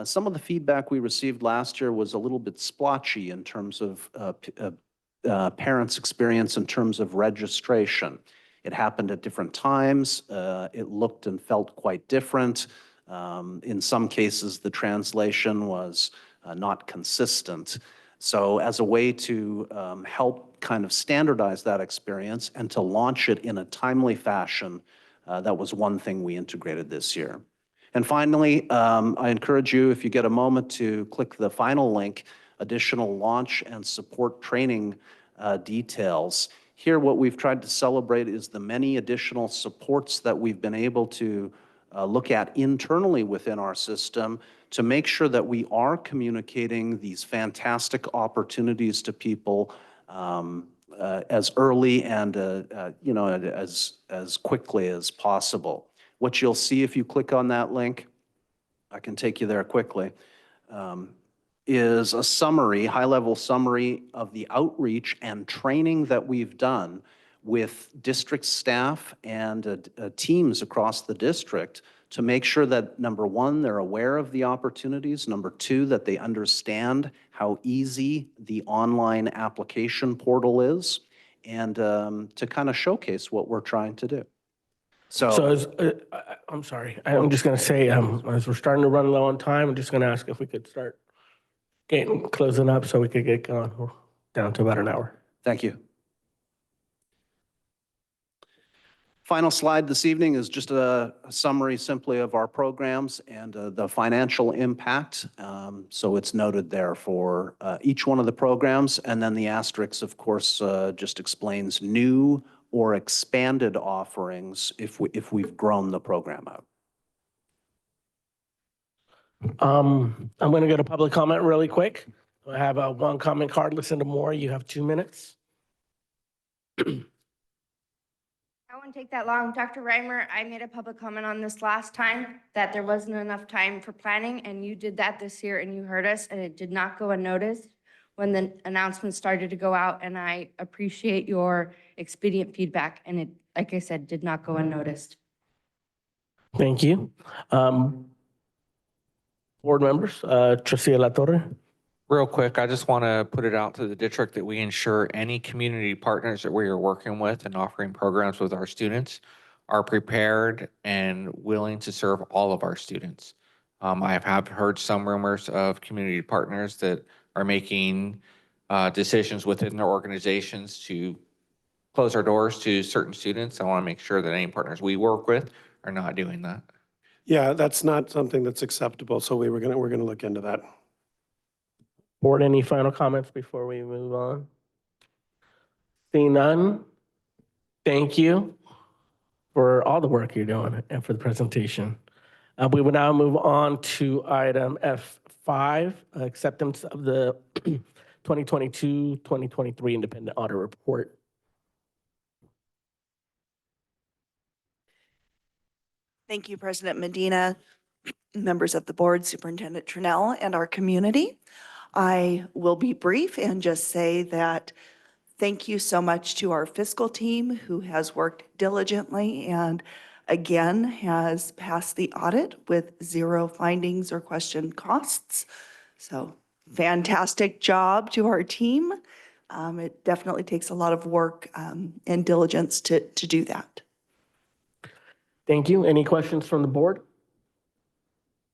Some of the feedback we received last year was a little bit splotchy in terms of parents' experience in terms of registration. It happened at different times. It looked and felt quite different. In some cases, the translation was not consistent. So as a way to help kind of standardize that experience and to launch it in a timely fashion, that was one thing we integrated this year. And finally, I encourage you, if you get a moment, to click the final link, additional launch and support training details. Here, what we've tried to celebrate is the many additional supports that we've been able to look at internally within our system to make sure that we are communicating these fantastic opportunities to people as early and as quickly as possible. What you'll see if you click on that link, I can take you there quickly, is a summary, high-level summary of the outreach and training that we've done with district staff and teams across the district to make sure that, number one, they're aware of the opportunities, number two, that they understand how easy the online application portal is, and to kind of showcase what we're trying to do. I'm sorry, I'm just going to say, as we're starting to run low on time, I'm just going to ask if we could start closing up so we could get going. We're down to about an hour. Thank you. Final slide this evening is just a summary simply of our programs and the financial impact. So it's noted there for each one of the programs. And then the asterisk, of course, just explains new or expanded offerings if we've grown the program out. I'm going to go to public comment really quick. I have a one comment card. Listen to more. You have 2 minutes. I won't take that long. Dr. Reimer, I made a public comment on this last time, that there wasn't enough time for planning, and you did that this year, and you heard us, and it did not go unnoticed when the announcements started to go out, and I appreciate your expedient feedback, and it, like I said, did not go unnoticed. Thank you. Board members, Trustee La Torre. Real quick, I just want to put it out to the district that we ensure any community partners that we are working with and offering programs with our students are prepared and willing to serve all of our students. I have heard some rumors of community partners that are making decisions within their organizations to close our doors to certain students. I want to make sure that any partners we work with are not doing that. Yeah, that's not something that's acceptable, so we're gonna look into that. Board, any final comments before we move on? Seeing none, thank you for all the work you're doing and for the presentation. We will now move on to item F5, acceptance of the 2022-2023 Independent Audit Report. Thank you, President Medina, members of the board, Superintendent Trinnell, and our community. I will be brief and just say that thank you so much to our fiscal team who has worked diligently and again has passed the audit with 0 findings or questioned costs. So fantastic job to our team. It definitely takes a lot of work and diligence to do that. Thank you. Any questions from the board?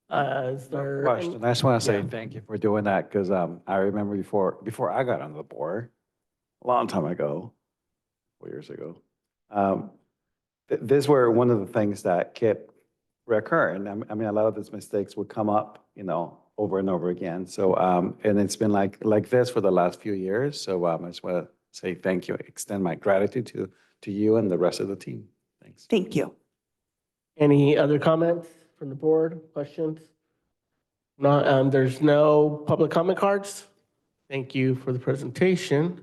Is there Question. I just want to say thank you for doing that because I remember before I got on the board, a long time ago, 4 years ago, these were one of the things that kept recurring. I mean, a lot of these mistakes would come up, over and over again. So, and it's been like this for the last few years. So I just want to say thank you, extend my gratitude to you and the rest of the team. Thanks. Thank you. Any other comments from the board, questions? No, there's no public comment cards. Thank you for the presentation,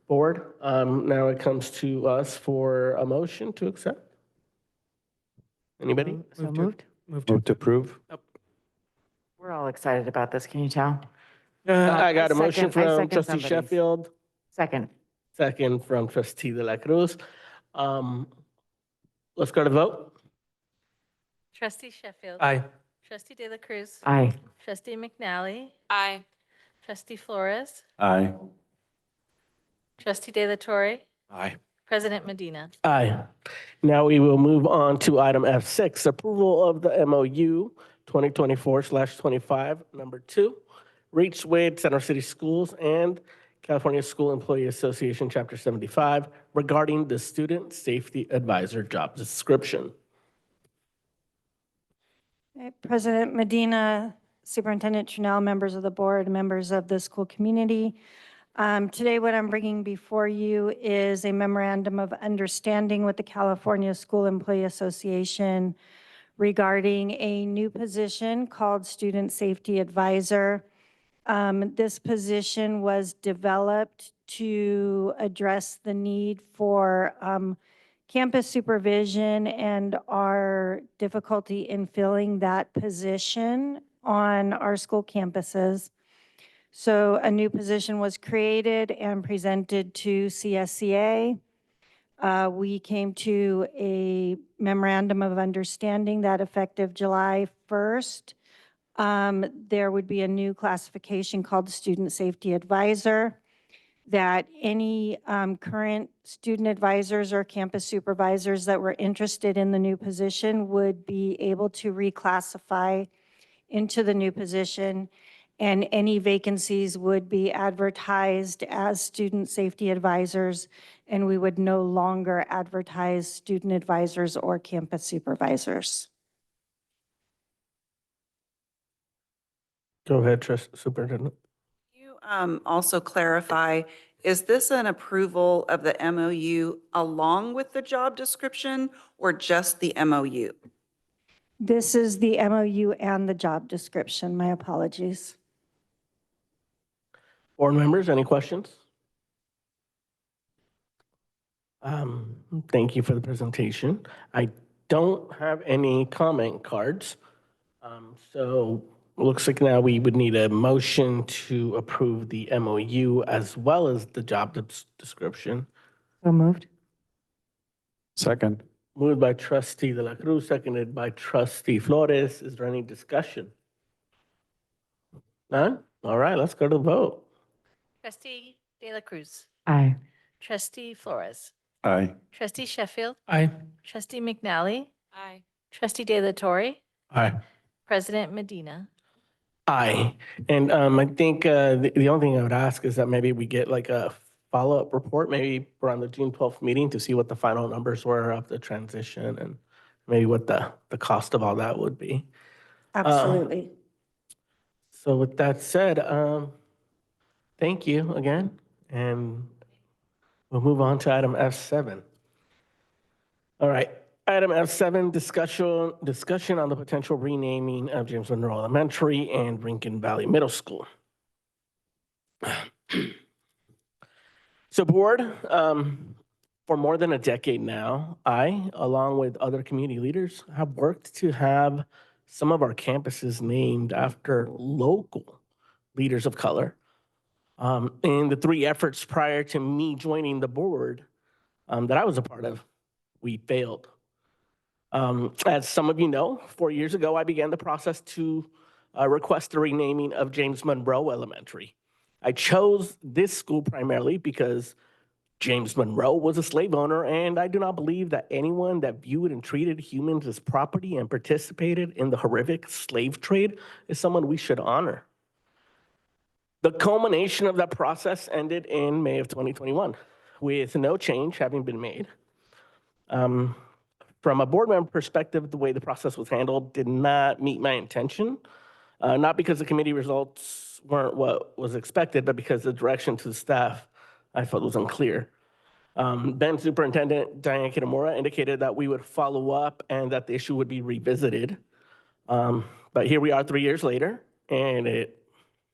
board. Now it comes to us for a motion to accept. Anybody? So moved. Move to approve. We're all excited about this, can you tell? I got a motion second- I from second Trustee somebody's. Sheffield, Second. second from Trustee De La Cruz. Let's go to vote. Trustee Sheffield. Aye. Trustee De La Cruz. Aye. Trustee McNally. Aye. Trustee Flores. Aye. Trustee De La Torre. Aye. President Medina. Aye. Now we will move on to item F6, approval of the MOU 2024/25, number 2, Ridgeway, Center City Schools, and California School Employee Association, Chapter 75, regarding the Student Safety Advisor job description. President Medina, Superintendent Trinnell, members of the board, members of the school community. Today, what I'm bringing before you is a memorandum of understanding with the California School Employee Association regarding a new position called Student Safety Advisor. This position was developed to address the need for campus supervision and our difficulty in filling that position on our school campuses. So a new position was created and presented to CSEA. We came to a memorandum of understanding that effective July 1st, there would be a new classification called Student Safety Advisor, that any current student advisors or campus supervisors that were interested in the new position would be able to reclassify into the new position, and any vacancies would be advertised as student safety advisors, and we would no longer advertise student advisors or campus supervisors. Go ahead, Superintendent. Also clarify Is this an approval of the MOU along with the job description or just the MOU? This is the MOU and the job description. My apologies. Board members, any questions? Thank you for the presentation. I don't have any comment cards. So looks like now we would need a motion to approve the MOU as well as the job description. So moved. Second. Moved by trustee De La Cruz, seconded by trustee Flores. Is there any discussion? None? All right, let's go to the vote. Trustee De La Cruz. Aye. Trustee Flores. Aye. Trustee Sheffield. Aye. Trustee McNally. Aye. Trustee De La Torre. Aye. President Medina. Aye. And I think the only thing I would ask is that maybe we get like a follow-up report, maybe around the June 12th meeting to see what the final numbers were of the transition and maybe what the cost of all that would be. Absolutely. So with that said, thank you again, and we'll move on to item F7. All right, item F7, discussion on the potential renaming of James Monroe Elementary and Rincon Valley Middle School. So board, for more than a decade now, I, along with other community leaders, have worked to have some of our campuses named after local leaders of color. In the 3 efforts prior to me joining the board that I was a part of, we failed. As some of you know, 4 years ago, I began the process to request the renaming of James Monroe Elementary. I chose this school primarily because James Monroe was a slave owner, and I do not believe that anyone that viewed and treated humans as property and participated in the horrific slave trade is someone we should honor. The culmination of that process ended in May of 2021, with no change having been made. From a board member perspective, the way the process was handled did not meet my intention, not because the committee results weren't what was expected, but because the direction to the staff I felt was unclear. Then Superintendent Diane Kitamura indicated that we would follow up and that the issue would be revisited. But here we are 3 years later, and it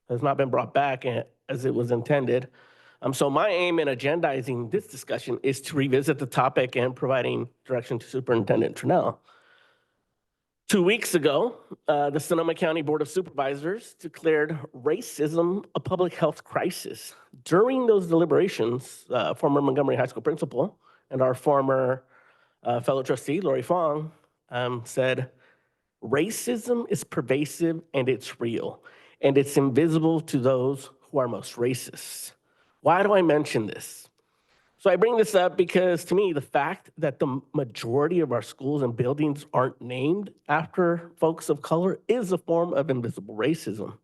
has not been brought back as it was intended. So my aim in agendizing this discussion is to revisit the topic and providing direction to Superintendent Trinnell. 2 weeks ago, the Sonoma County Board of Supervisors declared racism a public health crisis. During those deliberations, former Montgomery High School principal and our former fellow trustee, Lori Fong, said, racism is pervasive and it's real, and it's invisible to those who are most racist. Why do I mention this? So I bring this up because to me, the fact that the majority of our schools and buildings aren't named after folks of color is a form of invisible racism.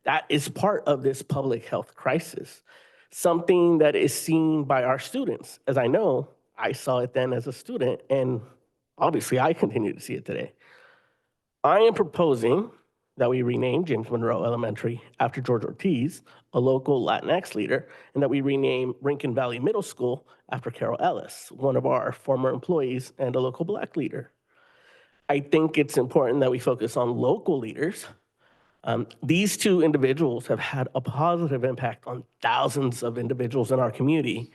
That is part of this public health crisis, something that is seen by our students. As I know, I saw it then as a student, and obviously I continue to see it today. I am proposing that we rename James Monroe Elementary after George Ortiz, a local Latinx leader, and that we rename Rincon Valley Middle School after Carol Ellis, one of our former employees and a local Black leader. I think it's important that we focus on local leaders. These 2 individuals have had a positive impact on thousands of individuals in our community,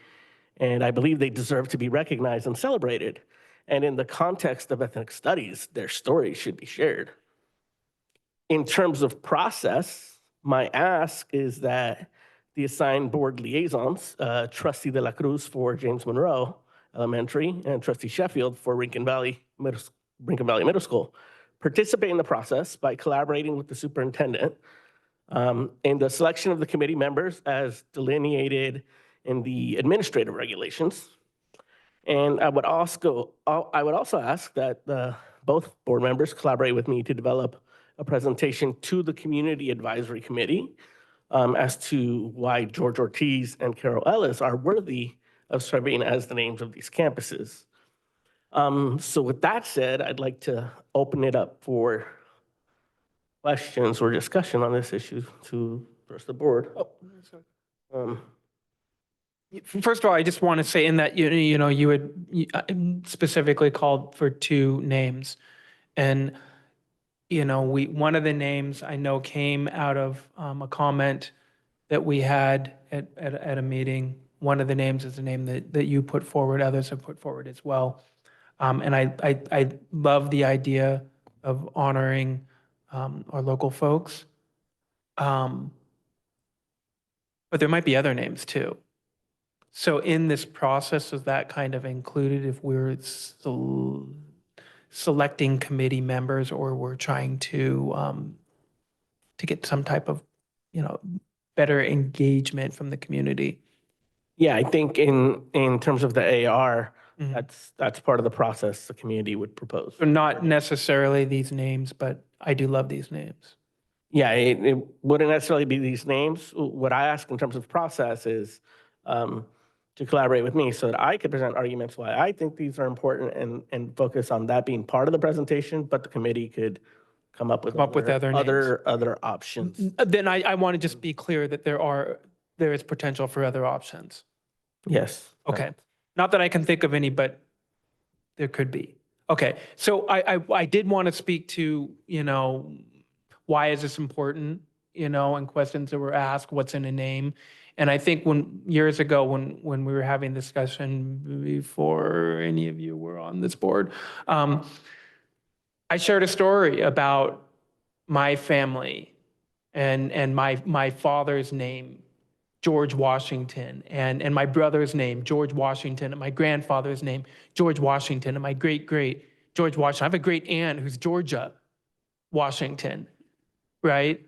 and I believe they deserve to be recognized and celebrated. And in the context of ethnic studies, their stories should be shared. In terms of process, my ask is that the assigned board liaisons, Trustee De La Cruz for James Monroe Elementary and Trustee Sheffield for Rincon Valley Middle School, participate in the process by collaborating with the superintendent in the selection of the committee members as delineated in the administrative regulations. And I would also ask that both board members collaborate with me to develop a presentation to the Community Advisory Committee as to why George Ortiz and Carol Ellis are worthy of serving as the names of these campuses. So with that said, I'd like to open it up for questions or discussion on this issue to the rest of the board. First of all, I just want to say in that, you had specifically called for 2 names. And, one of the names I know came out of a comment that we had at a meeting. One of the names is the name that you put forward, others have put forward as well. And I love the idea of honoring our local folks. But there might be other names too. So in this process, is that kind of included if we're selecting committee members, or we're trying to get some type of, better engagement from the community? Yeah, I think in terms of the AR, Mhm. that's part of the process the community would propose. So not necessarily these names, but I do love these names. Yeah, it wouldn't necessarily be these names. What I ask in terms of process is to collaborate with me so that I could present arguments why I think these are important and focus on that being part of the presentation, but the committee could come up with other names. other options. Then I want to just be clear that there is potential for other options. Yes. Okay. Not that I can think of any, but there could be. Okay. So I did want to speak to, why is this important, and questions that were asked, what's in a name. And I think years ago when we were having discussion before any of you were on this board, I shared a story about my family and my father's name, George Washington, and my brother's name, George Washington, and my grandfather's name, George Washington, and my great-great George Washington. I have a great aunt who's Georgia Washington, right?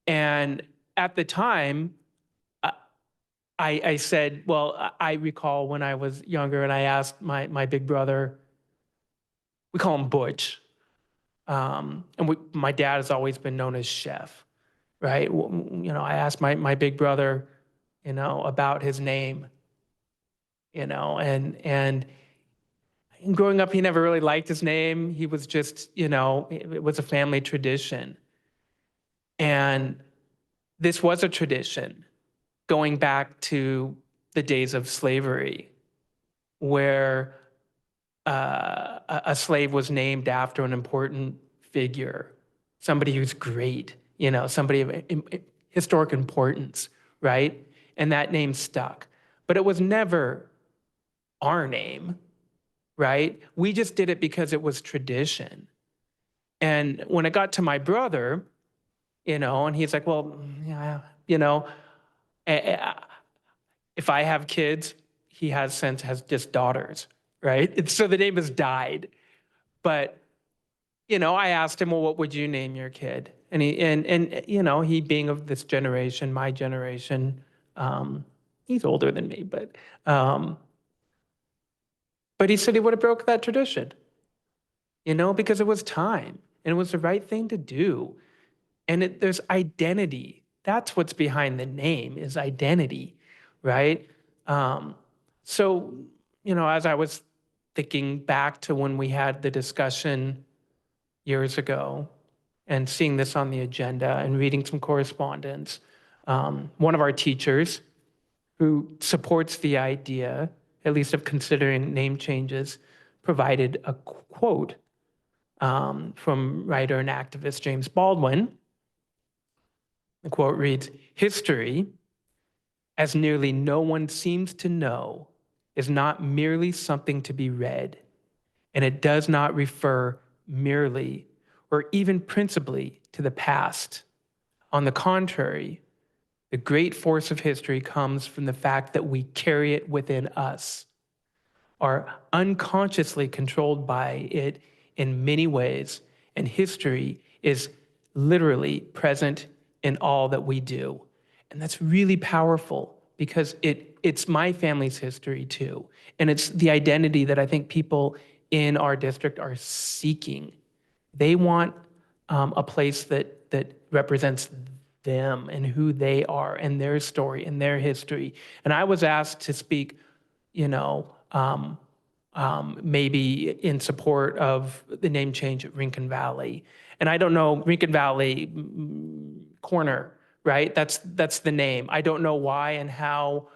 And at the time, I said, well, I recall when I was younger and I asked my big brother, we call him Butch. And my dad has always been known as Chef, right? I asked my big brother, about his name, and growing up, he never really liked his name. He was just, it was a family tradition. And this was a tradition going back to the days of slavery, where a slave was named after an important figure, somebody who's great, somebody of historic importance, right? And that name stuck. But it was never our name, right? We just did it because it was tradition. And when it got to my brother, and he's like, well, yeah, if I have kids, he has just daughters, right? So the name has died. But, I asked him, well, what would you name your kid? And he being of this generation, my generation, he's older than me, but he said he would have broke that tradition, because it was time and it was the right thing to do. And there's identity. That's what's behind the name, is identity, right? So, as I was thinking back to when we had the discussion years ago and seeing this on the agenda and reading some correspondence, one of our teachers who supports the idea, at least of considering name changes, provided a quote from writer and activist James Baldwin. The quote reads, "History, as nearly no one seems to know, is not merely something to be read, and it does not refer merely or even principally to the past. On the contrary, the great force of history comes from the fact that we carry it within us, are unconsciously controlled by it in many ways, and history is literally present in all that we do." And that's really powerful because it's my family's history too. And it's the identity that I think people in our district are seeking. They want a place that represents them and who they are and their story and their history. And I was asked to speak, maybe in support of the name change at Rincon Valley. And I don't know, Rincon Valley Corner, right? That's the name. I don't know why and how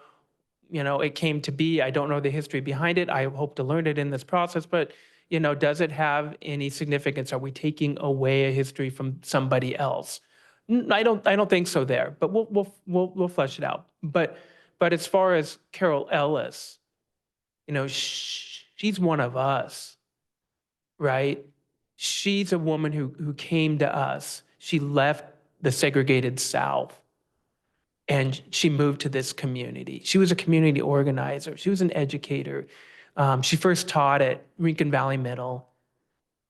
it came to be. I don't know the history behind it. I hope to learn it in this process, but, does it have any significance? Are we taking away a history from somebody else? I don't think so there, but we'll flesh it out. But as far as Carol Ellis, she's one of us, right? She's a woman who came to us. She left the segregated South and she moved to this community. She was a community organizer. She was an educator. She first taught at Rincon Valley Middle.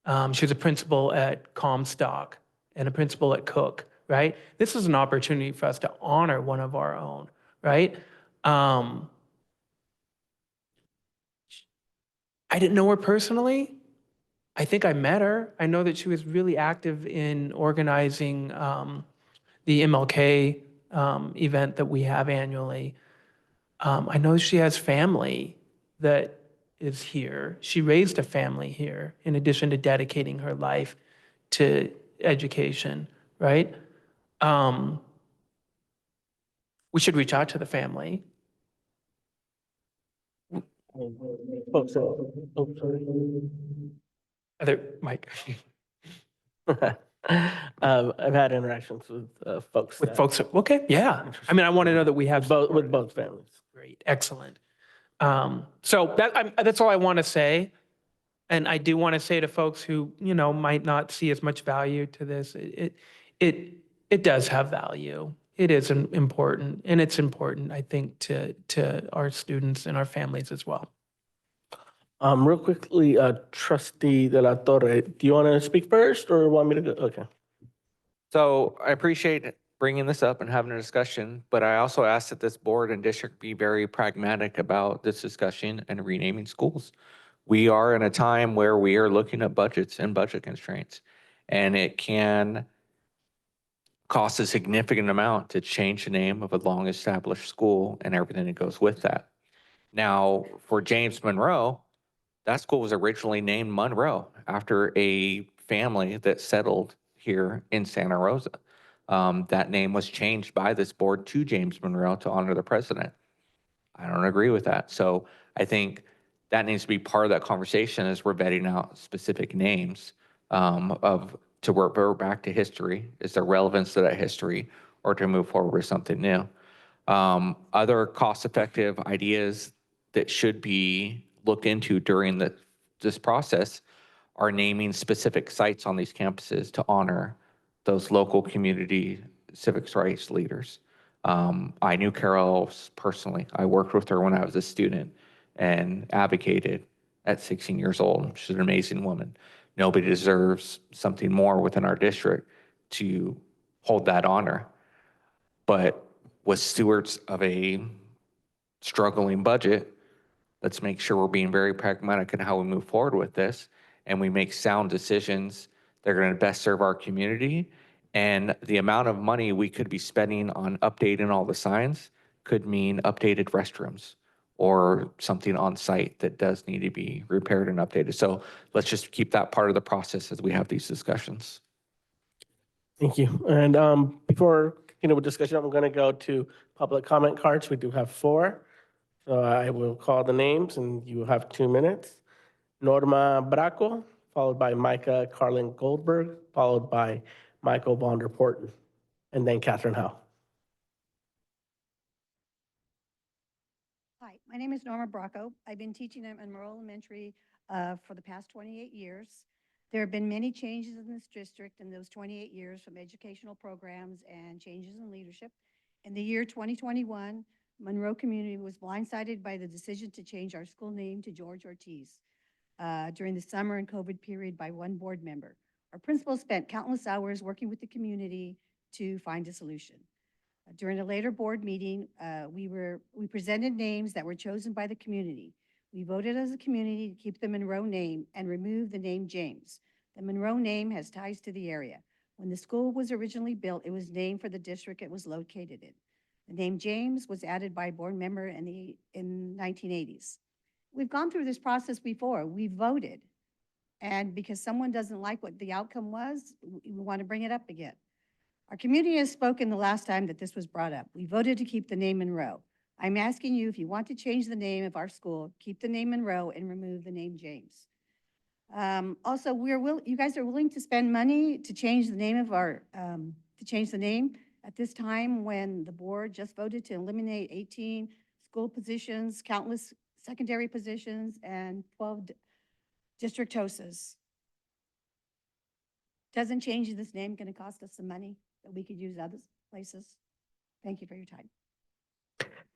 She was a principal at Comstock and a principal at Cook, right? This is an opportunity for us to honor one of our own, right? I didn't know her personally. I think I met her. I know that she was really active in organizing the MLK event that we have annually. I know she has family that is here. She raised a family here in addition to dedicating her life to education, right? We should reach out to the family. Folks, oh, sorry. Other, Mike. I've had interactions with folks. With folks, okay, yeah. I mean, I want to know that we have. With both families. Great, excellent. So that's all I want to say. And I do want to say to folks who, might not see as much value to this, it does have value. It is important, and it's important, I think, to our students and our families as well. Real quickly, Trustee De La Torre, do you want to speak first or want me to go? Okay. So I appreciate bringing this up and having a discussion, but I also ask that this board and district be very pragmatic about this discussion and renaming schools. We are in a time where we are looking at budgets and budget constraints, and it can cost a significant amount to change the name of a long-established school and everything that goes with that. Now, for James Monroe, that school was originally named Monroe after a family that settled here in Santa Rosa. That name was changed by this board to James Monroe to honor the president. I don't agree with that. So I think that needs to be part of that conversation as we're vetting out specific names to work back to history. Is there relevance to that history, or to move forward with something new? Other cost-effective ideas that should be looked into during this process are naming specific sites on these campuses to honor those local community civic rights leaders. I knew Carol personally. I worked with her when I was a student and advocated at 16 years old. She's an amazing woman. Nobody deserves something more within our district to hold that honor. But with stewards of a struggling budget, let's make sure we're being very pragmatic in how we move forward with this, and we make sound decisions that are going to best serve our community. And the amount of money we could be spending on updating all the signs could mean updated restrooms or something on site that does need to be repaired and updated. So let's just keep that part of the process as we have these discussions. Thank you. And before with discussion, I'm going to go to public comment cards. We do have 4. So I will call the names and you have 2 minutes. Norma Braco, followed by Micah Carlin Goldberg, followed by Michael Von der Porten, and then Catherine Howe. Hi, my name is Norma Bracco. I've been teaching at Monroe Elementary for the past 28 years. There have been many changes in this district in those 28 years, from educational programs and changes in leadership. In the year 2021, Monroe community was blindsided by the decision to change our school name to George Ortiz during the summer and COVID period by one board member. Our principal spent countless hours working with the community to find a solution. During a later board meeting, we presented names that were chosen by the community. We voted as a community to keep the Monroe name and remove the name James. The Monroe name has ties to the area. When the school was originally built, it was named for the district it was located in. The name James was added by a board member in the 1980s. We've gone through this process before. We voted, and because someone doesn't like what the outcome was, we want to bring it up again. Our community has spoken the last time that this was brought up. We voted to keep the name Monroe. I'm asking you, if you want to change the name of our school, keep the name Monroe and remove the name James. Also, you guys are willing to spend money to change the name of at this time when the board just voted to eliminate 18 school positions, countless secondary positions, and 12 district TOSAs. Doesn't changing this name going to cost us some money that we could use other places? Thank you for your time.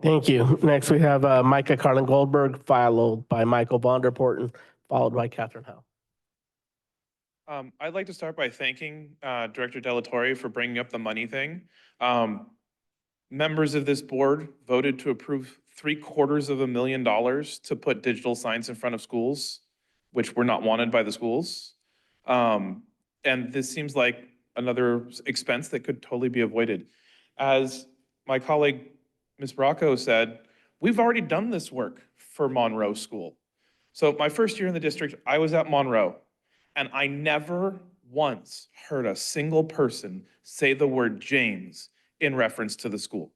Thank you. Next, we have Micah Carlin Goldberg, followed by Michael Vonderporten, followed by Catherine Howe. I'd like to start by thanking Director Delatorre for bringing up the money thing. Members of this board voted to approve $750,000 to put digital signs in front of schools, which were not wanted by the schools. And this seems like another expense that could totally be avoided. As my colleague, Ms. Bracco said, we've already done this work for Monroe School. So my first year in the district, I was at Monroe, and I never once heard a single person say the word James in reference to the school.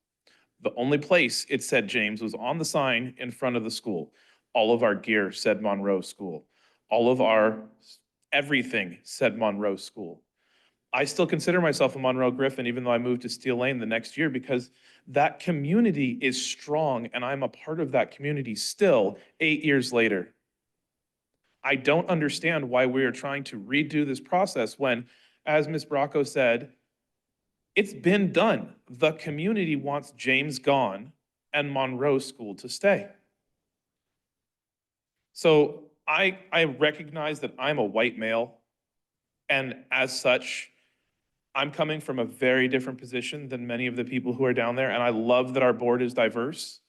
The only place it said James was on the sign in front of the school. All of our gear said Monroe School. All of our everything said Monroe School. I still consider myself a Monroe Griffin, even though I moved to Steel Lane the next year, because that community is strong and I'm a part of that community still 8 years later. I don't understand why we are trying to redo this process when, as Ms. Bracco said, it's been done. The community wants James gone and Monroe School to stay. So I recognize that I'm a white male, and as such, I'm coming from a very different position than many of the people who are down there, and I love that our board is diverse,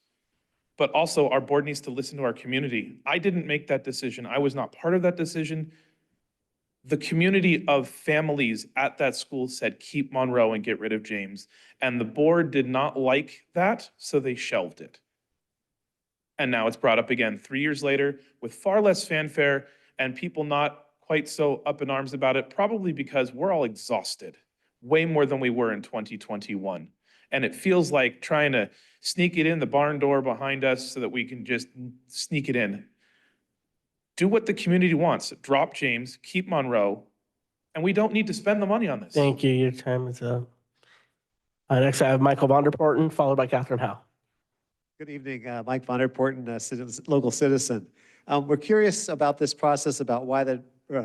but also our board needs to listen to our community. I didn't make that decision. I was not part of that decision. The community of families at that school said, keep Monroe and get rid of James. And the board did not like that, so they shelved it. And now it's brought up again 3 years later with far less fanfare and people not quite so up in arms about it, probably because we're all exhausted, way more than we were in 2021. And it feels like trying to sneak it in the barn door behind us so that we can just sneak it in. Do what the community wants. Drop James, keep Monroe, and we don't need to spend the money on this. Thank you. Your time is up. Next, I have Michael Vonderporten, followed by Catherine Howe. Good evening, Mike Vonderporten, local citizen. We're curious about this process, about why the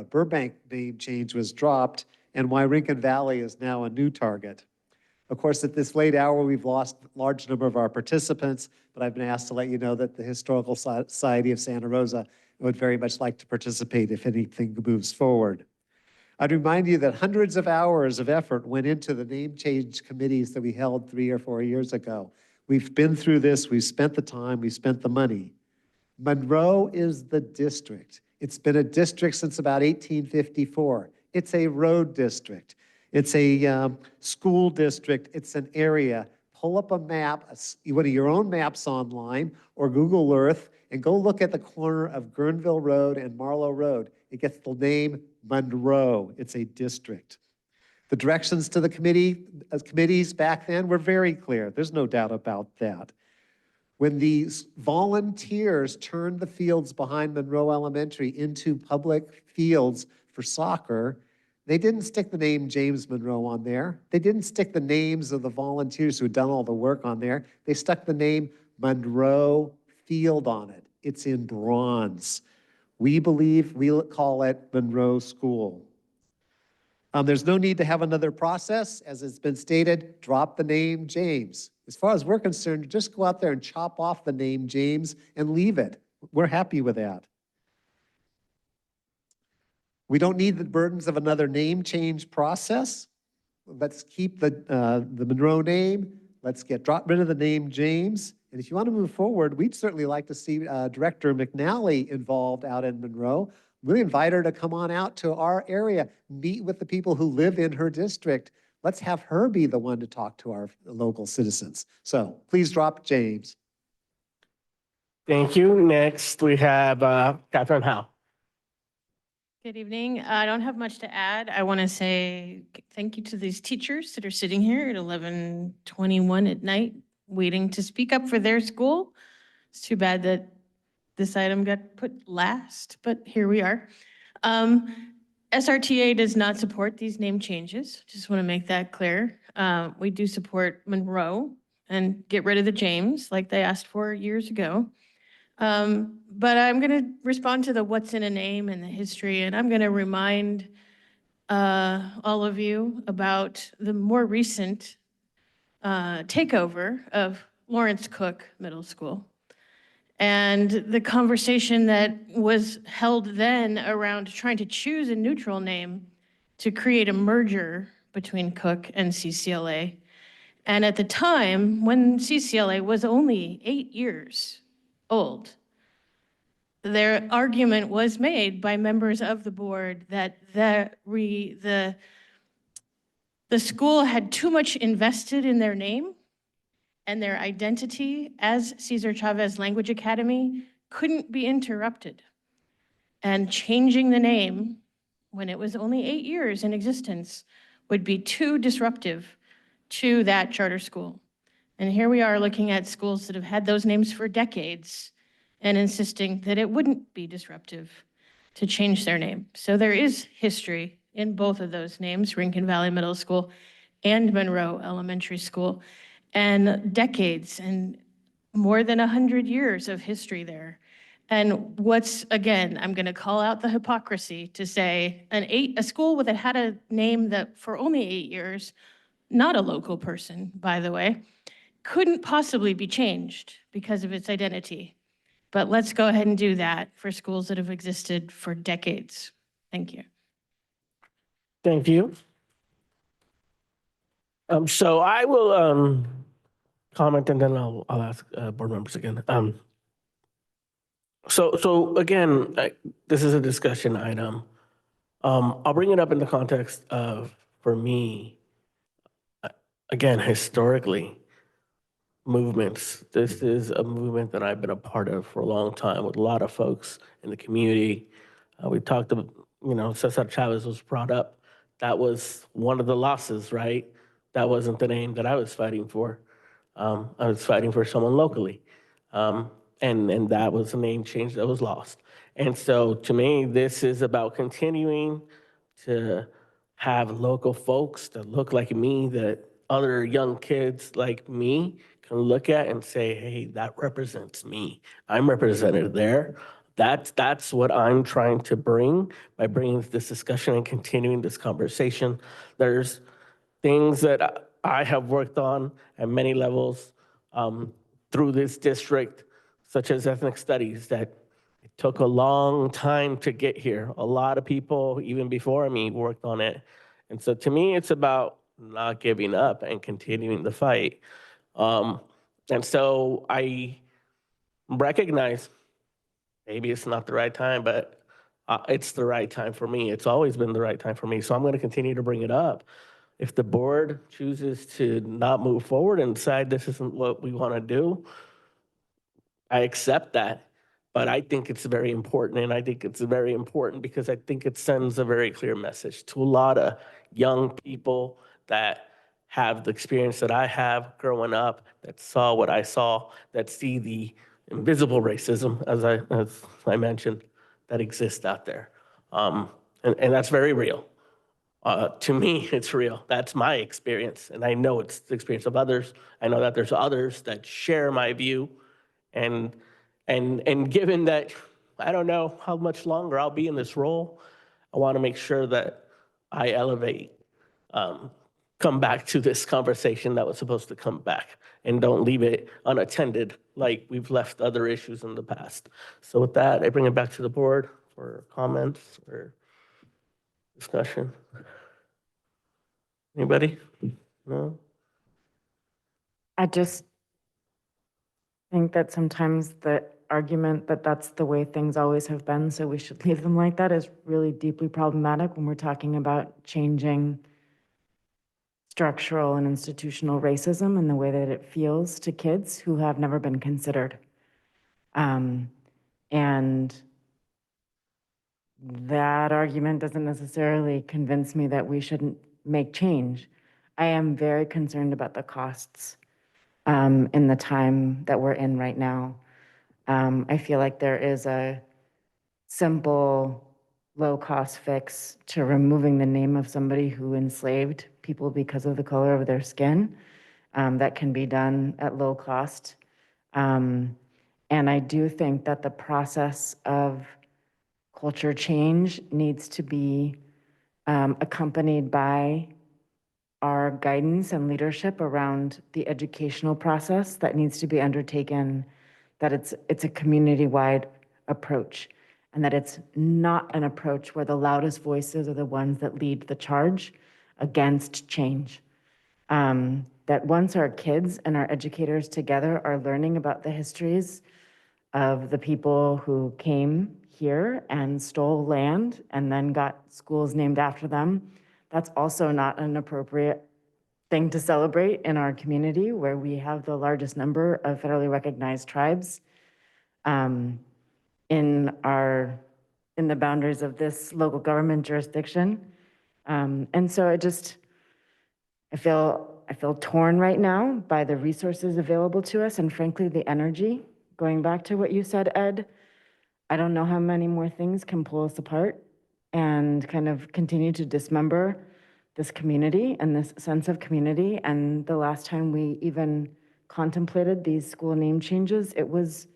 Burbank name change was dropped and why Rincon Valley is now a new target. Of course, at this late hour, we've lost a large number of our participants, but I've been asked to let you know that the Historical Society of Santa Rosa would very much like to participate if anything moves forward. I'd remind you that hundreds of hours of effort went into the name change committees that we held 3 or 4 years ago. We've been through this, we've spent the time, we've spent the money. Monroe is the district. It's been a district since about 1854. It's a road district. It's a school district. It's an area. Pull up a map, one of your own maps online or Google Earth, and go look at the corner of Guerneville Road and Marlowe Road. It gets the name Monroe. It's a district. The directions to the committees back then were very clear. There's no doubt about that. When these volunteers turned the fields behind Monroe Elementary into public fields for soccer, they didn't stick the name James Monroe on there. They didn't stick the names of the volunteers who had done all the work on there. They stuck the name Monroe Field on it. It's in bronze. We believe we'll call it Monroe School. There's no need to have another process. As it's been stated, drop the name James. As far as we're concerned, just go out there and chop off the name James and leave it. We're happy with that. We don't need the burdens of another name change process. Let's keep the Monroe name. Let's drop rid of the name James. And if you want to move forward, we'd certainly like to see Director McNally involved out in Monroe. We'll invite her to come on out to our area, meet with the people who live in her district. Let's have her be the one to talk to our local citizens. So please drop James. Thank you. Next, we have Catherine Howe. Good evening. I don't have much to add. I want to say thank you to these teachers that are sitting here at 11:21 at night waiting to speak up for their school. It's too bad that this item got put last, but here we are. SRTA does not support these name changes. Just want to make that clear. We do support Monroe and get rid of the James like they asked for years ago. But I'm going to respond to the what's in a name and the history, and I'm going to remind all of you about the more recent takeover of Lawrence Cook Middle School and the conversation that was held then around trying to choose a neutral name to create a merger between Cook and CCLA. And at the time, when CCLA was only 8 years old, their argument was made by members of the board that the school had too much invested in their name and their identity as Cesar Chavez Language Academy couldn't be interrupted. And changing the name when it was only 8 years in existence would be too disruptive to that charter school. And here we are looking at schools that have had those names for decades and insisting that it wouldn't be disruptive to change their name. So there is history in both of those names, Rincon Valley Middle School and Monroe Elementary School, and decades and more than 100 years of history there. And what's, again, I'm going to call out the hypocrisy to say a school that had a name that for only 8 years, not a local person, by the way, couldn't possibly be changed because of its identity. But let's go ahead and do that for schools that have existed for decades. Thank you. Thank you. So I will comment and then I'll ask board members again. So again, this is a discussion item. I'll bring it up in the context of, for me, again, historically, movements. This is a movement that I've been a part of for a long time with a lot of folks in the community. We talked about, Cesar Chavez was brought up. That was one of the losses, right? That wasn't the name that I was fighting for. I was fighting for someone locally. And that was a name change that was lost. And so to me, this is about continuing to have local folks that look like me, that other young kids like me can look at and say, hey, that represents me. I'm represented there. That's what I'm trying to bring by bringing this discussion and continuing this conversation. There's things that I have worked on at many levels through this district, such as ethnic studies, that it took a long time to get here. A lot of people, even before me, worked on it. And so to me, it's about not giving up and continuing the fight. And so I recognize maybe it's not the right time, but it's the right time for me. It's always been the right time for me. So I'm going to continue to bring it up. If the board chooses to not move forward and decide this isn't what we want to do, I accept that. But I think it's very important, and I think it's very important because I think it sends a very clear message to a lot of young people that have the experience that I have growing up, that saw what I saw, that see the invisible racism, as I mentioned, that exists out there. And that's very real. To me, it's real. That's my experience, and I know it's the experience of others. I know that there's others that share my view, and given that I don't know how much longer I'll be in this role, I want to make sure that I elevate, come back to this conversation that was supposed to come back, and don't leave it unattended like we've left other issues in the past. So with that, I bring it back to the board for comments or discussion. Anybody? No? I just think that sometimes the argument that that's the way things always have been, so we should leave them like that, is really deeply problematic when we're talking about changing structural and institutional racism and the way that it feels to kids who have never been considered. And that argument doesn't necessarily convince me that we shouldn't make change. I am very concerned about the costs in the time that we're in right now. I feel like there is a simple, low-cost fix to removing the name of somebody who enslaved people because of the color of their skin. That can be done at low cost. And I do think that the process of culture change needs to be accompanied by our guidance and leadership around the educational process that needs to be undertaken, that it's a community-wide approach, and that it's not an approach where the loudest voices are the ones that lead the charge against change. That once our kids and our educators together are learning about the histories of the people who came here and stole land and then got schools named after them, that's also not an appropriate thing to celebrate in our community where we have the largest number of federally recognized tribes in the boundaries of this local government jurisdiction. And so I feel torn right now by the resources available to us and frankly, the energy. Going back to what you said, Ed, I don't know how many more things can pull us apart and kind of continue to dismember this community and this sense of community. And the last time we even contemplated these school name changes, it was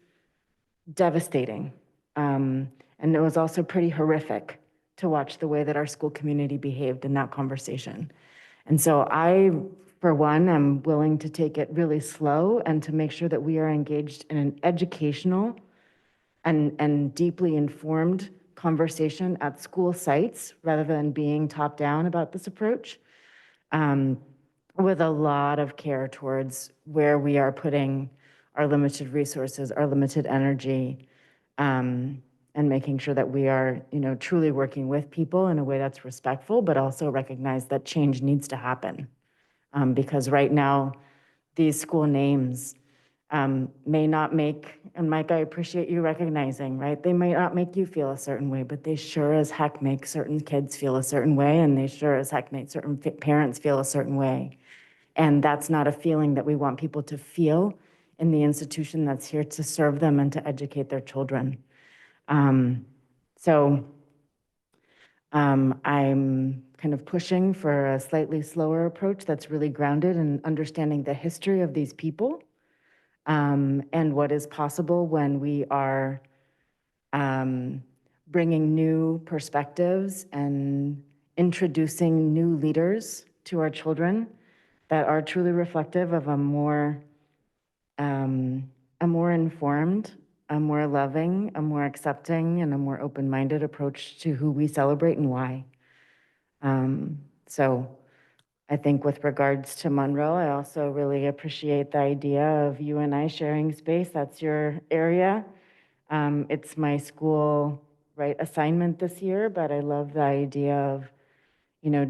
devastating. And it was also pretty horrific to watch the way that our school community behaved in that conversation. And so I, for one, am willing to take it really slow and to make sure that we are engaged in an educational and deeply informed conversation at school sites rather than being top down about this approach, with a lot of care towards where we are putting our limited resources, our limited energy, and making sure that we are, truly working with people in a way that's respectful, but also recognize that change needs to happen. Because right now, these school names may not make, and Mike, I appreciate you recognizing, right? They may not make you feel a certain way, but they sure as heck make certain kids feel a certain way, and they sure as heck make certain parents feel a certain way. And that's not a feeling that we want people to feel in the institution that's here to serve them and to educate their children. I'm kind of pushing for a slightly slower approach that's really grounded in understanding the history of these people, and what is possible when we are bringing new perspectives and introducing new leaders to our children that are truly reflective of a more informed, a more loving, a more accepting, and a more open-minded approach to who we celebrate and why. So I think with regards to Monroe, I also really appreciate the idea of you and I sharing space. That's your area. It's my school, right, assignment this year, but I love the idea of,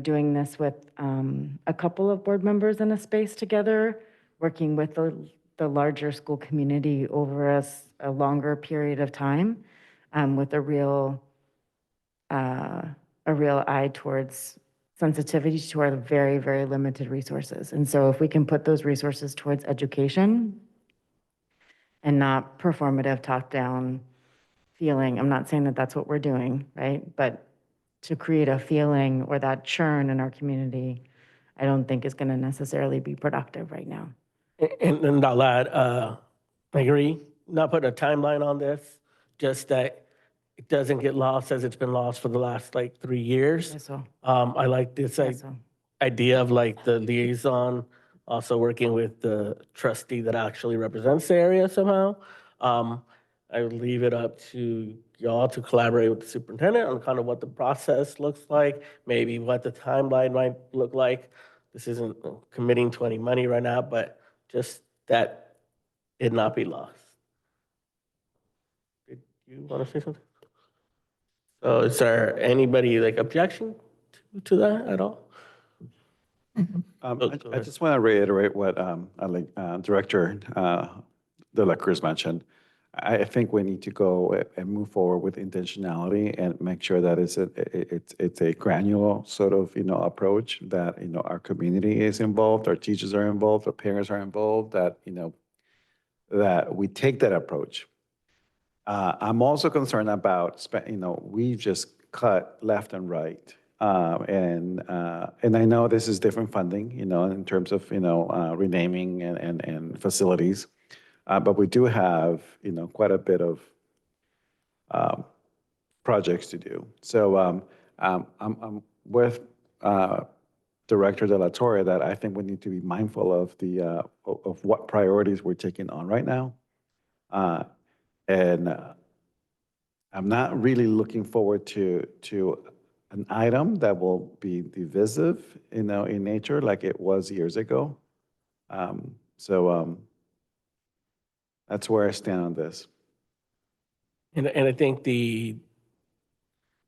doing this with a couple of board members in a space together, working with the larger school community over a longer period of time, with a real eye towards sensitivity to our very, very limited resources. And so if we can put those resources towards education and not performative top-down feeling, I'm not saying that that's what we're doing, right? But to create a feeling or that churn in our community, I don't think is going to necessarily be productive right now. And I'll add, I agree, not putting a timeline on this, just that it doesn't get lost as it's been lost for the last 3 years. Yes, so. I like this idea of the liaison, also working with the trustee that actually represents the area somehow. I would leave it up to y'all to collaborate with the superintendent on kind of what the process looks like, maybe what the timeline might look like. This isn't committing to any money right now, but just that it not be lost. Did you want to say something? So is there anybody objection to that at all? I just want to reiterate what Director De La Cruz mentioned. I think we need to go and move forward with intentionality and make sure that it's a granular sort of, approach, that, our community is involved, our teachers are involved, our parents are involved, that, that we take that approach. I'm also concerned about, we've just cut left and right. And I know this is different funding, in terms of, renaming and facilities. But we do have, quite a bit of projects to do. So I'm with Director De La Torre that I think we need to be mindful of of what priorities we're taking on right now. And I'm not really looking forward to an item that will be divisive, in nature, like it was years ago. That's where I stand on this. And I think the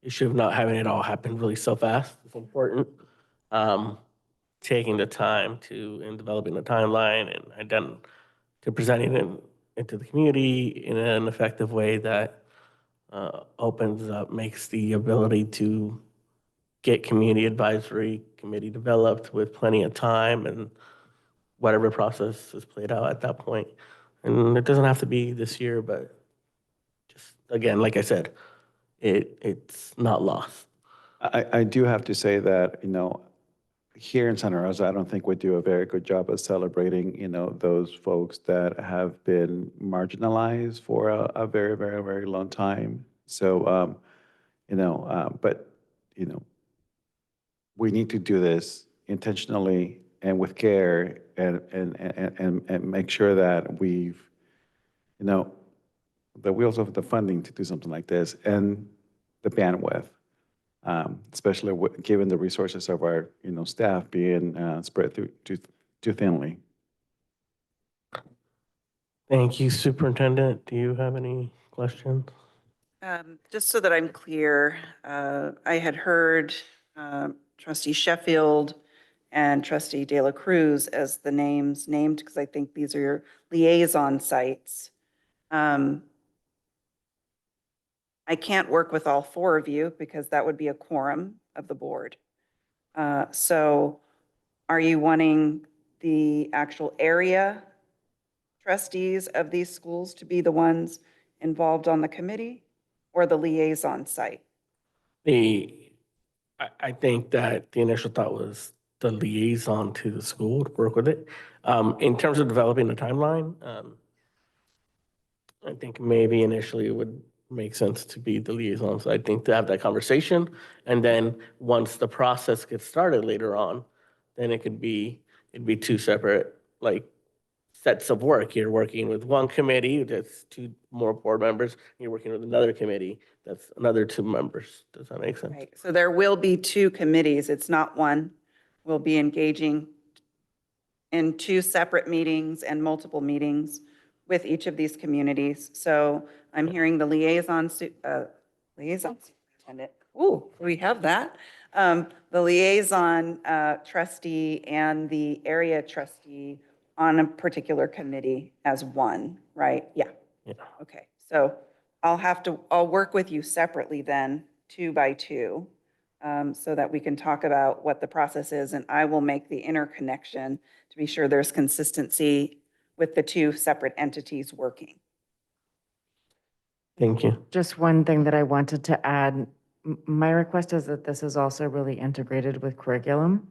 issue of not having it all happen really so fast is important. Taking the time in developing the timeline and then to presenting it into the community in an effective way that opens up, makes the ability to get community advisory committee developed with plenty of time and whatever process is played out at that point. And it doesn't have to be this year, but just, again, like I said, it's not lost. I do have to say that, here in Santa Rosa, I don't think we do a very good job of celebrating, those folks that have been marginalized for a very, very, very long time. So, but, we need to do this intentionally and with care and make sure that we've, that we also have the funding to do something like this and the bandwidth. Especially given the resources of our, staff being spread too thinly. Thank you, Superintendent. Do you have any questions? Just so that I'm clear, I had heard Trustee Sheffield and Trustee De La Cruz as the names named, because I think these are your liaison sites. I can't work with all four of you because that would be a quorum of the board. So are you wanting the actual area trustees of these schools to be the ones involved on the committee or the liaison site? I think that the initial thought was the liaison to the school to work with it. In terms of developing the timeline, I think maybe initially it would make sense to be the liaison. So I think to have that conversation, and then once the process gets started later on, then it'd be two separate sets of work. You're working with one committee, that's two more board members. You're working with another committee, that's another two members. Does that make sense? Right. So there will be two committees. It's not one. We'll be engaging in two separate meetings and multiple meetings with each of these communities. So I'm hearing the liaison superintendent. Ooh, we have that. The liaison trustee and the area trustee on a particular committee as one, right? Yeah. Okay. So I'll work with you separately then, 2 by 2, so that we can talk about what the process is, and I will make the interconnection to be sure there's consistency with the two separate entities working. Thank you. Just one thing that I wanted to add. My request is that this is also really integrated with curriculum,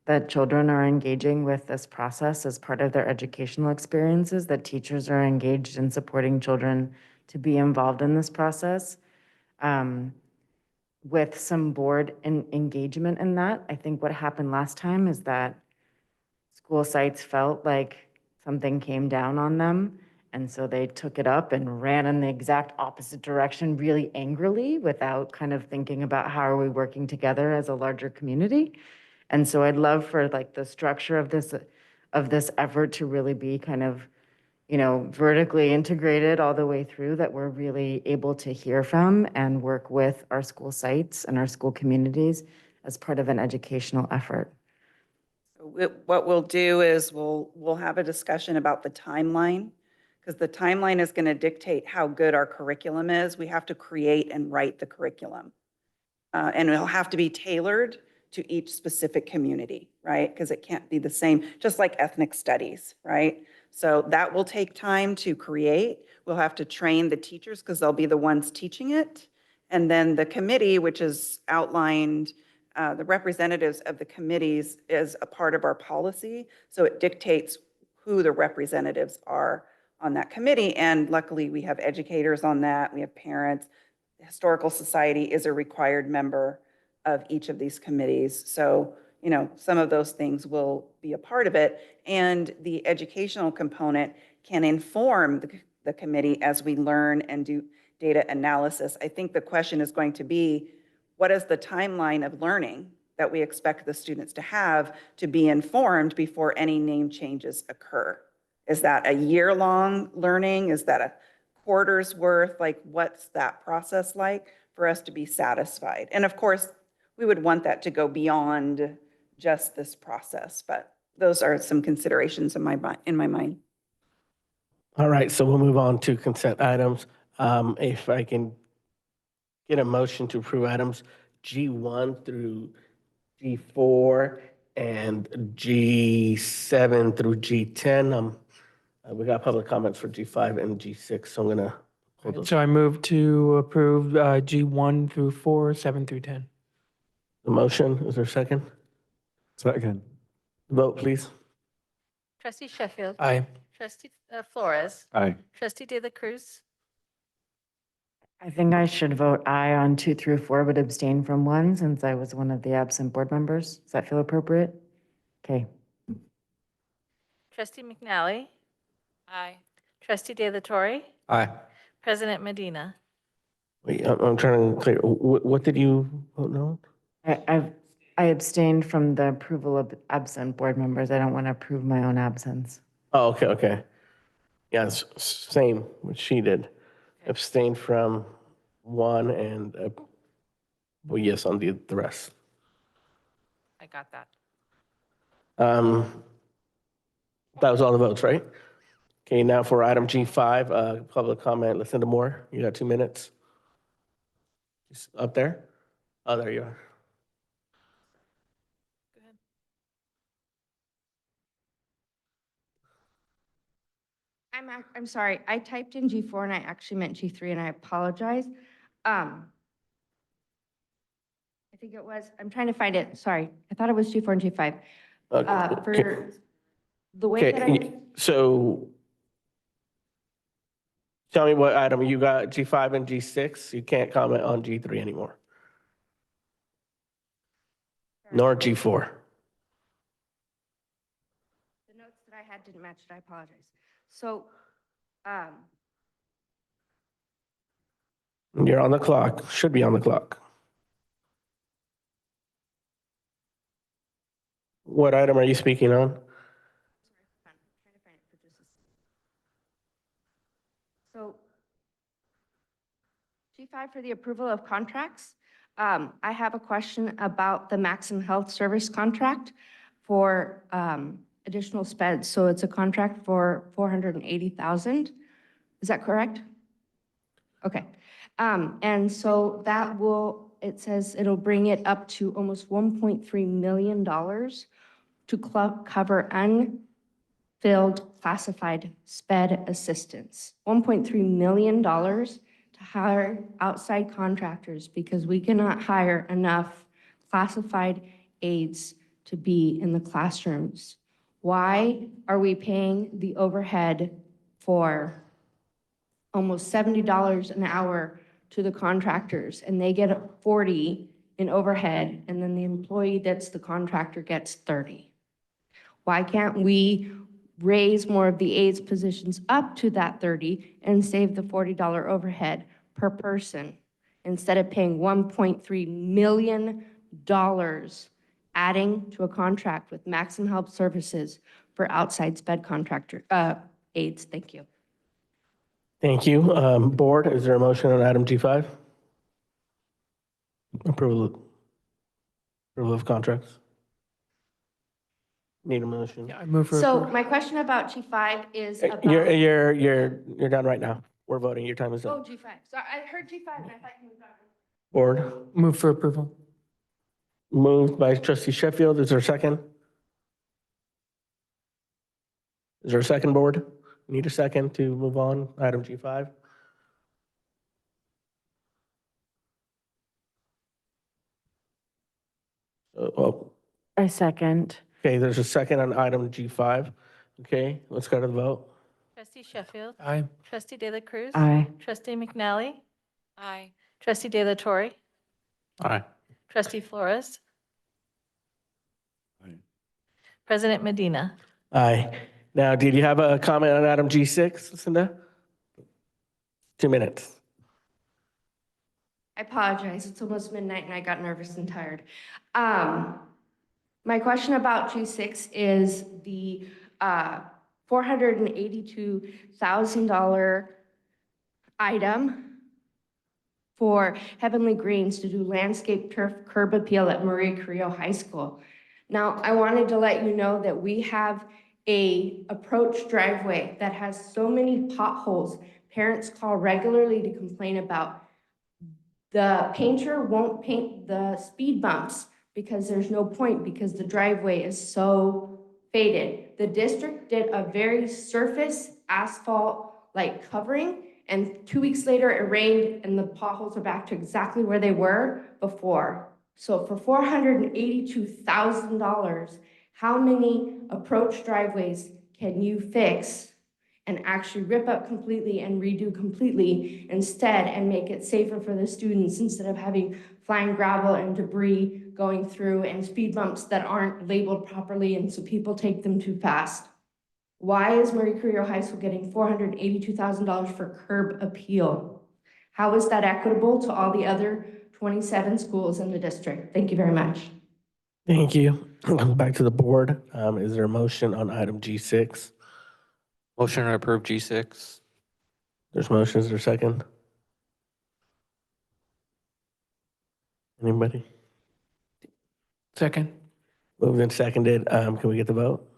that children are engaging with this process as part of their educational experiences, that teachers are engaged in supporting children to be involved in this process. With some board engagement in that. I think what happened last time is that school sites felt like something came down on them, and so they took it up and ran in the exact opposite direction really angrily without kind of thinking about how are we working together as a larger community. And so I'd love for the structure of this effort to really be kind of, vertically integrated all the way through, that we're really able to hear from and work with our school sites and our school communities as part of an educational effort. So what we'll do is we'll have a discussion about the timeline, because the timeline is going to dictate how good our curriculum is. We have to create and write the curriculum. And it'll have to be tailored to each specific community, right? Because it can't be the same, just like ethnic studies, right? So that will take time to create. We'll have to train the teachers because they'll be the ones teaching it. And then the committee, which is outlined, the representatives of the committees is a part of our policy. So it dictates who the representatives are on that committee. And luckily we have educators on that. We have parents. The Historical Society is a required member of each of these committees. So, you know, some of those things will be a part of it. And the educational component can inform the committee as we learn and do data analysis. I think the question is going to be, what is the timeline of learning that we expect the students to have to be informed before any name changes occur? Is that a year-long learning? Is that a quarter's worth? Like, what's that process like for us to be satisfied? And of course, we would want that to go beyond just this process, but those are some considerations in my mind. All right, so we'll move on to consent items. If I can get a motion to approve items G1 through G4 and G7 through G10. We got public comments for G5 and G6, so I'm gonna hold those. So I move to approve G1 through 4, 7 through 10. The motion, is there a second? Second. Vote, please. Trustee Sheffield. Aye. Trustee Flores. Aye. Trustee De La Cruz. I think I should vote aye on 2 through 4, but abstain from 1 since I was one of the absent board members. Does that feel appropriate? Okay. Trustee McNally. Aye. Trustee De La Torre. Aye. President Medina. Wait, I'm trying to clear, what did you vote no? I abstained from the approval of absent board members. I don't want to approve my own absence. Oh, okay, okay. Yeah, it's same, what she did. Abstained from 1 and, well, yes, on the rest. I got that. That was all the votes, right? Okay, now for item G5, public comment, Lucinda Moore, you got 2 minutes. Just up there? Oh, there you are. Go ahead. I'm sorry, I typed in G4 and I actually meant G3 and I apologize. I think it was, I'm trying to find it, sorry. I thought it was G4 and G5. For the way that Okay, so tell me what item you got, G5 and G6? You can't comment on G3 anymore. Nor G4. The notes that I had didn't match it, I apologize. So, You're on the clock, should be on the clock. What item are you speaking on? So G5 for the approval of contracts. I have a question about the Maxim Health Service contract for additional speds. So it's a contract for $480,000. Is that correct? Okay. And so that will, it says it'll bring it up to almost $1.3 million to cover unfilled classified sped assistance. $1.3 million to hire outside contractors because we cannot hire enough classified aides to be in the classrooms. Why are we paying the overhead for almost $70 an hour to the contractors and they get 40 in overhead and then the employee that's the contractor gets 30? Why can't we raise more of the aides positions up to that 30 and save the $40 overhead per person instead of paying $1.3 million adding to a contract with Maxim Health Services for outside sped contractor aides? Thank you. Thank you. Board, is there a motion on item G5? Approval of contracts. Need a motion? Yeah, I move for So approval. my question about G5 is about. You're done right now. We're voting. Your time is Oh, up. G5. So I heard G5 and I thought you moved on. Board, Move for approval. moved by trustee Sheffield. Is there a second? Is there a second, board? Need a second to move on, item G5? Oh, I second. okay, there's a second on item G5. Okay, let's go to the vote. Trustee Sheffield. Aye. Trustee De La Cruz. Aye. Trustee McNally. Aye. Trustee De La Torre. Aye. Trustee Flores. President Medina. Aye. Now, did you have a comment on item G6, Lucinda? 2 minutes. I apologize. It's almost midnight and I got nervous and tired. My question about G6 is the $482,000 item for Heavenly Greens to do landscape turf curb appeal at Marie Carrillo High School. Now, I wanted to let you know that we have a approach driveway that has so many potholes. Parents call regularly to complain about. The painter won't paint the speed bumps because there's no point because the driveway is so faded. The district did a very surface asphalt-like covering, and 2 weeks later it rained and the potholes are back to exactly where they were before. So for $482,000, how many approach driveways can you fix and actually rip up completely and redo completely instead and make it safer for the students instead of having flying gravel and debris going through and speed bumps that aren't labeled properly and so people take them too fast? Why is Marie Carrillo High School getting $482,000 for curb appeal? How is that equitable to all the other 27 schools in the district? Thank you very much. Thank you. Back to the board. Is there a motion on item G6? Motion to approve G6. There's motions, is there a second? Anybody? Second. Moved and seconded. Can we get the vote?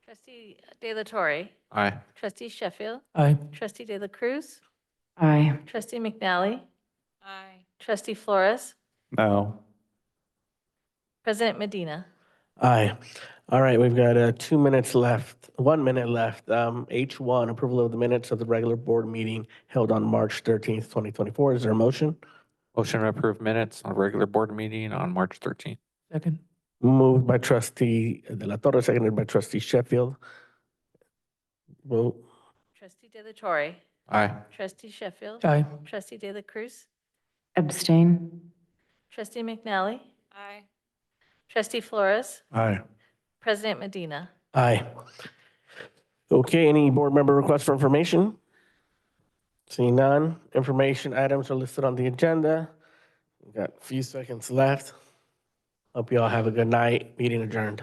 Trustee De La Torre. Aye. Trustee Sheffield. Aye. Trustee De La Cruz. Aye. Trustee McNally. Aye. Trustee Flores. No. President Medina. Aye. All right, we've got 2 minutes left, 1 minute left. H1, approval of the minutes of the regular board meeting held on March 13th, 2024. Is there a motion? Motion to approve minutes on regular board meeting on March 13th. Second. Moved by trustee De La Torre, seconded by trustee Sheffield. Vote. Trustee De La Torre. Aye. Trustee Sheffield. Aye. Trustee De La Cruz. Abstain. Trustee McNally. Aye. Trustee Flores. Aye. President Medina. Aye. Okay, any board member requests for information? Seeing none, information items are listed on the agenda. We've got a few seconds left. Hope you all have a good night. Meeting adjourned.